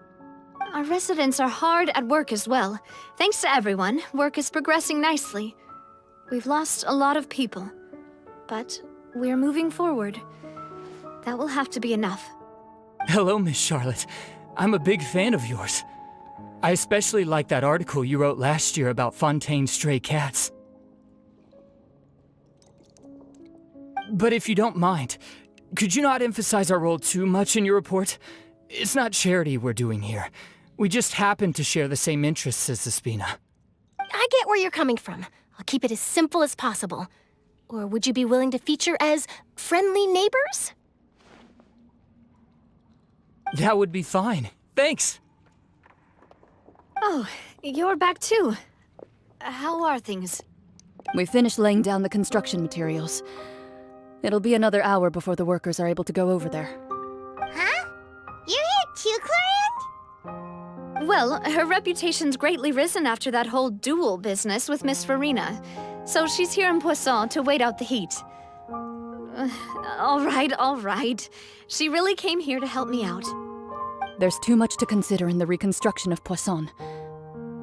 Our residents are hard at work as well. Thanks to everyone, work is progressing nicely. We've lost a lot of people, but we're moving forward. That will have to be enough. Hello, Miss Charlotte. I'm a big fan of yours. I especially like that article you wrote last year about Fontaine's stray cats. But if you don't mind, could you not emphasize our role too much in your report? It's not charity we're doing here. We just happen to share the same interests as the Spina. I get where you're coming from. I'll keep it as simple as possible. Or would you be willing to feature as friendly neighbors? That would be fine. Thanks. Oh, you're back too. How are things? We finished laying down the construction materials. It'll be another hour before the workers are able to go over there. Huh? You're here too, Clorinde? Well, her reputation's greatly risen after that whole duel business with Miss Farina. So she's here in Poisson to wait out the heat. All right. She really came here to help me out. There's too much to consider in the reconstruction of Poisson.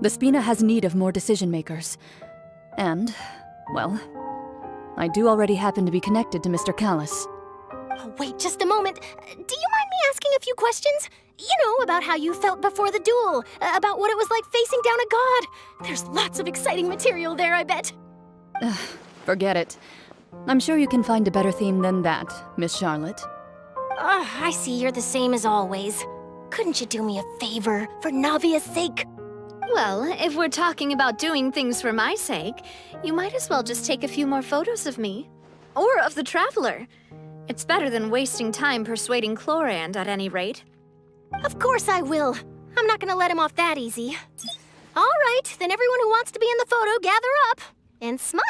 The Spina has need of more decision-makers. And, well, I do already happen to be connected to Mr. Callis. Oh, wait just a moment. Do you mind me asking a few questions? You know, about how you felt before the duel, about what it was like facing down a god. There's lots of exciting material there, I bet. Forget it. I'm sure you can find a better theme than that, Miss Charlotte. I see you're the same as always. Couldn't you do me a favor, for Navia's sake? Well, if we're talking about doing things for my sake, you might as well just take a few more photos of me. Or of the Traveler. It's better than wasting time persuading Clorinde, at any rate. Of course I will. I'm not gonna let him off that easy. All right, then everyone who wants to be in the photo, gather up. And smile.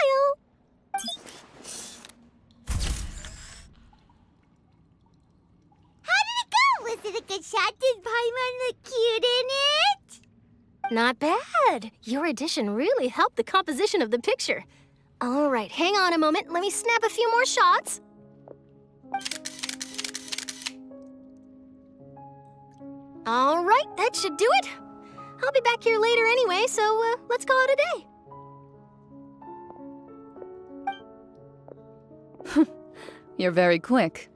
How did it go? Was it a good shot? Did Paimon look cute in it? Not bad. Your addition really helped the composition of the picture. All right, hang on a moment. Let me snap a few more shots. All right, that should do it. I'll be back here later anyway, so let's call it a day. You're very quick.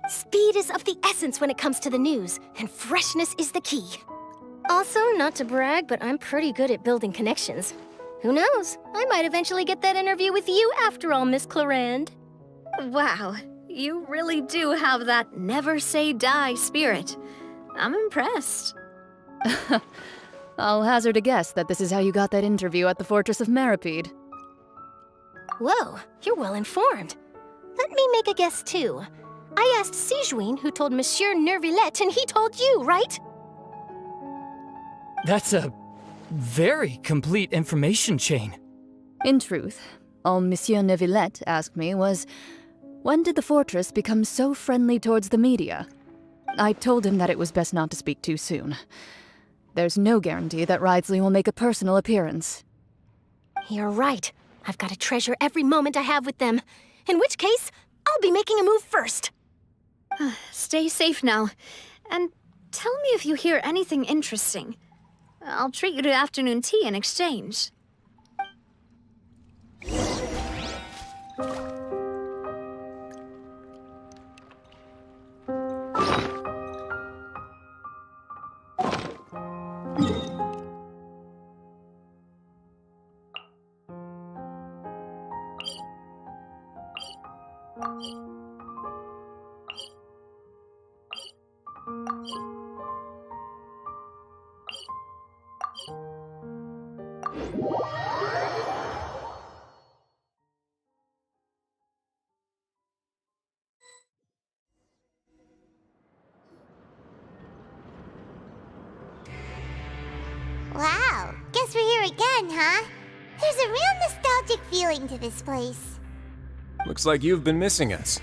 Speed is of the essence when it comes to the news, and freshness is the key. Also, not to brag, but I'm pretty good at building connections. Who knows? I might eventually get that interview with you after all, Miss Clarand. Wow, you really do have that never say die spirit. I'm impressed. I'll hazard a guess that this is how you got that interview at the Fortress of Meripede. Whoa, you're well informed. Let me make a guess too. I asked Sijuin who told Monsieur Nervillet, and he told you, right? That's a very complete information chain. In truth, all Monsieur Neuvillette asked me was, when did the fortress become so friendly towards the media? I told him that it was best not to speak too soon. There's no guarantee that Ridsley will make a personal appearance. You're right. I've got to treasure every moment I have with them. In which case, I'll be making a move first. Stay safe now. And tell me if you hear anything interesting. I'll treat you to afternoon tea in exchange. Wow, guess we're here again, huh? There's a real nostalgic feeling to this place. Looks like you've been missing us.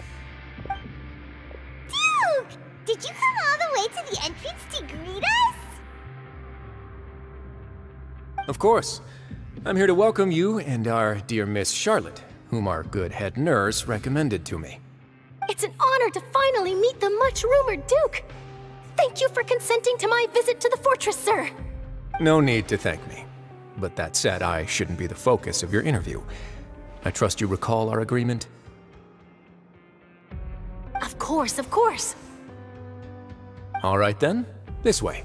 Duke! Did you come all the way to the entrance to greet us? Of course. I'm here to welcome you and our dear Miss Charlotte, whom our good head nurse recommended to me. It's an honor to finally meet the much-rumored Duke. Thank you for consenting to my visit to the fortress, sir. No need to thank me. But that said, I shouldn't be the focus of your interview. I trust you recall our agreement? Of course, of course. All right then, this way.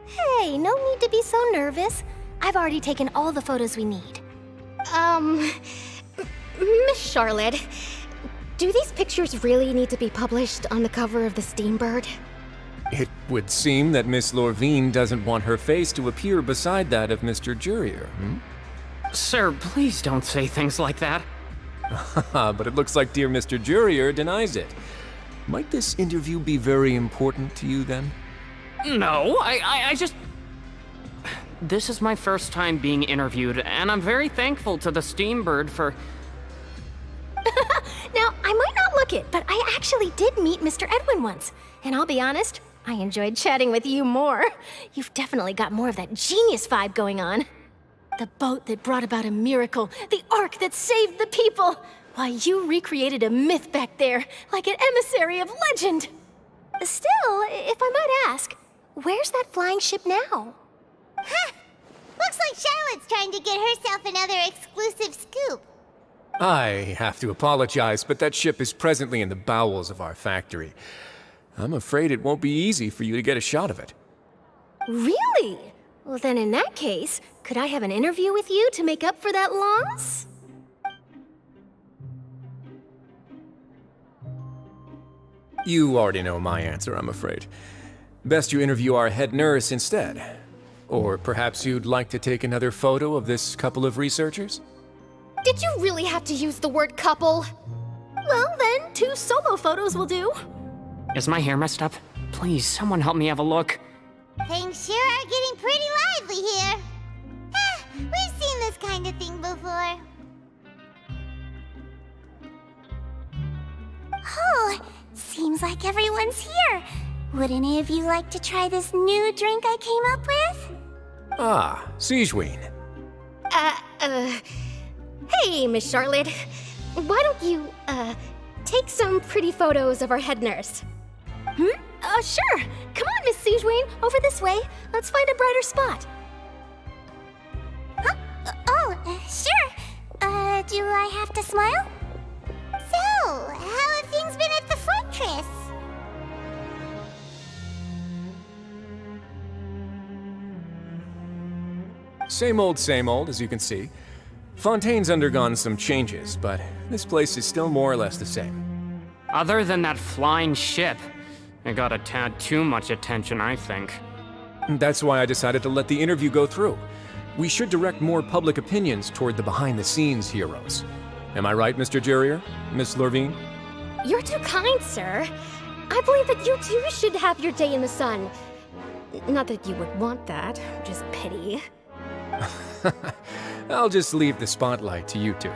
Hey, no need to be so nervous. I've already taken all the photos we need. Miss Charlotte, do these pictures really need to be published on the cover of the Steambird? It would seem that Miss Lorvine doesn't want her face to appear beside that of Mr. Jurier, Sir, please don't say things like that. But it looks like dear Mr. Jurier denies it. Might this interview be very important to you then? No, I just... This is my first time being interviewed, and I'm very thankful to the Steambird for... Now, I might not look it, but I actually did meet Mr. Edwin once. And I'll be honest, I enjoyed chatting with you more. You've definitely got more of that genius vibe going on. The boat that brought about a miracle, the ark that saved the people. Why, you recreated a myth back there, like an emissary of legend. Still, if I might ask, where's that flying ship now? Huh! Looks like Charlotte's trying to get herself another exclusive scoop. I have to apologize, but that ship is presently in the bowels of our factory. I'm afraid it won't be easy for you to get a shot of it. Really? Well, then in that case, could I have an interview with you to make up for that loss? You already know my answer, I'm afraid. Best you interview our head nurse instead. Or perhaps you'd like to take another photo of this couple of researchers? Did you really have to use the word couple? Well, then, 2 solo photos will do. Is my hair messed up? Please, someone help me have a look. Things sure are getting pretty lively here. We've seen this kind of thing before. Oh, seems like everyone's here. Would any of you like to try this new drink I came up with? Ah, Sijuin. Hey, Miss Charlotte. Why don't you, take some pretty photos of our head nurse? Sure. Come on, Miss Sijuin, over this way. Let's find a brighter spot. Huh? Sure. Do I have to smile? So, how have things been at the fortress? Same old, as you can see. Fontaine's undergone some changes, but this place is still more or less the same. Other than that flying ship, it got a tad too much attention, I think. That's why I decided to let the interview go through. We should direct more public opinions toward the behind-the-scenes heroes. Am I right, Mr. Jurier? Miss Lorvine? You're too kind, sir. I believe that you too should have your day in the sun. Not that you would want that, just pity. I'll just leave the spotlight to you two.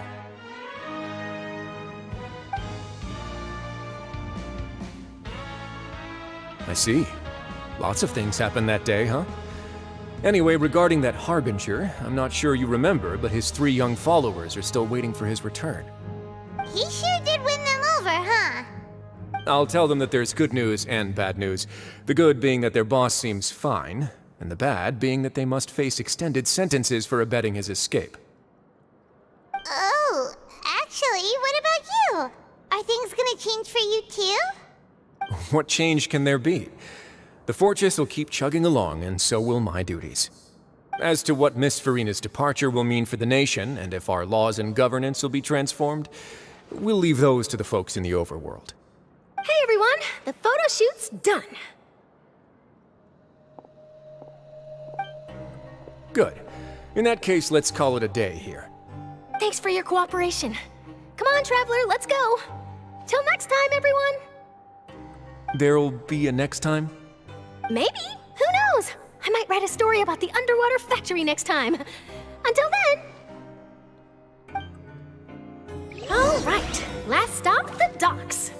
I see. Lots of things happened that day, huh? Anyway, regarding that Harbinger, I'm not sure you remember, but his 3 young followers are still waiting for his return. He sure did win them over, huh? I'll tell them that there's good news and bad news. The good being that their boss seems fine, and the bad being that they must face extended sentences for abetting his escape. Oh, actually, what about you? Are things gonna change for you too? What change can there be? The fortress will keep chugging along, and so will my duties. As to what Miss Farina's departure will mean for the nation, and if our laws and governance will be transformed, we'll leave those to the folks in the overworld. Hey everyone, the photo shoot's done. Good. In that case, let's call it a day here. Thanks for your cooperation. Come on, Traveler, let's go. Till next time, everyone. There'll be a next time? Maybe. Who knows? I might write a story about the underwater factory next time. Until then. All right, last stop, the docks.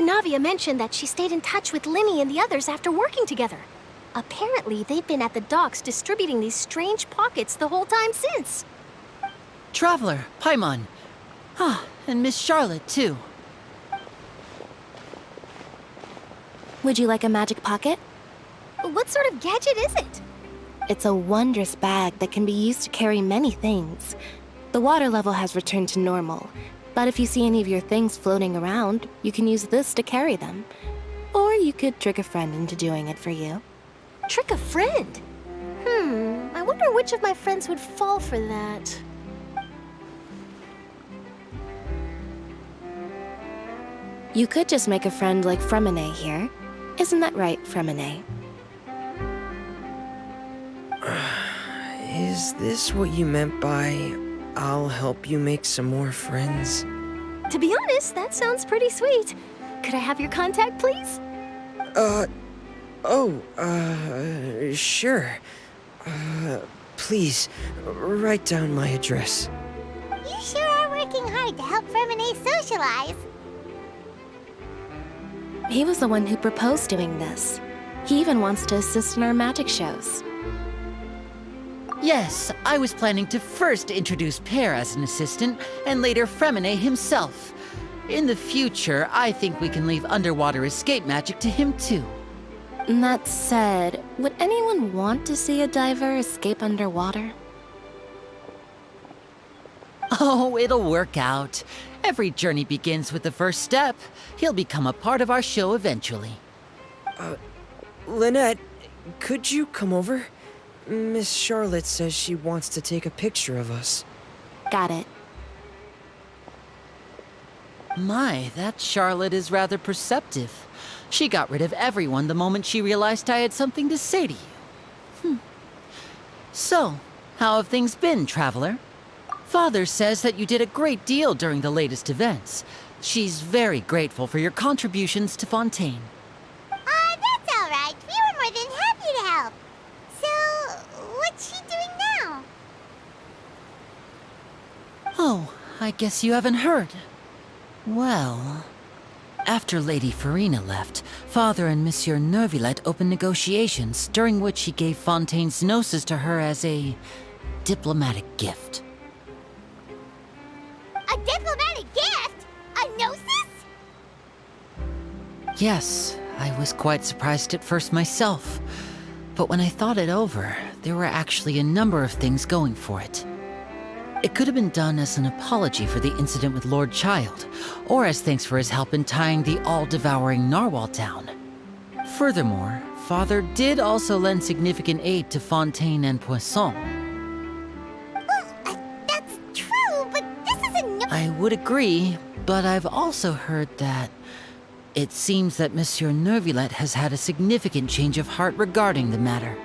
Navia mentioned that she stayed in touch with Linny and the others after working together. Apparently, they've been at the docks distributing these strange pockets the whole time since. Traveler, Paimon. Ah, and Miss Charlotte, too. Would you like a magic pocket? What sort of gadget is it? It's a wondrous bag that can be used to carry many things. The water level has returned to normal, but if you see any of your things floating around, you can use this to carry them. Or you could trick a friend into doing it for you. Trick a friend? I wonder which of my friends would fall for that. You could just make a friend like Fremine here. Isn't that right, Fremine? Is this what you meant by, I'll help you make some more friends? To be honest, that sounds pretty sweet. Could I have your contact, please? Sure. Please, write down my address. You sure are working hard to help Fremine socialize. He was the one who proposed doing this. He even wants to assist in our magic shows. Yes, I was planning to first introduce Pear as an assistant, and later Fremine himself. In the future, I think we can leave underwater escape magic to him too. That said, would anyone want to see a diver escape underwater? Oh, it'll work out. Every journey begins with the first step. He'll become a part of our show eventually. Lynette, could you come over? Miss Charlotte says she wants to take a picture of us. Got it. My, that Charlotte is rather perceptive. She got rid of everyone the moment she realized I had something to say to you. So, how have things been, Traveler? Father says that you did a great deal during the latest events. She's very grateful for your contributions to Fontaine. That's all right. We were more than happy to help. So, what's she doing now? Oh, I guess you haven't heard. Well, after Lady Farina left, Father and Monsieur Neuvillette opened negotiations, during which he gave Fontaine's gnosis to her as a diplomatic gift. A diplomatic gift? A gnosis? Yes, I was quite surprised at first myself. But when I thought it over, there were actually a number of things going for it. It could have been done as an apology for the incident with Lord Child, or as thanks for his help in tying the all-devouring narwhal down. Furthermore, Father did also lend significant aid to Fontaine and Poisson. Well, that's true, but this is a I would agree, but I've also heard that it seems that Monsieur Neuvillette has had a significant change of heart regarding the matter.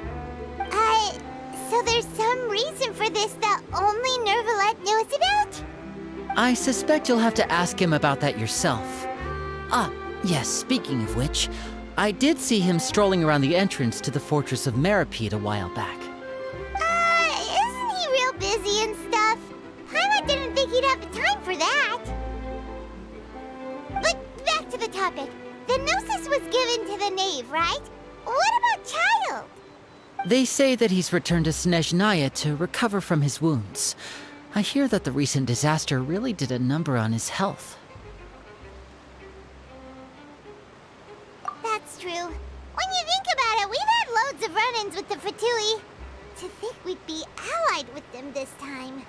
So there's some reason for this that only Neuvillette knows about? I suspect you'll have to ask him about that yourself. Yes, speaking of which, I did see him strolling around the entrance to the Fortress of Meripede a while back. Isn't he real busy and stuff? Paimon didn't think he'd have the time for that. But back to the topic. The gnosis was given to the knave, right? What about Child? They say that he's returned to Snezhnaya to recover from his wounds. I hear that the recent disaster really did a number on his health. That's true. When you think about it, we've had loads of run-ins with the Fatui. To think we'd be allied with them this time.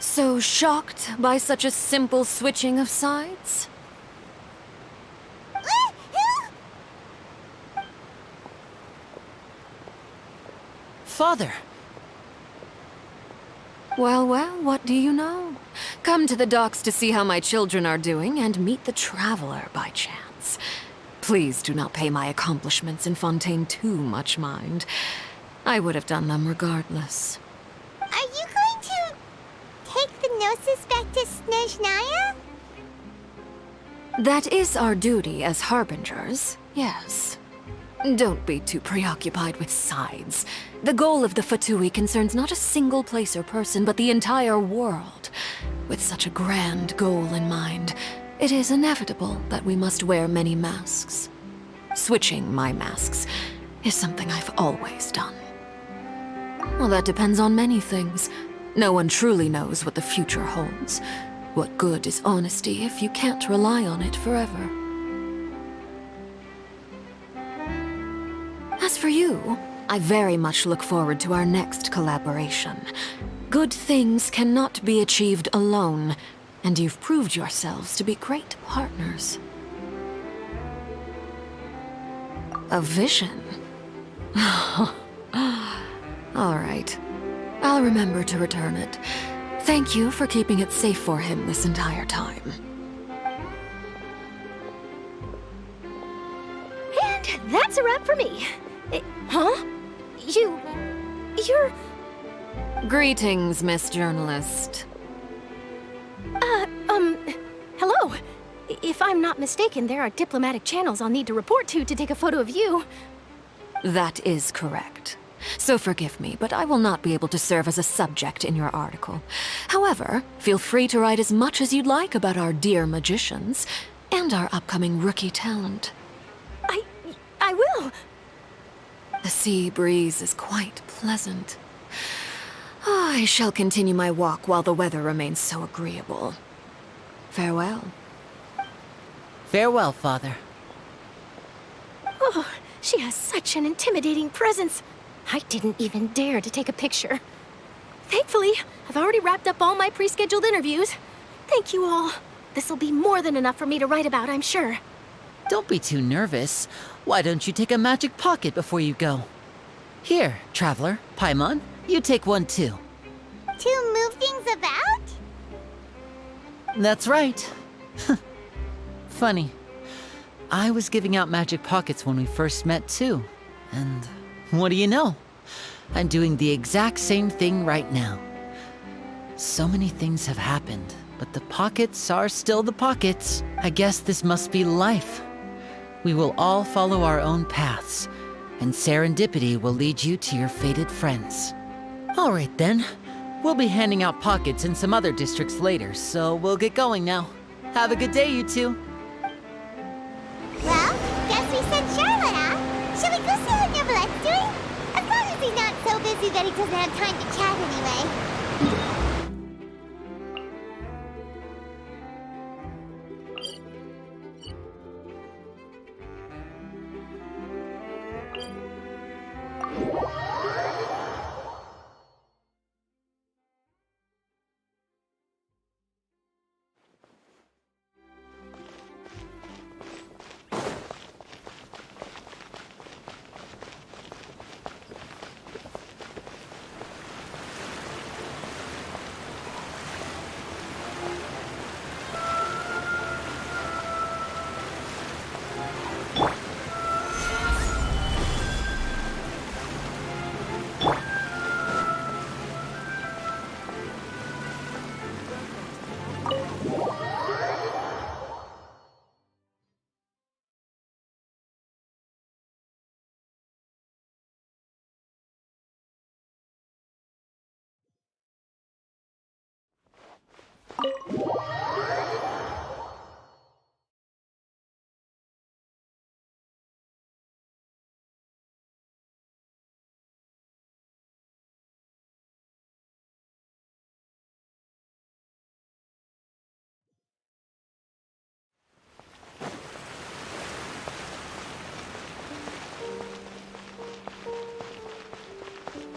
So shocked by such a simple switching of sides? Father! Well, what do you know? Come to the docks to see how my children are doing and meet the Traveler by chance. Please do not pay my accomplishments in Fontaine too much mind. I would have done them regardless. Are you going to take the gnosis back to Snezhnaya? That is our duty as harbingers, yes. Don't be too preoccupied with sides. The goal of the Fatui concerns not a single place or person, but the entire world. With such a grand goal in mind, it is inevitable that we must wear many masks. Switching my masks is something I've always done. Well, that depends on many things. No one truly knows what the future holds. What good is honesty if you can't rely on it forever? As for you, I very much look forward to our next collaboration. Good things cannot be achieved alone, and you've proved yourselves to be great partners. A vision? All right. I'll remember to return it. Thank you for keeping it safe for him this entire time. And that's a wrap for me. Huh? You're... Greetings, Miss Journalist. Hello. If I'm not mistaken, there are diplomatic channels I'll need to report to take a photo of you. That is correct. So forgive me, but I will not be able to serve as a subject in your article. However, feel free to write as much as you'd like about our dear magicians and our upcoming rookie talent. I will. The sea breeze is quite pleasant. I shall continue my walk while the weather remains so agreeable. Farewell. Farewell, Father. Oh, she has such an intimidating presence. I didn't even dare to take a picture. Thankfully, I've already wrapped up all my pre-scheduled interviews. Thank you all. This'll be more than enough for me to write about, I'm sure. Don't be too nervous. Why don't you take a magic pocket before you go? Here, Traveler, Paimon, you take one too. To move things about? That's right. Funny. I was giving out magic pockets when we first met too. And what do you know? I'm doing the exact same thing right now. So many things have happened, but the pockets are still the pockets. I guess this must be life. We will all follow our own paths, and serendipity will lead you to your fated friends. All right then. We'll be handing out pockets in some other districts later, so we'll get going now. Have a good day, you two. Well, guess we sent Charlotte off. Shall we go see how Neverlette's doing? As long as he's not so busy that he doesn't have time to chat anyway.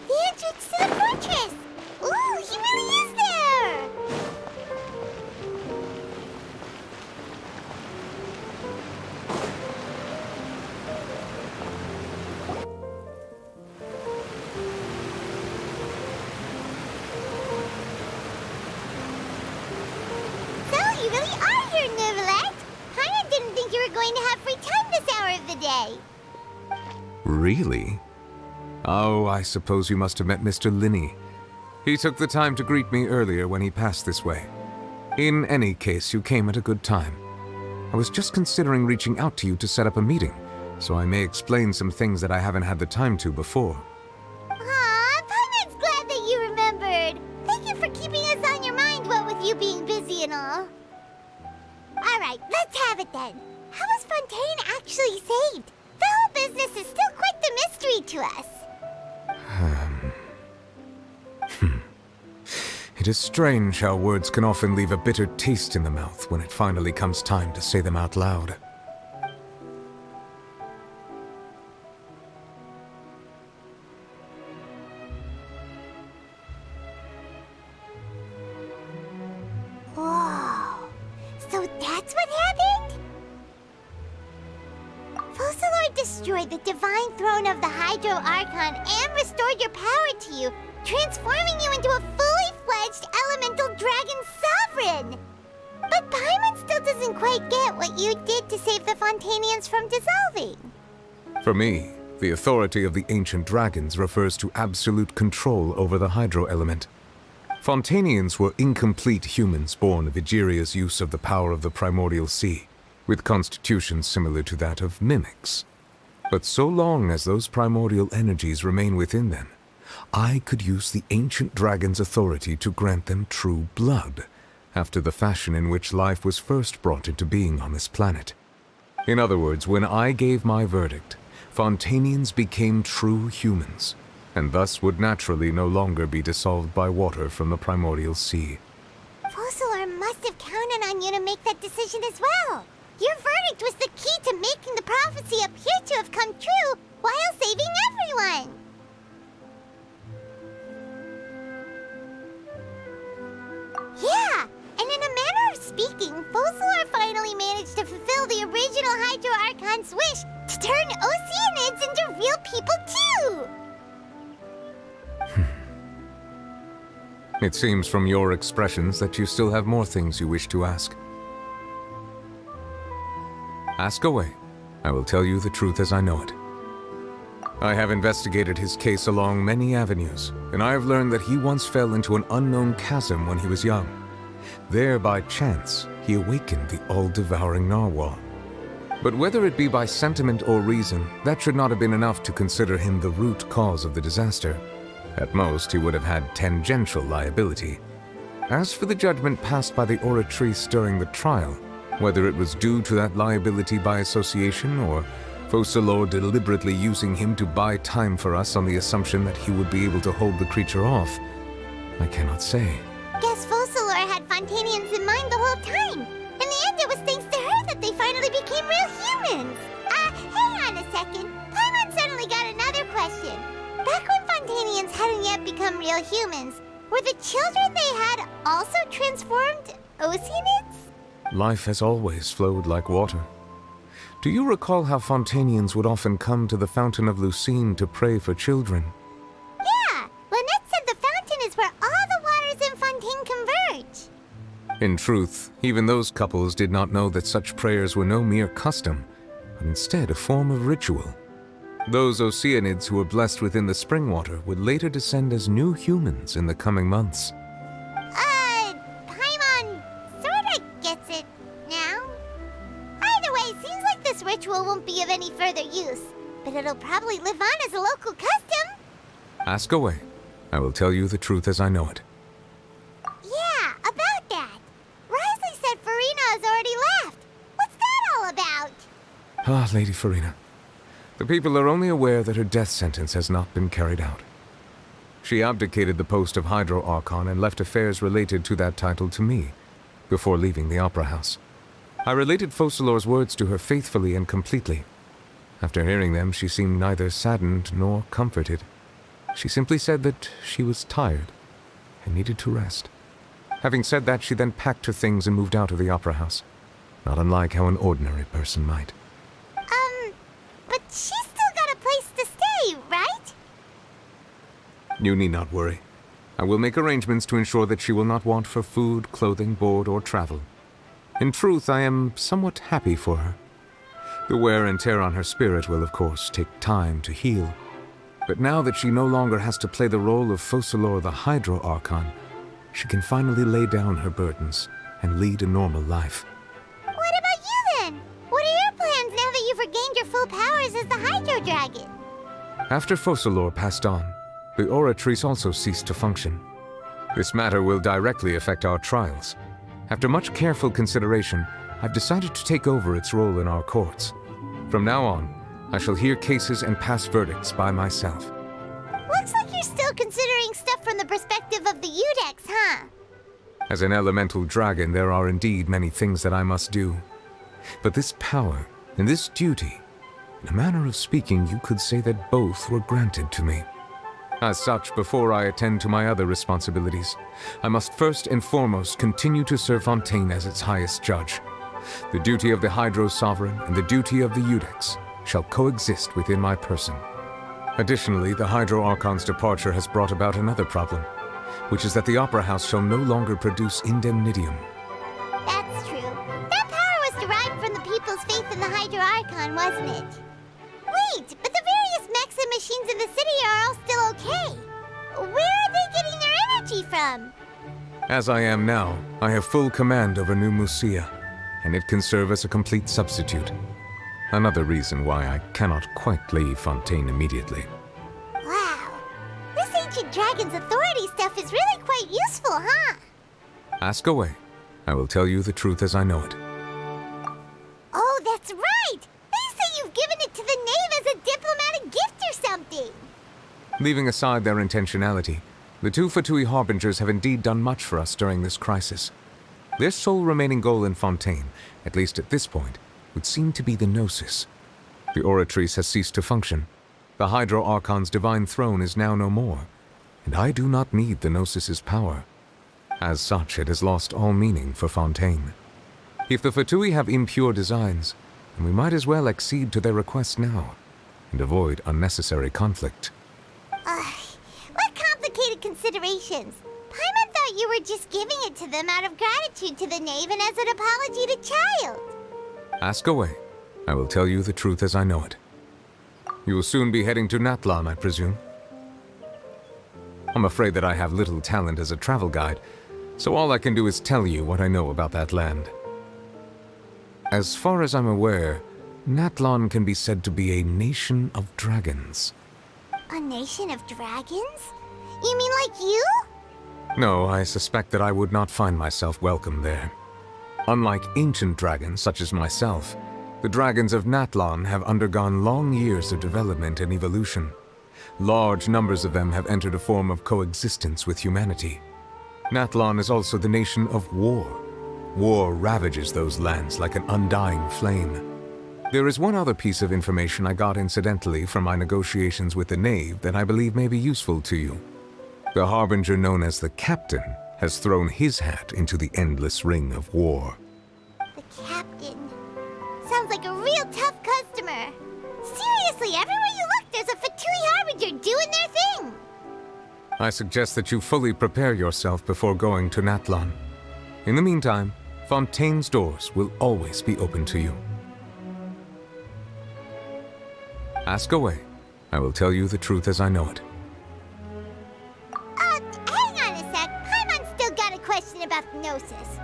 The entrance to the fortress! Ooh, he really is there! So, you really are here, Neverlette! Paimon didn't think you were going to have free time this hour of the day. Really? Oh, I suppose you must have met Mr. Linney. He took the time to greet me earlier when he passed this way. In any case, you came at a good time. I was just considering reaching out to you to set up a meeting, so I may explain some things that I haven't had the time to before. Aw, Paimon's glad that you remembered. Thank you for keeping us on your mind, what with you being busy and all. Alright, let's have it then. How was Fontaine actually saved? The whole business is still quite the mystery to us. It is strange how words can often leave a bitter taste in the mouth when it finally comes time to say them out loud. destroyed the divine throne of the Hydro Archon and restored your power to you, transforming you into a fully fledged elemental dragon sovereign. But Paimon still doesn't quite get what you did to save the Fontanians from dissolving. For me, the authority of the ancient dragons refers to absolute control over the hydro element. Fontanians were incomplete humans born of Egeria's use of the power of the primordial sea, with constitutions similar to that of mimics. But so long as those primordial energies remain within them, I could use the ancient dragon's authority to grant them true blood, after the fashion in which life was first brought into being on this planet. In other words, when I gave my verdict, Fontanians became true humans, and thus would naturally no longer be dissolved by water from the primordial sea. Focalor must have counted on you to make that decision as well. Your verdict was the key to making the prophecy appear to have come true while saving everyone. Yeah, and in a manner of speaking, Focalor finally managed to fulfill the original Hydro Archon's wish to turn Oceanids into real people too! It seems from your expressions that you still have more things you wish to ask. Ask away. I will tell you the truth as I know it. I have investigated his case along many avenues, and I have learned that he once fell into an unknown chasm when he was young. There, by chance, he awakened the all-devouring narwhal. But whether it be by sentiment or reason, that should not have been enough to consider him the root cause of the disaster. At most, he would have had tangential liability. As for the judgment passed by the Oratrice during the trial, whether it was due to that liability by association or Focalor deliberately using him to buy time for us on the assumption that he would be able to hold the creature off, I cannot say. Guess Focalor had Fontanians in mind the whole time. In the end, it was thanks to her that they finally became real humans. Hang on a second. Paimon suddenly got another question. Back when Fontanians hadn't yet become real humans, were the children they had also transformed Oceanids? Life has always flowed like water. Do you recall how Fontanians would often come to the Fountain of Lucine to pray for children? Yeah! Lynette said the fountain is where all the waters in Fontaine converge. In truth, even those couples did not know that such prayers were no mere custom, but instead a form of ritual. Those Oceanids who were blessed within the spring water would later descend as new humans in the coming months. Paimon sorta gets it now. Either way, seems like this ritual won't be of any further use, but it'll probably live on as a local custom. Ask away. I will tell you the truth as I know it. Yeah, about that. Risley said Farina has already left. What's that all about? Ah, Lady Farina. The people are only aware that her death sentence has not been carried out. She abdicated the post of Hydro Archon and left affairs related to that title to me, before leaving the Opera House. I related Focalor's words to her faithfully and completely. After hearing them, she seemed neither saddened nor comforted. She simply said that she was tired and needed to rest. Having said that, she then packed her things and moved out of the Opera House, not unlike how an ordinary person might. But she's still got a place to stay, right? You need not worry. I will make arrangements to ensure that she will not want for food, clothing, board, or travel. In truth, I am somewhat happy for her. The wear and tear on her spirit will, of course, take time to heal. But now that she no longer has to play the role of Focalor the Hydro Archon, she can finally lay down her burdens and lead a normal life. What about you then? What are your plans now that you've regained your full powers as the Hydro Dragon? After Focalor passed on, the Oratrice also ceased to function. This matter will directly affect our trials. After much careful consideration, I've decided to take over its role in our courts. From now on, I shall hear cases and pass verdicts by myself. Looks like you're still considering stuff from the perspective of the Udex, huh? As an elemental dragon, there are indeed many things that I must do. But this power and this duty, in a manner of speaking, you could say that both were granted to me. As such, before I attend to my other responsibilities, I must first and foremost continue to serve Fontaine as its highest judge. The duty of the Hydro Sovereign and the duty of the Udex shall coexist within my person. Additionally, the Hydro Archon's departure has brought about another problem, which is that the Opera House shall no longer produce indemnitium. That's true. That power was derived from the people's faith in the Hydro Archon, wasn't it? Wait, but the various mechs and machines in the city are all still okay. Where are they getting their energy from? As I am now, I have full command over New Musia, and it can serve as a complete substitute. Another reason why I cannot quite leave Fontaine immediately. Wow. This ancient dragon's authority stuff is really quite useful, huh? Ask away. I will tell you the truth as I know it. Oh, that's right! They say you've given it to the knave as a diplomatic gift or something! Leaving aside their intentionality, the two Fatui Harbingers have indeed done much for us during this crisis. Their sole remaining goal in Fontaine, at least at this point, would seem to be the Gnosis. The Oratrice has ceased to function. The Hydro Archon's divine throne is now no more, and I do not need the Gnosis's power. As such, it has lost all meaning for Fontaine. If the Fatui have impure designs, then we might as well accede to their request now, and avoid unnecessary conflict. What complicated considerations? Paimon thought you were just giving it to them out of gratitude to the knave and as an apology to Child. Ask away. I will tell you the truth as I know it. You will soon be heading to Natlan, I presume? I'm afraid that I have little talent as a travel guide, so all I can do is tell you what I know about that land. As far as I'm aware, Natlan can be said to be a nation of dragons. A nation of dragons? You mean like you? No, I suspect that I would not find myself welcome there. Unlike ancient dragons such as myself, the dragons of Natlan have undergone long years of development and evolution. Large numbers of them have entered a form of coexistence with humanity. Natlan is also the nation of war. War ravages those lands like an undying flame. There is one other piece of information I got incidentally from my negotiations with the knave that I believe may be useful to you. The Harbinger known as the Captain has thrown his hat into the endless ring of war. The Captain. Sounds like a real tough customer. Seriously, everywhere you look, there's a Fatui Harbinger doing their thing. I suggest that you fully prepare yourself before going to Natlan. In the meantime, Fontaine's doors will always be open to you. Ask away. I will tell you the truth as I know it. Hang on a sec. Paimon's still got a question about the Gnosis.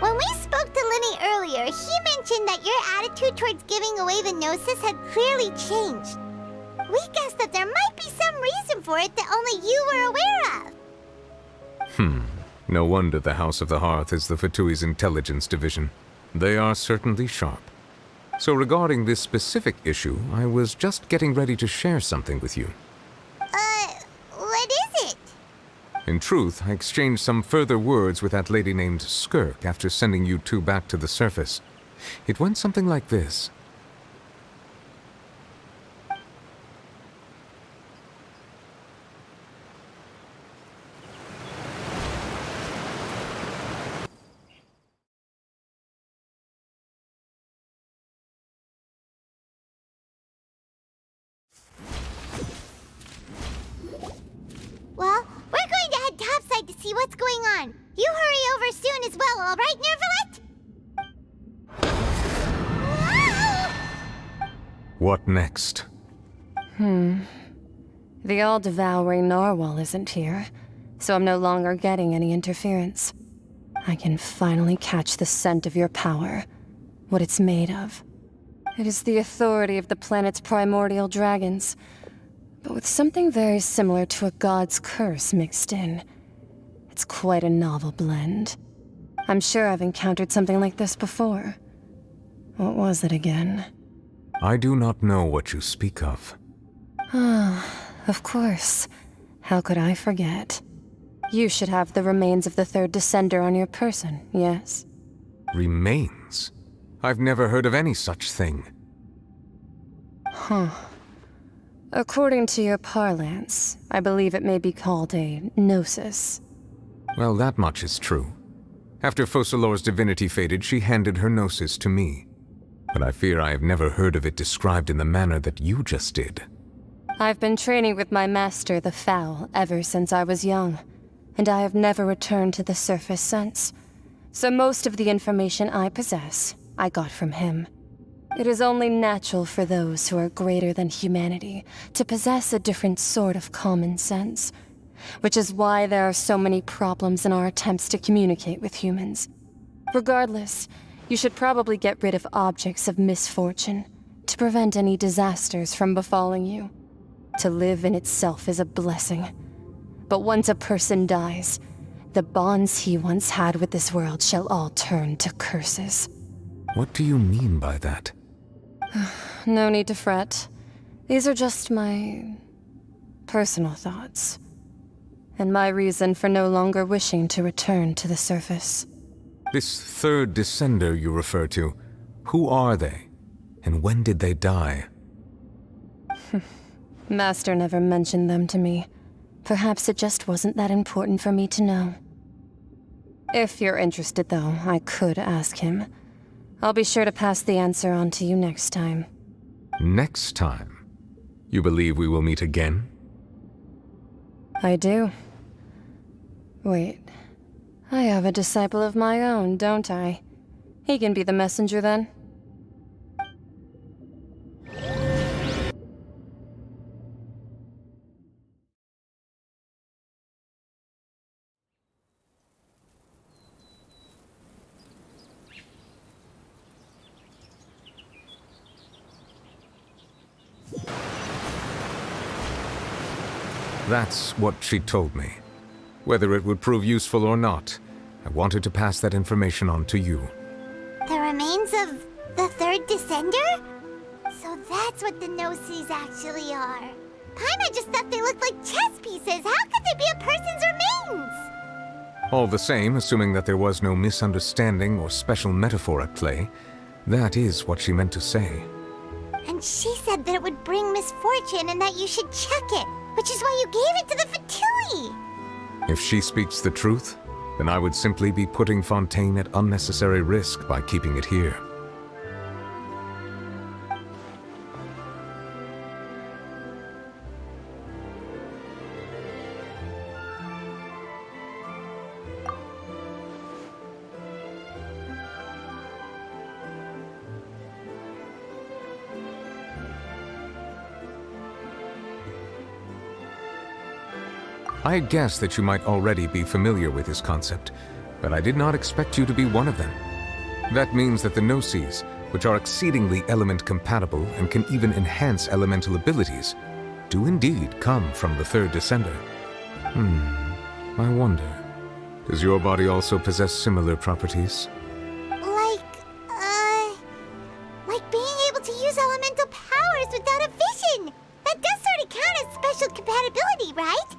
When we spoke to Linny earlier, he mentioned that your attitude towards giving away the Gnosis had clearly changed. We guessed that there might be some reason for it that only you were aware of. No wonder the House of the Hearth is the Fatui's intelligence division. They are certainly sharp. So regarding this specific issue, I was just getting ready to share something with you. What is it? In truth, I exchanged some further words with that lady named Skirk after sending you two back to the surface. It went something like this. Well, we're going to head topside to see what's going on. You hurry over soon as well, all right, Nervalet? What next? The all-devouring narwhal isn't here, so I'm no longer getting any interference. I can finally catch the scent of your power, what it's made of. It is the authority of the planet's primordial dragons, but with something very similar to a god's curse mixed in. It's quite a novel blend. I'm sure I've encountered something like this before. What was it again? I do not know what you speak of. Of course. How could I forget? You should have the remains of the third descender on your person, yes? Remains? I've never heard of any such thing. According to your parlance, I believe it may be called a gnosis. Well, that much is true. After Focalor's divinity faded, she handed her gnosis to me. but I fear I have never heard of it described in the manner that you just did. I've been training with my master, the Fowl, ever since I was young, and I have never returned to the surface since. So most of the information I possess, I got from him. It is only natural for those who are greater than humanity to possess a different sort of common sense, which is why there are so many problems in our attempts to communicate with humans. Regardless, you should probably get rid of objects of misfortune to prevent any disasters from befalling you. To live in itself is a blessing. But once a person dies, the bonds he once had with this world shall all turn to curses. What do you mean by that? No need to fret. These are just my personal thoughts, and my reason for no longer wishing to return to the surface. This third descender you refer to, who are they? And when did they die? Master never mentioned them to me. Perhaps it just wasn't that important for me to know. If you're interested, though, I could ask him. I'll be sure to pass the answer on to you next time. Next time? You believe we will meet again? I do. Wait. I have a disciple of my own, don't I? He can be the messenger then. That's what she told me. Whether it would prove useful or not, I wanted to pass that information on to you. The remains of the third descender? So that's what the no-sees actually are. Paimon just thought they looked like chess pieces. How could they be a person's remains? All the same, assuming that there was no misunderstanding or special metaphor at play, that is what she meant to say. And she said that it would bring misfortune and that you should check it, which is why you gave it to the Fatui. If she speaks the truth, then I would simply be putting Fontaine at unnecessary risk by keeping it here. I had guessed that you might already be familiar with this concept, but I did not expect you to be one of them. That means that the no-sees, which are exceedingly element-compatible and can even enhance elemental abilities, do indeed come from the third descender. I wonder, does your body also possess similar properties? Like being able to use elemental powers without a vision. That does sort of count as special compatibility, right?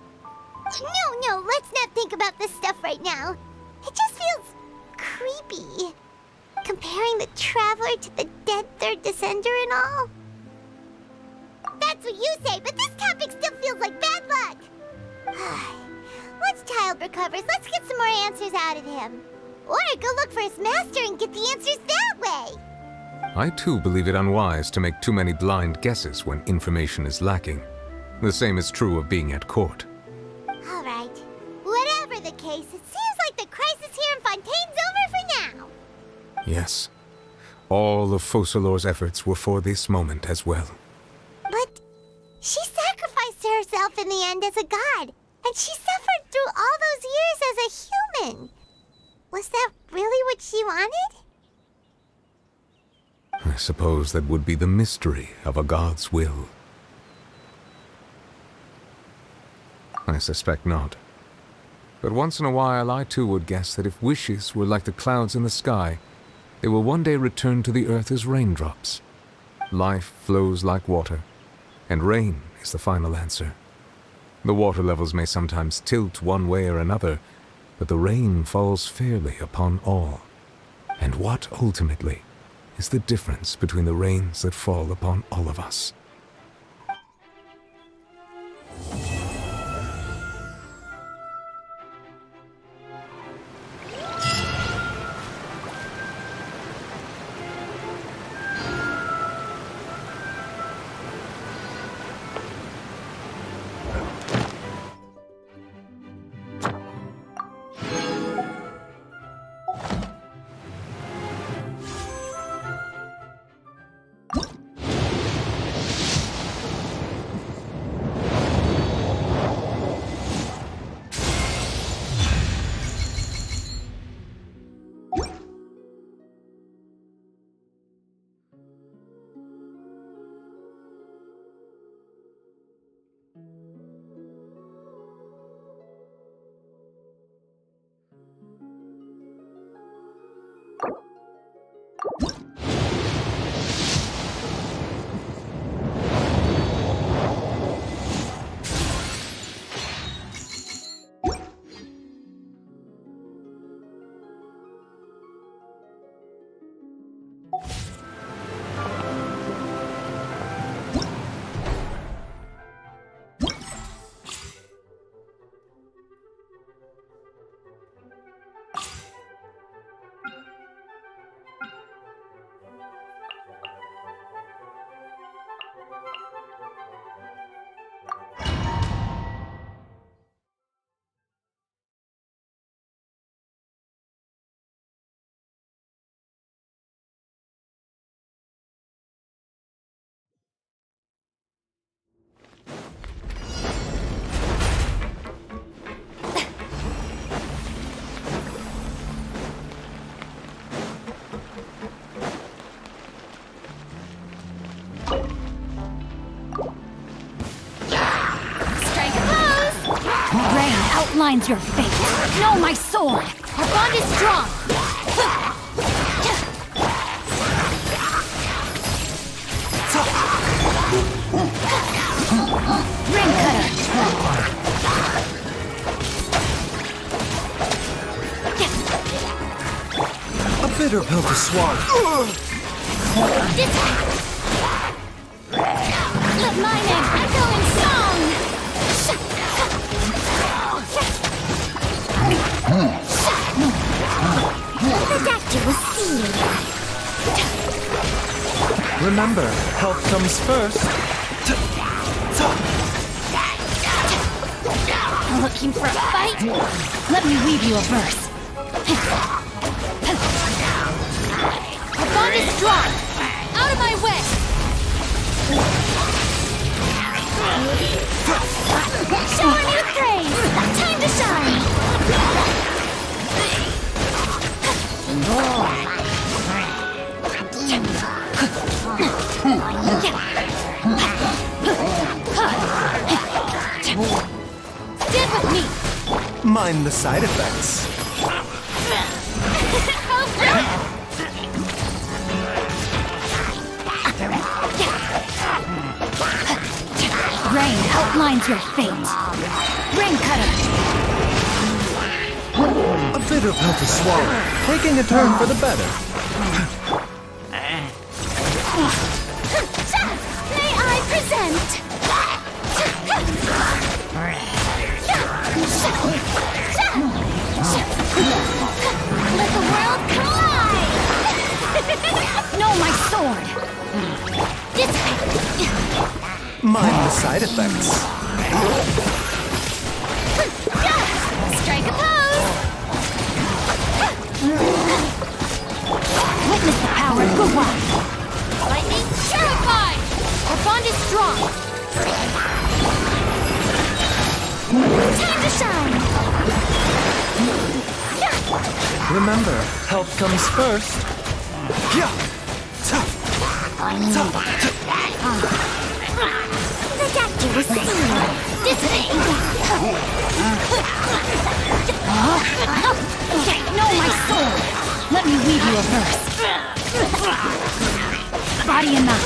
No, let's not think about this stuff right now. It just feels creepy. Comparing the Traveler to the dead third descender and all. That's what you say, but this topic still feels like bad luck. Once Child recovers, let's get some more answers out of him. Or go look for his master and get the answers that way. I too believe it unwise to make too many blind guesses when information is lacking. The same is true of being at court. All right. Whatever the case, it seems like the crisis here in Fontaine's over for now. Yes. All of Focalor's efforts were for this moment as well. But she sacrificed herself in the end as a god, and she suffered through all those years as a human. Was that really what she wanted? I suppose that would be the mystery of a god's will. I suspect not. But once in a while I too would guess that if wishes were like the clouds in the sky, they will one day return to the earth as raindrops. Life flows like water, and rain is the final answer. The water levels may sometimes tilt one way or another, but the rain falls fairly upon all. And what, ultimately, is the difference between the rains that fall upon all of us? Rain outlines your fate. Know my sword. Our bond is strong. Ring cutter. A bitter pill to swallow. Let my name echo in song! The doctor will see you. Remember, health comes first. Looking for a fight? Let me weave you a verse. Our bond is strong! Out of my way! Shower me with praise! Time to shine! Stand with me! Mind the side effects. How brilliant! Rain outlines your fate. Ring cutter. A bitter pill to swallow. Taking a turn for the better. May I present? Let the world collide! Know my sword. Mind the side effects. Strike a pose! Witness the power of Gua. Lightning terrified! Our bond is strong! Time to shine! Remember, health comes first. The doctor will see you. Know my sword. Let me weave you a verse. Body enough.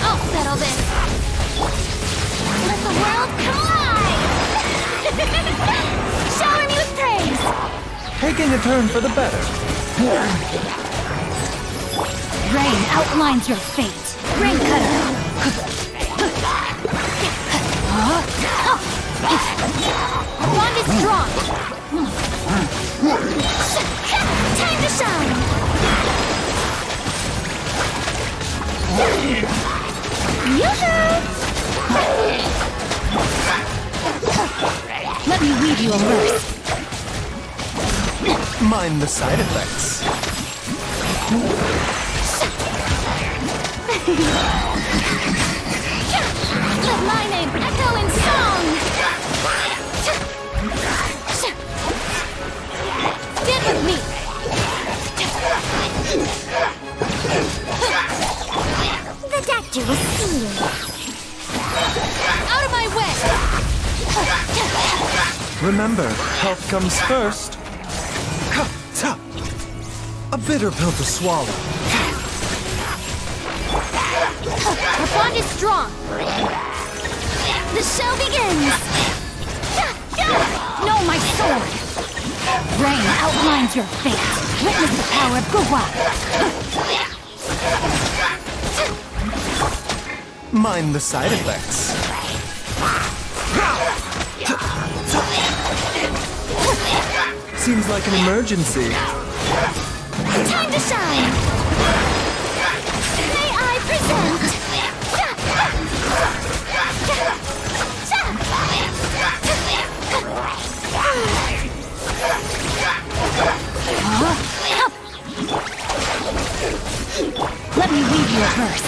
I'll settle this! Let the world collide! Shower me with praise! Taking a turn for the better. Rain outlines your fate. Ring cutter. Our bond is strong! Time to shine! Let me weave you a verse. Mind the side effects. Let my name echo in song! Stand with me! The doctor will see you. Out of my way! Remember, health comes first. A bitter pill to swallow. Our bond is strong! The show begins! Know my sword. Rain outlines your fate. Witness the power of Gua. Mind the side effects. Seems like an emergency. Time to shine! May I present? Let me weave you a verse.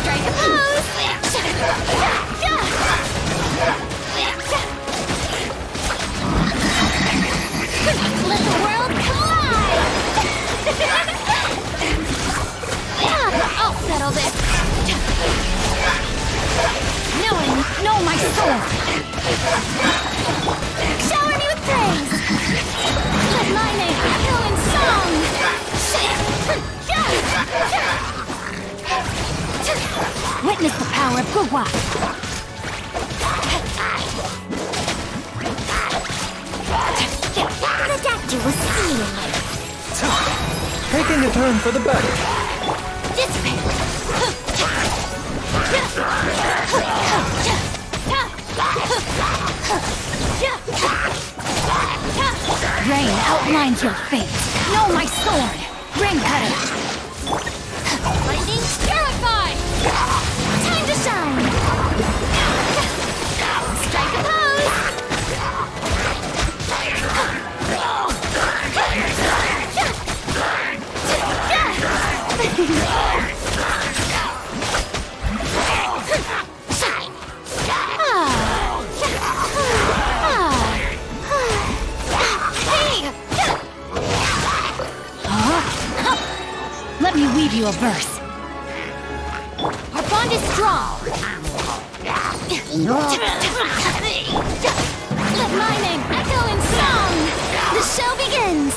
Strike Know my sword! Shower me with praise! Let my name echo in song! Witness the power of Gugwa! The doctor was seeing. Taking a turn for the better. Rain outlines your fate. Know my sword! Rain cutter! Lightning purify! Time to shine! Strike a pose! Let me weave you a verse. Our bond is strong. Let my name echo in song. The show begins.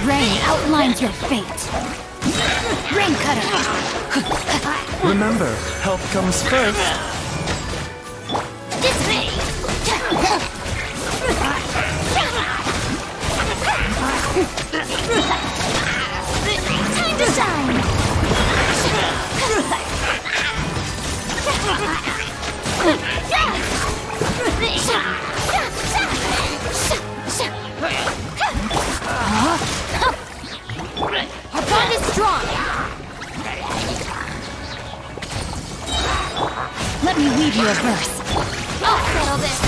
Rain outlines your fate. Rain cutter. Remember, health comes first. This way. Time to shine. Our bond is strong. Let me weave you a verse. I'll settle this.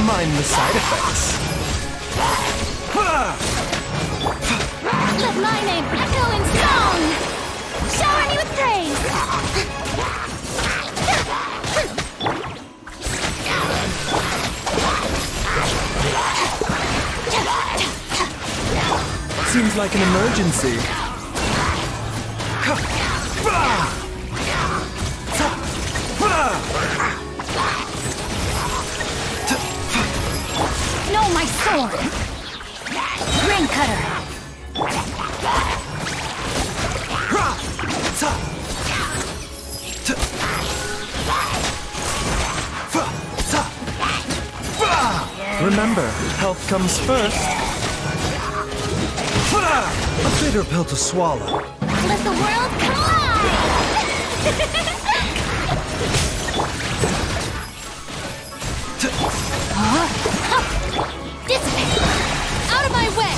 Mind the side effects. Let my name echo in song. Shower me with praise. Seems like an emergency. Know my sword. Rain cutter. Remember, health comes first. A bitter pill to swallow. Let the world collide! Dissipate! Out of my way!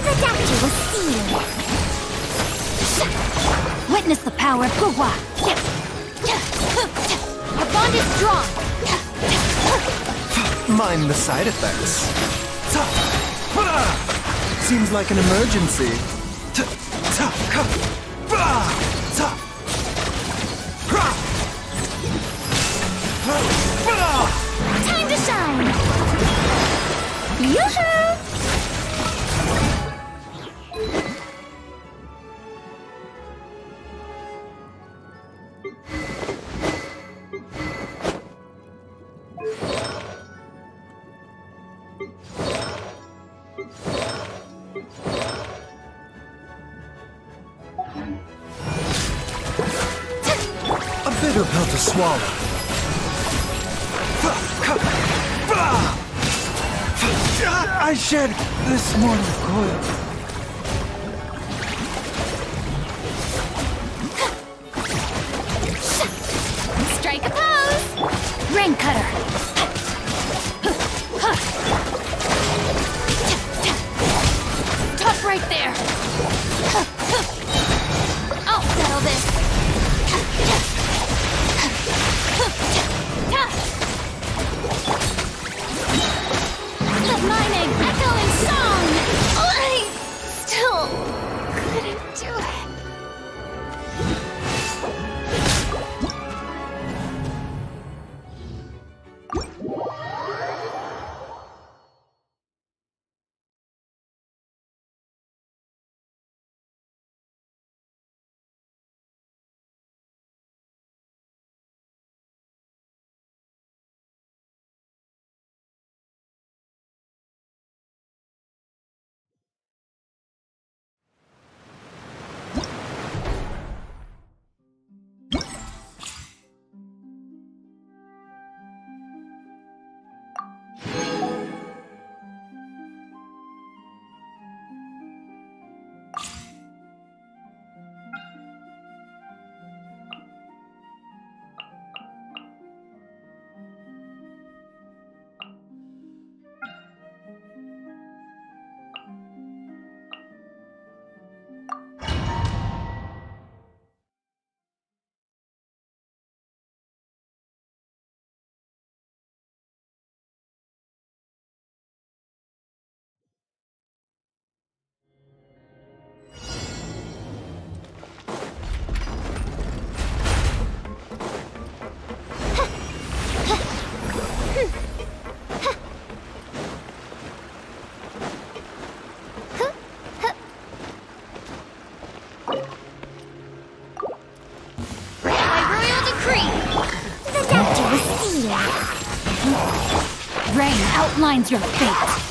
The doctor was sealed. Witness the power of Gugwa! Our bond is strong! Mind the side effects. Seems like an emergency. Time to shine! Yoo-hoo! A bitter pill to swallow. I shed this mortal coil. Strike a pose! Rain cutter! Stop right there! I'll settle this! Let my name echo in song! outlines your fate.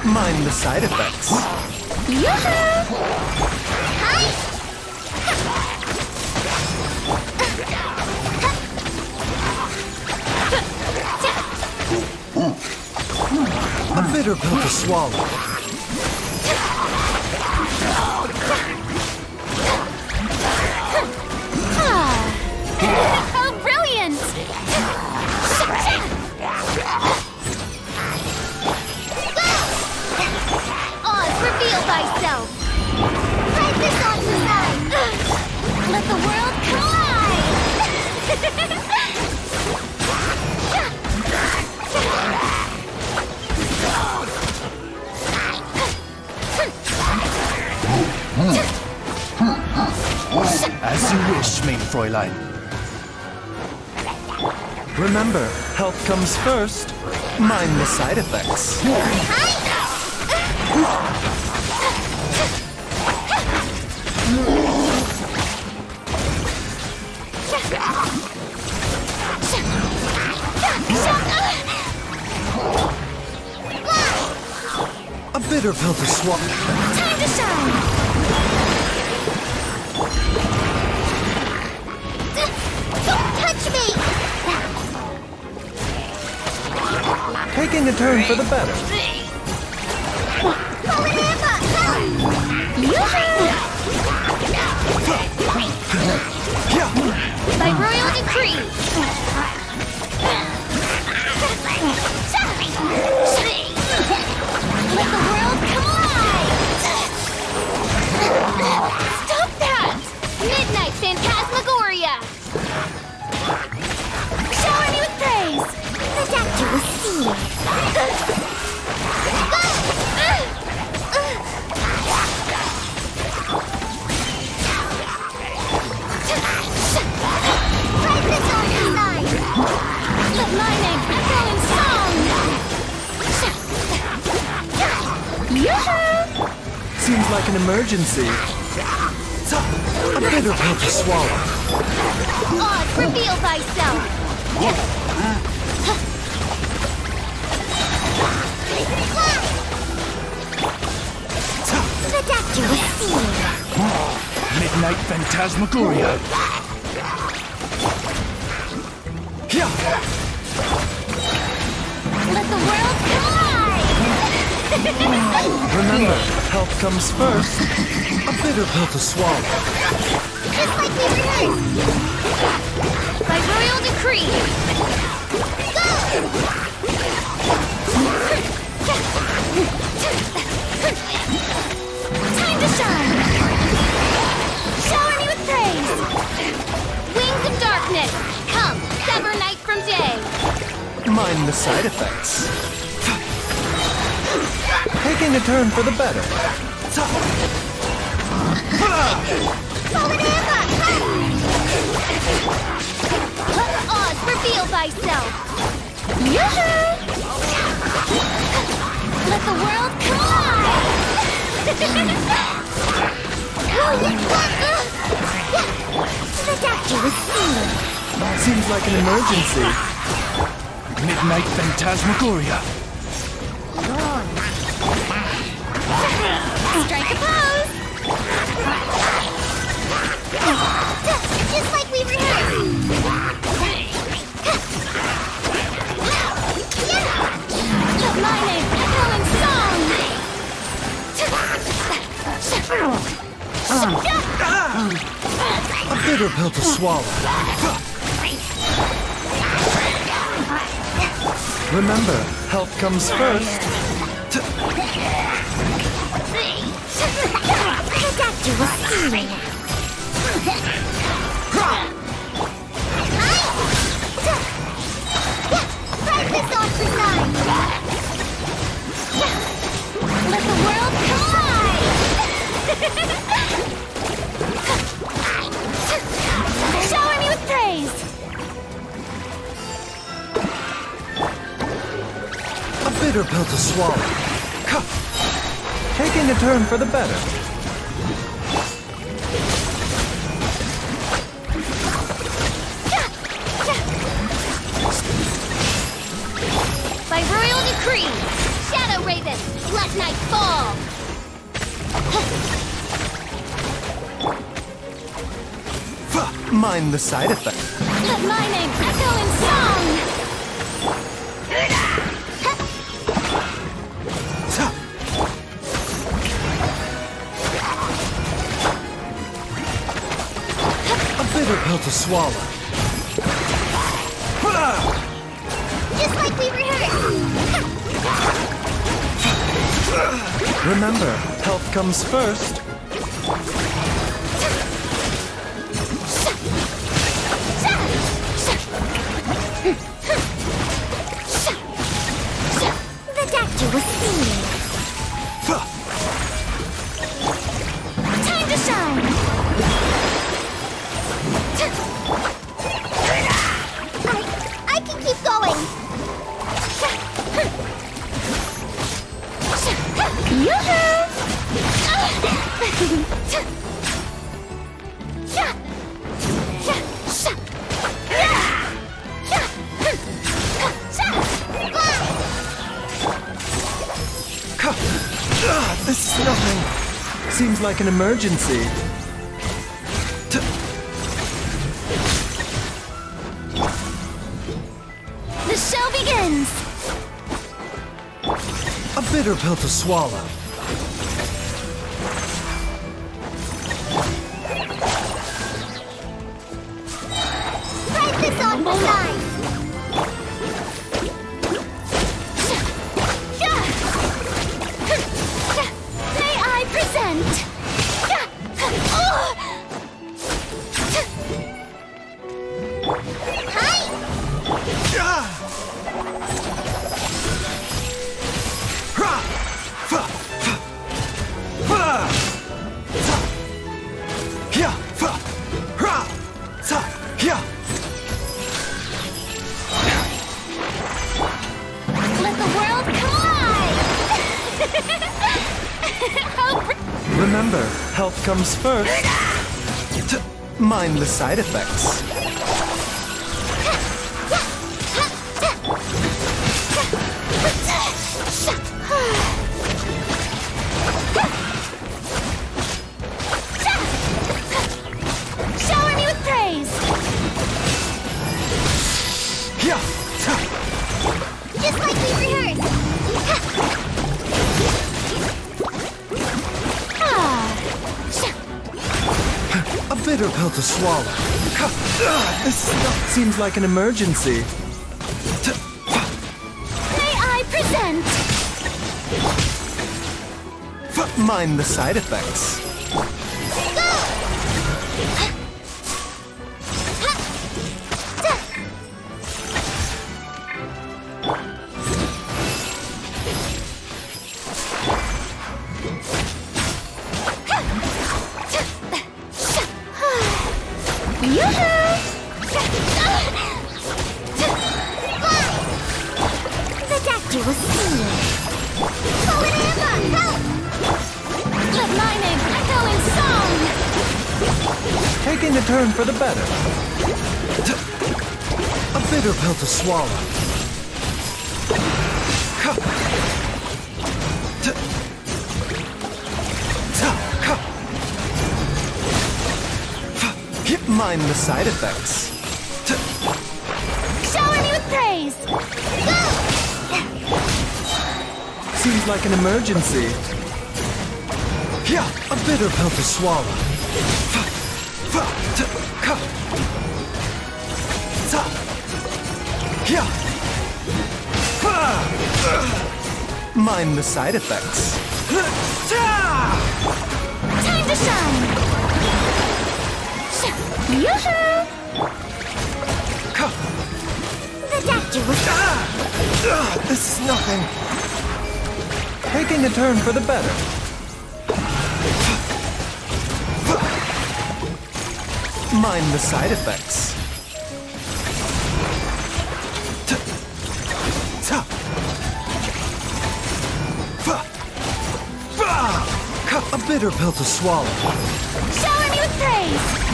Mind the side effects. A bitter pill to swallow. Oh, brilliant! Oz, reveal thyself! Write this on the side! Let the world As you wish, main Fräulein. Remember, health comes first. Mind the side effects. A bitter pill to swallow. Time to shine! Don't touch me! Taking a turn for the better. By royal decree! Let the world collide! Stop that! Midnight Phantasmagoria! Shower me with praise! The doctor will see. Write this on your side! Let my name echo in song! Seems like an emergency. A bitter pill to swallow. Oz, reveal thyself! The doctor will see. Midnight Phantasmagoria. Let the world collide! Remember, health comes first. A bitter pill to swallow. Just like we rehearsed! By royal decree! Time to shine! Shower me with praise! Wings of darkness! Come, sever night from day! Mind the side effects. Taking a turn for the better. Oz, Feel thyself! Let the world collide! The doctor was seeing. Seems like an emergency. Midnight Phantasmagoria. Strike a pose! Just like we rehearsed! My name, echo in song! A bitter pill to swallow. Remember, health comes first. The doctor was seeing. Practice on for nine. Let the world collide. Shower me with praise. A bitter pill to swallow. Taking a turn for the better. By royal decree, Shadow Raven, let night fall! Mind the side effects. Let my name echo in song! A bitter pill to swallow. Just like we rehearsed! Remember, health comes first. The doctor was singing. Time to shine! I can keep going! This is nothing. Seems like an emergency. The show begins! A bitter pill to swallow. Practice on for nine! May I present? Let the world collide! Remember, health comes first. Mind the side effects. Shower me with praise! Just like we rehearsed! A bitter pill to swallow. This seems like an emergency. May I present? Mind the side effects. you will see. Let my name echo in song! Taking a turn for the better. A bitter pill to swallow. Mind the side effects. Shower me with praise! Seems like an emergency. Yeah, a bitter pill to swallow. Mind the side effects. Time to shine! Yoo-hoo! The doctor was... This is nothing. Taking a turn for the better. Mind the side effects. A bitter pill to swallow. Shower me with praise!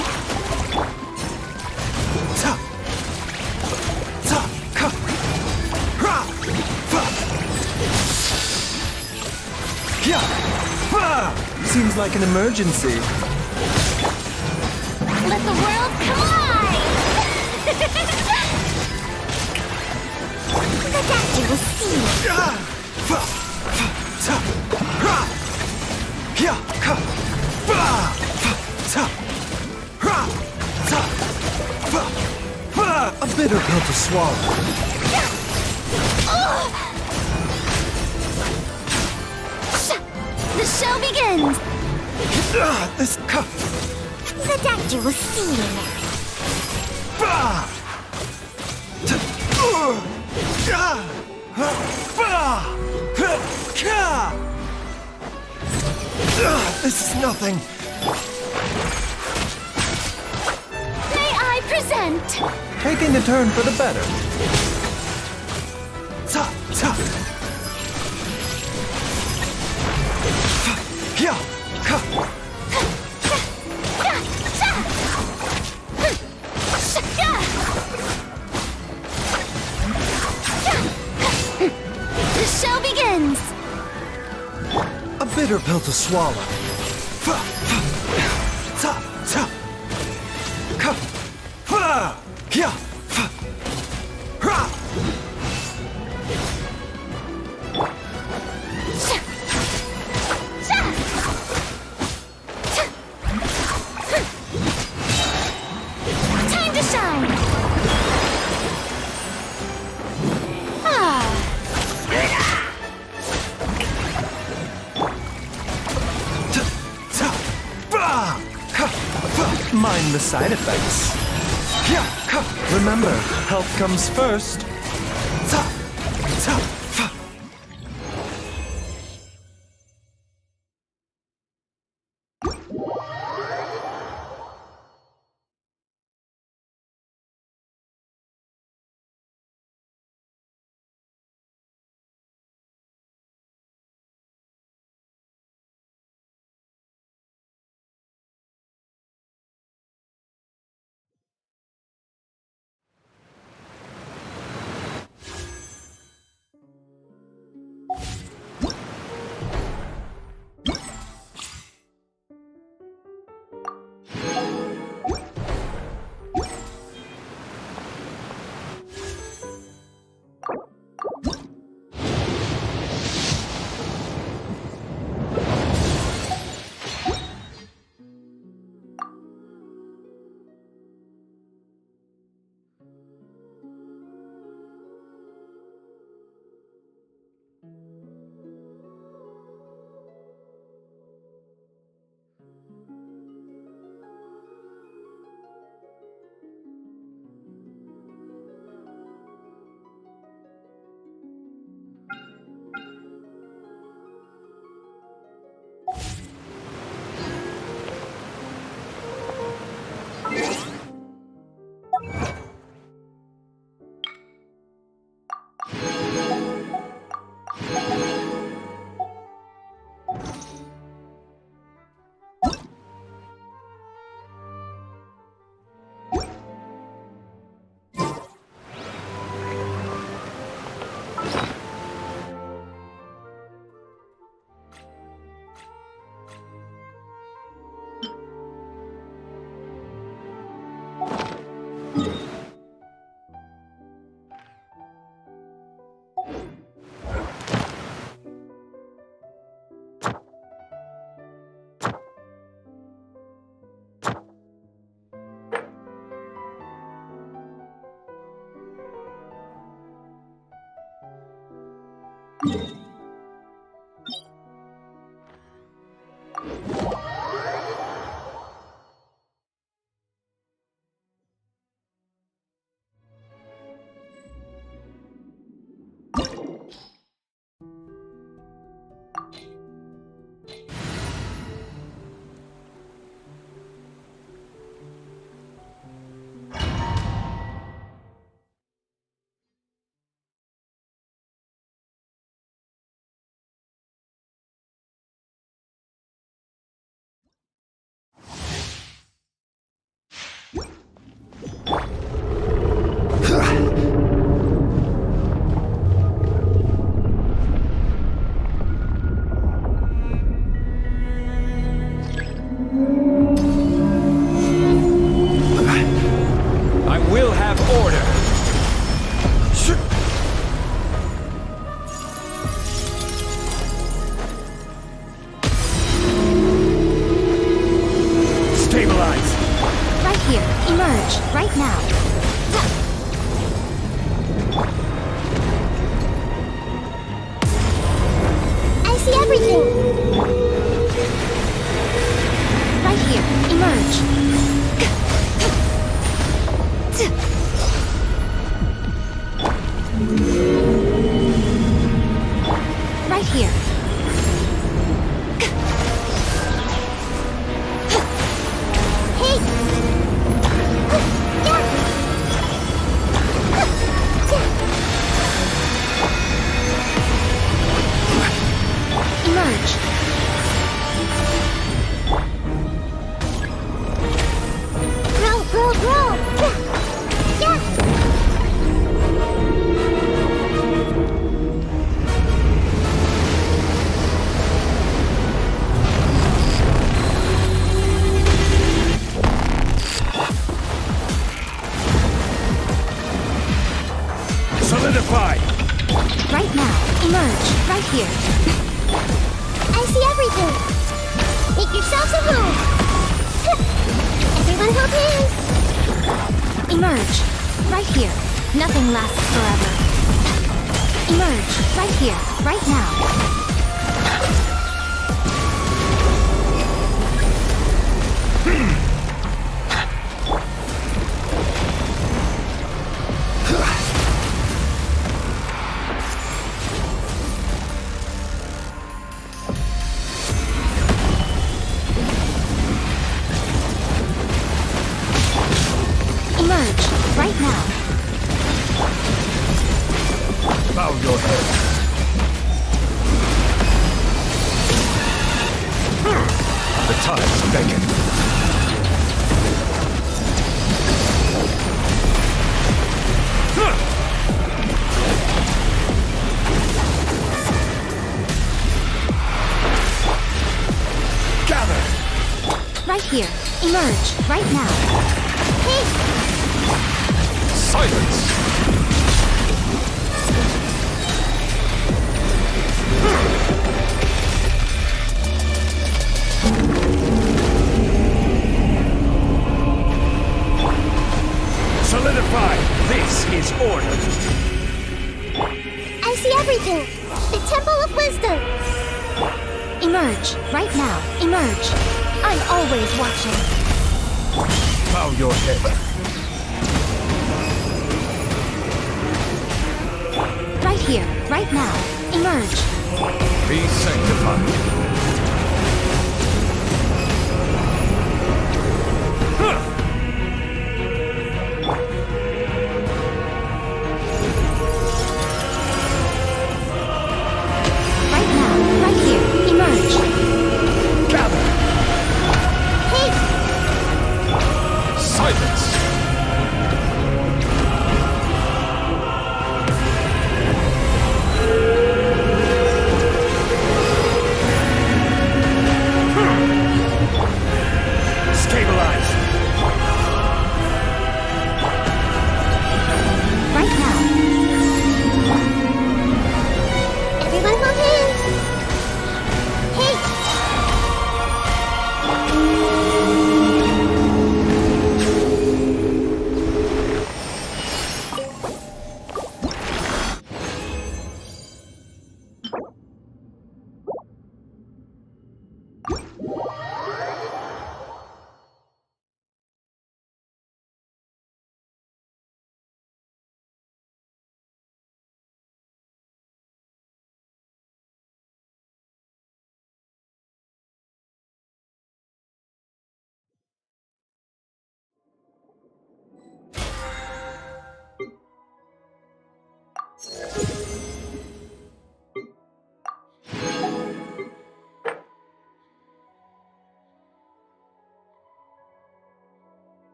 Seems like an emergency. Let the world collide! The doctor will see. A bitter pill to swallow. The show begins! This cup. The doctor will see. This is nothing. May I present? Taking a turn for the better. The show begins! A bitter pill to swallow. Time to shine! Ah! Mind the side effects. Remember, health comes first.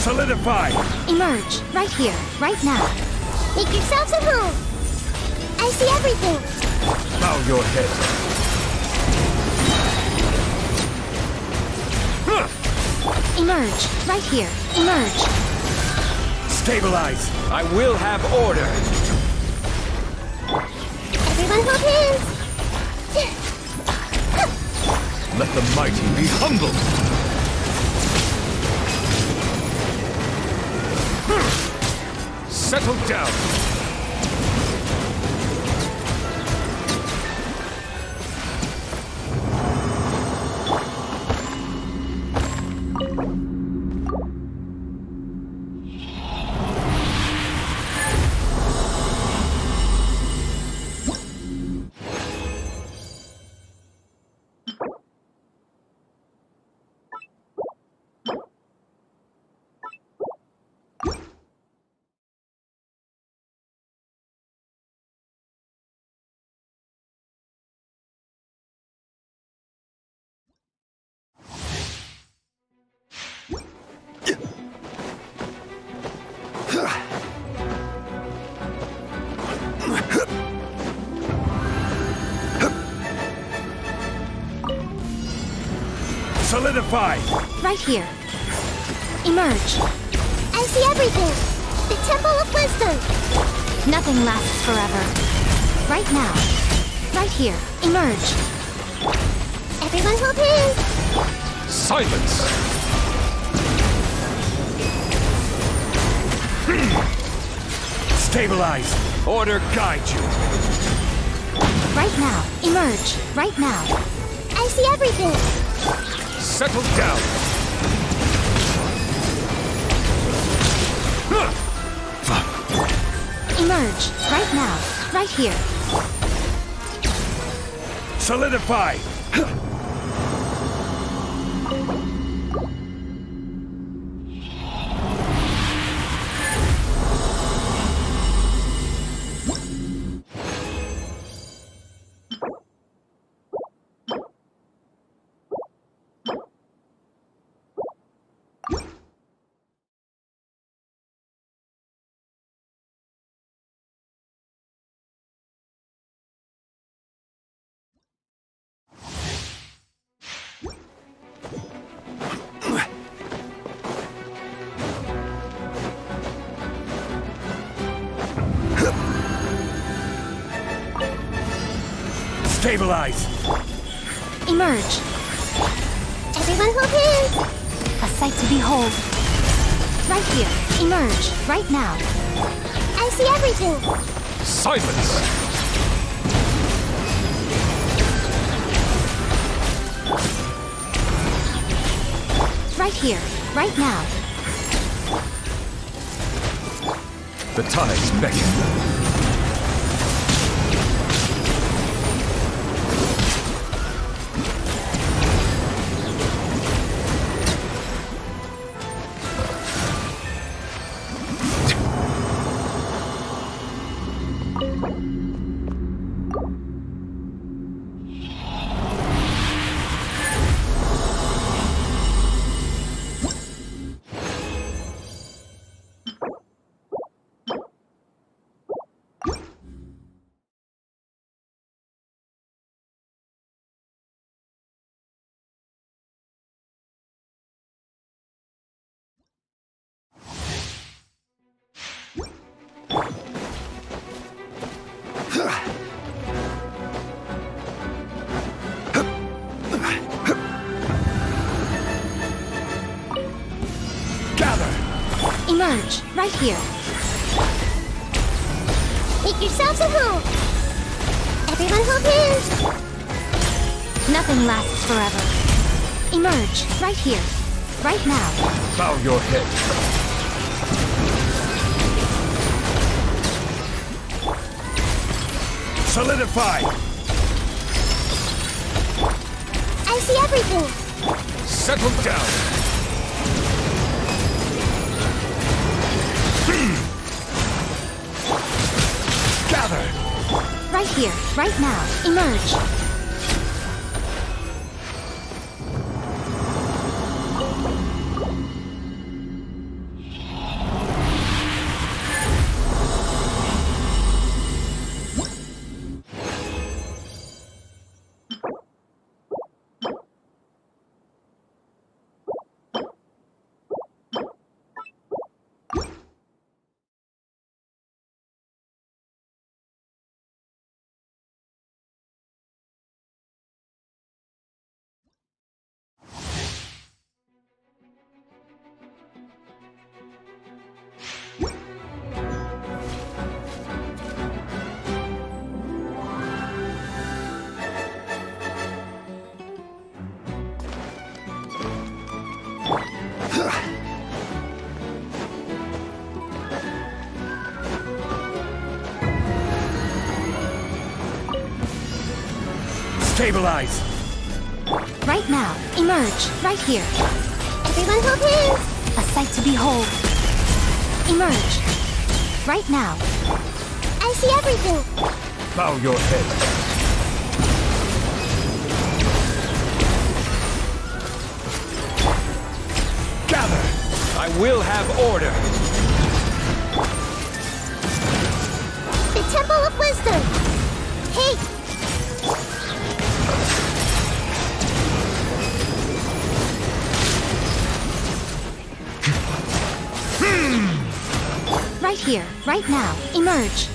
Solidify! Emerge, right here, right now. Make yourselves at home. I see everything. Bow your head. Emerge, right here. Emerge. Stabilize! I will have order! Everyone hold hands. Let the mighty be humbled! Settle down! Solidify! Right here. Emerge. I see everything. The Temple of Wisdom. Nothing lasts forever. Right now. Right here. Emerge. Everyone hold hands! Silence! Stabilize! Order guide you! Right now. Emerge. Right now. I see everything! Settle down! Emerge. Right now. Right here. Solidify! Stabilize! Emerge. Everyone hold hands! A sight to behold. Right here. Emerge. Right now. I see everything! Silence! Right here. Right now. The tides beckon. Emerge. Right here. Make yourselves at home! Everyone hold hands! Nothing lasts forever. Emerge. Right here. Right now. Bow your head. Solidify! I see everything! Settle down! Gather! Right here. Right now. Emerge. Stabilize! Right now. Emerge. Right here. Everyone hold hands! A sight to behold. Emerge. Right now. I see everything! Bow your head. Gather! I will have order! The Temple of Wisdom! Hey! Right here. Right now. Emerge.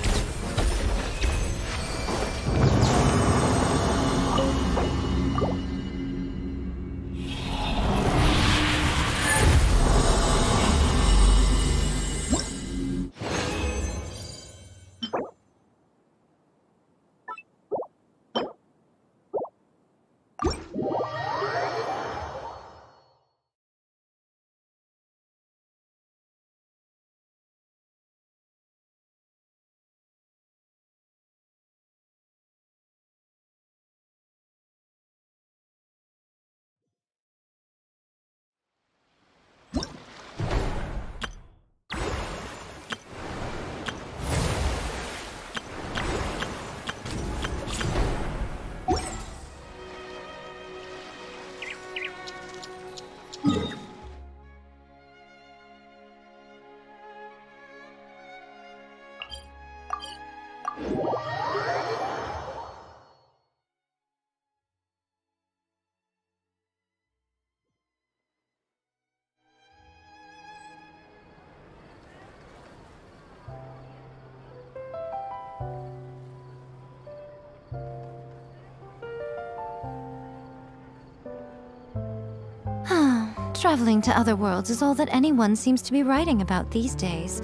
Traveling to other worlds is all that anyone seems to be writing about these days.